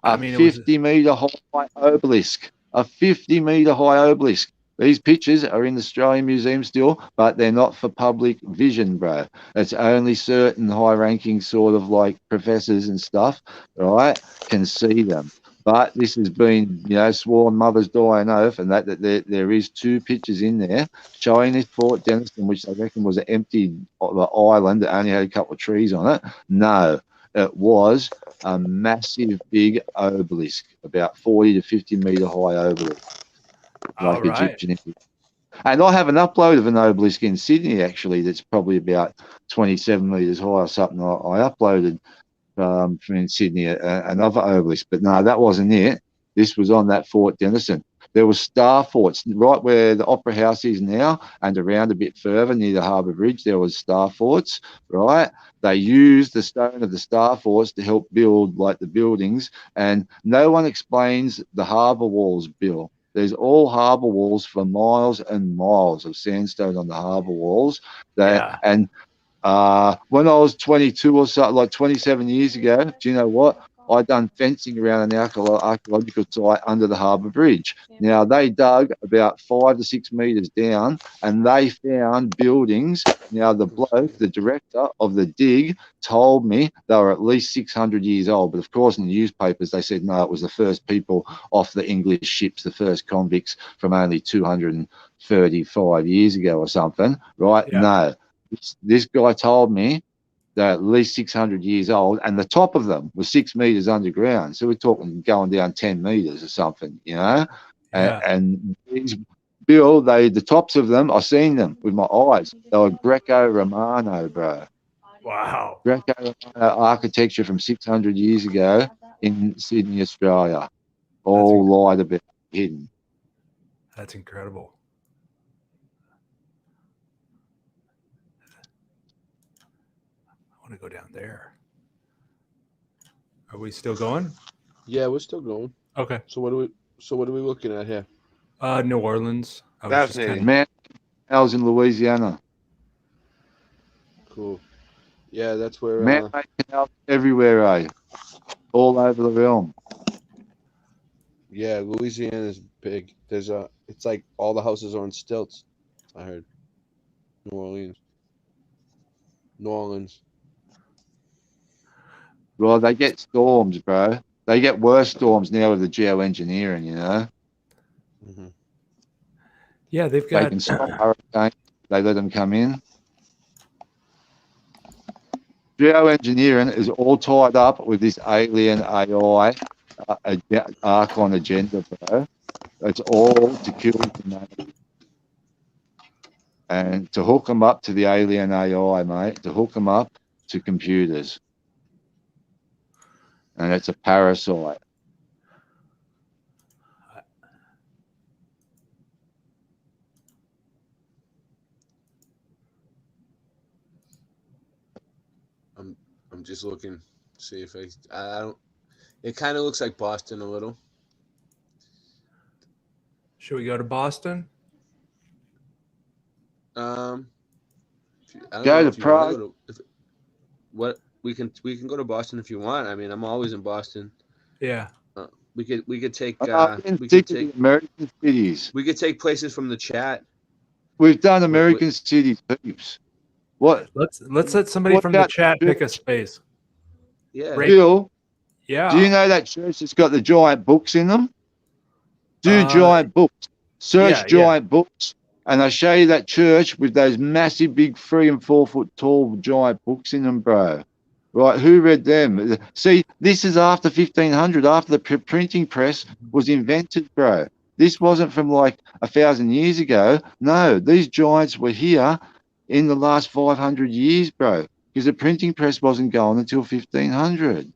A 50-meter high obelisk. A 50-meter high obelisk. These pictures are in the Australian Museum still, but they're not for public vision, bro. It's only certain high-ranking sort of like professors and stuff, right, can see them. But this has been, sworn mothers die on oath, and that there is two pictures in there showing this Fort Denison, which they reckon was an empty island that only had a couple of trees on it. No, it was a massive, big obelisk, about 40 to 50-meter high obelisk. Like Egyptian. And I have an upload of an obelisk in Sydney, actually, that's probably about 27 metres high or something. I uploaded from in Sydney another obelisk, but no, that wasn't it. This was on that Fort Denison. There were star forts right where the Opera House is now, and around a bit further near the Harbour Bridge, there was star forts, right? They used the stone of the star forts to help build like the buildings, and no one explains the harbour walls, Bill. There's all harbour walls for miles and miles of sandstone on the harbour walls. And when I was 22 or so, like 27 years ago, do you know what? I done fencing around an archaeological site under the Harbour Bridge. Now, they dug about 5 to 6 metres down, and they found buildings. Now, the bloke, the director of the dig, told me they were at least 600 years old. But, of course, in the newspapers, they said, no, it was the first people off the English ships, the first convicts from only 235 years ago or something, right? Yeah. No. This guy told me they're at least 600 years old, and the top of them was 6 metres underground. So we're talking going down 10 metres or something, Yeah. And these, Bill, the tops of them, I've seen them with my eyes. They were Greco-Romano, bro. Wow. Greco-Romano architecture from 600 years ago in Sydney, Australia. All lied about, hidden. That's incredible. I want to go down there. Are we still going? Yeah, we're still going. Okay. So what are we looking at here? New Orleans. Fascinating. Man, I was in Louisiana. Cool. Yeah, that's where. Man-made canals everywhere, all over the realm. Yeah, Louisiana is big. There's it's like all the houses are on stilts. I heard. New Orleans. Well, they get storms, bro. They get worse storms now with the geoengineering, you know. Mm-hmm. Yeah, they've They got. can stop hurricanes. They let them come in. Geoengineering is all tied up with this alien AI Archon agenda, bro. It's all to kill humanity. And to hook them up to the alien AI, mate, to hook them up to computers. And it's a parasite. I'm just looking, see if I don't. It kind of looks like Boston a little. Should we go to Boston? I don't Go know to if you want to Prague. go to. What we can go to Boston if you want. I mean, I'm always in Boston. Yeah. We could take. I'm sick of the American cities. We could take places from the chat. We've done American cities heaps. What? Let's let somebody what from the about chat pick a church? space. Yeah. Bill, Yeah. do you know that church that's got the giant books in them? Do giant books. Search giant books. And I show you that church with those massive, big 3 and 4 foot tall giant books in them, bro. Right? Who read them? See, this is after 1500, after the printing press was invented, bro. This wasn't from like 1,000 years ago. No, these giants were here in the last 500 years, bro, because the printing press wasn't going until 1500.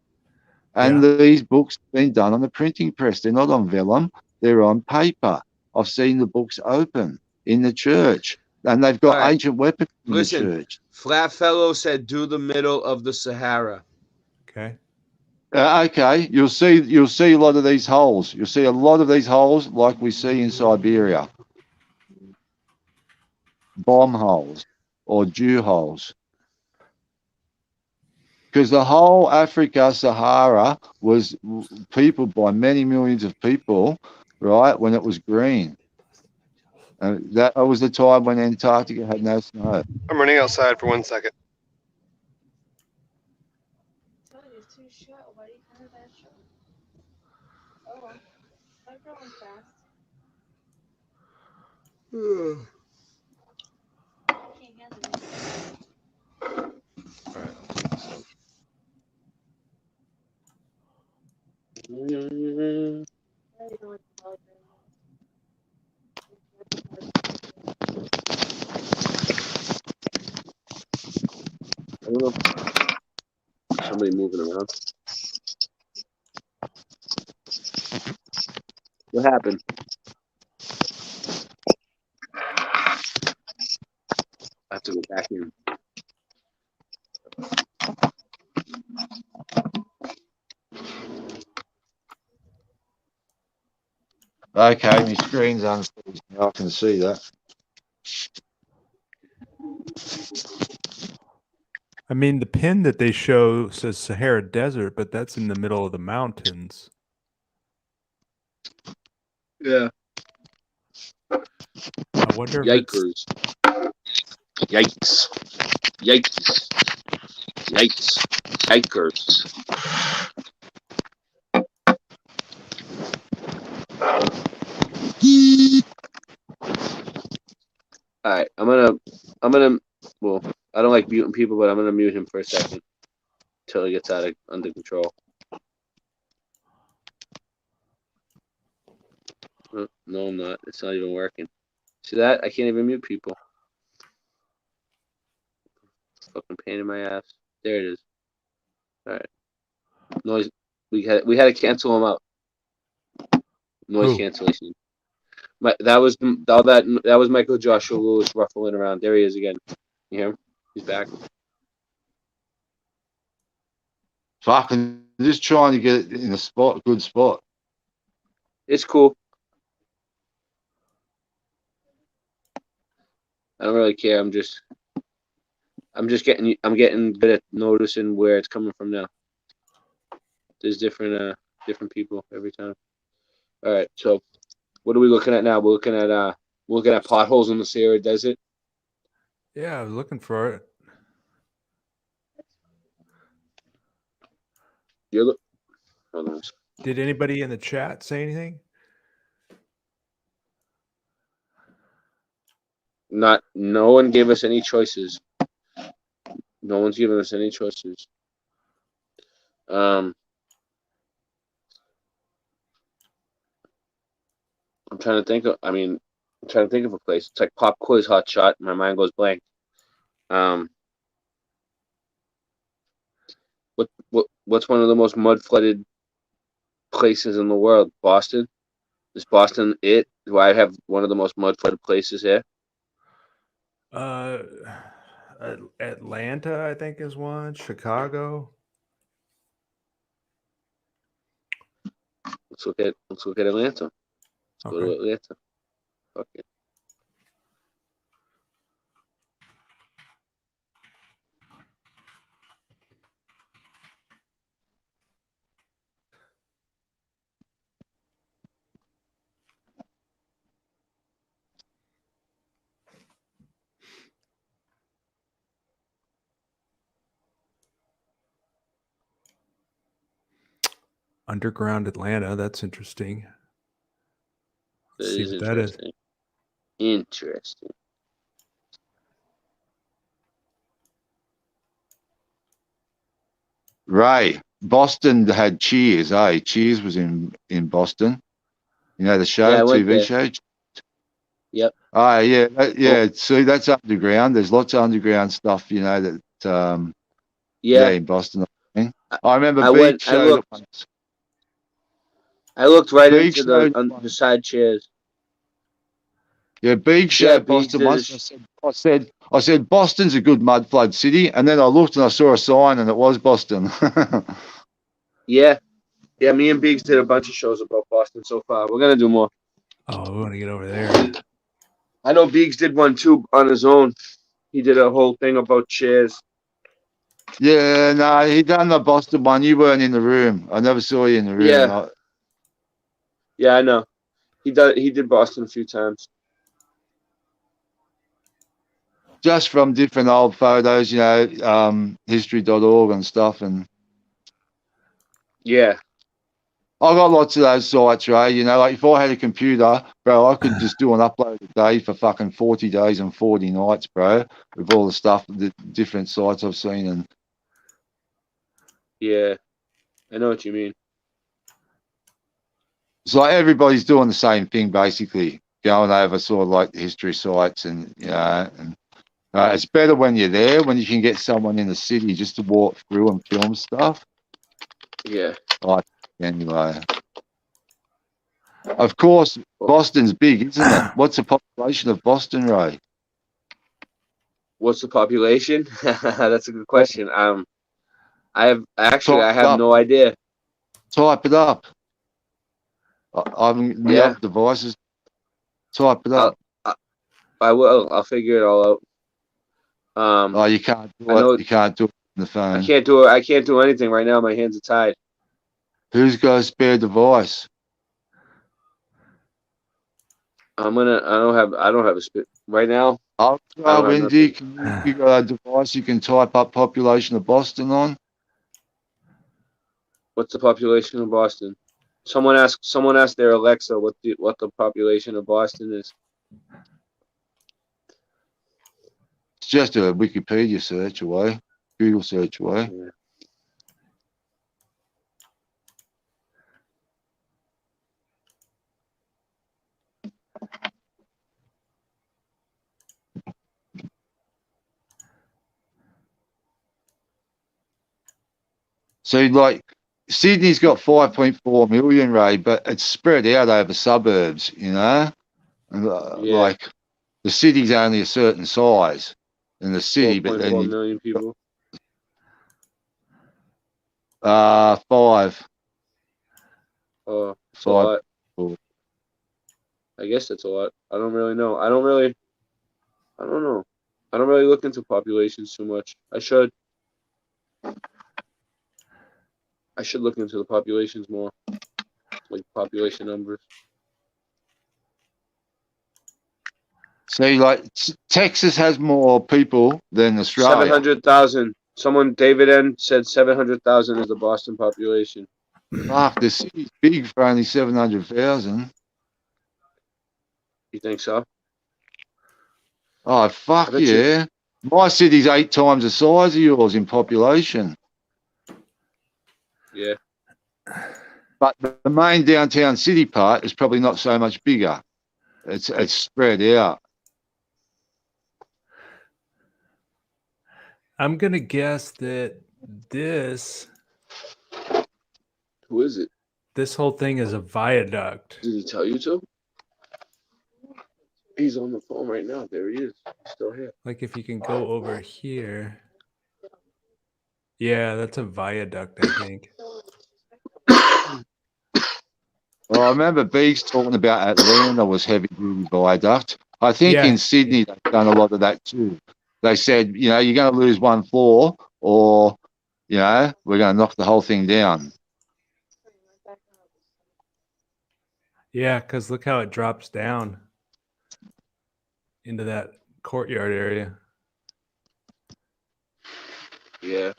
And these books have been done on the printing press. They're not on vellum. They're on paper. I've seen the books open in the church, and they've got ancient weapons in the church. Flat Fellow said, "Do the middle of the Sahara." Okay. Okay, you'll see a lot of these holes. You'll see a lot of these holes like we see in Siberia. Bomb holes or dew holes. Because the whole Africa, Sahara, was peopled by many millions of people, right, when it was green. That was the time when Antarctica had no snow. I'm running outside for 1 second. I don't know. Somebody moving around. What happened? I have to go back in. Okay, my screen's unfrozen now. I can see that. I mean, the pin that they show says Sahara Desert, but that's in the middle of the mountains. Yeah. I wonder if Yikers. Yikes. Yikes. Yikes. Yikers. All right, I'm gonna. Well, I don't like muting people, but I'm gonna mute him for a second until he gets under control. No, I'm not. It's not even working. See that? I can't even mute people. Fucking pain in my ass. There it is. All right. Noise. We had to cancel him out. Noise cancellation. That was Michael Joshua Lewis ruffling around. There he is again. You hear him? He's back. Fucking just trying to get it in a good spot. It's cool. I don't really care. I'm getting good at noticing where it's coming from now. There's different people every time. All right, so what are we looking at now? We're looking at potholes in the Sahara Desert. Yeah, I was looking for it. Hold on. Did anybody in the chat say anything? No one gave us any choices. No one's giving us any choices. I'm trying to think of. I'm trying to think of a place. It's like pop quiz hot shot. My mind goes blank. What's one of the most mud flooded places in the world? Boston. Is Boston it? Do I have one of the most mud flooded places here? Atlanta, I think, is one. Chicago. Let's look at Atlanta. Let's go to Atlanta. Okay. Underground Atlanta. That's interesting. That See is what that is. interesting. Interesting. Ray, Boston had Cheers, eh? Cheers was in Boston. You know the show, Yeah, I went TV there. show? Yep. Oh, yeah. Yeah, see, that's underground. There's lots of underground stuff, you know, that, Yeah. in Boston. I remember I Beach showed up. I looked right Beach into the showed beside chairs. Yeah, Beach Yeah, showed Beach Boston did once. I said Boston's a good mud flood city, and then I looked and I saw a sign, and it was Boston. Yeah. Yeah, me and Biggs did a bunch of shows about Boston so far. We're gonna do more. Oh, we want to get over there. I know Biggs did one too on his own. He did a whole thing about chairs. Yeah, no, he done the Boston one. You weren't in the room. I never saw you in the room. Yeah. Yeah, I know. He did Boston a few times. Just from different old photos, you know, history.org and stuff. And yeah, I got lots of those sites, Ray. You know, like if I had a computer, bro, I could just do an upload a day for fucking 40 days and 40 nights, bro, with all the stuff, the different sites I've seen. And yeah, I know what you mean. it's like everybody's doing the same thing, basically, going over sort of like the history sites, and you know, and it's better when you're there, when you can get someone in the city just to walk through and film stuff. Yeah. Like, anyway, of course, Boston's big, isn't it? What's the population of Boston, Ray? What's the population? That's a good question. I have up. no idea. Type it up. I haven't the devices. Type it up. I will. I'll figure it all out. Oh, you can't do it. You can't do it on the phone. I can't do it. I can't do anything right now. My hands are tied. Who's got a spare device? I don't have a spare right now. Oh, Wendy, you got a device you can type up population of Boston on? What's the population of Boston? Someone asked their Alexa what the population of Boston is. It's just a Wikipedia search away, Google search away. Yeah. So, like, Sydney's got 5.4 million, Ray, but it's spread out over suburbs, you know? And, like, the city's only a certain size in the city, but then 4.4 million people. 5. Oh, that's a lot. I guess that's a lot. I don't really know. I don't know. I don't really look into populations too much. I should look into the populations more, like population numbers. See, like Texas has more people than Australia. 700,000. Someone, David N said 700,000 is the Boston population. Fuck, the city's big for only 700,000. You think so? Oh, fuck I bet yeah. My city's 8 times the size of yours in population. Yeah. But the main downtown city part is probably not so much bigger. It's spread out. I'm gonna guess that this. Who is it? This whole thing is a viaduct. Did he tell you to? He's on the phone right now. There he is. He's still here. Like if you can go over here. Yeah, that's a viaduct, I think. Well, I remember Beeks talking about Atlanta was heavy duty viaduct. I think in Sydney they've done a lot of that too. They said, you know, you're going to lose one floor or, you know, we're going to knock the whole thing down. Yeah, because look how it drops down into that courtyard area. Yeah.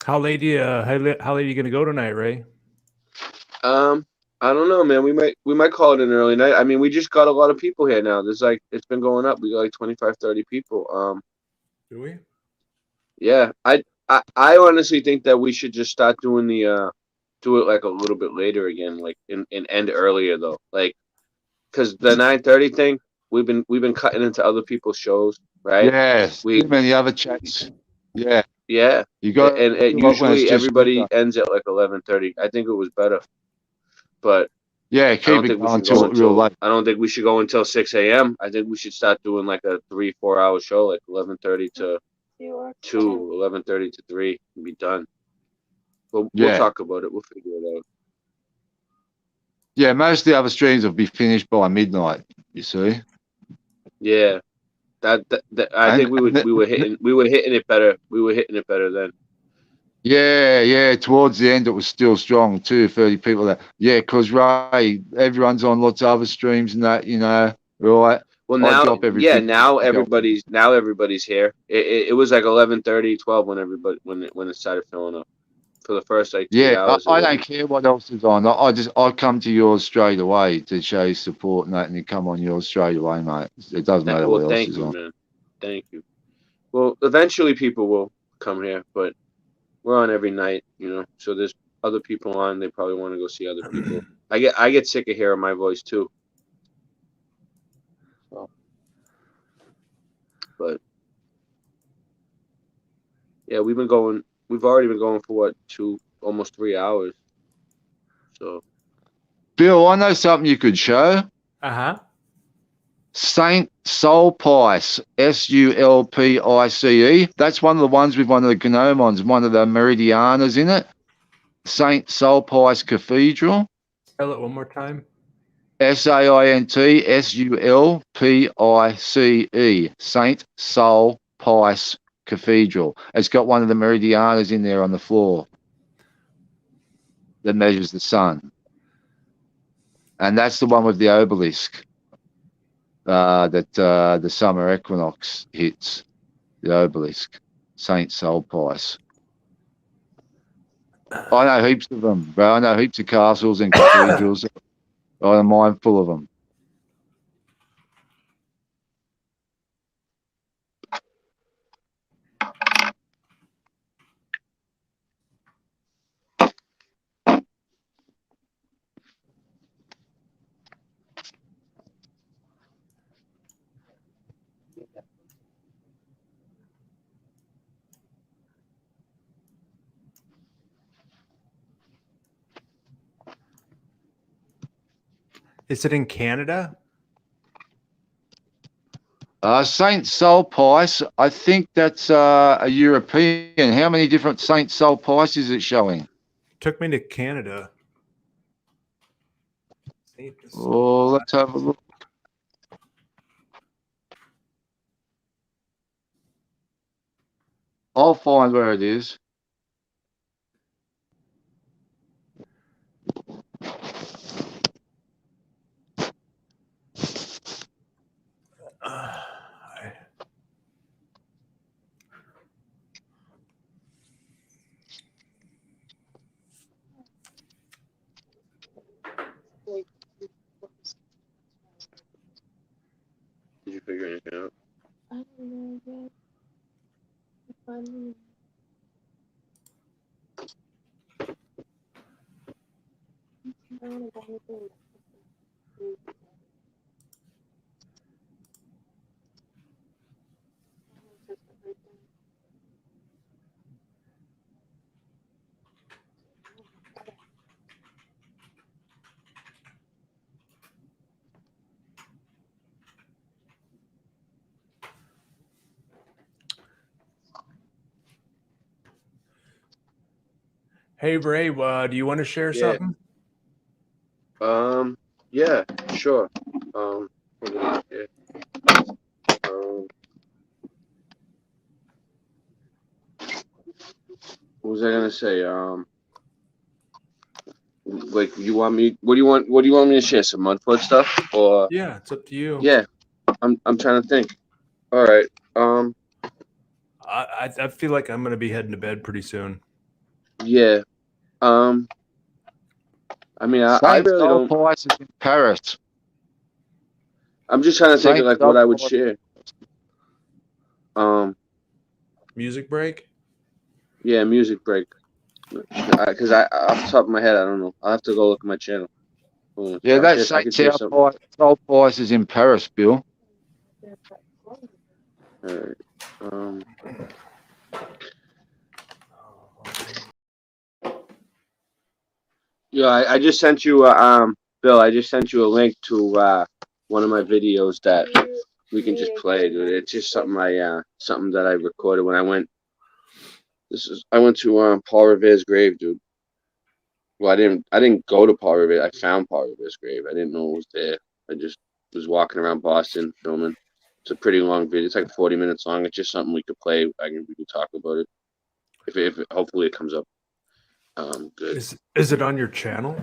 How late are you gonna go tonight, Ray? I don't know, man. We might call it an early night. I mean, we just got a lot of people here now. There's like, it's been going up. We got like 25, 30 people. Do we? Yeah. I honestly think that we should just start doing do it like a little bit later again, like and end earlier though. Like, cause the 9:30 thing, we've been cutting into other people's shows, right? Yes. Too many other chats. Yeah. Yeah. You got and usually everybody ends at like 11:30. I think it was better. But yeah, keep it going until real late. I don't think we should go until 6 a.m. I think we should start doing like a 3-4 hour show, like 11:30 to 2, 11:30 to 3, and be done. But we'll talk about it. We'll figure it out. Yeah, most of the other streams will be finished by midnight. You see. Yeah, that I think we were hitting it better. We were hitting it better then. Yeah. Towards the end, it was still strong too. 30 people there. Yeah, because Ray, everyone's on lots of other streams and that, you know, right? Well, now, now everybody's here. It was like 11:30, 12 when it started filling up for the first like 2 hours. I don't care what else is on. I come to yours straight away to show you support and that, and you come on yours straight away, mate. It doesn't matter what else is on. Man. Thank you. Well, eventually people will come here, but we're on every night, you know. So there's other people on. They probably want to go see other people. I get sick of hearing my voice too. So, but yeah, we've already been going for what, almost 3 hours. So, Bill, I know something you could show. Saint Sulpice, Sulpice. That's one of the ones with one of the gnomons, one of the Meridianas in it. Saint Sulpice Cathedral. Spell it one more time. SaintSulpice. Saint Sulpice Cathedral. It's got one of the Meridianas in there on the floor that measures the sun. And that's the one with the obelisk. That the summer equinox hits, the obelisk, Saint Sulpice. I know heaps of them, bro. I know heaps of castles and cathedrals. I have a mind full of them. Is it in Canada? Saint Sulpice, I think that's a European. How many different Saint Sulpice is it showing? took me to Canada. Oh, let's have a look. I'll find where it is. Did you figure anything out? I don't know yet. Funny. Hey Ray, do you want to share Yeah. something? Yeah, sure. Hold on, yeah. What was I gonna say? Like, you want me? What do you want? What do you want me to share? Some Mudfoot stuff, or? Yeah, it's up to you. Yeah, I'm trying to think. All right. I feel like I'm gonna be heading to bed pretty soon. Yeah. I mean, I Saint really don't. Sulpice is in Paris. I'm just trying to think of like what I would share. Music break. Yeah, music break. Because I off the top of my head, I don't know. I'll have to go look at my channel. Hold on. Yeah, I that's could Saint share something. Sulpice is in Paris, Bill. All right. Yeah, I just sent you, Bill. I just sent you a link to one of my videos that we can just play, dude. It's just something something that I recorded when I went. I went to Paul Revere's grave, dude. Well, I didn't go to Paul Revere. I found Paul Revere's grave. I didn't know it was there. I just was walking around Boston filming. It's a pretty long video. It's like 40 minutes long. It's just something we could play. We can talk about it. If hopefully it comes up. Good. Is it on your channel?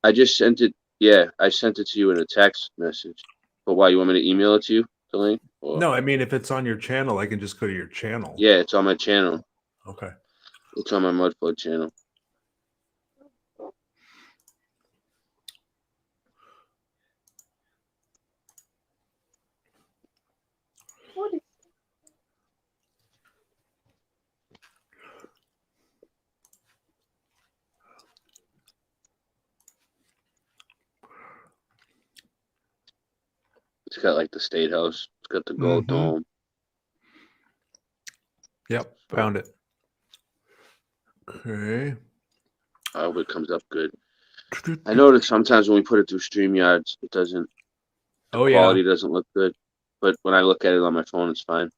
I just sent it. Yeah, I sent it to you in a text message. But why, you want me to email it to you, the link? Or? No, I mean if it's on your channel, I can just go to your channel. Yeah, it's on my channel. Okay. It's on my Mudfoot channel. It's got like the State House. It's got the gold dome. Yep, found it. Okay. I hope it comes up good. I noticed sometimes when we put it through StreamYards, it doesn't. The quality doesn't look good. But when I look at it on my phone, it's fine.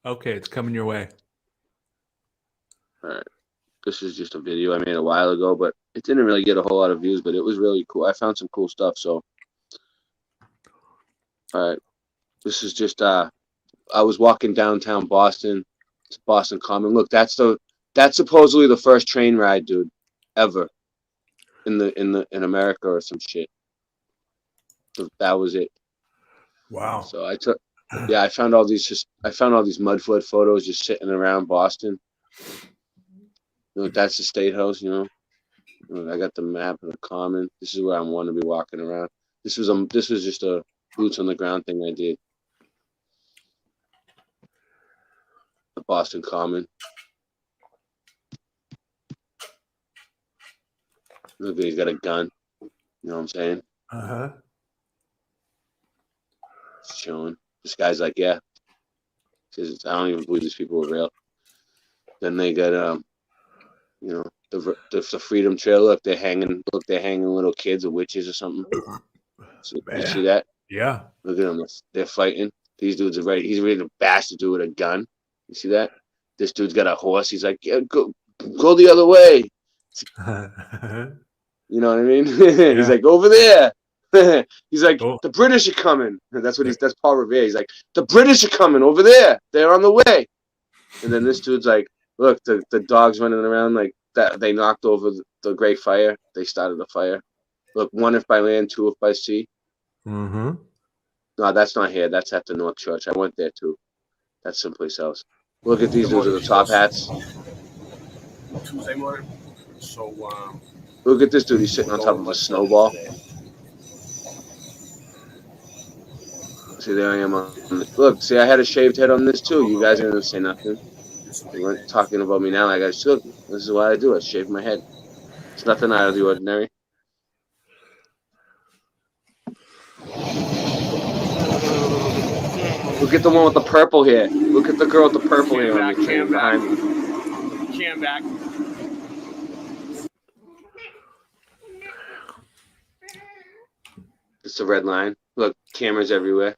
Okay, it's coming your way. All right. This is just a video I made a while ago, but it didn't really get a whole lot of views, but it was really cool. I found some cool stuff, so. All right. This is just I was walking downtown Boston. It's Boston Common. Look, that's supposedly the first train ride, dude, ever in America or some shit. So that was it. Wow. So I found all these Mudfoot photos just sitting around Boston. You know, that's the State House, you know. I got the map of the Common. This is where I want to be walking around. This was just a boots on the ground thing I did. The Boston Common. Look, he's got a gun. You know what I'm saying? Uh-huh. It's chilling. This guy's like, yeah. Says, I don't even believe these people are real. Then they got you know, the Freedom Trail. Look, they're hanging little kids or witches or something. So, you see that? Yeah. Look at them. They're fighting. These dudes are ready. He's ready to bash the dude with a gun. You see that? This dude's got a horse. He's like, yeah, go the other way. You know what I mean? He's like, over there. He's like, the British are coming. That's Paul Revere. He's like, the British are coming over there. They're on the way. And then this dude's like, look, the dogs running around like that. They knocked over the Great Fire. They started a fire. Look, 1 if by land, 2 if by sea. Mm-hmm. No, that's not here. That's at the North Church. I went there too. That's someplace else. Look at these dudes with the top hats. Tuesday morning. So, look at this dude. He's sitting on top of a snowball. See, there I am. Look, see, I had a shaved head on this too. You guys didn't say nothing. You weren't talking about me now. Like I should. This is what I do. I shave my head. It's nothing out of the ordinary. Look at the one with the purple hair. Look at the girl with the purple hair on the train behind me. Cam back. It's the red line. Look, cameras everywhere.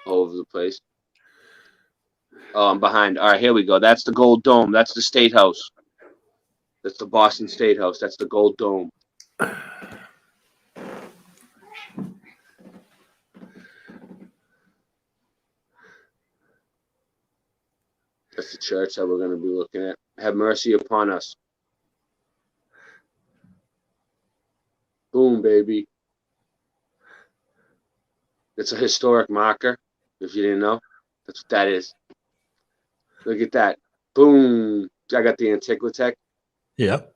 All over the place. Oh, I'm behind. All right, here we go. That's the Gold Dome. That's the State House. That's the Boston State House. That's the Gold Dome. That's the church that we're going to be looking at. Have mercy upon us. Boom, baby. It's a historic marker, if you didn't know. That's what that is. Look at that. Boom. I got the Antiquitech. Yep.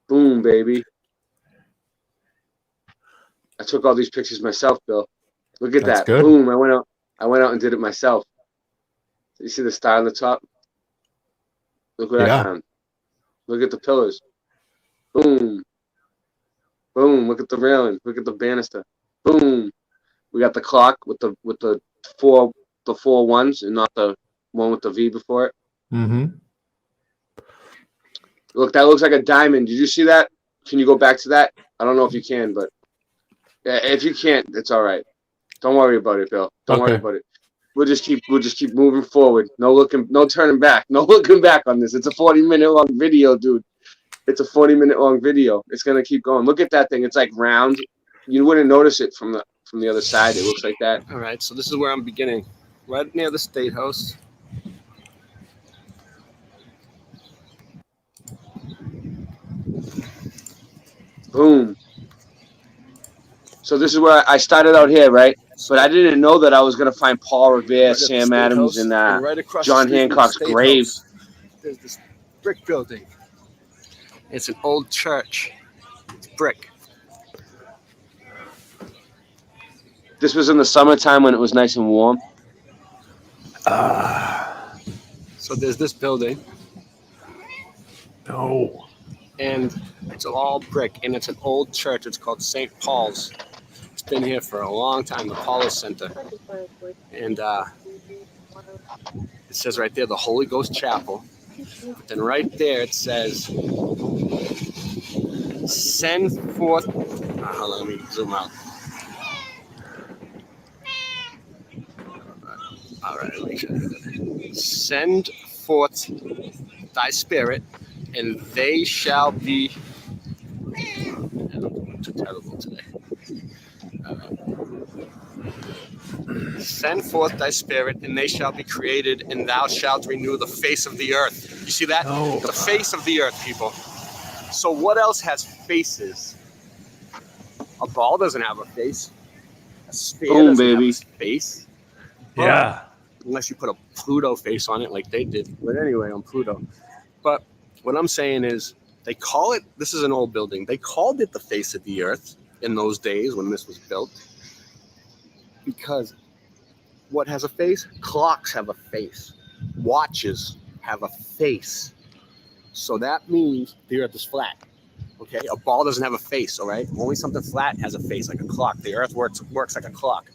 Boom, baby. I took all these pictures myself, Bill. Look at That's that. good. Boom. I went out and did it myself. You see the star on the top? Look what I found. Look at the pillars. Boom. Boom. Look at the railing. Look at the banister. Boom. We got the clock with the four ones and not the one with the V before it. Mm-hmm. Look, that looks like a diamond. Did you see that? Can you go back to that? I don't know if you can, but if you can't, it's all right. Don't worry about it, Bill. Don't worry about it. We'll just keep moving forward. No turning back. No looking back on this. It's a 40-minute long video, dude. It's a 40-minute long video. It's gonna keep going. Look at that thing. It's like round. You wouldn't notice it from the other side. It looks like that. All right, so this is where I'm beginning. Right near the State House. Boom. So this is where I started out here, right? But I didn't know that I was going to find Paul Revere, Sam Adams, and right across John the street from the Hancock's State grave. House, there's this brick building. It's an old church. It's brick. This was in the summertime when it was nice and warm. So there's this building. No. And it's all brick, and it's an old church. It's called St. Paul's. It's been here for a long time, the Paulus Center. And it says right there, the Holy Ghost Chapel. But then right there it says, send forth. Hold on, let me zoom out. All right, make sure. Send forth thy spirit, and they shall be. I'm too terrible today. Send forth thy spirit, and they shall be created, and thou shalt renew the face of the earth. You see that? No. The face of the earth, people. So what else has faces? A ball doesn't have a face. A sphere Boom, doesn't baby. have a face. Yeah. Unless you put a Pluto face on it like they did. But anyway, on Pluto. But what I'm saying is they call it, this is an old building, they called it the face of the earth in those days when this was built. Because what has a face? Clocks have a face. Watches have a face. So that means the earth is flat. Okay? A ball doesn't have a face, all right? Only something flat has a face, like a clock. The earth works like a clock.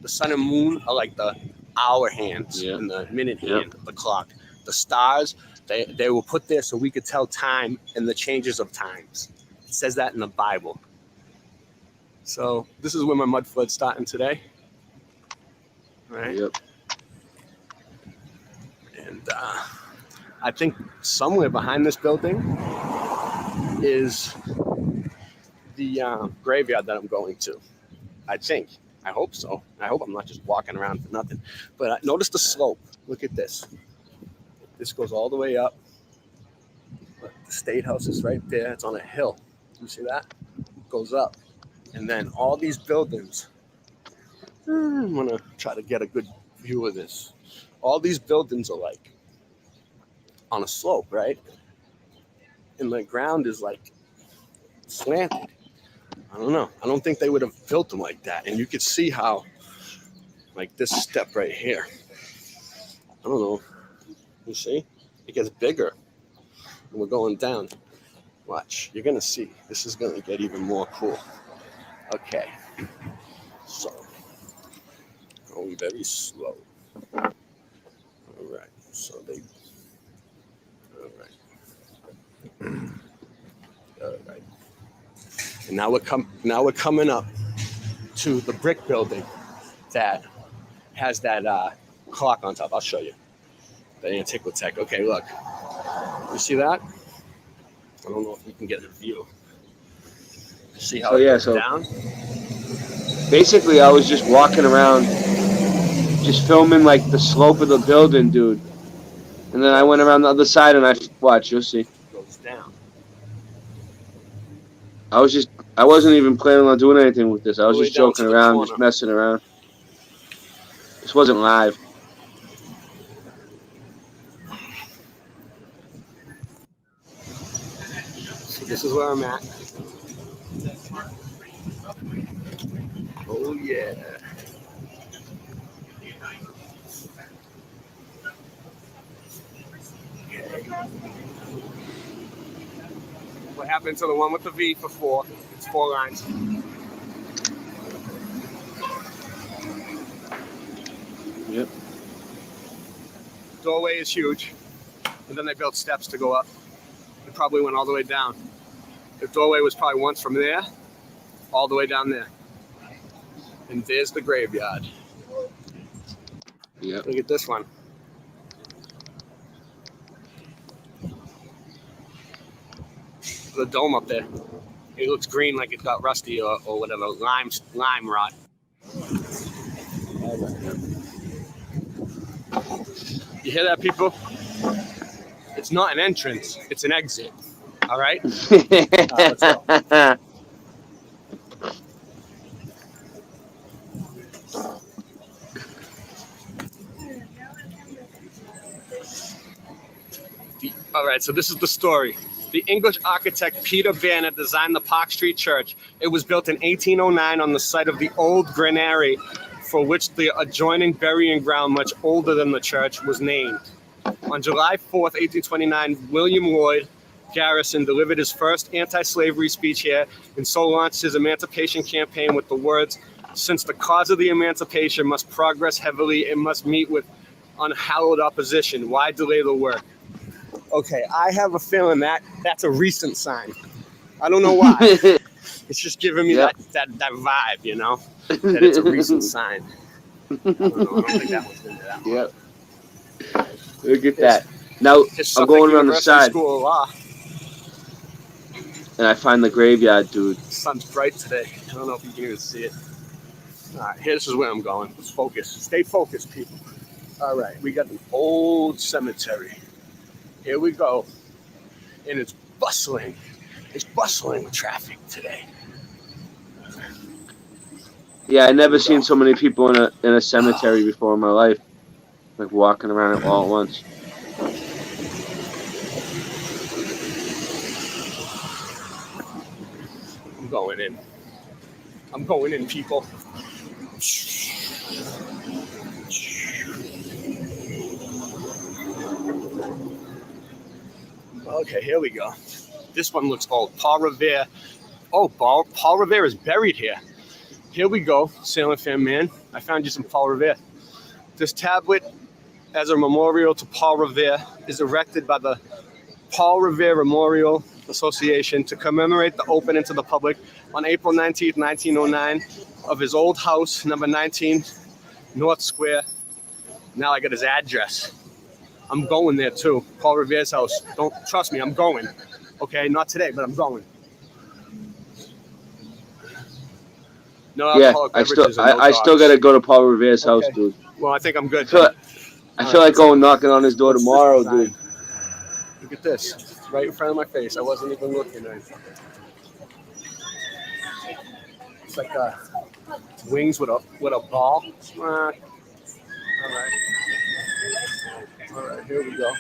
The sun and moon are like the hour hands and the minute hand of the clock. The stars, they were put there so we could tell time and the changes of times. It says that in the Bible. So this is where my mud flood's starting today. Right? Yep. And I think somewhere behind this building is the graveyard that I'm going to. I think. I hope so. I hope I'm not just walking around for nothing. But notice the slope. Look at this. This goes all the way up. The State House is right there. It's on a hill. You see that? It goes up. And then all these buildings. I'm going to try to get a good view of this. All these buildings are like on a slope, right? And the ground is like slanted. I don't know. I don't think they would have built them like that. And you could see how, like this step right here. I don't know. You see? It gets bigger. And we're going down. Watch. You're going to see. This is going to get even more cool. Okay. So, going very slow. All right. So they. All right. All right. And now we're coming up to the brick building that has that clock on top. I'll show you. The Antiquitech. Okay, look. You see that? I don't know if you can get a view. See how it goes down? Basically, I was just walking around, just filming like the slope of the building, dude. And then I went around the other side and watch. You'll see. It goes down. I wasn't even planning on doing anything with this. I was just joking around, just messing around. This wasn't live. So this is where I'm at. Oh yeah. What happened to the one with the V for 4? It's 4 lines. Yep. Doorway is huge. And then they built steps to go up. It probably went all the way down. The doorway was probably once from there, all the way down there. And there's the graveyard. Yep. Look at this one. The dome up there. It looks green like it got rusty or whatever, lime rot. You hear that, people? It's not an entrance, it's an exit. All right? Let's go. All right, so this is the story. The English architect Peter Banner designed the Park Street Church. It was built in 1809 on the site of the old granary, for which the adjoining burying ground, much older than the church, was named. On July 4th, 1829, William Lloyd Garrison delivered his first anti-slavery speech here, and so launched his emancipation campaign with the words, "Since the cause of the emancipation must progress heavily, it must meet with unhallowed opposition. Why delay the work?" Okay, I have a feeling that's a recent sign. I don't know why. It's just giving me that vibe, you know, that it's a recent sign. I don't know. I don't think that one's been there that long. Yep. Look at that. Now I'm going around the side, School of Law. and I find the graveyard, dude. The sun's bright today. I don't know if you can even see it. All right, this is where I'm going. Let's focus. Stay focused, people. All right, we got an old cemetery. Here we go. And it's bustling. It's bustling with traffic today. Yeah, I never seen so many people in a cemetery before in my life, like walking around it all at once. I'm going in. I'm going in, people. Okay, here we go. This one looks old. Paul Revere. Oh, Paul Revere is buried here. Here we go, Sailing Fan Man. I found you some Paul Revere. This tablet, as a memorial to Paul Revere, is erected by the Paul Revere Memorial Association to commemorate the opening to the public on April 19th, 1909, of his old house, number 19, North Square. Now I got his address. I'm going there too. Paul Revere's house. Don't trust me. I'm going. Okay, not today, but I'm going. No Yeah, alcoholic beverages. I still gotta go to Paul Revere's house, dude. Well, I think I'm good. I feel like going knocking on his door tomorrow, dude. Look at this. It's right in front of my face. I wasn't even looking at it. It's like wings with a ball. All right, here we go.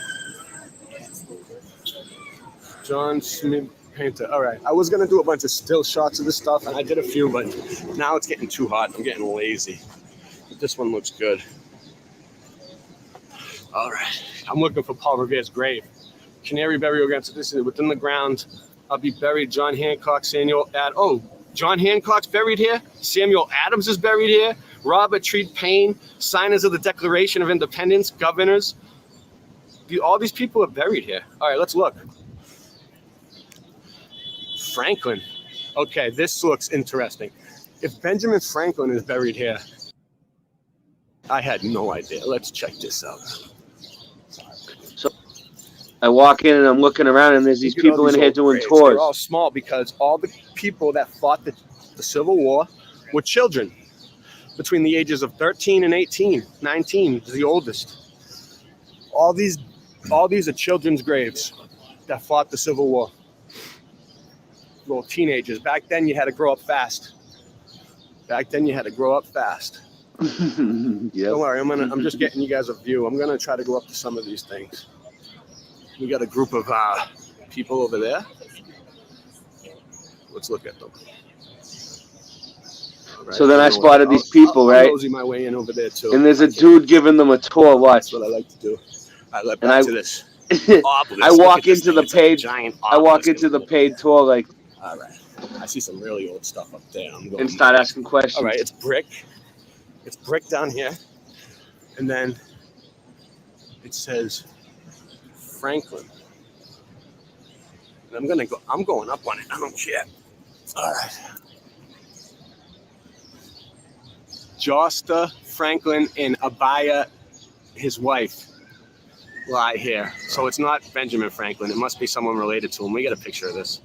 John Smith Painter. All right, I was gonna do a bunch of still shots of this stuff, and I did a few, but now it's getting too hot. I'm getting lazy. But this one looks good. All right, I'm looking for Paul Revere's grave. Canary burial ground. So this is within the ground. I'll be buried. John Hancock, Samuel John Hancock's buried here. Samuel Adams is buried here. Robert Treat Paine, signers of the Declaration of Independence, governors. All these people are buried here. All right, let's look. Franklin. Okay, this looks interesting. If Benjamin Franklin is buried here, I had no idea. Let's check this out. So I walk in and I'm looking around, and there's these people in here doing tours. They're all small because all the people that fought the Civil War were children between the ages of 13 and 18. 19 is the oldest. All these are children's graves that fought the Civil War. Little teenagers. Back then, you had to grow up fast. Yep. Don't worry, I'm just getting you guys a view. I'm gonna try to go up to some of these things. We got a group of people over there. Let's look at them. Right. So then I spotted these people, right? I'll my way in over there too. And there's a dude giving them a tour. Watch. That's what I like to do. All right, back to this. I walk into the paid. I walk into the paid tour like. All right. I see some really old stuff up there. I'm going and start asking questions. All right, it's brick. It's brick down here, and then it says Franklin. And I'm going up on it. I don't care. All right. Josta Franklin and Abaya, his wife, lie here. So it's not Benjamin Franklin. It must be someone related to him. We got a picture of this.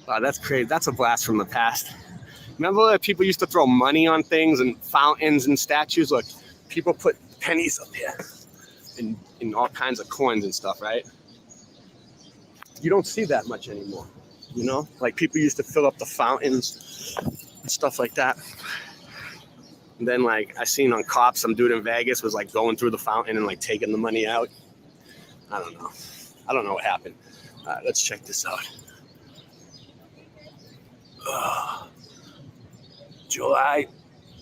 Wow, that's crazy. That's a blast from the past. Remember that people used to throw money on things and fountains and statues? Look, people put pennies up here and all kinds of coins and stuff, right? You don't see that much anymore, you know? Like people used to fill up the fountains and stuff like that. And then like I seen on Cops, some dude in Vegas was like going through the fountain and like taking the money out. I don't know. I don't know what happened. All right, let's check this out. July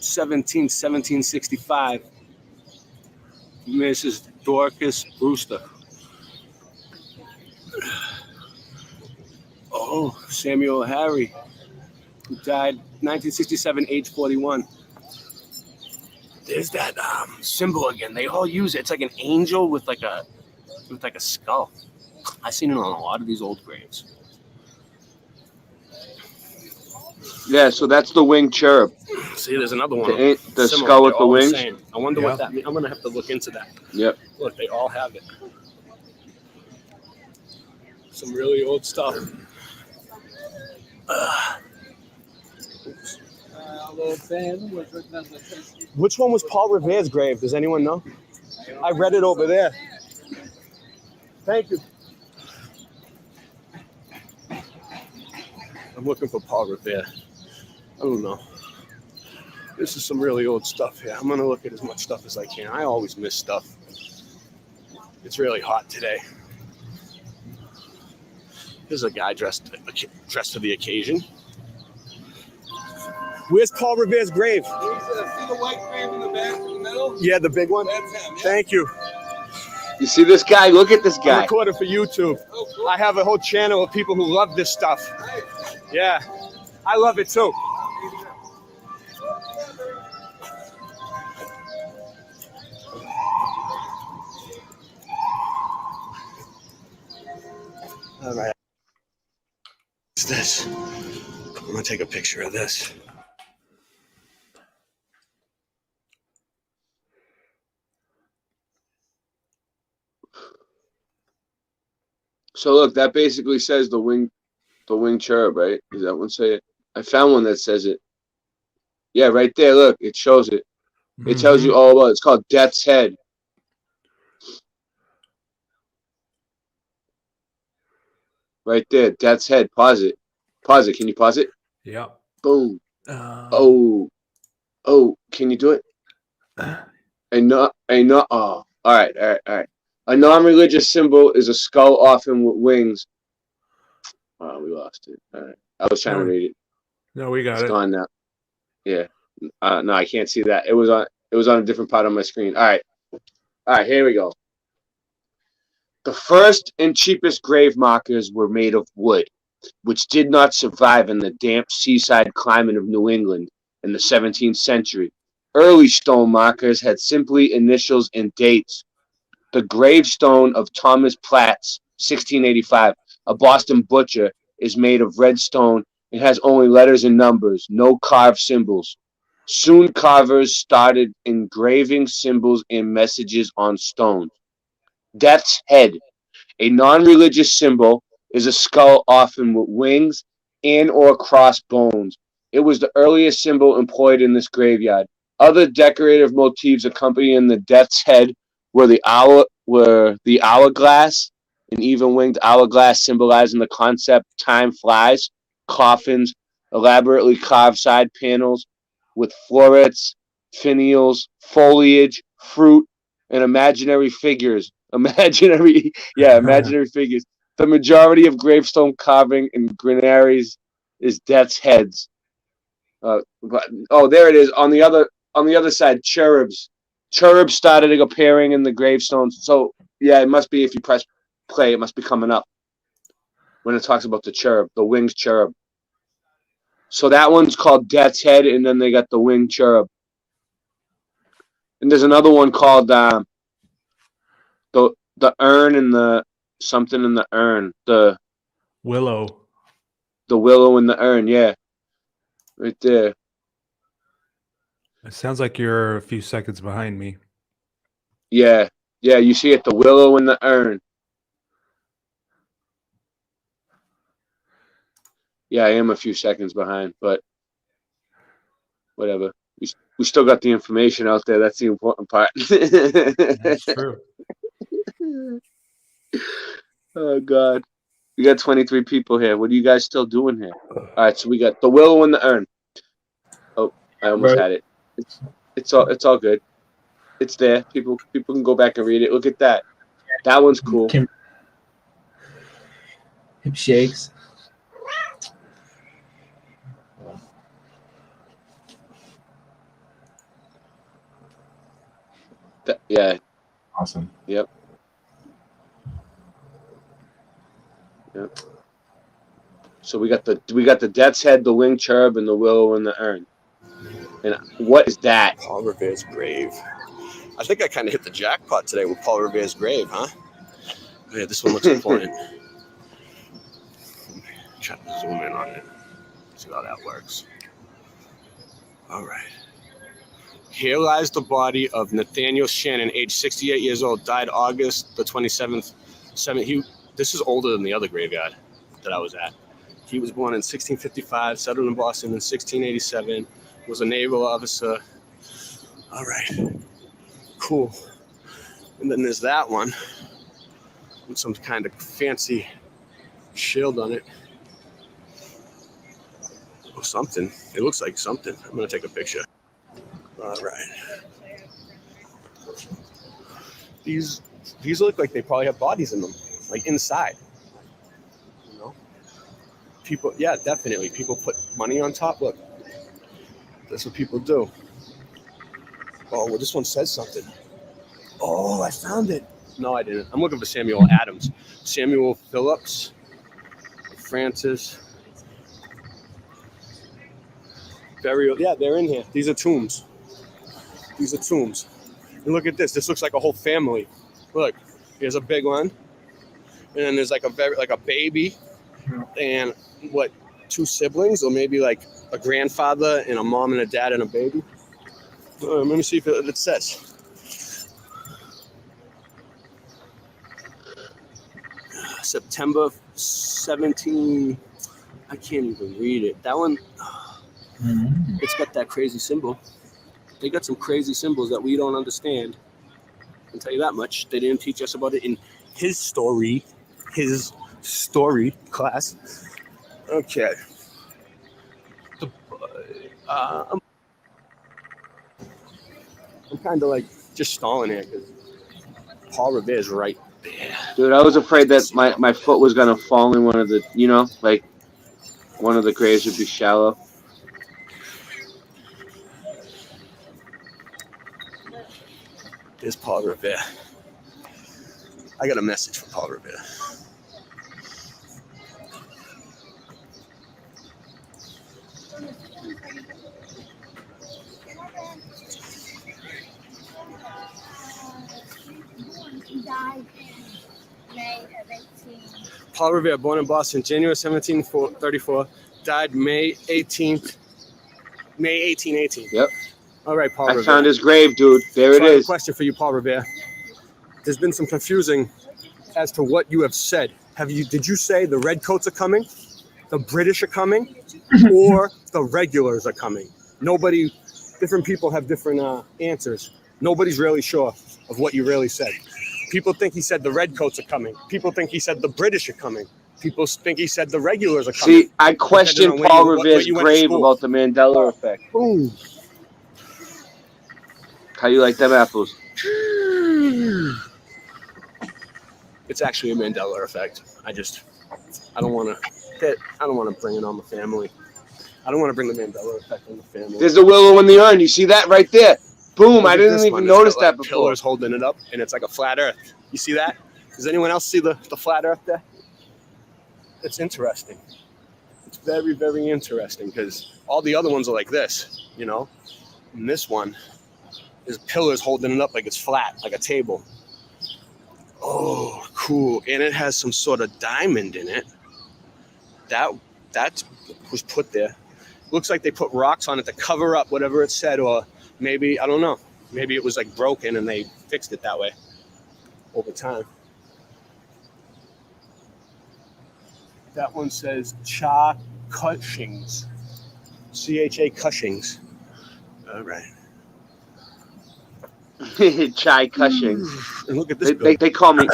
17, 1765. Mrs. Dorcas Brewster. Oh, Samuel Harry, who died 1967, age 41. There's that symbol again. They all use it. It's like an angel with like a skull. I've seen it on a lot of these old graves. Yeah, so that's the winged cherub. See, there's another one. The skull with the wings. I wonder what that means. I'm going to have to look into that. Yep. Look, they all have it. Some really old stuff. Which one was Paul Revere's grave? Does anyone know? I read it over there. Thank you. I'm looking for Paul Revere. I don't know. This is some really old stuff here. I'm going to look at as much stuff as I can. I always miss stuff. It's really hot today. Here's a guy dressed for the occasion. Where's Paul Revere's grave? See the white grave in the back in the middle? Yeah, the big one? That's him. Yeah. Thank you. You see this guy? Look at this guy. I recorded for YouTube. Oh, cool. I have a whole channel of people who love this stuff. Nice. Yeah, I love it too. All right. What's this? I'm gonna take a picture of this. So look, that basically says the wing cherub, right? Does that one say it? I found one that says it. Yeah, right there. Look, it shows it. It tells you all about it. It's called Death's Head. Right there, Death's Head. Pause it. Pause it. Can you pause it? Yeah. Boom. Oh, can you do it? Oh, all right. A non-religious symbol is a skull often with wings. Oh, we lost it. All right. I was trying to read it. No, we got It's it. gone now. Yeah. No, I can't see that. It was on a different part of my screen. All right, here we go. The first and cheapest grave markers were made of wood, which did not survive in the damp seaside climate of New England in the 17th century. Early stone markers had simply initials and dates. The gravestone of Thomas Platts, 1685, a Boston butcher, is made of red stone and has only letters and numbers, no carved symbols. Soon carvers started engraving symbols and messages on stones. Death's Head, a non-religious symbol, is a skull often with wings and or crossed bones. It was the earliest symbol employed in this graveyard. Other decorative motifs accompanying the Death's Head were the hourglass, an even-winged hourglass symbolizing the concept time flies, coffins, elaborately carved side panels with florets, finials, foliage, fruit, and imaginary figures. Imaginary figures. The majority of gravestone carving in granaries is death's heads. There it is. On the other side, cherubs. Cherubs started appearing in the gravestones. So yeah, it must be if you press play, it must be coming up when it talks about the cherub, the winged cherub. So that one's called Death's Head, and then they got the winged cherub. And there's another one called the urn and the something in the urn. The willow. The willow in the urn, yeah. Right there. It sounds like you're a few seconds behind me. Yeah. Yeah, you see it, the willow in the urn. Yeah, I am a few seconds behind, but whatever. We still got the information out there. That's the important part. That's true. Oh, God. We got 23 people here. What are you guys still doing here? All right, so we got the willow in the urn. Oh, I almost had it. It's all good. It's there. People can go back and read it. Look at that. That one's cool. Hip shakes. Yeah. Awesome. Yep. So we got the death's head, the winged cherub, and the willow in the urn. And what is that? Paul Revere's grave. I think I kind of hit the jackpot today with Paul Revere's grave, huh? Oh, yeah, this one looks important. Try to zoom in on it. See how that works. All right. Here lies the body of Nathaniel Shannon, age 68 years old, died August the 27th. This is older than the other graveyard that I was at. He was born in 1655, settled in Boston in 1687, was a naval officer. All right, cool. And then there's that one with some kind of fancy shield on it. Or something. It looks like something. I'm gonna take a picture. All right. These look like they probably have bodies in them, like inside. You know, people. Yeah, definitely. People put money on top. Look, that's what people do. Oh, well, this one says something. Oh, I found it. No, I didn't. I'm looking for Samuel Adams, Samuel Phillips, Francis. Burial. Yeah, they're in here. These are tombs. These are tombs. And look at this. This looks like a whole family. Look, here's a big one, and then there's like a baby, and what, 2 siblings, or maybe like a grandfather and a mom and a dad and a baby. Let me see if it says. September 17. I can't even read it. That one, it's got that crazy symbol. They got some crazy symbols that we don't understand. I can tell you that much. They didn't teach us about it in his story class. Okay. I'm kind of like just stalling here because Paul Revere is right there. Dude, I was afraid that my foot was gonna fall in one of the, like one of the graves would be shallow. There's Paul Revere. I got a message for Paul Revere. Paul Revere, born in Boston, January 1734, died May 1818. Yep. All right, Paul I Revere. found his grave, dude. There So it I have a is. question for you, Paul Revere. There's been some confusing as to what you have said. Did you say the redcoats are coming, the British are coming, or the regulars are coming? Different people have different answers. Nobody's really sure of what you really said. People think he said the redcoats are coming. People think he said the British are coming. People think he said the regulars are coming. See, I questioned Paul Revere's grave about the Mandela effect. Boom. How you like them apples? It's actually a Mandela effect. I don't want to bring it on the family. I don't want to bring the Mandela effect on the family. There's the willow in the urn. You see that right there? Boom! Look I at didn't this even one. notice It's got, that like, before. Pillars holding it up, and it's like a flat Earth. You see that? Does anyone else see the flat Earth there? It's interesting. It's very, very interesting because all the other ones are like this, and this one is pillars holding it up like it's flat, like a table. Oh, cool! And it has some sort of diamond in it. That was put there. Looks like they put rocks on it to cover up whatever it said, or maybe, I don't know. Maybe it was like broken and they fixed it that way over time. That one says Cha Cushings. C-H-A Cushings. All right. Chai Cushing. And look at this. They call me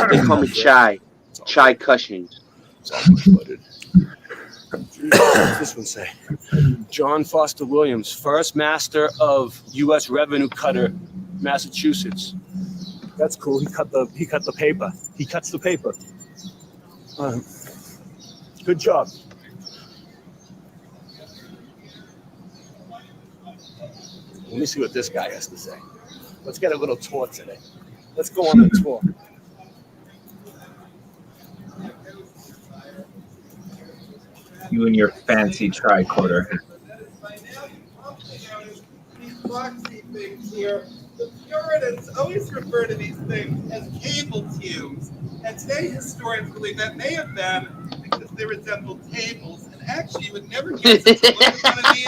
Chai. Chai Cushing. It's all bush-footed. What's this one say? John Foster Williams, first master of U.S. revenue cutter, Massachusetts. That's cool. He cut the paper. He cuts the paper. Good job. Let me see what this guy has to say. Let's get a little tour today. Let's go on the tour. You and your fancy tricorder. These proxy things here, the Puritans always refer to these things as cable tubes. And today historians believe that may have been because they resemble tables. And actually, you would never get to look at one of these.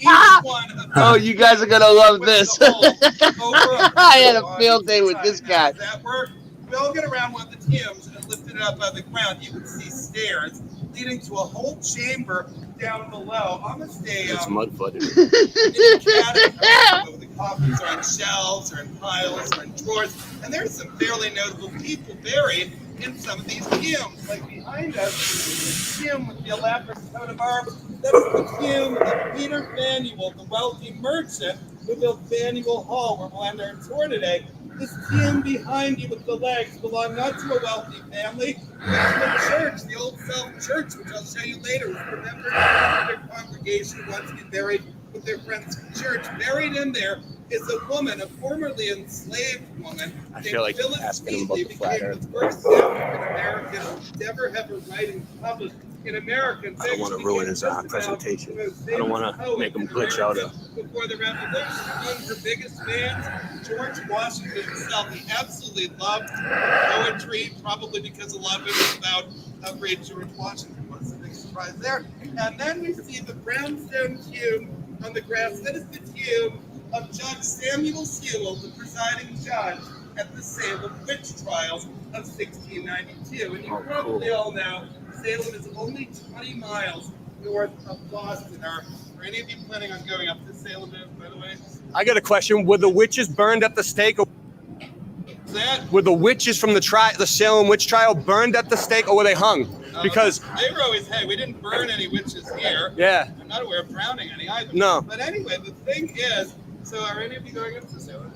Each one of Oh, you guys are gonna love this. I had a field day with this guy. that were, we all get around one of the tubes and lifted it up out of the ground. You would see stairs leading to a whole chamber down below, almost It's mud-footed. the coffins are on shelves or in piles or in drawers, and there's some fairly notable people buried in some of these tombs. Like behind us, this tomb with the elaborate coat of arms, that's the tomb of Peter Faneuil, the wealthy merchant who built Faneuil Hall, where we'll end our tour today. This tomb behind you with the legs belonged not to a wealthy family, but to the church, the Old South Church, which I'll show you later, was remembered by their congregation who wanted to get buried with their friends from church. Buried in there is a woman, a formerly enslaved woman. I feel like asking him about the flat became Earth. the first African American to ever have her writings published in American I don't want to ruin his presentation. I don't want to make him glitch out of. Before the revolution, one of her biggest fans, George Washington himself. He absolutely loved poetry, probably because a lot of it was about how great George Washington was. A big surprise there. And then we see the brownstone tomb on the grass. That is the tomb of Judge Samuel Sewell, the presiding judge at the Salem witch trials. of 1692. And you probably all know Salem is only 20 miles north of Boston. Are any of you planning on going up to Salem, by the way? I got a question. Were the witches burned at the stake? Were the witches from the Salem witch trial burned at the stake, or were they hung? Because they were always, hey, we didn't burn any witches here. Yeah. I'm not aware of drowning any either. No. But anyway, the thing is, so are any of you going up to Salem?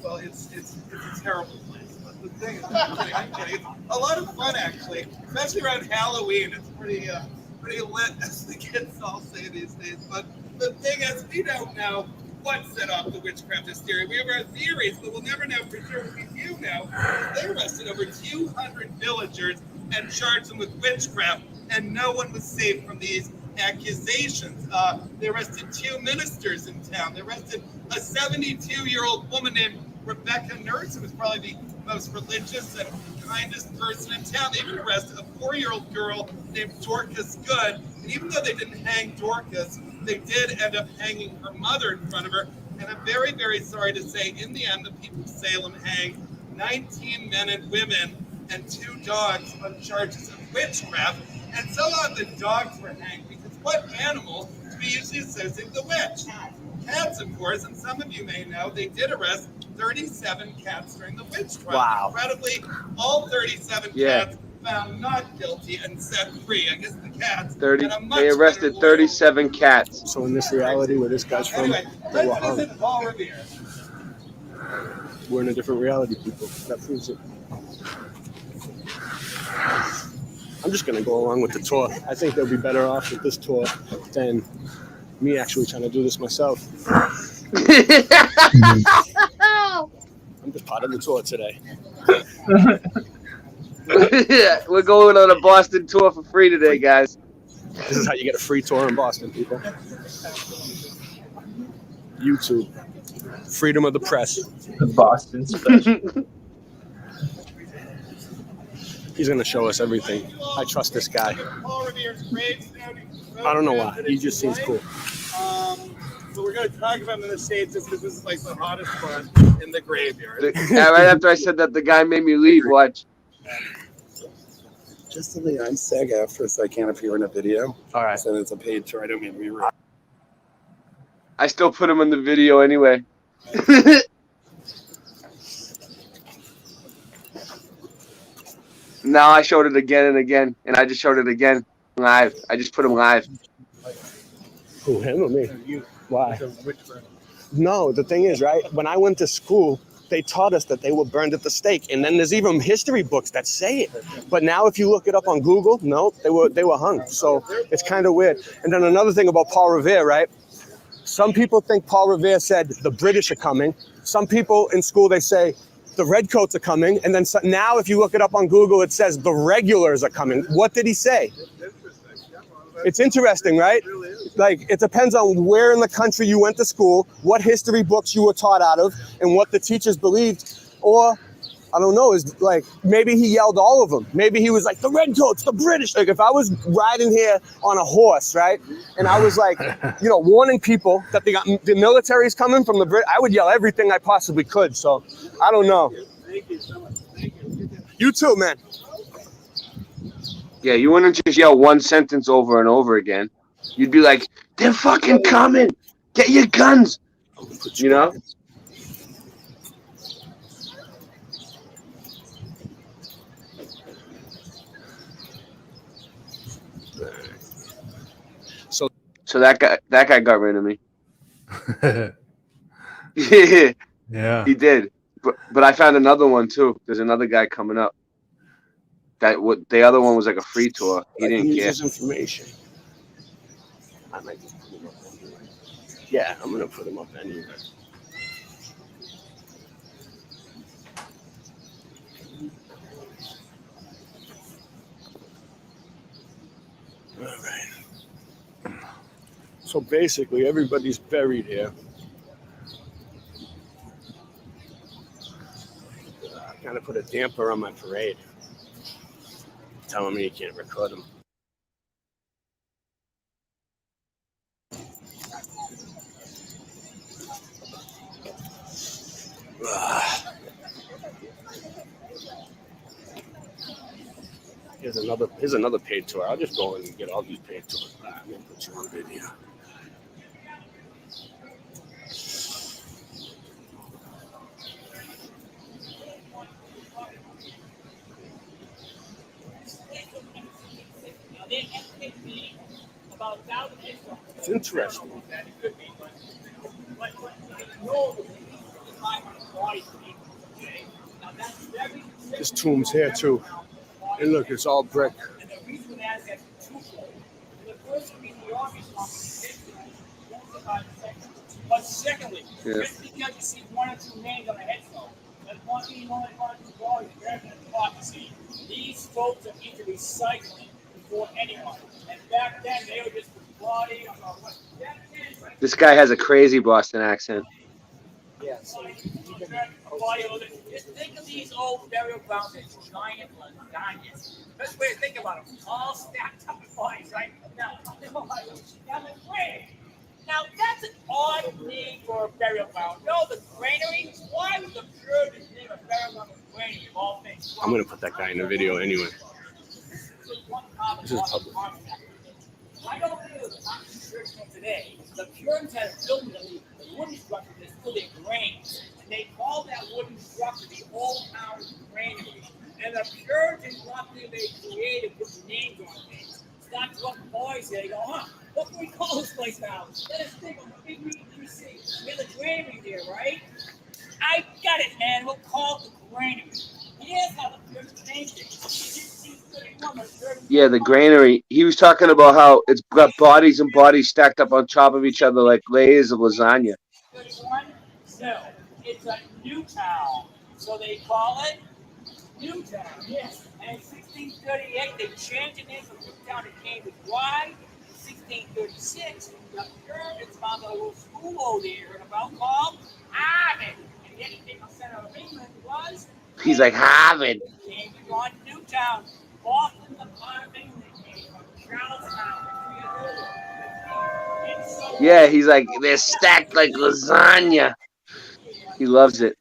Well, it's a terrible place. But the thing is, I'm kidding. It's a lot of fun actually, especially around Halloween. It's pretty lit, as the kids all say these days. But the thing is, we don't know what set off the witchcraft hysteria. We have our theories, but we'll never know for sure. What we do know is they arrested over 200 villagers and charged them with witchcraft, and no one was saved from these accusations. They arrested 2 ministers in town. They arrested a 72-year-old woman named Rebecca Nurse, who was probably the most religious and kindest person in town. They even arrested a 4-year-old girl named Dorcas Good, and even though they didn't hang Dorcas, they did end up hanging her mother in front of her. And I'm very, very sorry to say, in the end, the people of Salem hanged 19 men and women and 2 dogs on charges of witchcraft. And so on, the dogs were hanged because what animal do we usually associate with the witch? Cats, of course, and some of you may know they did arrest 37 cats during the witch trial. Wow. Incredibly, all 37 cats found not guilty and set free. I guess the cats. They arrested 37 cats. So in this reality, where this guy's from, Anyway, they were let's hung. visit Paul Revere. We're in a different reality, people. That proves it. I'm just gonna go along with the tour. I think they'll be better off with this tour than me actually trying to do this myself. I'm just part of the tour today. We're going on a Boston tour for free today, guys. This is how you get a free tour in Boston, people. YouTube. Freedom of the press. The Boston special. He's going to show us everything. I trust this guy. I don't know why. He just seems cool. So we're going to talk about him in the States just because this is like the hottest spot in the graveyard. Right after I said that, the guy made me leave. Watch. Just to the I'm SAG after, so I can't appear in a video. All right. So it's a paid tour. I don't mean to be rude. I still put him in the video anyway. Now I showed it again and again, and I just showed it again live. I just put him live. Who, him or me? Why? No, the thing is, right, when I went to school, they taught us that they were burned at the stake, and then there's even history books that say it. But now if you look it up on Google, no, they were hung. So it's kind of weird. And then another thing about Paul Revere, right? Some people think Paul Revere said the British are coming. Some people in school, they say the redcoats are coming. And then now if you look it up on Google, it says the regulars are coming. What did he say? It's interesting, right? Like, it depends on where in the country you went to school, what history books you were taught out of, and what the teachers believed. Or, I don't know, is like, maybe he yelled all of them. Maybe he was like, the redcoats, the British. Like, if I was riding here on a horse, right? And I was like, you know, warning people that the military's coming from the Brit, I would yell everything I possibly could. So, I don't know. Thank you so much. Thank you. You too, man. Yeah, you wouldn't just yell one sentence over and over again. You'd be like, they're fucking coming. Get your guns. You know? So that guy got rid of me. Yeah. He did. But I found another one too. There's another guy coming up. The other one was like a free tour. He didn't care. His information. I might just put him up anyway. Yeah, I'm gonna put him up anyway. All right. So basically, everybody's buried here. I kind of put a damper on my parade, telling me you can't record them. Here's another paid tour. I'll just go in and get all these paid tours. I'm gonna put you on video. It's interesting. This tomb's here too. And look, it's all brick. But secondly, Yeah. just because you see one or two names on a headstone, that one mean only one or two bodies, you're going to talk to see. These folks are into recycling before anyone. And back then, they were just the body of a This guy has a crazy Boston accent. Yeah, so just think of these old burial grounds as giant lasagnas. Best way to think about them, all stacked up in bodies, right? Now the grave. Now that's an odd name for a burial ground. No, the granary. Why would the Puritans name a burial ground a granary of all things? I'm gonna put that guy in the video anyway. This is public. I don't know the church today. The Puritans had a building that the wooden structure that's still their grains. And they called that wooden structure the Old Town Granary. And the Puritans, luckily, they created with names on things. Start to look boys here, they go, huh? What can we call this place now? Let us think of a big read QC. There's a granary there, right? I got it, man. We'll call it the granary. Here's how the Puritans named it. Yeah, the granary. He was talking about how it's got bodies and bodies stacked up on top of each other like layers of lasagna. 31? No, it's a new town. So they call it Newtown. Yes. And in 1638, they changed the name from Newtown to Cambridge. Why? In 1636, the Puritans found a little school over there in about called Harvard. And the educational center of England was He's like, Harvard. Cambridge on Newtown. Boston, the part of England came from Charlestown. Yeah, he's like, they're stacked like lasagna. He loves it.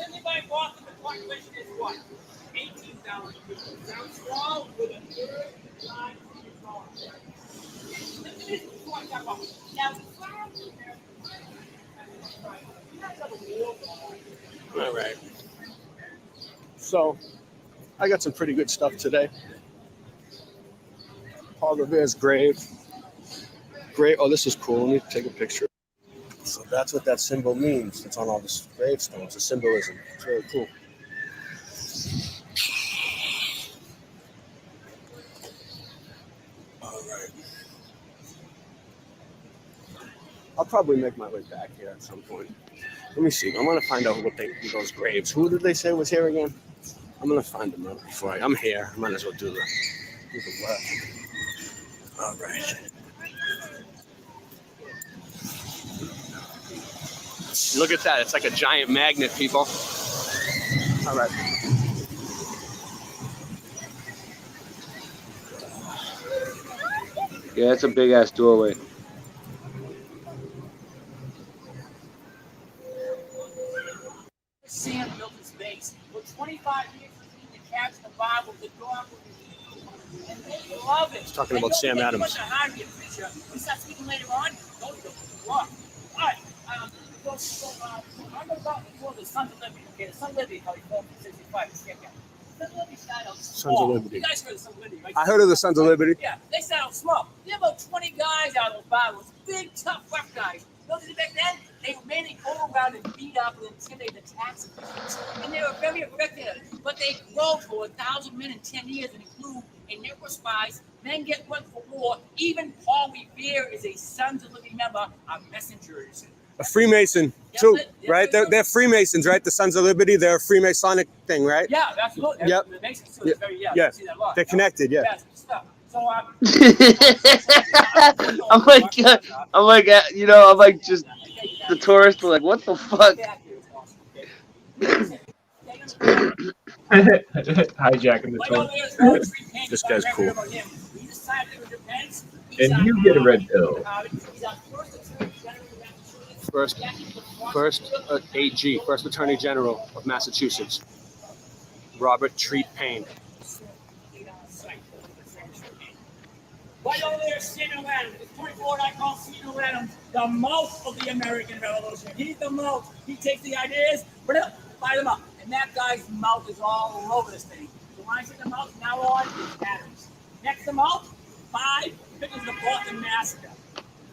Everybody Boston, the population is what? 18,000 people. Sounds small with a third line of your phone. This is what I'm talking about. Now, All right. So, I got some pretty good stuff today. Paul Revere's grave. Great. Oh, this is cool. Let me take a picture. So that's what that symbol means. It's on all the gravestones. The symbolism. It's really cool. All right. I'll probably make my way back here at some point. Let me see. I want to find out what those graves. Who did they say was here again? I'm gonna find them out before I'm here. I might as well do the work. All right. Look at that. It's like a giant magnet, people. All right. Yeah, it's a big ass doorway. Sam built his base. For 25 years, he's been catching the Bible, the dog, and they love it. He's talking about Sam Adams. We start speaking later on. Don't go. What? All right. I'm going to talk before the Sons of Liberty. Okay, the Sons of Liberty, how he formed in 65. Sons of Liberty started out small. Sons of Liberty. You guys heard of Sons of Liberty, right? I heard of the Sons of Liberty. Yeah, they started out small. They had about 20 guys out of those Bibles. Big, tough, rough guys. Those back then, they were mainly go around and beat up and intimidate the tax officials. And they were very aggressive. But they grow for 1,000 men in 10 years and include a network of spies, men get went for war. Even Paul Revere is a Sons of Liberty member of Messengers. A Freemason, too, right? They're Freemasons, right? The Sons of Liberty, they're a Freemasonic thing, right? Yeah, absolutely. Yep. The Masons too. It's very, yeah. Yeah. You see that a lot. They're connected, yeah. Yes, stuff. So, I'm like, you know, I'm like just the tourists were like, what the fuck? Hijacking the tour. This guy's cool. And you get a red pill. First AG, First Attorney General of Massachusetts, Robert Treat Payne. Right over there, Samuel Adams. It's 24, and I call Samuel Adams the mouth of the American Revolution. He's the mouth. He takes the ideas, fire them up. And that guy's mouth is all over this thing. So when I say the mouth, now on, it's Adams. Next to mouth, 5, because of the Boston Massacre.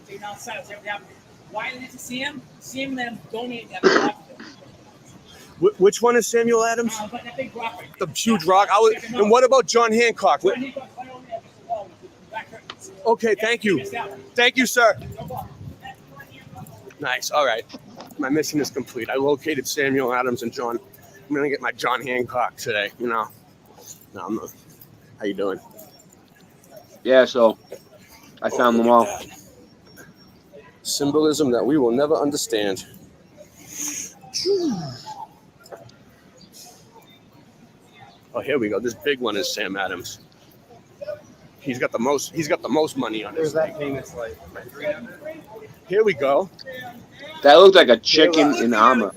Taking out silence, everything happened. Why didn't you see him? Samuel Adams donated that. Which one is Samuel Adams? That big rock. The huge rock. And what about John Hancock? Okay, thank you. Thank you, sir. Nice. All right. My mission is complete. I located Samuel Adams and John. I'm going to get my John Hancock today, you know. No, I'm not. How you doing? Yeah, so I found them all. Symbolism that we will never understand. Oh, here we go. This big one is Sam Adams. He's got the most money on his thing. famous like Here we go. That looked like a chicken in armor.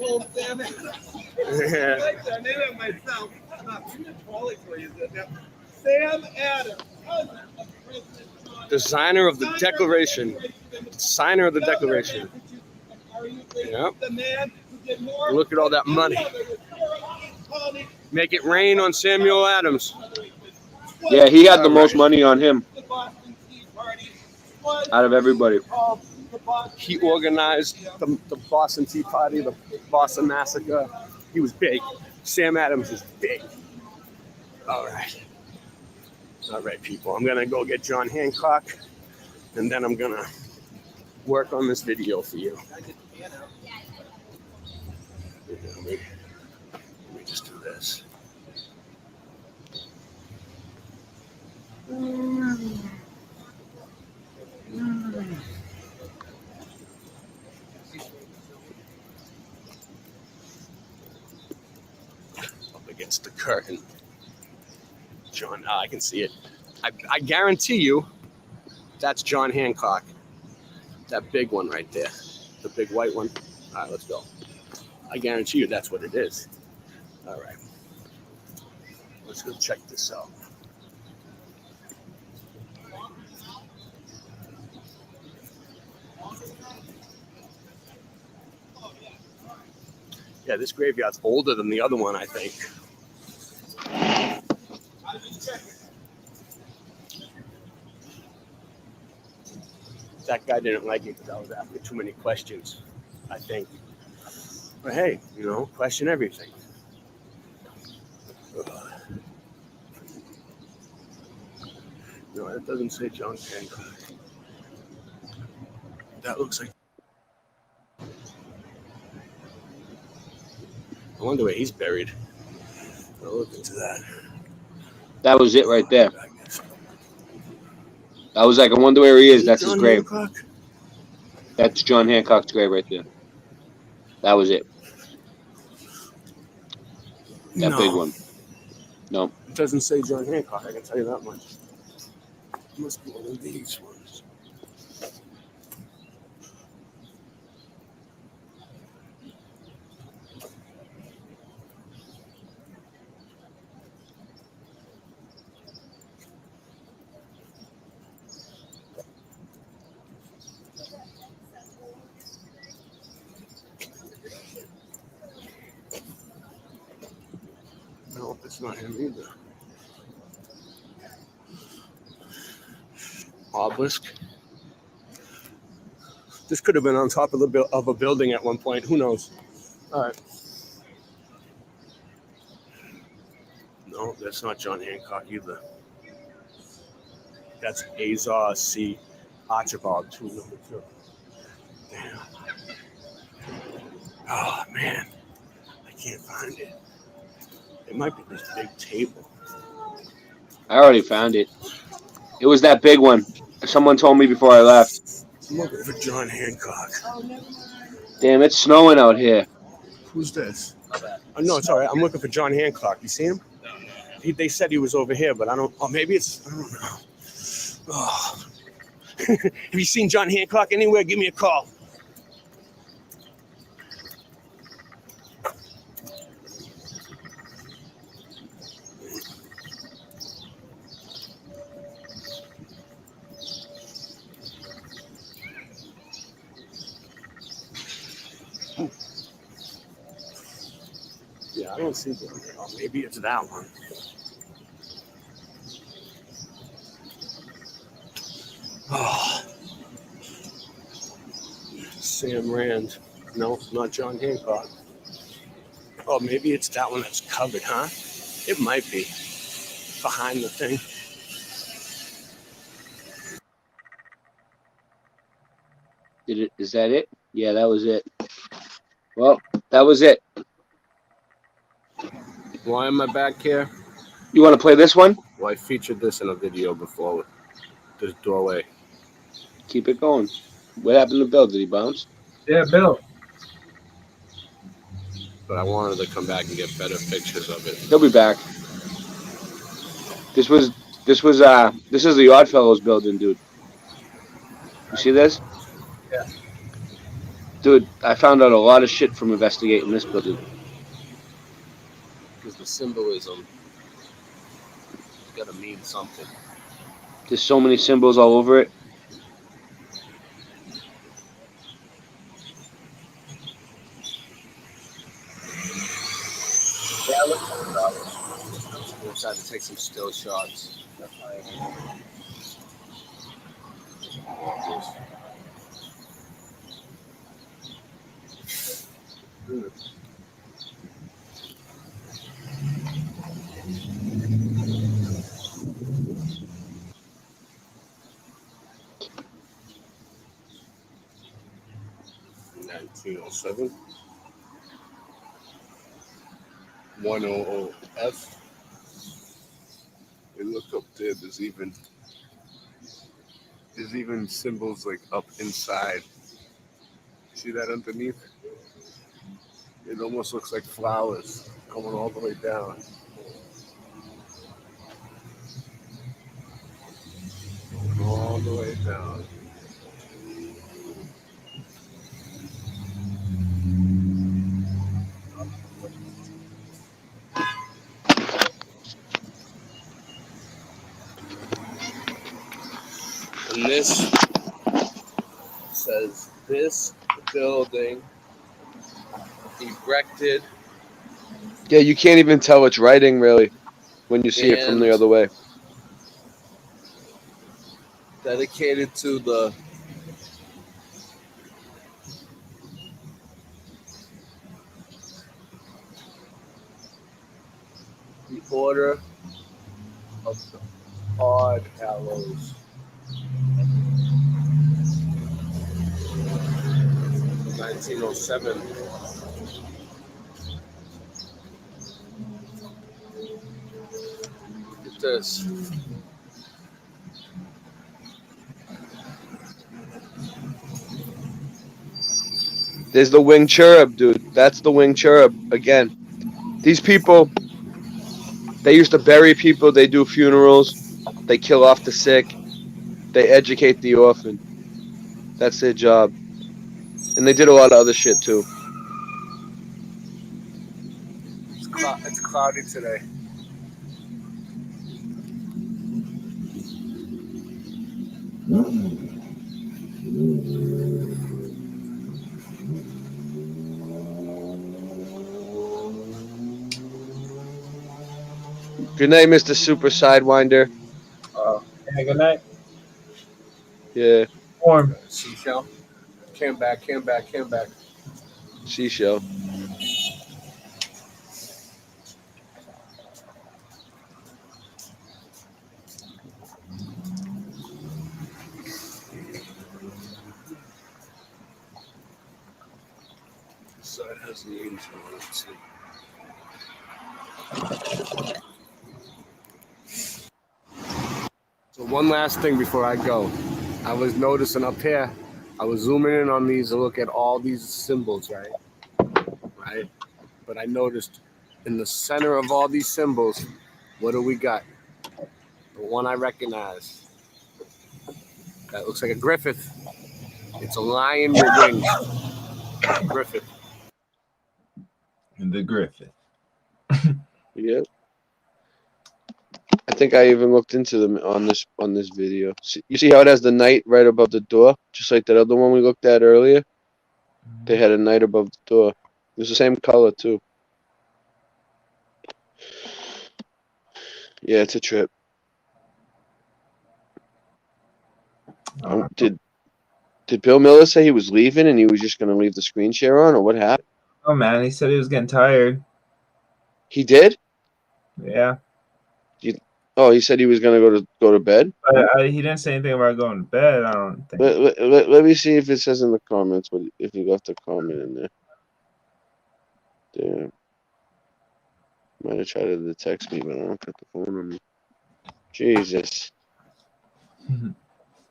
Sam Adams. Designer of the Declaration. Signer of the Declaration. Yep. Look at all that money. Make it rain on Samuel Adams. Yeah, he had the most money on him out of everybody. He organized the Boston Tea Party, the Boston Massacre. He was big. Sam Adams is big. All right. All right, people. I'm going to go get John Hancock, and then I'm going to work on this video for you. Let me just do this. Up against the curtain. John, I can see it. I guarantee you that's John Hancock. That big one right there. The big white one. All right, let's go. I guarantee you that's what it is. All right. Let's go check this out. Yeah, this graveyard's older than the other one, I think. That guy didn't like it because I was asking too many questions, I think. But hey, you know, question everything. No, that doesn't say John Hancock. That looks like... I wonder where he's buried. I'll look into that. That was it right there. I was like, I wonder where he is. That's his grave. Hancock? That's John Hancock's grave right there. That was it. That big one. No. It doesn't say John Hancock, I can tell you that much. It must be one of these ones. No, it's not him either. Obelisk. This could have been on top of a building at one point. Who knows? All right. No, that's not John Hancock either. That's Azar C. Archibald, number 2. Damn. Oh man, I can't find it. It might be this big table. I already found it. It was that big one. Someone told me before I left. I'm looking for John Hancock. Damn, it's snowing out here. Who's this? Oh, no, it's all right. I'm looking for John Hancock. You see him? They said he was over here, but I don't. Oh, maybe it's. I don't know. Oh. Have you seen John Hancock anywhere? Give me a call. I don't see one. Oh, maybe it's that one. Oh. Sam Rand. No, not John Hancock. Oh, maybe it's that one that's covered, huh? It might be. Behind the thing. Is that it? Yeah, that was it. Well, that was it. Why am I back here? You want to play this one? Well, I featured this in a video before with this doorway. Keep it going. What happened to Bill? Did he bounce? Yeah, Bill. But I wanted to come back and get better pictures of it. He'll be back. This is the Oddfellows building, dude. You see this? Yeah. Dude, I found out a lot of shit from investigating this building. Because the symbolism has got to mean something. There's so many symbols all over it. Yeah, look at that. We'll try to take some still shots. $1907 100F. And look up there. There's even symbols like up inside. See that underneath? It almost looks like flowers going all the way down. Going all the way down. And this says this building erected. Yeah, you can't even tell it's writing really when you see it from the other way. Dedicated to the Order of the Odd Hallows. 1907. Look at this. There's the winged cherub, dude. That's the winged cherub again. These people, they used to bury people. They do funerals. They kill off the sick. They educate the orphan. That's their job. And they did a lot of other shit too. It's cloudy today. Good night, Mr. Super Sidewinder. Yeah, good night. Yeah. Warm. Seashell. Cam back. Seashell. This side has the angel on it too. So one last thing before I go. I was noticing up here, I was zooming in on these to look at all these symbols, right? But I noticed in the center of all these symbols, what do we got? The one I recognize. That looks like a Griffith. It's a lion with wings. Griffith. The Griffith. Yep. I think I even looked into them on this video. You see how it has the knight right above the door, just like that other one we looked at earlier. They had a knight above the door. It was the same color too. Yeah, it's a trip. Did Bill Miller say he was leaving and he was just going to leave the screen share on, or what happened? Oh man, he said he was getting tired. He did? Yeah, Oh, he said he was going to go to bed? but he didn't say anything about going to bed. I don't think. Let me see if it says in the comments, if he left a comment in there. Damn. Might have tried to text me, but I don't got the phone on me. Jesus.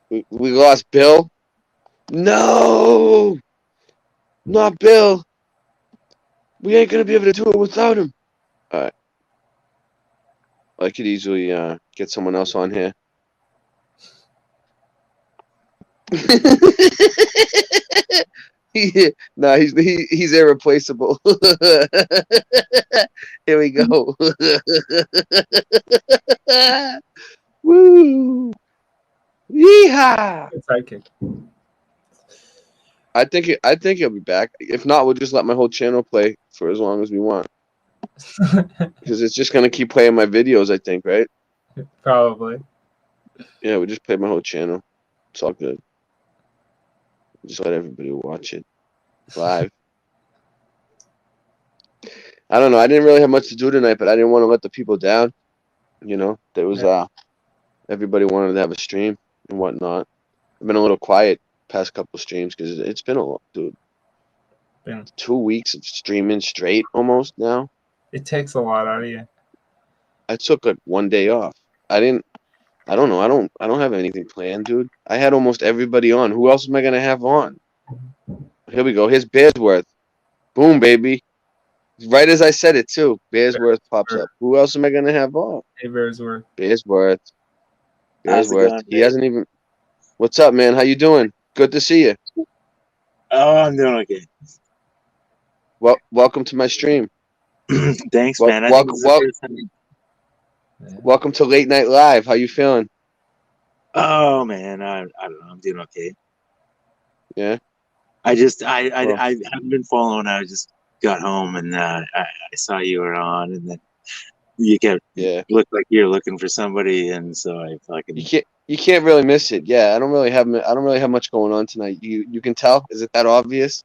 We lost Bill? No! Not Bill! We ain't gonna be able to do it without him. Alright. I could easily get someone else on here. Nah, he's irreplaceable. Here we go. Woo! Yeehaw! Sidekick. I think he'll be back. If not, we'll just let my whole channel play for as long as we want. Because it's just gonna keep playing my videos, I think, right? Probably. Yeah, we just play my whole channel. It's all good. Just let everybody watch it live. I don't know. I didn't really have much to do tonight, but I didn't want to let the people down. You know, there was everybody wanted to have a stream and whatnot. I've been a little quiet past couple streams because it's been a lot, dude. 2 weeks of streaming straight almost now. It takes a lot out of you. I took like 1 day off. I don't know. I don't have anything planned, dude. I had almost everybody on. Who else am I gonna have on? Here we go. Here's Bearsworth. Boom, baby. Right as I said it too. Bearsworth pops up. Who else am I gonna have on? Hey, Bearsworth. Bearsworth. How's it Bearsworth. going, He hasn't even. What's up, man? How you doing? Good to see you. Oh, I'm doing okay. Well, welcome to my stream. Thanks, man. I think it's the first time. Welcome to Late Night Live. How you feeling? Oh man, I don't know. I'm doing okay. Yeah. I haven't been following. I just got home and I saw you were on, and then you looked like you're looking for somebody, and so I fucking. You can't really miss it. Yeah, I don't really have much going on tonight. You can tell. Is it that obvious?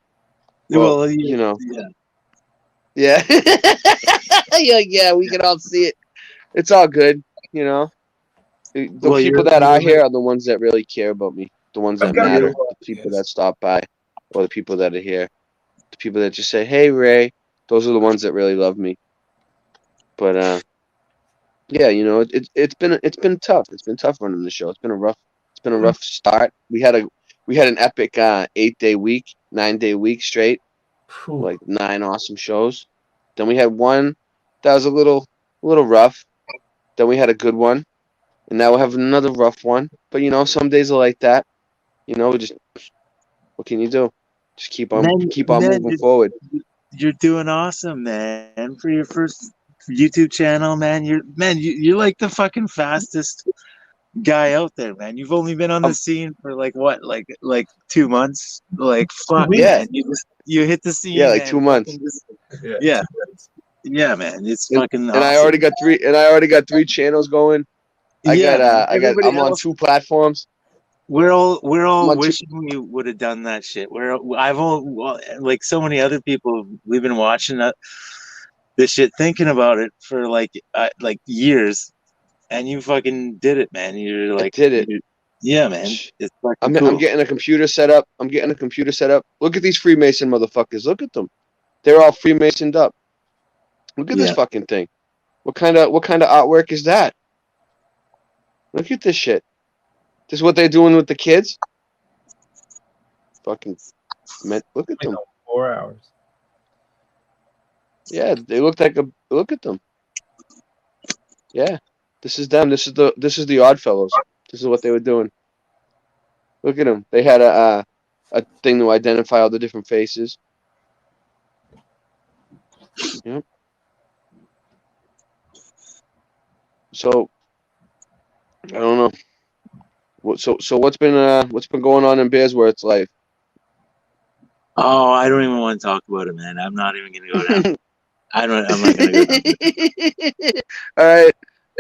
Well, you know. Yeah. Yeah. Yeah, we can all see it. It's all good, you know. The people that are here are the ones that really care about me. The ones that matter. The people that stop by, or the people that are here. The people that just say, "Hey, Ray." Those are the ones that really love me. But yeah, you know, it's been tough. It's been tough running the show. It's been a rough start. We had an epic 8-day week, 9-day week straight, like 9 awesome shows. Then we had one that was a little rough. Then we had a good one, and now we'll have another rough one. But you know, some days are like that. You know, what can you do? Just keep on moving forward. You're doing awesome, man. For your first YouTube channel, man, you're like the fucking fastest guy out there, man. You've only been on the scene for like 2 months. Like fuck, yeah. Man. You hit the scene. Yeah, like 2 months. Yeah, man. It's fucking. And I already got 3. And I already got 3 channels going. I'm on 2 platforms. We're all wishing we would have done that shit. Like so many other people, we've been watching this shit, thinking about it for like years, and you fucking did it, man. You're like, I did it. Yeah, man. It's fucking cool. cool. I'm getting a computer set up. Look at these Freemason motherfuckers. Look at them. They're all Freemasoned up. Look at this fucking thing. What kind of artwork is that? Look at this shit. This is what they're doing with the kids. Fucking, look at them. 4 hours. Yeah, they look like look at them. Yeah, this is them. This is the Oddfellows. This is what they were doing. Look at them. They had a thing to identify all the different faces. Yep. So I don't know. So what's been going on in Bearsworth's life? Oh, I don't even want to talk about it, man. I'm not even gonna go down. I'm not gonna go down. All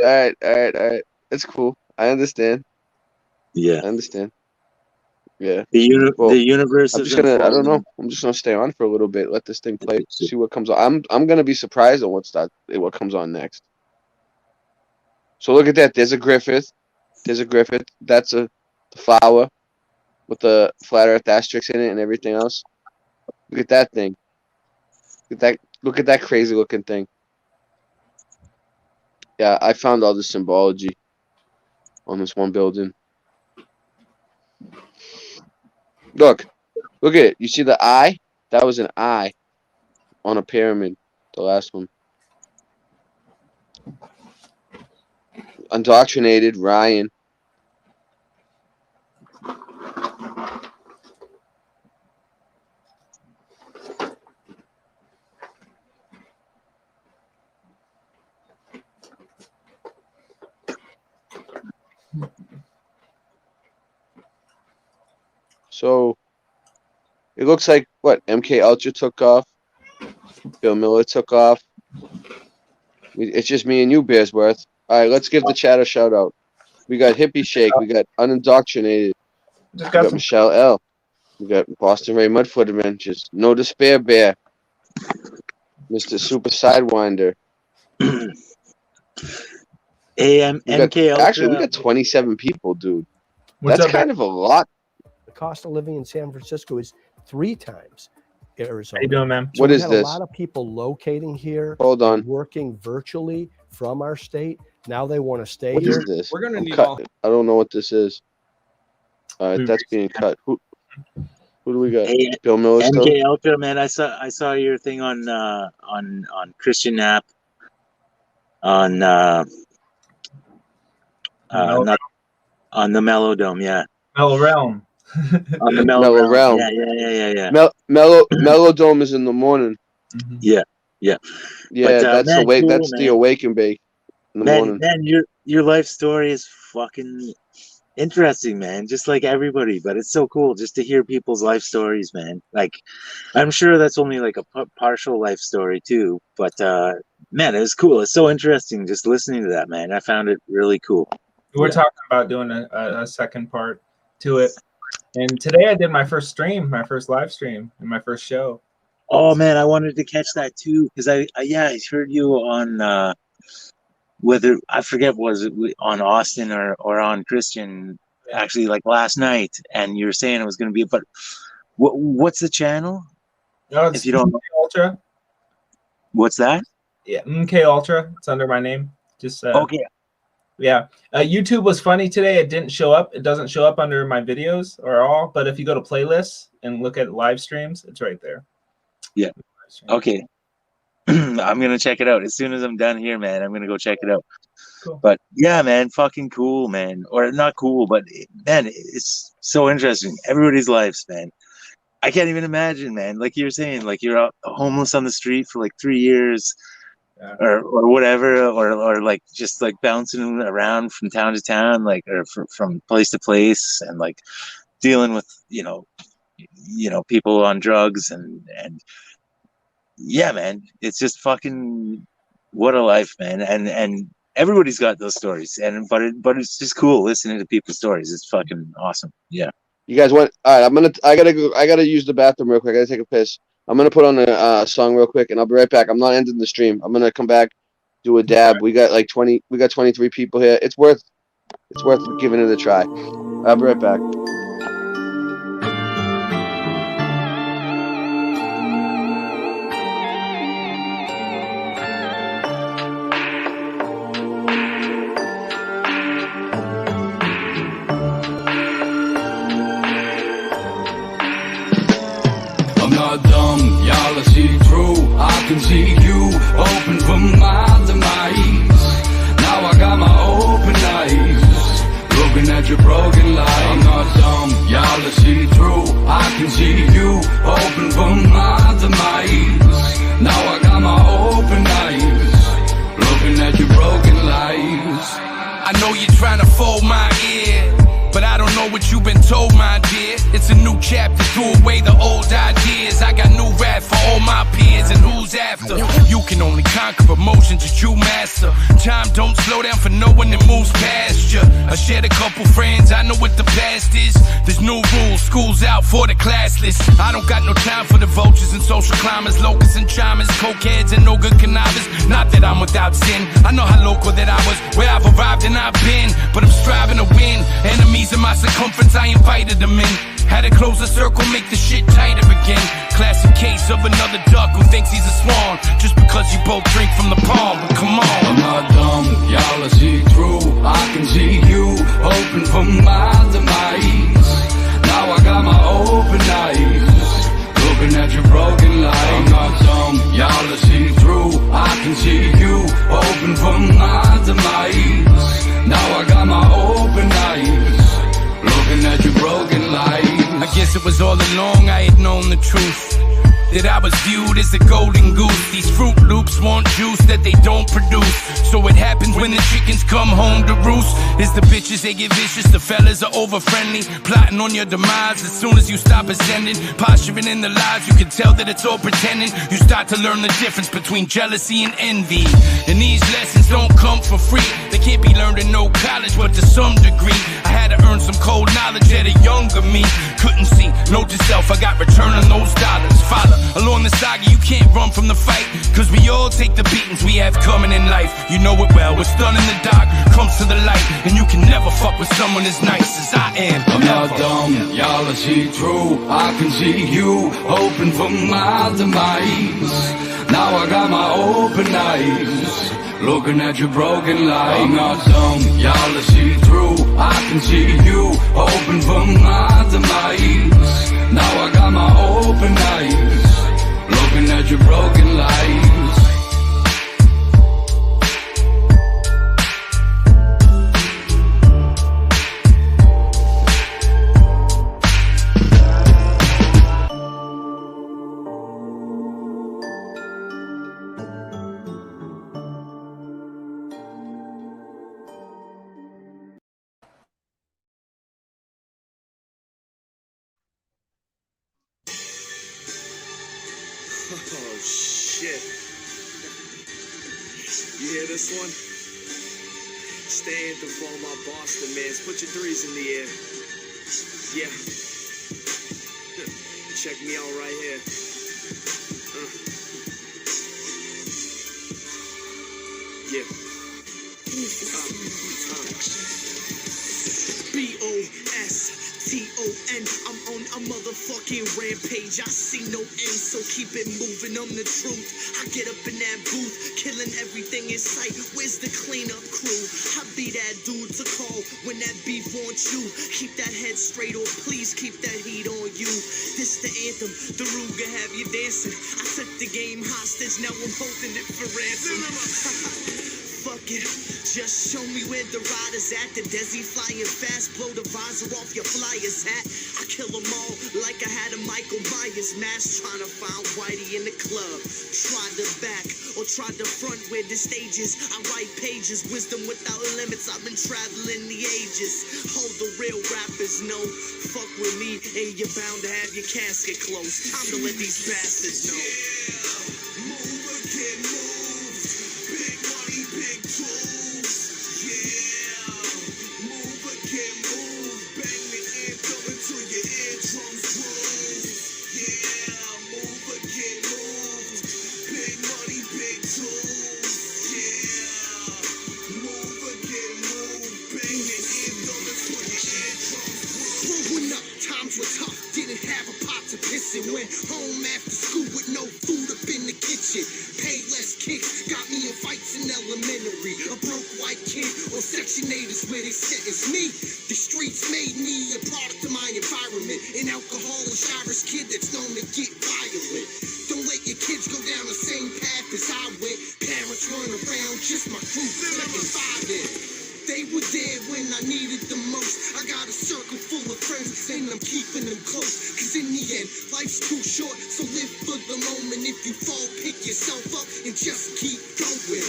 All right. That's cool. I understand. Yeah, I understand. Yeah. The universe I'm is just gonna. I don't unfolding. know. I'm just gonna stay on for a little bit. Let this thing play. See what comes on. I'm gonna be surprised at what comes on next. So look at that. There's a Griffith. That's the flower with the flat Earth asterisks in it and everything else. Look at that thing. Look at that crazy looking thing. Yeah, I found all the symbology on this one building. Look at it. You see the eye? That was an eye on a pyramid. The last one. Indoctrinated Ryan. So it looks like what MK Ultra took off, Bill Miller took off. It's just me and you, Bearsworth. All right, let's give the chat a shout out. We got Hippie Shake, we got Unindoctrinated, we got Michelle L, we got Boston Ray Mudfoot Adventures, No Despair Bear, Mr. Super Sidewinder. MK Ultra. Actually, we got 27 people, dude. What's That's up, kind of a lot. The cost of living in San Francisco is 3 times Arizona. How you doing, man? So What we is had this? a lot of people locating here. Hold on. Working virtually from our state. Now they want to stay What here. is this? We're gonna I'm need cutting it. I don't know what this is. All right, that's being cut. Who do we got? Hey, Bill Miller still? MK Ultra, man. I saw your thing on Christian Knapp on not on the Mellow Dome, yeah. Mellow Realm. On the Mellow Realm. Yeah. Mellow Dome is in the morning. Yeah. Yeah, But, that's man, awake. cool, That's the man. awake and bake in the morning. Man, your life story is fucking interesting, man. Just like everybody, but it's so cool just to hear people's life stories, man. Like, I'm sure that's only like a partial life story too, but man, it was cool. It's so interesting just listening to that, man. I found it really cool. We're talking about doing a second part to it. And today I did my first live stream, and my first show. Oh man, I wanted to catch that too because I heard you on whether I forget was it on Austin or on Christian actually like last night, and you were saying it was going to be. But what's the channel? No, it's if you don't MK Ultra. What's that? Yeah, MK Ultra. It's under my name. Just okay. Yeah, YouTube was funny today. It didn't show up. It doesn't show up under my videos or all. But if you go to playlists and look at live streams, it's right there. Yeah. Okay. I'm gonna check it out as soon as I'm done here, man. I'm gonna go check it out. Cool. But yeah, man, fucking cool, man. Or not cool, but man, it's so interesting. Everybody's lives, man. I can't even imagine, man. Like you're saying, like you're out homeless on the street for like 3 years. Or whatever, or like just like bouncing around from town to town, like or from place to place, and like dealing with you know people on drugs and yeah, man, it's just fucking what a life, man. And everybody's got those stories, but it's just cool listening to people's stories. It's fucking awesome. Yeah. You guys want? All right, I gotta use the bathroom real quick. I gotta take a piss. I'm gonna put on a song real quick, and I'll be right back. I'm not ending the stream. I'm gonna come back, do a dab. We got like 23 people here. It's worth giving it a try. I'll be right back. I'm not dumb, y'all, I see through. I can see you open for my demise. Now I got my open eyes, looking at your broken life. I'm not dumb, y'all, I see through. I can see you open for my demise. Now I got my open eyes, looking at your broken lives. I know you're trying to fold my ear, but I don't know what you've been told, my dear. It's a new chapter, throw away the old ideas. I got new rap for all my peers, and who's after? You can only conquer emotions that you master. Time don't slow down for rules pasture. I shared a couple friends, I know what the past is. There's new rules, school's out for the classless. I don't got no time for the vultures and social climbers, locusts and chimers, cokeheads and no good connivers. Not that I'm without sin, I know how local that I was, where I've arrived and I've been. But I'm striving to win, enemies in my circumference, I invited them in. Had to close the circle, make the shit tighter again. Classic case of another duck who thinks he's a swan just because you both drink from the palm. But come on, I'm not dumb, y'all are see through. I can see you hoping for my demise. Now I got my open eyes, looking at your broken life. I'm not dumb, y'all are see through. I can see you hoping for my demise. Now I got my open eyes, looking at your broken life. I guess it was all along I had known the truth, that I was viewed as a golden goose. These Fruit Loops want juice that they don't produce. So it happens when the chickens come home to roost. It's the bitches, they get vicious, the fellas are over friendly, plotting on your demise as soon as you stop ascending. Posturing in the lies, you can tell that it's all pretending. You start to learn the difference between jealousy and envy. And these lessons don't come for free, they can't be learned in no college, but to some degree. I had to earn some cold knowledge that a younger me couldn't see. Note to self, I got return on those dollars. Follow along the saga, you can't run from the fight, cause we all take the beatings we have coming in life. You know it well, what's done in the dark comes to the light, and you can never fuck with someone as nice as I am. I'm not dumb, y'all are see through. I can see you hoping for my demise. Now I got my open eyes, looking at your broken life. I'm not dumb, y'all are see through. I can see you hoping for my demise. Now I got my open eyes, looking at your broken lives. Oh shit. You hear this one? Stay anthem for all my Boston mans. Put your threes in the air. Yeah. Check me out right here. Yeah. B-O-S-T-O-N. I'm on a motherfucking rampage. I see no end, so keep it moving. I'm the truth. I get up in that booth, killing everything in sight. Where's the cleanup crew? I be that dude to call when that beef wants you. Keep that head straight, or please keep that heat on you. This the anthem, the Ruger have you dancing. I took the game hostage, now I'm holding it for ransom. Fuck it, just show me where the rider's at. The Desi flying fast, blow the visor off your flyer's hat. I kill them all like I had a Michael Myers mask. Trying to find Whitey in the club. Tried the back or tried the front where the stage is. I write pages, wisdom without limits. I've been traveling the ages. Hold the real rappers know. Fuck with me and you're bound to have your casket closed. Time to let these bastards know. Went home after school with no food up in the kitchen. Paid less kicks, got me in fights in elementary. A broke white kid on Section 8 is where they sentence me. The streets made me a product of my environment. An alcoholic Irish kid that's known to get violent. Don't let your kids go down the same path as I went. Parents run around, just my crew flicking violent. They were there when I needed them most. I got a circle full of friends and I'm keeping them close. Cause in the end, life's too short, so live for the moment. If you fall, pick yourself up and just keep going.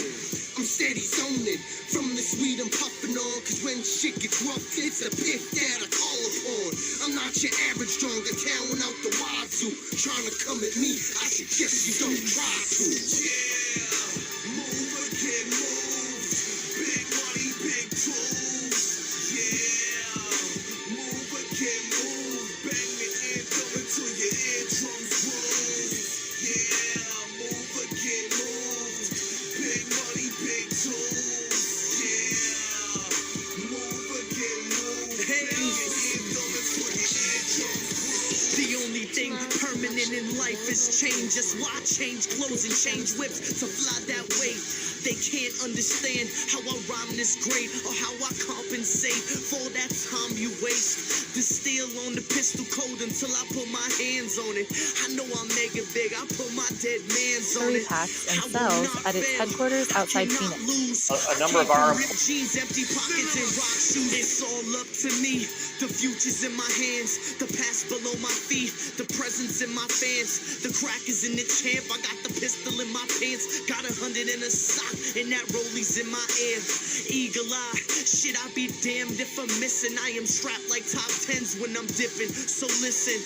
I'm steady zoning from this weed I'm puffing on. Cause when shit gets rough, it's a piff that I call upon. I'm not your average drunk, a town out the wazoo. Trying to come at me, I suggest you don't try to. Yeah, move again, move. Big money, big tools. life is changed. Just why change clothes and change whips to fly that way. They can't understand how I rhyme this great or how I compensate for that time you waste. The steel on the pistol cold until I put my hands on it. I know I'll make it big. I put my dead man's on Curry it. packs and sells at its headquarters outside Phoenix. A number of our jeans, empty pockets, and rock shoes. It's all up to me. The future's in my hands. The past below my feet. The present's in my fans. The crack is in the champ. I got the pistol in my pants. Got 100 in a sock, and that rollie's in my ear. Eagle eye, shit, I be damned if I'm missing. I am strapped like top 10s when I'm dipping. So listen,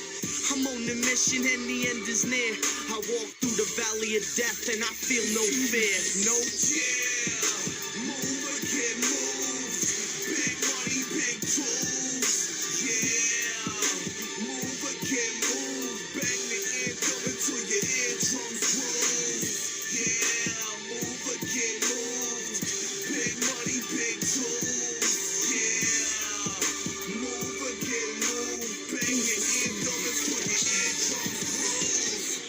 I'm on the mission and the end is near. I walk through the valley of death and I feel no fear. No fear. Move or get moved. Big money, big tools. Yeah. Move or get moved. Bang the anthem until your eardrums bruise. Yeah. Move or get moved. Big money, big tools. Yeah. Move or get moved. Bang your anthem until your eardrums bruise.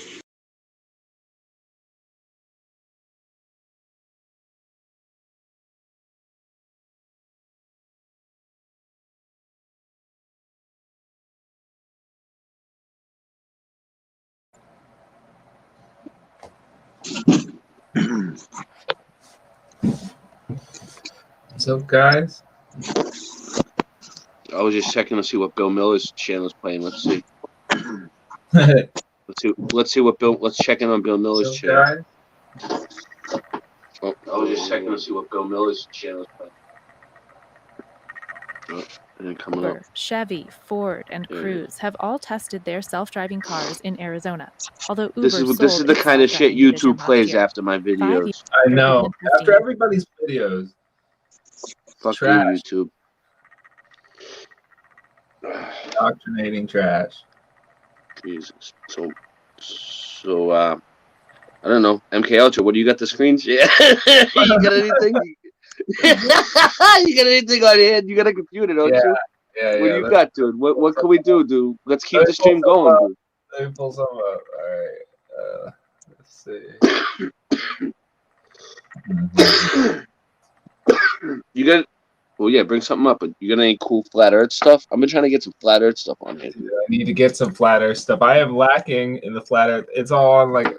What's up, guys? I was just checking to see what Bill Miller's channel is playing. Let's see. Let's see what Bill. Let's check in on Bill Miller's channel. Oh, I was just checking to see what Bill Miller's channel is playing. Oh, it didn't come up. Uber, Chevy, Ford, and Cruise have all tested their self-driving cars in Arizona. Although Uber This is the kind of shit YouTube plays after my videos. I know. After everybody's videos. Fuck Trash. you, YouTube. Indoctrinating trash. Jesus. So I don't know. MK Ultra, what do you got the screens? Yeah. You got anything? You got anything on hand? You got a computer, don't you? Yeah, What you got, dude? What can we do, dude? Let's keep the stream going, dude. Let me pull some up. All right. Let's see. You got? Well, yeah. Bring something up. But you got any cool flat Earth stuff? I've been trying to get some flat Earth stuff on here. I need to get some flat Earth stuff. I am lacking in the flat Earth. It's all on like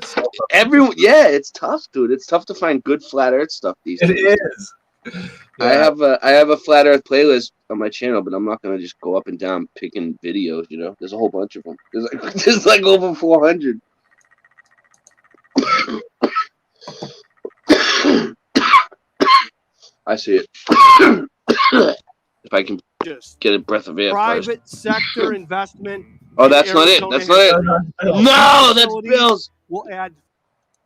everyone. Yeah, it's tough, dude. It's tough to find good flat Earth stuff these days. It is. Yeah. I have a flat Earth playlist on my channel, but I'm not gonna just go up and down picking videos. You know, there's a whole bunch of them. There's like over 400. I see it. If I can get a breath of air Private first. sector investment. Oh, that's not it. That's not it. No, that's Bill's. We'll add.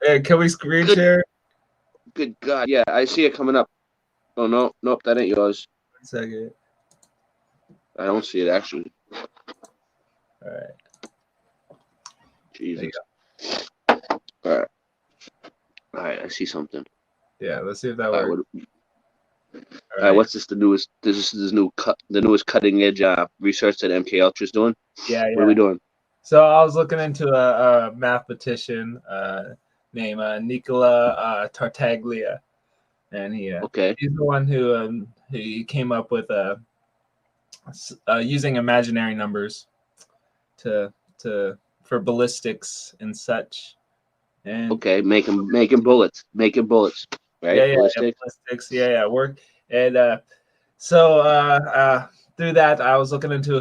Hey, can we screen share? Good God. Yeah, I see it coming up. Oh, no. Nope, that ain't yours. 1 second. I don't see it, actually. All right. Jesus. All right. All right, I see something. Yeah, let's see if that All right, works. All right, what's this? The newest the newest cutting edge research that MK Ultra's doing. Yeah. What are we doing? So I was looking into a mathematician named Nicola Tartaglia, and he's the one who he came up with using imaginary numbers for ballistics and such. And making bullets, right? Yeah, ballistics. Yeah, work. And so through that, I was looking into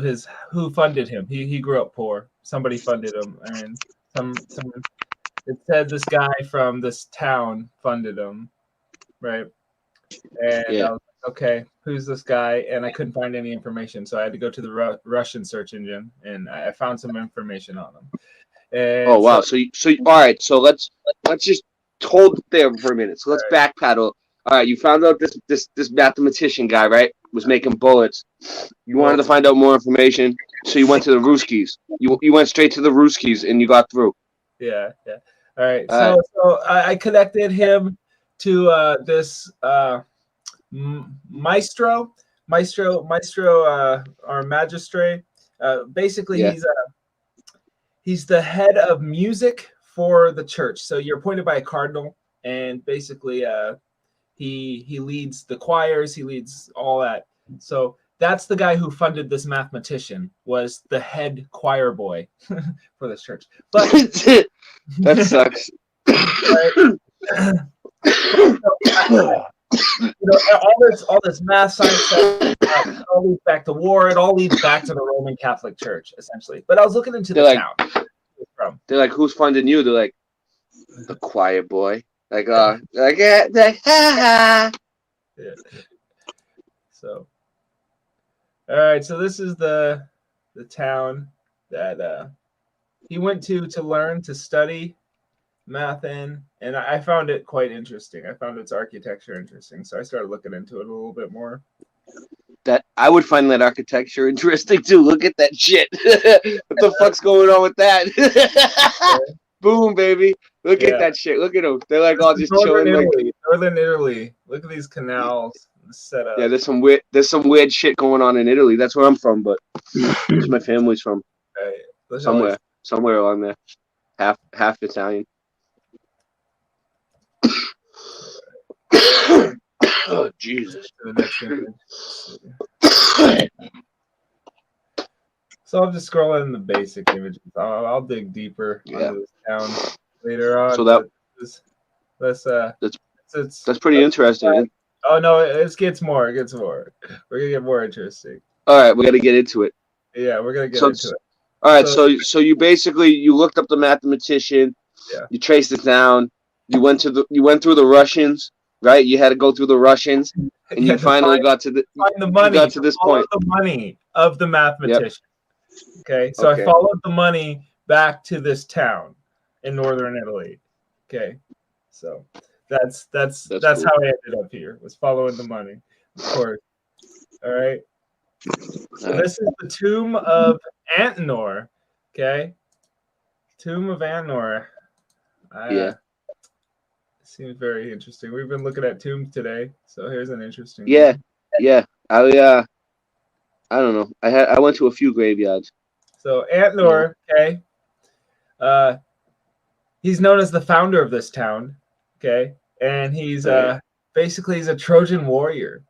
who funded him. He grew up poor. Somebody funded him, and it said this guy from this town funded him, right? And I was like, okay, who's this guy? And I couldn't find any information, so I had to go to the Russian search engine, and I found some information on him. And oh wow! So all right. So let's just hold there for a minute. So let's backpedal. All right, you found out this mathematician guy, right, was making bullets. You wanted to find out more information, so you went to the Ruskies. You went straight to the Ruskies, and you got through. Yeah. All right. So I connected him to this maestro or magistrate. Basically, He's the head of music for the church. So you're appointed by a cardinal, and basically, he leads the choirs. He leads all that. So that's the guy who funded this mathematician. Was the head choir boy for this church. But that sucks. All this math, science stuff, it all leads back to war. It all leads back to the Roman Catholic Church, essentially. But I was looking into the town. They're like, who's funding you? They're like, the choir boy. Yeah. So, all right. So this is the town that he went to learn to study math in, and I found it quite interesting. I found its architecture interesting, so I started looking into it a little bit more. That I would find that architecture interesting too. Look at that shit. What the fuck's going on with that? Boom, baby. Look at that shit. Look at them. They're like all just chilling. Northern Italy. Look at these canals set up. Yeah, there's some weird shit going on in Italy. That's where I'm from, but that's my family's from. Right. Somewhere along there. Half Italian. Oh Jesus. So I'll just scroll in the basic images. I'll dig deeper into this town later on. So that's pretty interesting. Oh no, it gets more. We're gonna get more interesting. All right, we got to get into it. Yeah, we're gonna get into it. All right, so you basically looked up the mathematician. Yeah. You traced it down. You went through the Russians, right? You had to go through the Russians, and you finally got to the money. You got to this point. The money of the mathematician. Yep. Okay, so I followed the money back to this town in northern Italy. Okay, so that's cool. how I ended up here. Was following the money, of course. All right. So this is the tomb of Antenor. Okay, tomb of Antenor. Seems very interesting. We've been looking at tombs today, so here's an interesting. Yeah. I don't know. I went to a few graveyards. So Antenor, okay. He's known as the founder of this town, okay, and he's basically he's a Trojan warrior.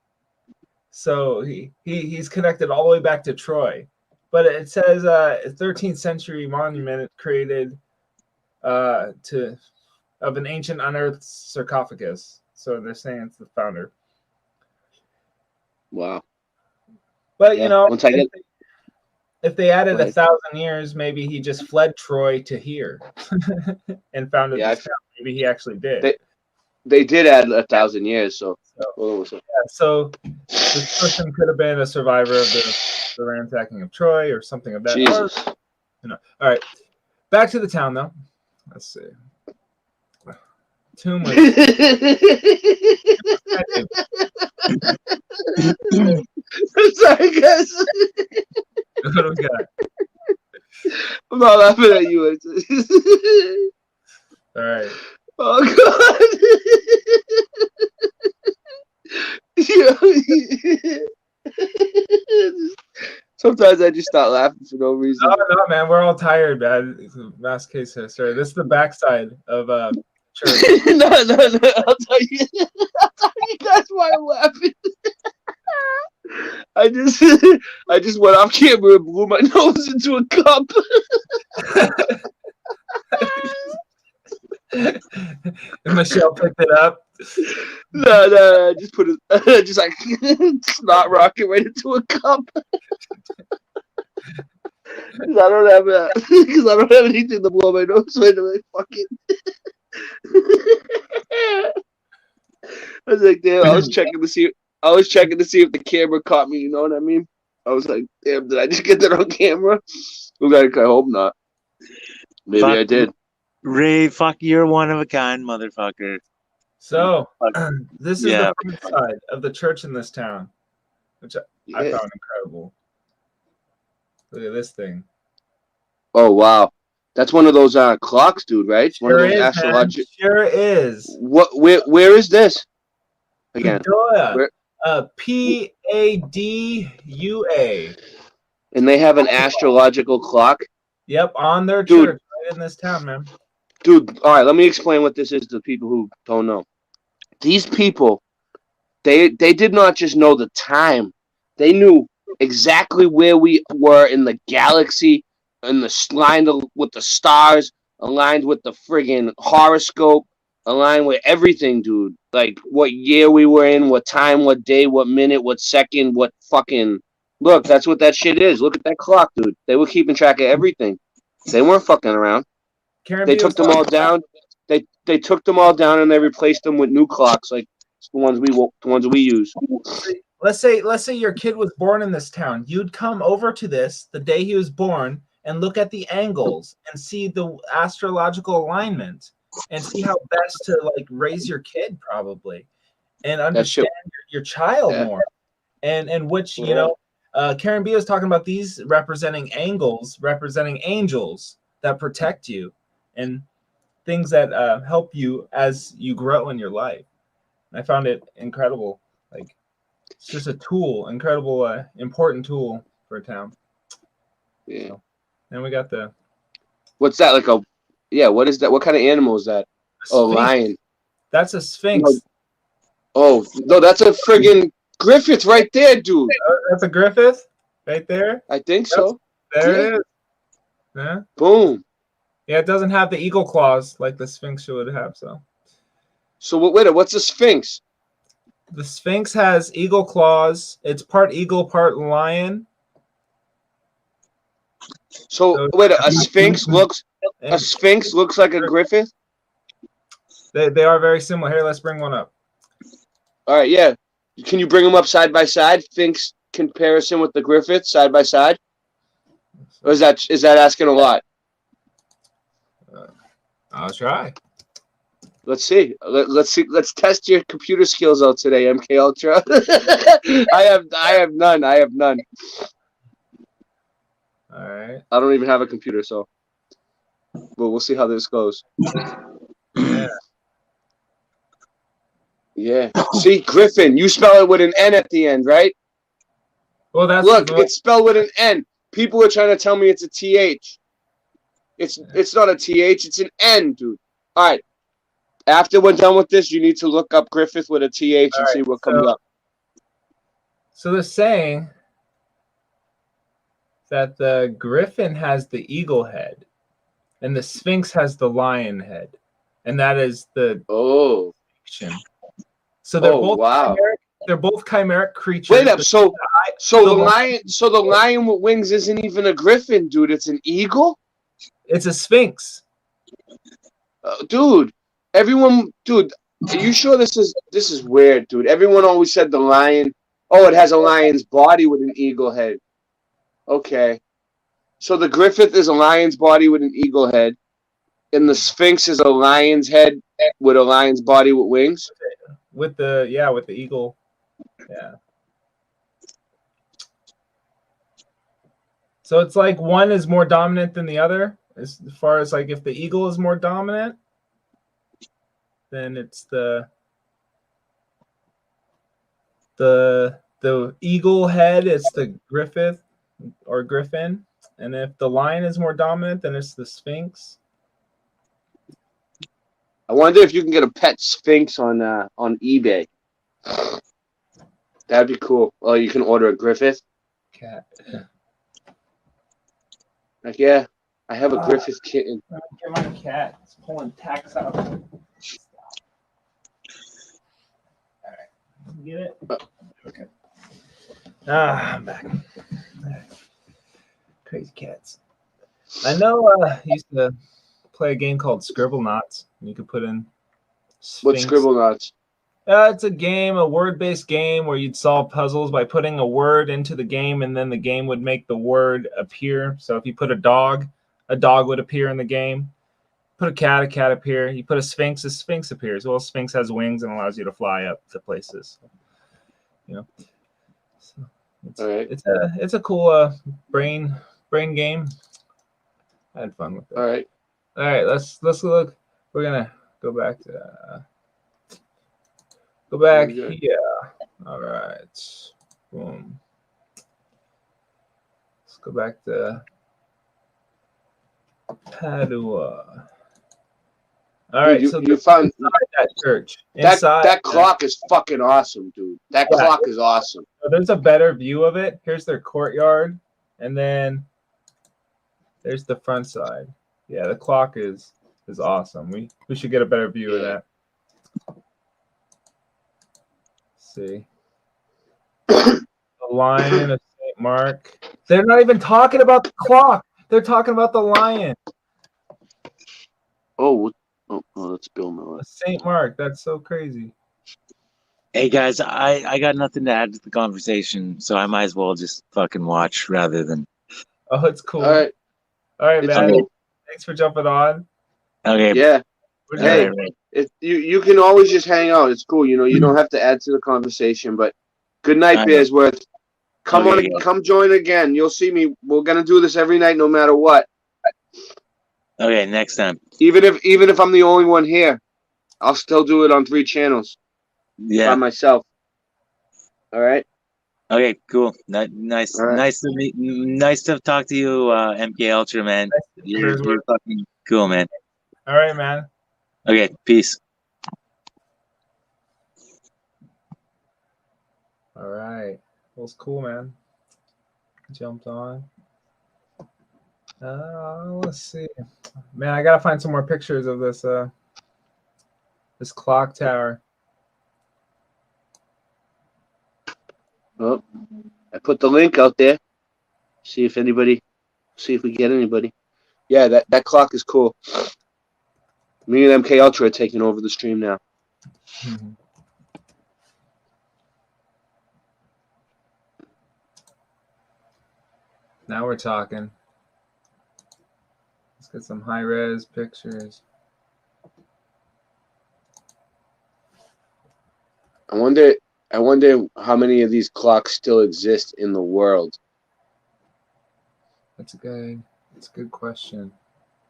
So he's connected all the way back to Troy, but it says a 13th century monument created of an ancient unearthed sarcophagus. So they're saying it's the founder. Wow. But you know, if they added Right. 1,000 years, maybe he just fled Troy to here and founded this town. Maybe he actually did. They did add 1,000 years, so. So this person could have been a survivor of the ransacking of Troy or something of that. Jesus. All right, back to the town though. Let's see. Tomb. I'm sorry, guys. What do we got? I'm not laughing at you. All right. Oh God. Sometimes I just start laughing for no reason. No, man, we're all tired, man. It's a mass case history. This is the backside of church. No. I'll tell you guys why I'm laughing. I just went off camera and blew my nose into a cup. And Michelle picked it up. No, I just put it, just like snot rocket right into a cup. Because I don't have anything to blow my nose with. I'm like, fuck it. I was like, damn. I was checking to see if the camera caught me. You know what I mean? I was like, damn. Did I just get that on camera? I hope not. Maybe I did. Ray, fuck, you're one of a kind, motherfucker. So, this is the front side of the church in this town, which I found incredible. Look at this thing. Oh, wow. That's one of those clocks, dude, right? One of those astrological. Sure is. Where is this? Again. Padua. Padua. And they have an astrological clock? Yep, on their Dude. church right in this town, man. Dude, all right, let me explain what this is to people who don't know. These people, they did not just know the time. They knew exactly where we were in the galaxy, in the line with the stars, aligned with the friggin' horoscope, aligned with everything, dude. Like what year we were in, what time, what day, what minute, what second, what fucking. Look, that's what that shit is. Look at that clock, dude. They were keeping track of everything. They weren't fucking around. They took them all down. They took them all down and they replaced them with new clocks, like the ones we use. Let's say your kid was born in this town. You'd come over to this the day he was born and look at the angles and see the astrological alignment and see how best to like raise your kid probably and understand your child more. And which you know, Karen B was talking about these representing angles, representing angels that protect you and things that help you as you grow in your life. And I found it incredible. Like it's just a tool, incredible, important tool for a town. Yeah. So, and we got the. What's that? Like a? Yeah. What is that? What kind of animal is that? Oh, lion. That's a sphinx. No. Oh no, that's a friggin' Griffith right there, dude. That's a Griffith right there. I think so. There it is. Yeah. Boom. Yeah, it doesn't have the eagle claws like the Sphinx would have. So what's a Sphinx? The Sphinx has eagle claws. It's part eagle, part lion. So wait, a Sphinx looks like a Griffith. They are very similar. Here, let's bring one up. All right, yeah. Can you bring them up side by side? Sphinx comparison with the Griffith side by side, or is that asking a lot? I'll try. Let's see. Let's see. Let's test your computer skills out today, MK Ultra. I have none. All right. I don't even have a computer, so. But we'll see how this goes. Yeah. See, Griffin. You spell it with an N at the end, right? Well, look. It's spelled with an N. People are trying to tell me it's a TH. It's not a TH. It's an N, dude. All right. After we're done with this, you need to look up Griffith with a TH and see what comes up. So they're saying that the Griffin has the eagle head, and the Sphinx has the lion head, and that is the So they're both chimeric, they're both chimeric creatures. Wait up. So the lion with wings isn't even a Griffin, dude. It's an eagle. It's a Sphinx. Dude, everyone, dude, are you sure this is weird, dude? Everyone always said the lion. Oh, it has a lion's body with an eagle head. Okay. So the Griffith is a lion's body with an eagle head, and the Sphinx is a lion's head with a lion's body with wings. With the eagle. Yeah. So it's like one is more dominant than the other. As far as like if the eagle is more dominant, then it's the eagle head, it's the Griffith or Griffin. And if the lion is more dominant, then it's the Sphinx. I wonder if you can get a pet Sphinx on eBay. That'd be cool. Oh, you can order a Griffith. Cat. Like, yeah, I have a Griffith kitten. Get my cat. It's pulling tacks out. All right. Get it? Okay. I'm back. Crazy cats. I know you used to play a game called Scribble Knots. You could put in Sphinx. What's Scribble Knots? It's a game, a word-based game where you'd solve puzzles by putting a word into the game, and then the game would make the word appear. So if you put a dog would appear in the game. Put a cat appear. You put a Sphinx appears. Well, Sphinx has wings and allows you to fly up to places. You know, so it's a cool brain game. I had fun with it. All right. Let's look. We're gonna go back to. Go back here. All right. Boom. Let's go back to Padua. All right, Dude, so you found that church. that clock is fucking awesome, dude. That clock is awesome. So there's a better view of it. Here's their courtyard, and then there's the front side. Yeah, the clock is awesome. We should get a better view of that. Let's see. The Lion of St. Mark. They're not even talking about the clock. They're talking about the lion. Oh, that's Bill Miller. St. Mark. That's so crazy. Hey guys, I got nothing to add to the conversation, so I might as well just fucking watch rather than. Oh, it's cool. All right, man. cool. Thanks for jumping on. Okay. Yeah. Hey, right. you can always just hang out. It's cool. You know, you don't have to add to the conversation. But good night, Bearsworth. Come Okay, on, come join again. You'll see me. We're gonna do this every night, no matter what. Okay, next time. Even if I'm the only one here, I'll still do it on 3 channels. Yeah. By myself. All right. Okay, cool. Nice to talk to you, MK Ultra, man. You're fucking cool, man. All right, man. Okay, peace. All right. Well, it's cool, man. Jumped on. Let's see. Man, I gotta find some more pictures of this this clock tower. Oh, I put the link out there. See if we get anybody. Yeah, that clock is cool. Me and MK Ultra are taking over the stream now. Now we're talking. Let's get some high-res pictures. I wonder how many of these clocks still exist in the world. That's a good question.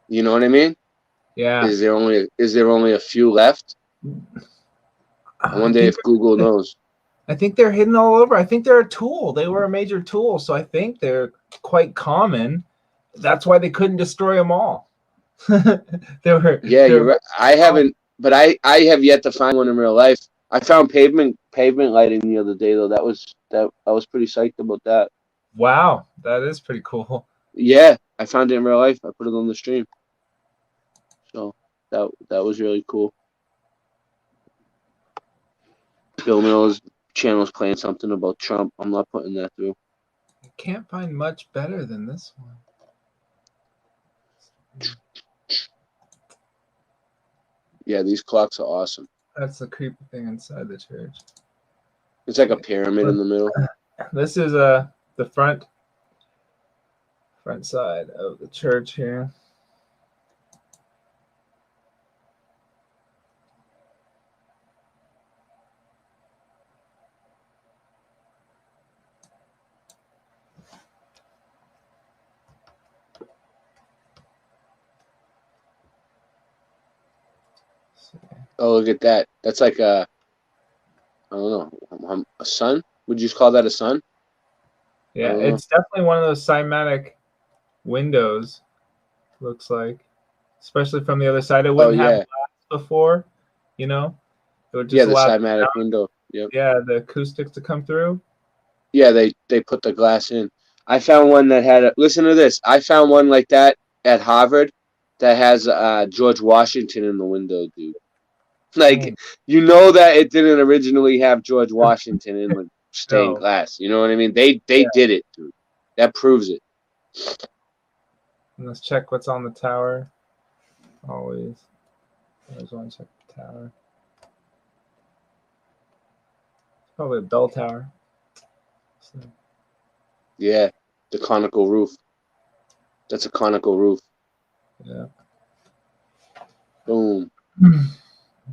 You know what I mean? Yeah. Is there only a few left? I wonder if Google knows. I think they're hidden all over. I think they're a tool. They were a major tool, so I think they're quite common. That's why they couldn't destroy them all. You're right. I haven't, but I have yet to find one in real life. I found pavement lighting the other day though. I was pretty psyched about that. Wow, that is pretty cool. Yeah, I found it in real life. I put it on the stream. So that was really cool. Bill Miller's channel's playing something about Trump. I'm not putting that through. I can't find much better than this one. Yeah, these clocks are awesome. That's the creepy thing inside the church. It's like a pyramid in the middle. This is the front side of the church here. Oh, look at that. That's like I don't know, a sun? Would you call that a sun? Yeah, it's definitely one of those cymatic windows, looks like. Especially from the other side. It wouldn't have glass before, you know? It would just the cymatic window. Yep. Yeah, the acoustics to come through. Yeah, they put the glass in. I found one that had listen to this. I found one like that at Harvard that has George Washington in the window, dude. Like, you know that it didn't originally have George Washington in the stained glass. You know what I mean? They did it, dude. That proves it. And let's check what's on the tower. Always want to check the tower. It's probably a bell tower. So. Yeah, the conical roof. That's a conical roof. Yeah. Boom.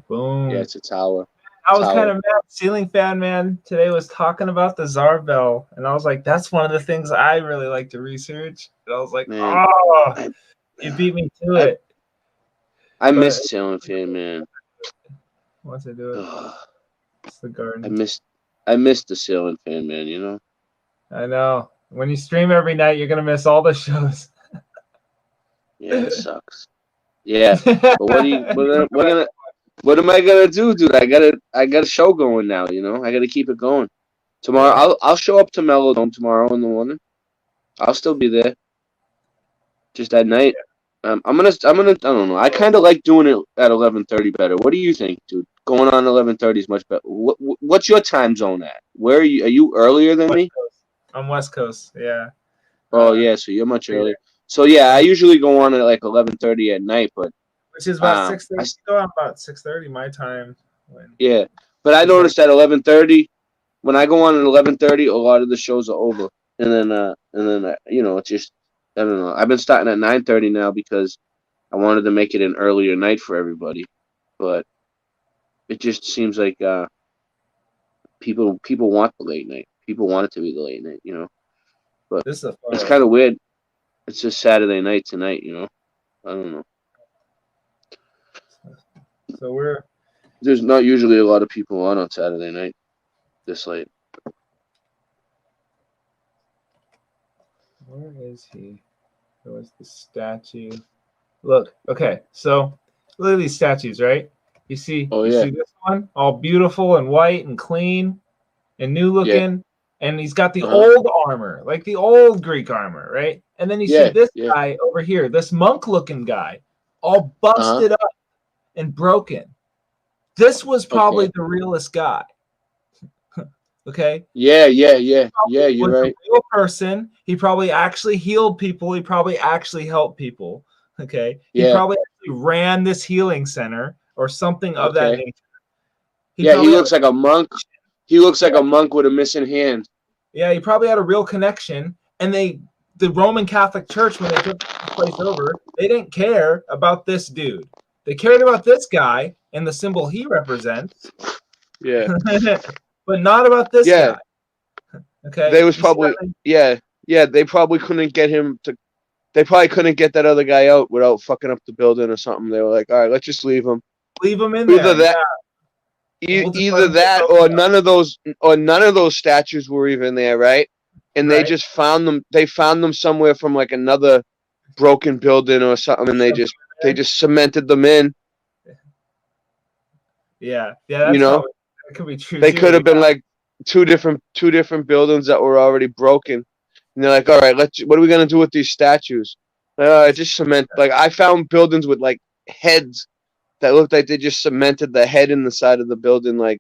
Boom. Yeah, it's a tower. I was kind of mad. Ceiling Fan Man today was talking about the Tsar Bell, and I was like, that's one of the things I really like to research. And I was like, you beat me to it. I missed Ceiling Fan Man. Once I do it, it's the garden. I missed the Ceiling Fan Man, you know? I know. When you stream every night, you're going to miss all the shows. Yeah, it sucks. Yeah, but what am I gonna do, dude? I got a show going now. You know, I gotta keep it going. Tomorrow, I'll show up to Melodome tomorrow in the morning. I'll still be there. Just at night. I'm gonna. I don't know. I kind of like doing it at 11:30 better. What do you think, dude? Going on 11:30 is much better. What's your time zone at? Where are you? Are you earlier than me? I'm West Coast. Yeah. Oh yeah, so you're much earlier. So yeah, I usually go on at like 11:30 at night, but Which is about 6:30. Go on about 6:30 my time. yeah, but I noticed at 11:30, when I go on at 11:30, a lot of the shows are over, and then you know, it's just I don't know. I've been starting at 9:30 now because I wanted to make it an earlier night for everybody, but it just seems like people want the late night. People want it to be the late night, you know. But this is it's kind of weird. It's just Saturday night tonight, you know. I don't know. So there's not usually a lot of people on Saturday night this late. Where is he? Where's the statue? Look, okay, so look at these statues, right? You see, Oh, you yeah. see this one, all beautiful and white and clean and new looking, and he's got the old armor, like the old Greek armor, right? And then you see this guy over here, this monk-looking guy, all busted up and broken. This was probably the realest guy. Okay. Yeah. You're right. A real person. He probably actually healed people. He probably actually helped people. Okay. He probably actually ran this healing center or something of that nature. He looks like a monk. He looks like a monk with a missing hand. Yeah, he probably had a real connection. And the Roman Catholic Church, when they took this place over, they didn't care about this dude. They cared about this guy and the symbol he represents. Yeah. But not about this guy. Okay. They was probably they probably couldn't get him to. They probably couldn't get that other guy out without fucking up the building or something. They were like, all right, let's just leave him. Leave him in Either there. that, either that, or none of those statues were even there, right? And they just found them. They found them somewhere from like another broken building or something, and they just cemented them in. Yeah. That's you know, that could be true. They could have been like two different buildings that were already broken. And they're like, all right, what are we gonna do with these statues? Just cement. Like I found buildings with like heads that looked like they just cemented the head in the side of the building, like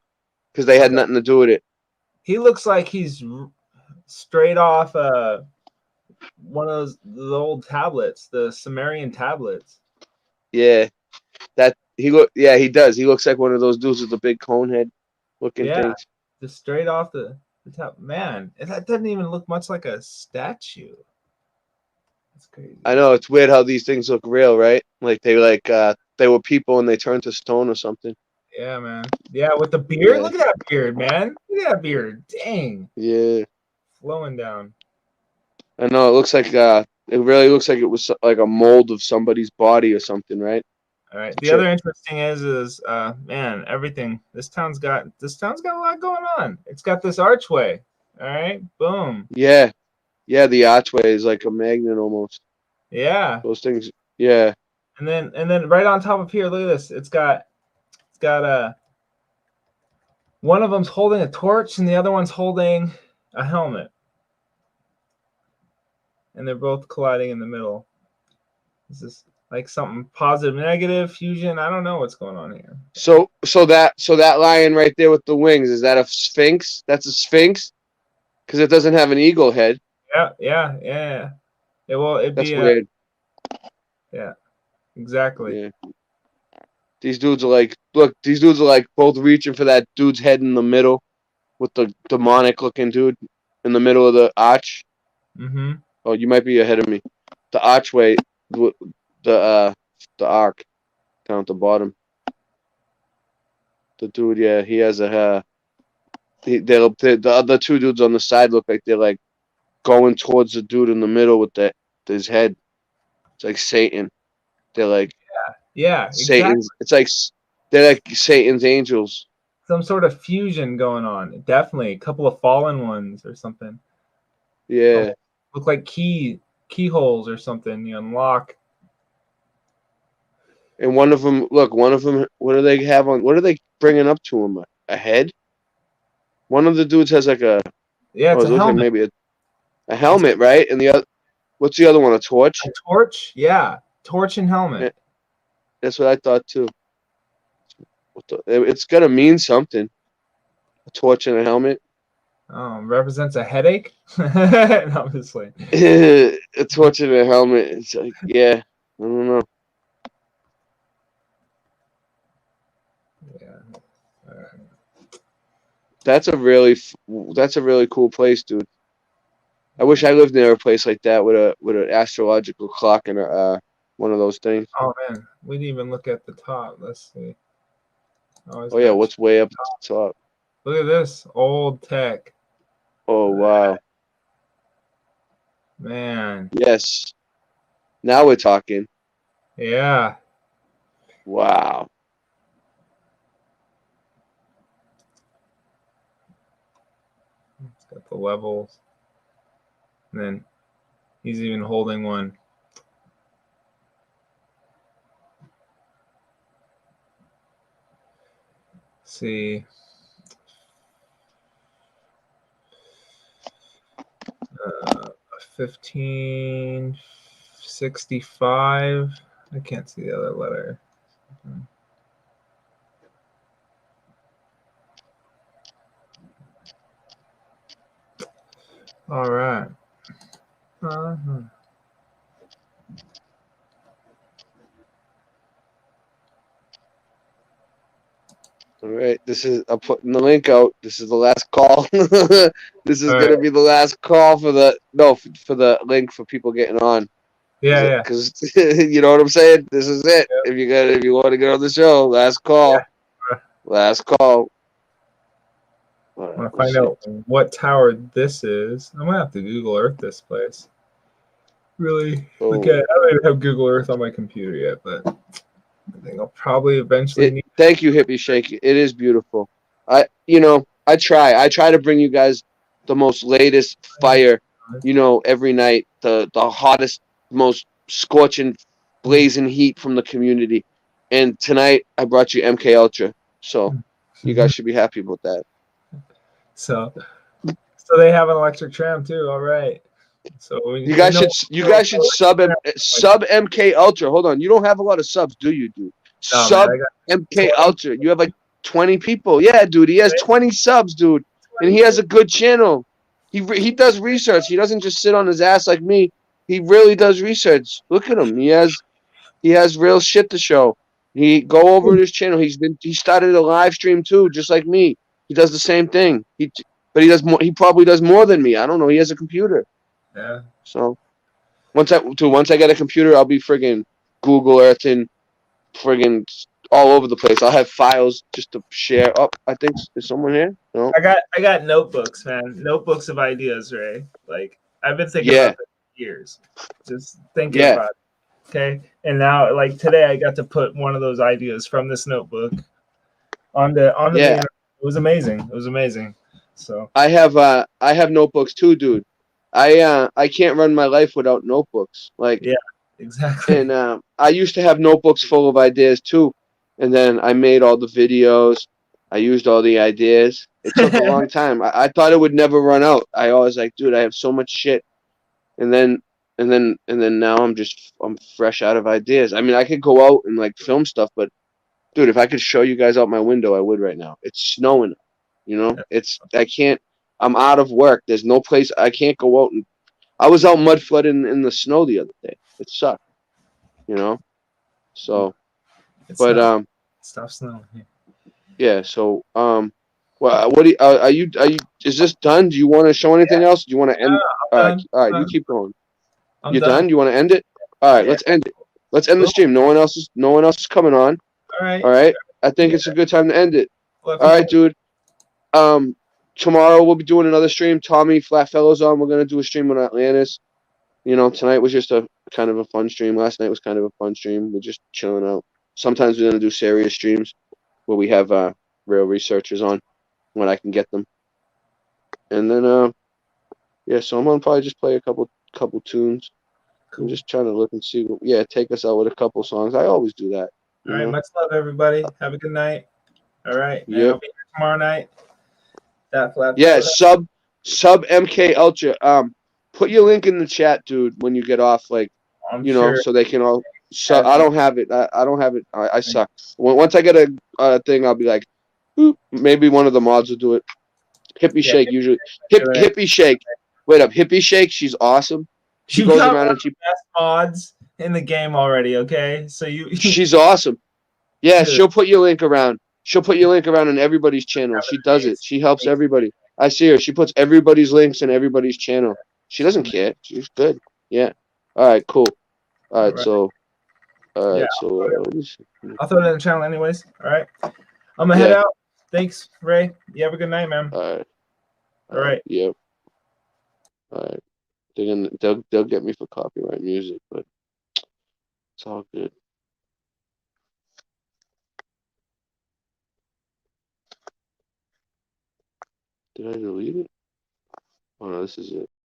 because they had nothing to do with it. He looks like he's straight off one of the old tablets, the Sumerian tablets. Yeah, he does. He looks like one of those dudes with the big cone head looking things. Just straight off the top. Man, that doesn't even look much like a statue. That's crazy. I know, it's weird how these things look real, right? Like they were people and they turned to stone or something. Yeah, man. Yeah, with the beard. Look at that beard, man. Look at that beard. Dang. Yeah. Flowing down. I know, it looks like it really looks like it was like a mold of somebody's body or something, right? All right. The other interesting is man, everything. This town's got a lot going on. It's got this archway. All right. Boom. Yeah. Yeah, the archway is like a magnet almost. Yeah. Those things. Yeah. And then right on top of here, look at this. It's got one of them's holding a torch and the other one's holding a helmet. And they're both colliding in the middle. Is this like something positive, negative, fusion? I don't know what's going on here. So that lion right there with the wings, is that a sphinx? That's a sphinx? Because it doesn't have an eagle head. Yeah. It'd That's be weird. Yeah. Exactly. Yeah. These dudes are like both reaching for that dude's head in the middle with the demonic looking dude in the middle of the arch. Mm-hmm. Oh, you might be ahead of me. The archway, the arc down at the bottom. The dude, yeah, he has a the other two dudes on the side look like they're like going towards the dude in the middle with his head. It's like Satan. They're like Satan's. Exactly. It's like they're like Satan's angels. Some sort of fusion going on. Definitely a couple of fallen ones or something. Yeah. Look like keyholes or something. You unlock. And one of them, look, one of them. What do they have on? What are they bringing up to him? A head? One of the dudes has like a. Yeah, it's a looks like helmet. maybe a helmet, right? And the other, what's the other one? A torch? A torch? Yeah, torch and helmet. That's what I thought too. It's gonna mean something. A torch and a helmet. Represents a headache. Obviously. A torch and a helmet. It's like, yeah, I don't know. That's a really cool place, dude. I wish I lived near a place like that with an astrological clock and one of those things. Oh man, we didn't even look at the top. Let's see. Oh yeah, what's way up at the top? Look at this old tech. Oh wow. Man. Yes. Now we're talking. Yeah. Wow. It's got the levels. And then he's even holding one. Let's see. 1565. I can't see the other letter. All right. All right, I'm putting the link out. This is the last call. This is gonna be the last call for the link for people getting on. Yeah. Because you know what I'm saying. This is it. If you want to get on the show, last call. Yeah. Last call. I want to find out what tower this is. I'm gonna have to Google Earth this place. Really? Okay, I don't even have Google Earth on my computer yet, but I think I'll probably eventually need. Thank you, Hippie Shake. It is beautiful. I try to bring you guys the most latest fire, every night, the hottest, most scorching, blazing heat from the community. And tonight I brought you MK Ultra. So you guys should be happy about that. So they have an electric tram too. All right. So you guys should sub MK Ultra. Hold on, you don't have a lot of subs, do you, dude? No, sub MK Ultra. You have like 20 people. Yeah, dude, he has 20 subs, dude, and he has a good channel. He does research. He doesn't just sit on his ass like me. He really does research. Look at him. He has real shit to show. He go over his channel. He started a live stream too, just like me. He does the same thing. But he does more. He probably does more than me. I don't know. He has a computer. Yeah. So once I get a computer, I'll be friggin' Google Earthing, friggin' all over the place. I'll have files just to share. Oh, I think there's someone here. No. I got notebooks, man. Notebooks of ideas, Ray. Like I've been thinking about it for years. Just thinking about it. Okay. And now, like today, I got to put one of those ideas from this notebook on the internet. It was amazing. It was amazing. So I have notebooks too, dude. I can't run my life without notebooks. Like yeah, exactly. And I used to have notebooks full of ideas too, and then I made all the videos. I used all the ideas. It took a long time. I thought it would never run out. I always like, dude, I have so much shit, and then now I'm fresh out of ideas. I mean, I could go out and like film stuff, but dude, if I could show you guys out my window, I would right now. It's snowing, I can't. I'm out of work. There's no place. I can't go out. And I was out mud flooding in the snow the other day. It sucked, So, stop snowing. Yeah. So, well, what do are you? Is this done? Do you want to show anything else? Do you want to end? All right. You keep going. You're done. You want to end it? All right. Let's end it. Let's end the stream. No one else is coming on. All right. All right. I think it's a good time to end it. All right, dude. Tomorrow we'll be doing another stream. Tommy Flatfellow's on. We're gonna do a stream on Atlantis. Tonight was just a kind of a fun stream. Last night was kind of a fun stream. We're just chilling out. Sometimes we're gonna do serious streams where we have real researchers on when I can get them. And then so I'm gonna probably just play a couple tunes. I'm just trying to look and see. Take us out with a couple songs. I always do that. All right, much love, everybody. Have a good night. All right, and Yep. I'll be here tomorrow night. That flat. Yeah, sub MK Ultra. Put your link in the chat, dude, when you get off, like, I'm you know, sure. so they can all. So I don't have it. I don't have it. I suck. Once I get a thing, I'll be like, boop, maybe one of the mods will do it. Hippie Shake usually. Hippie Shake. Wait up, Hippie Shake. She's awesome. She You goes got around one and of she. the best mods in the game already. Okay, so you. She's awesome. Yeah, Dude. she'll put your link around. She'll put your link around on everybody's channel. She does it. She helps everybody. I see her. She puts everybody's links in everybody's channel. She doesn't care. She's good. Yeah. All right. Cool. All right. So. All right. Yeah, So. I'll throw it in the channel anyways. All right. I'm gonna head out. Thanks, Ray. You have a good night, man. All right. All right. Yep. All right. They'll get me for copyright music, but it's all good. Did I delete it? Oh no, this is it.